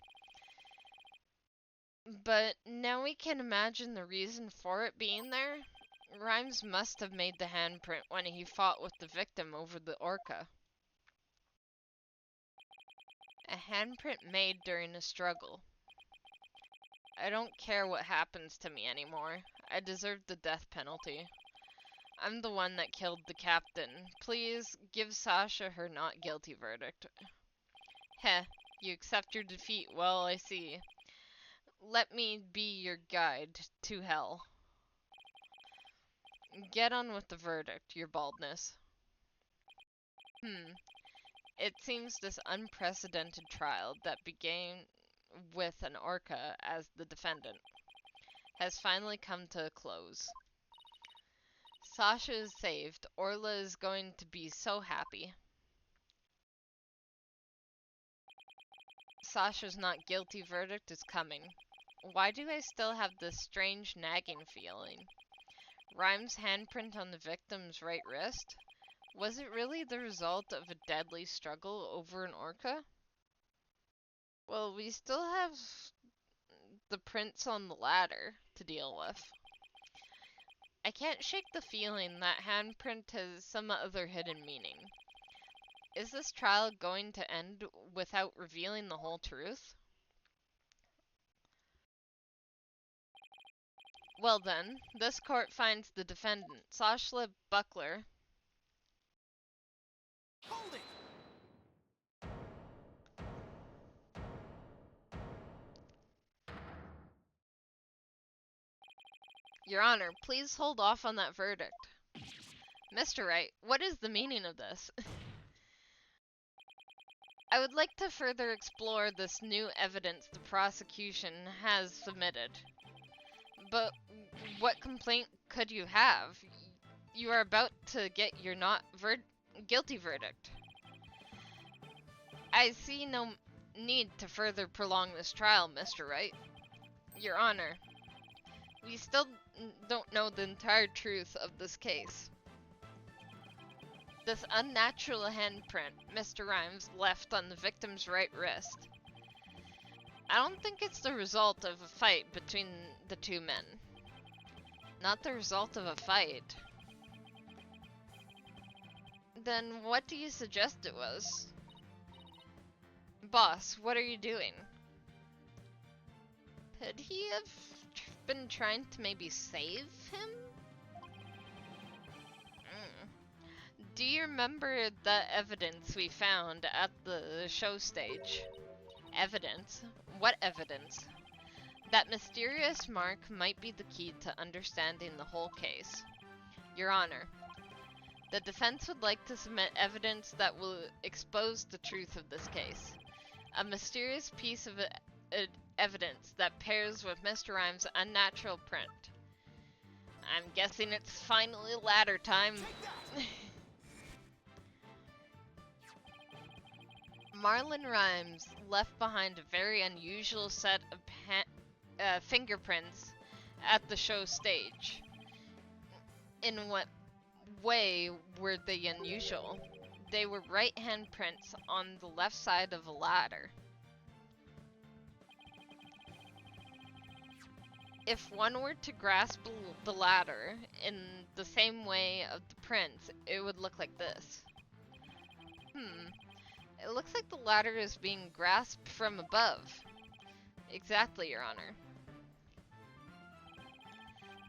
But now we can imagine the reason for it being there. Rhymes must have made the handprint when he fought with the victim over the orca. A handprint made during a struggle. I don't care what happens to me anymore. I deserve the death penalty. I'm the one that killed the captain. Please give Sasha her not guilty verdict. Heh, you accept your defeat, well, I see. Let me be your guide to hell. Get on with the verdict, your baldness. It seems this unprecedented trial that began with an orca as the defendant has finally come to a close. Sasha is saved. Orla is going to be so happy. Sasha's not guilty verdict is coming. Why do I still have this strange nagging feeling? Rhyme's handprint on the victim's right wrist? Was it really the result of a deadly struggle over an orca? Well, we still have the prints on the ladder to deal with. I can't shake the feeling that handprint has some other hidden meaning. Is this trial going to end without revealing the whole truth? Well then, this court finds the defendant, Sashla Buckler. Hold it! Your Honor, please hold off on that verdict. Mr. Wright, what is the meaning of this? I would like to further explore this new evidence the prosecution has submitted. But what complaint could you have? You are about to get your not guilty verdict. I see no need to further prolong this trial, Mr. Wright. Your Honor, we still don't know the entire truth of this case. This unnatural handprint Mr. Rhymes left on the victim's right wrist. I don't think it's the result of a fight between the two men. Not the result of a fight. Then what do you suggest it was? Boss, what are you doing? Could he have been trying to maybe save him? Do you remember the evidence we found at the show stage? Evidence? What evidence? That mysterious mark might be the key to understanding the whole case. Your Honor, the defense would like to submit evidence that will expose the truth of this case. A mysterious piece of evidence that pairs with Mr. Rhymes' unnatural print. I'm guessing it's finally ladder time. Marlon Rhymes left behind a very unusual set of fingerprints at the show stage. In what way were they unusual? They were right hand prints on the left side of a ladder. If one were to grasp the ladder in the same way of the prints, it would look like this. It looks like the ladder is being grasped from above. Exactly, Your Honor.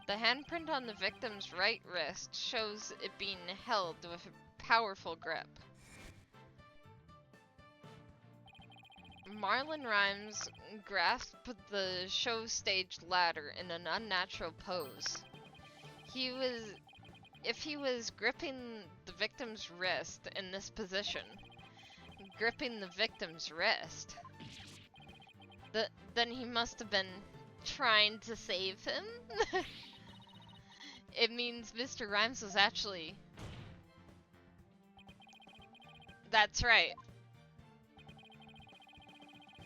The handprint on the victim's right wrist shows it being held with a powerful grip. Marlon Rhymes grasped the show stage ladder in an unnatural pose. If he was gripping the victim's wrist in this position, gripping the victim's wrist, Then he must have been trying to save him. It means Mr. Rhymes was actually... That's right.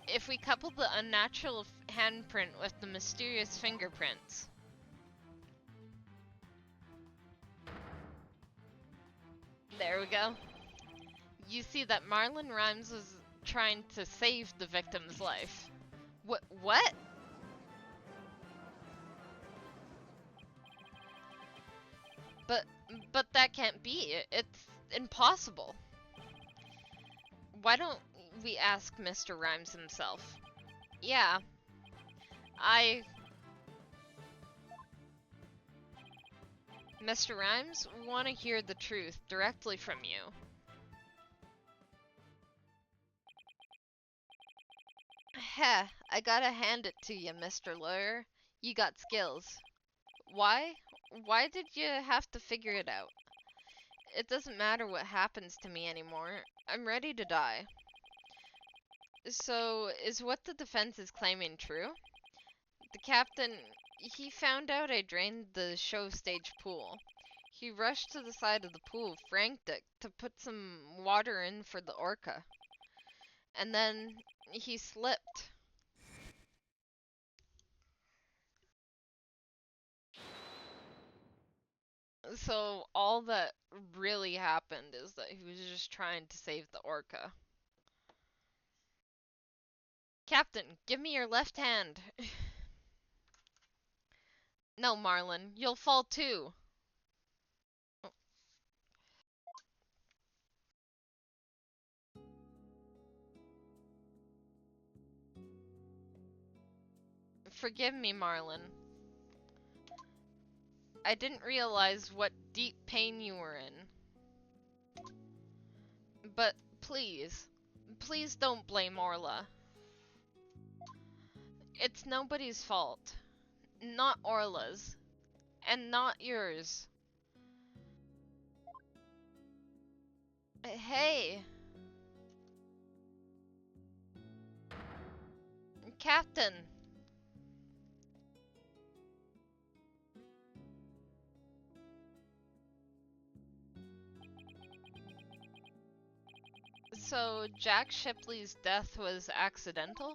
If we couple the unnatural handprint with the mysterious fingerprints... There we go. You see that Marlon Rhymes was trying to save the victim's life. What? But that can't be. It's impossible. Why don't we ask Mr. Rhymes himself? Yeah. Mr. Rhymes, we want to hear the truth directly from you. Heh, I gotta hand it to you, Mr. Lawyer. You got skills. Why? Why did you have to figure it out? It doesn't matter what happens to me anymore. I'm ready to die. So, is what the defense is claiming true? The captain, he found out I drained the show stage pool. He rushed to the side of the pool, frantic, to put some water in for the orca. And then he slipped. So all that really happened is that he was just trying to save the orca. Captain, give me your left hand. No, Marlon, you'll fall too. Forgive me, Marlon. I didn't realize what deep pain you were in. But please, please don't blame Orla. It's nobody's fault. Not Orla's. And not yours. Hey! Captain! So, Jack Shipley's death was accidental?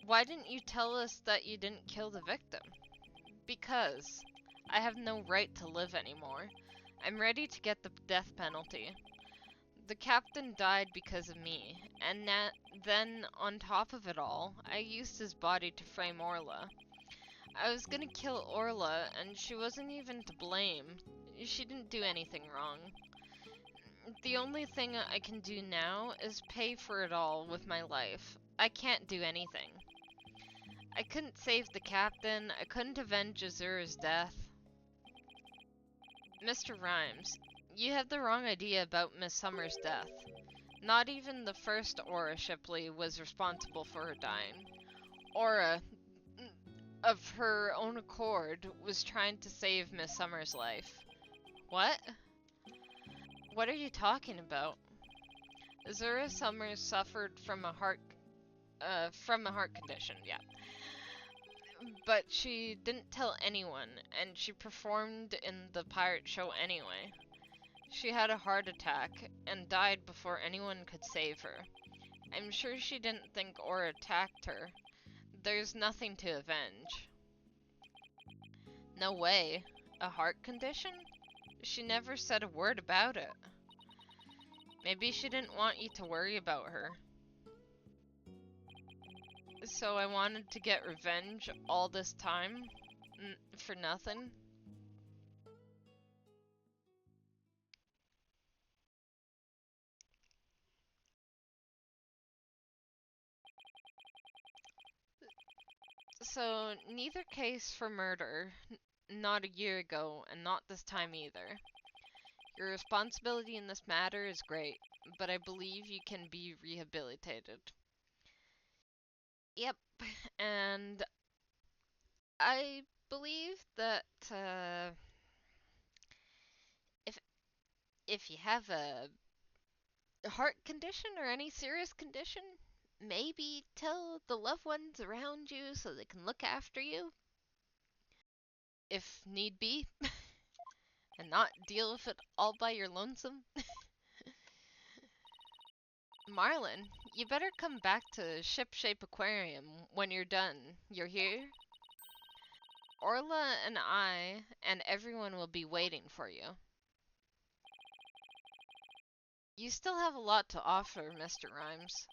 Why didn't you tell us that you didn't kill the victim? Because I have no right to live anymore. I'm ready to get the death penalty. The captain died because of me, and then, on top of it all, I used his body to frame Orla. I was gonna kill Orla, and she wasn't even to blame. She didn't do anything wrong. The only thing I can do now is pay for it all with my life. I can't do anything. I couldn't save the captain, I couldn't avenge Azura's death. Mr. Rhymes, you have the wrong idea about Miss Summer's death. Not even the first Aura Shipley was responsible for her dying. Aura, of her own accord, was trying to save Miss Summer's life. What? What are you talking about? Azura Summers suffered from a heart condition, yeah. But she didn't tell anyone, and she performed in the pirate show anyway. She had a heart attack and died before anyone could save her. I'm sure she didn't think Aura attacked her. There's nothing to avenge. No way. A heart condition? She never said a word about it. Maybe she didn't want you to worry about her. So I wanted to get revenge all this time? For nothing? So, neither case for murder, not a year ago, and not this time either. Your responsibility in this matter is great, but I believe you can be rehabilitated. Yep, and I believe that if if you have a heart condition or any serious condition, Maybe tell the loved ones around you so they can look after you, if need be, and not deal with it all by your lonesome. Marlin, you better come back to Shipshape Aquarium when you're done. You're here? Orla and I and everyone will be waiting for you. You still have a lot to offer, Mr. Rhymes.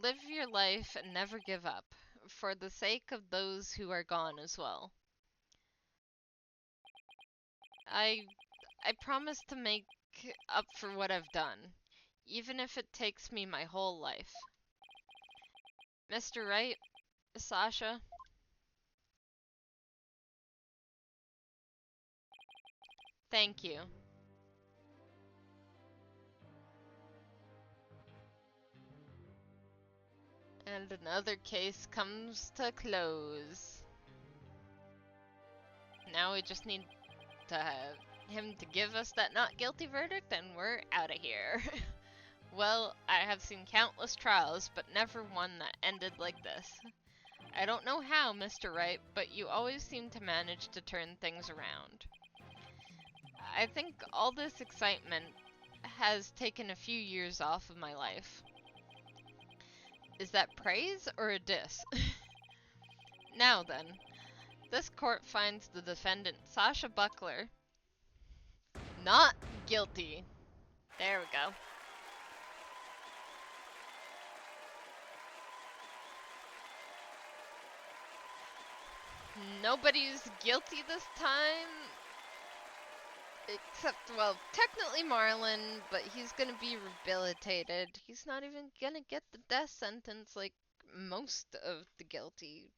Live your life and never give up, for the sake of those who are gone as well. I I promise to make up for what I've done, even if it takes me my whole life. Mr. Wright, Sasha, thank you. And another case comes to close. Now we just need to have him to give us that not guilty verdict and we're out of here. Well, I have seen countless trials, but never one that ended like this. I don't know how, Mr. Wright, but you always seem to manage to turn things around. I think all this excitement has taken a few years off of my life. Is that praise or a diss? Now then, this court finds the defendant, Sasha Buckler, not guilty. There we go. Nobody's guilty this time. Except, well, technically Marlin, but he's gonna be rehabilitated. He's not even gonna get the death sentence like most of the guilty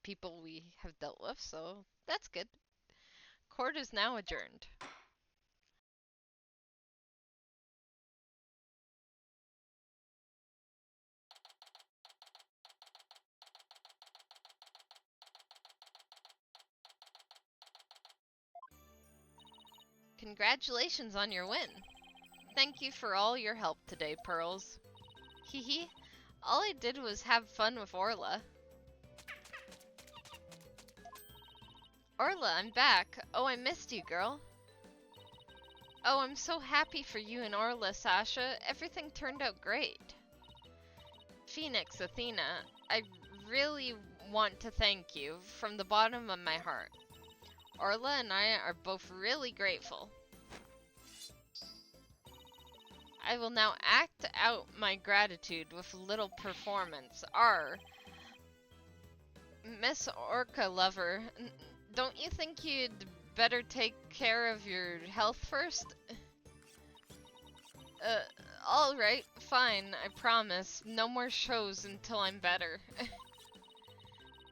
people we have dealt with, so that's good. Court is now adjourned. Congratulations on your win. Thank you for all your help today, Pearls. Hee hee. All I did was have fun with Orla. Orla, I'm back. Oh, I missed you, girl. Oh, I'm so happy for you and Orla, Sasha. Everything turned out great. Phoenix, Athena, I really want to thank you from the bottom of my heart. Orla and I are both really grateful. I will now act out my gratitude with a little performance. Miss Orca Lover, don't you think you'd better take care of your health first? Alright, fine, I promise. No more shows until I'm better.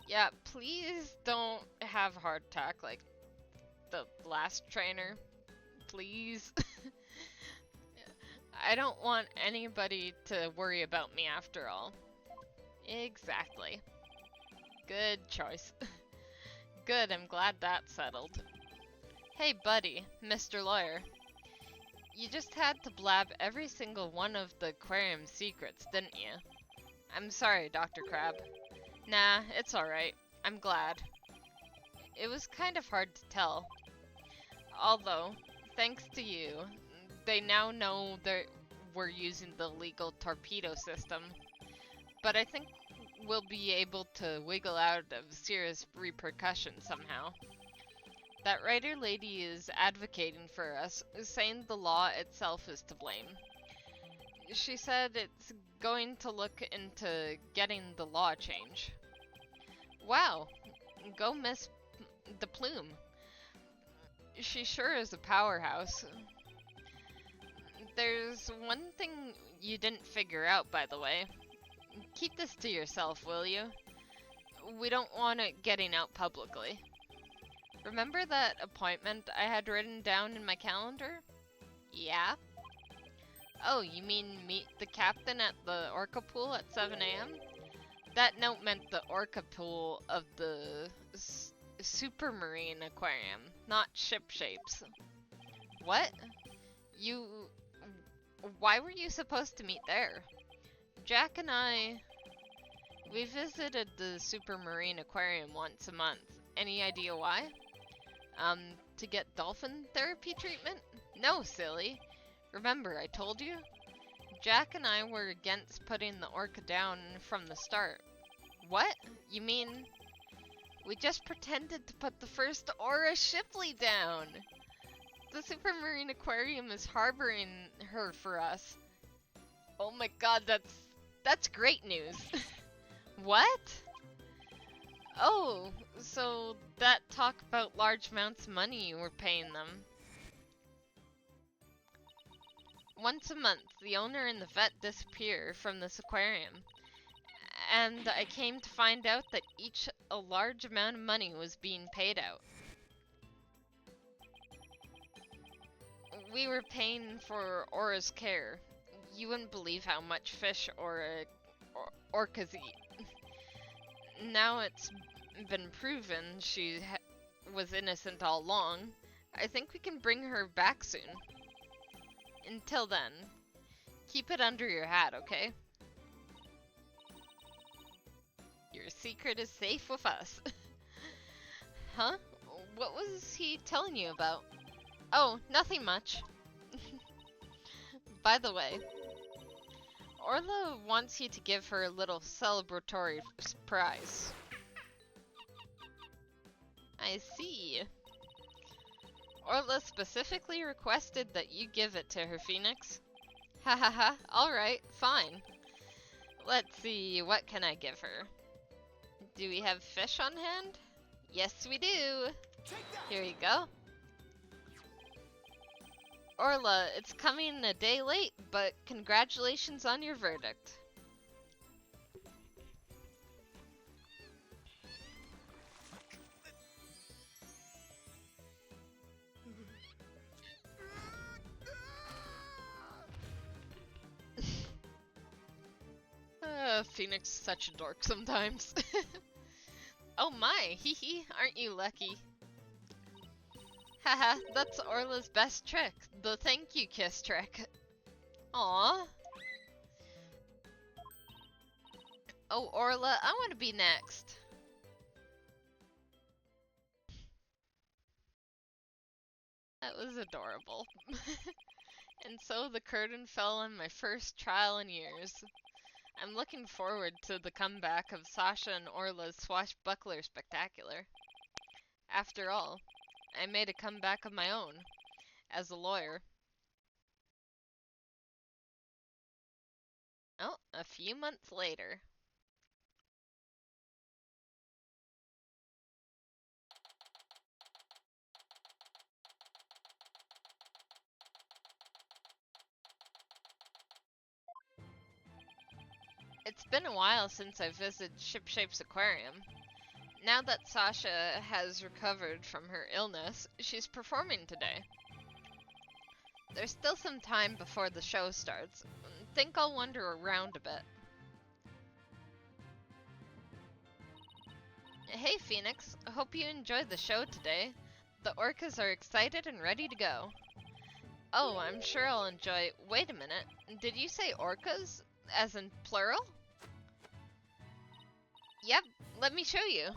Yeah, please don't have a heart attack like the last trainer. Please. I don't want anybody to worry about me after all. Exactly. Good choice. Good, I'm glad that's settled. Hey buddy, Mr. Lawyer. You just had to blab every single one of the aquarium secrets, didn't you? I'm sorry, Dr. Crab. Nah, it's alright. I'm glad. It was kind of hard to tell. Although, thanks to you, they now know that we're using the legal torpedo system. But I think we'll be able to wiggle out of serious repercussions somehow. That writer lady is advocating for us, saying the law itself is to blame. She said it's going to look into getting the law changed. Wow, go Miss the Plume. She sure is a powerhouse. There's one thing you didn't figure out, by the way. Keep this to yourself, will you? We don't want it getting out publicly. Remember that appointment I had written down in my calendar? Yeah? Oh, you mean meet the captain at the Orca Pool at 7 a.m.? That note meant the Orca Pool of the Supermarine Aquarium, not Shipshapes. What? Why were you supposed to meet there? Jack and we visited the Supermarine Aquarium once a month. Any idea why? To get dolphin therapy treatment? No, silly. Remember, I told you? Jack and I were against putting the orca down from the start. What? You mean... We just pretended to put the first Aura Shipley down! The Supermarine Aquarium is harboring her for us. Oh my god, that's great news. What? Oh, so that talk about large amounts of money you were paying them. Once a month, the owner and the vet disappear from this aquarium. And I came to find out that each a large amount of money was being paid out. We were paying for Aura's care. You wouldn't believe how much fish orcas eat. Now it's been proven she was innocent all along. I think we can bring her back soon. Until then, keep it under your hat, okay? Your secret is safe with us. Huh? What was he telling you about? Oh, nothing much. By the way, Orla wants you to give her a little celebratory surprise. I see. Orla specifically requested that you give it to her, Phoenix. Ha ha ha, alright, fine. Let's see, what can I give her? Do we have fish on hand? Yes, we do. Here you go. Orla, it's coming a day late, but congratulations on your verdict. Phoenix is such a dork sometimes. Oh my, hee hee, aren't you lucky? Haha, that's Orla's best trick, the thank you kiss trick. Aww. Oh, Orla, I want to be next. That was adorable. And so the curtain fell on my first trial in years. I'm looking forward to the comeback of Sasha and Orla's swashbuckler spectacular. After all, I made a comeback of my own, as a lawyer. Oh, a few months later. It's been a while since I visited Shipshape's aquarium. Now that Sasha has recovered from her illness, she's performing today. There's still some time before the show starts. Think I'll wander around a bit. Hey Phoenix, hope you enjoyed the show today. The orcas are excited and ready to go. Oh, I'm sure I'll enjoy... Wait a minute, did you say orcas? As in plural? Yep, let me show you.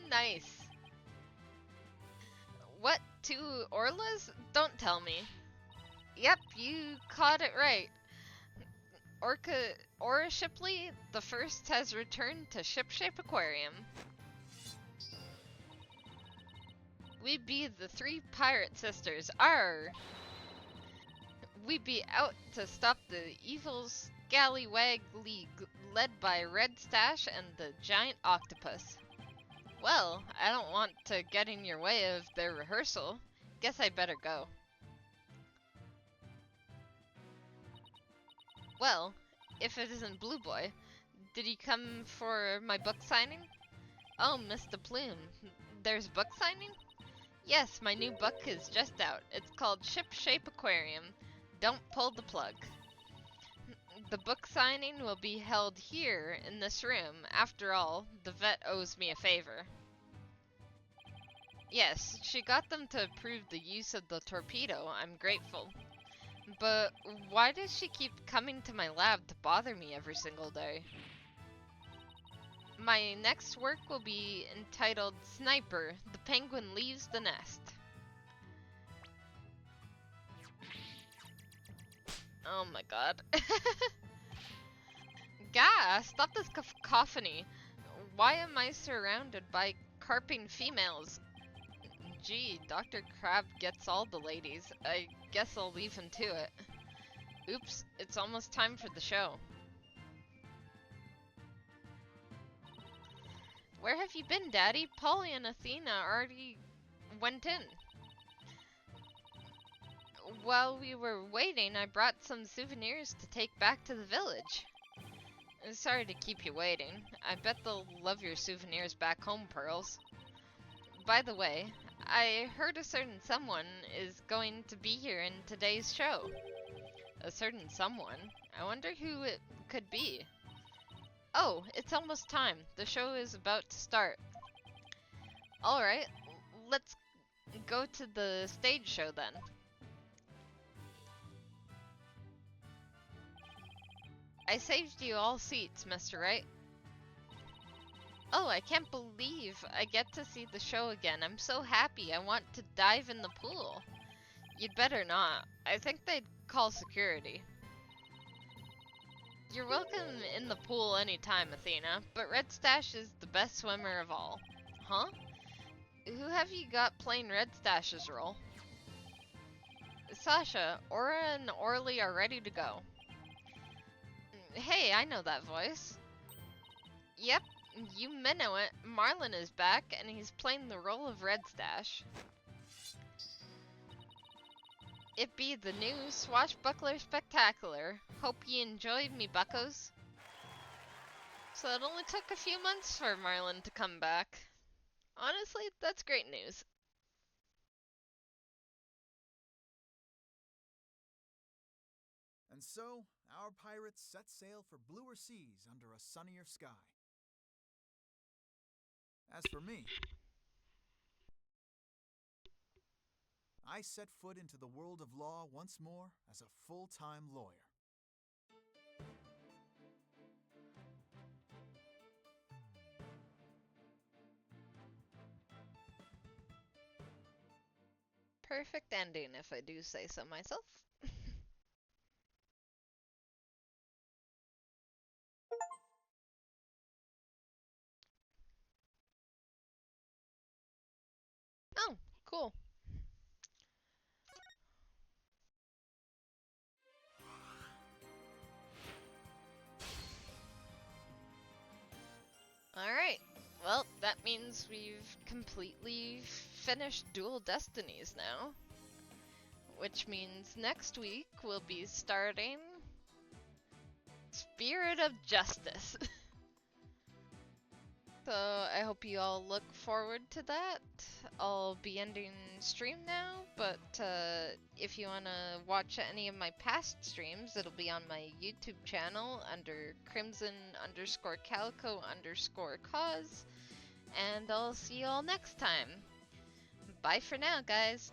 Nice. What, 2 Orlas? Don't tell me. Yep, you caught it right. Aura Shipley, the first, has returned to Shipshape Aquarium. We be the 3 pirate sisters. Arr! We be out to stop the evil scallywag league led by Red Stash and the giant octopus. Well, I don't want to get in your way of their rehearsal. Guess I better go. Well, if it isn't Blue Boy, did he come for my book signing? Oh, Mr. Plume, there's book signing? Yes, my new book is just out. It's called Shipshape Aquarium. Don't pull the plug. The book signing will be held here in this room. After all, the vet owes me a favor. Yes, she got them to approve the use of the torpedo. I'm grateful. But why does she keep coming to my lab to bother me every single day? My next work will be entitled Sniper, the Penguin Leaves the Nest. Oh my god. Gah, stop this cacophony. Why am I surrounded by carping females? Gee, Dr. Crab gets all the ladies. I guess I'll leave him to it. Oops, it's almost time for the show. Where have you been, Daddy? Polly and Athena already went in. While we were waiting, I brought some souvenirs to take back to the village. Sorry to keep you waiting. I bet they'll love your souvenirs back home, Pearls. By the way, I heard a certain someone is going to be here in today's show. A certain someone? I wonder who it could be. Oh, it's almost time. The show is about to start. Alright, let's go to the stage show then. I saved you all seats, Mr. Wright. Oh, I can't believe I get to see the show again. I'm so happy. I want to dive in the pool. You'd better not. I think they'd call security. You're welcome in the pool anytime, Athena, but Red Stash is the best swimmer of all. Huh? Who have you got playing Red Stash's role? Sasha, Aura and Orly are ready to go. Hey, I know that voice. Yep, you minnow it. Marlin is back, and he's playing the role of Red Stash. It be the new Swashbuckler Spectacular. Hope ye enjoyed me, buckos. So it only took a few months for Marlin to come back. Honestly, that's great news. And so, our pirates set sail for bluer seas under a sunnier sky. As for me, I set foot into the world of law once more as a full-time lawyer. Perfect ending, if I do say so myself. Oh, cool. Alright, well, that means we've completely finished Dual Destinies now. Which means next week we'll be starting Spirit of Justice. So I hope you all look forward to that. I'll be ending stream now, but if you want to watch any of my past streams, it'll be on my YouTube channel under Crimson_Calico_cause. And I'll see you all next time. Bye for now, guys.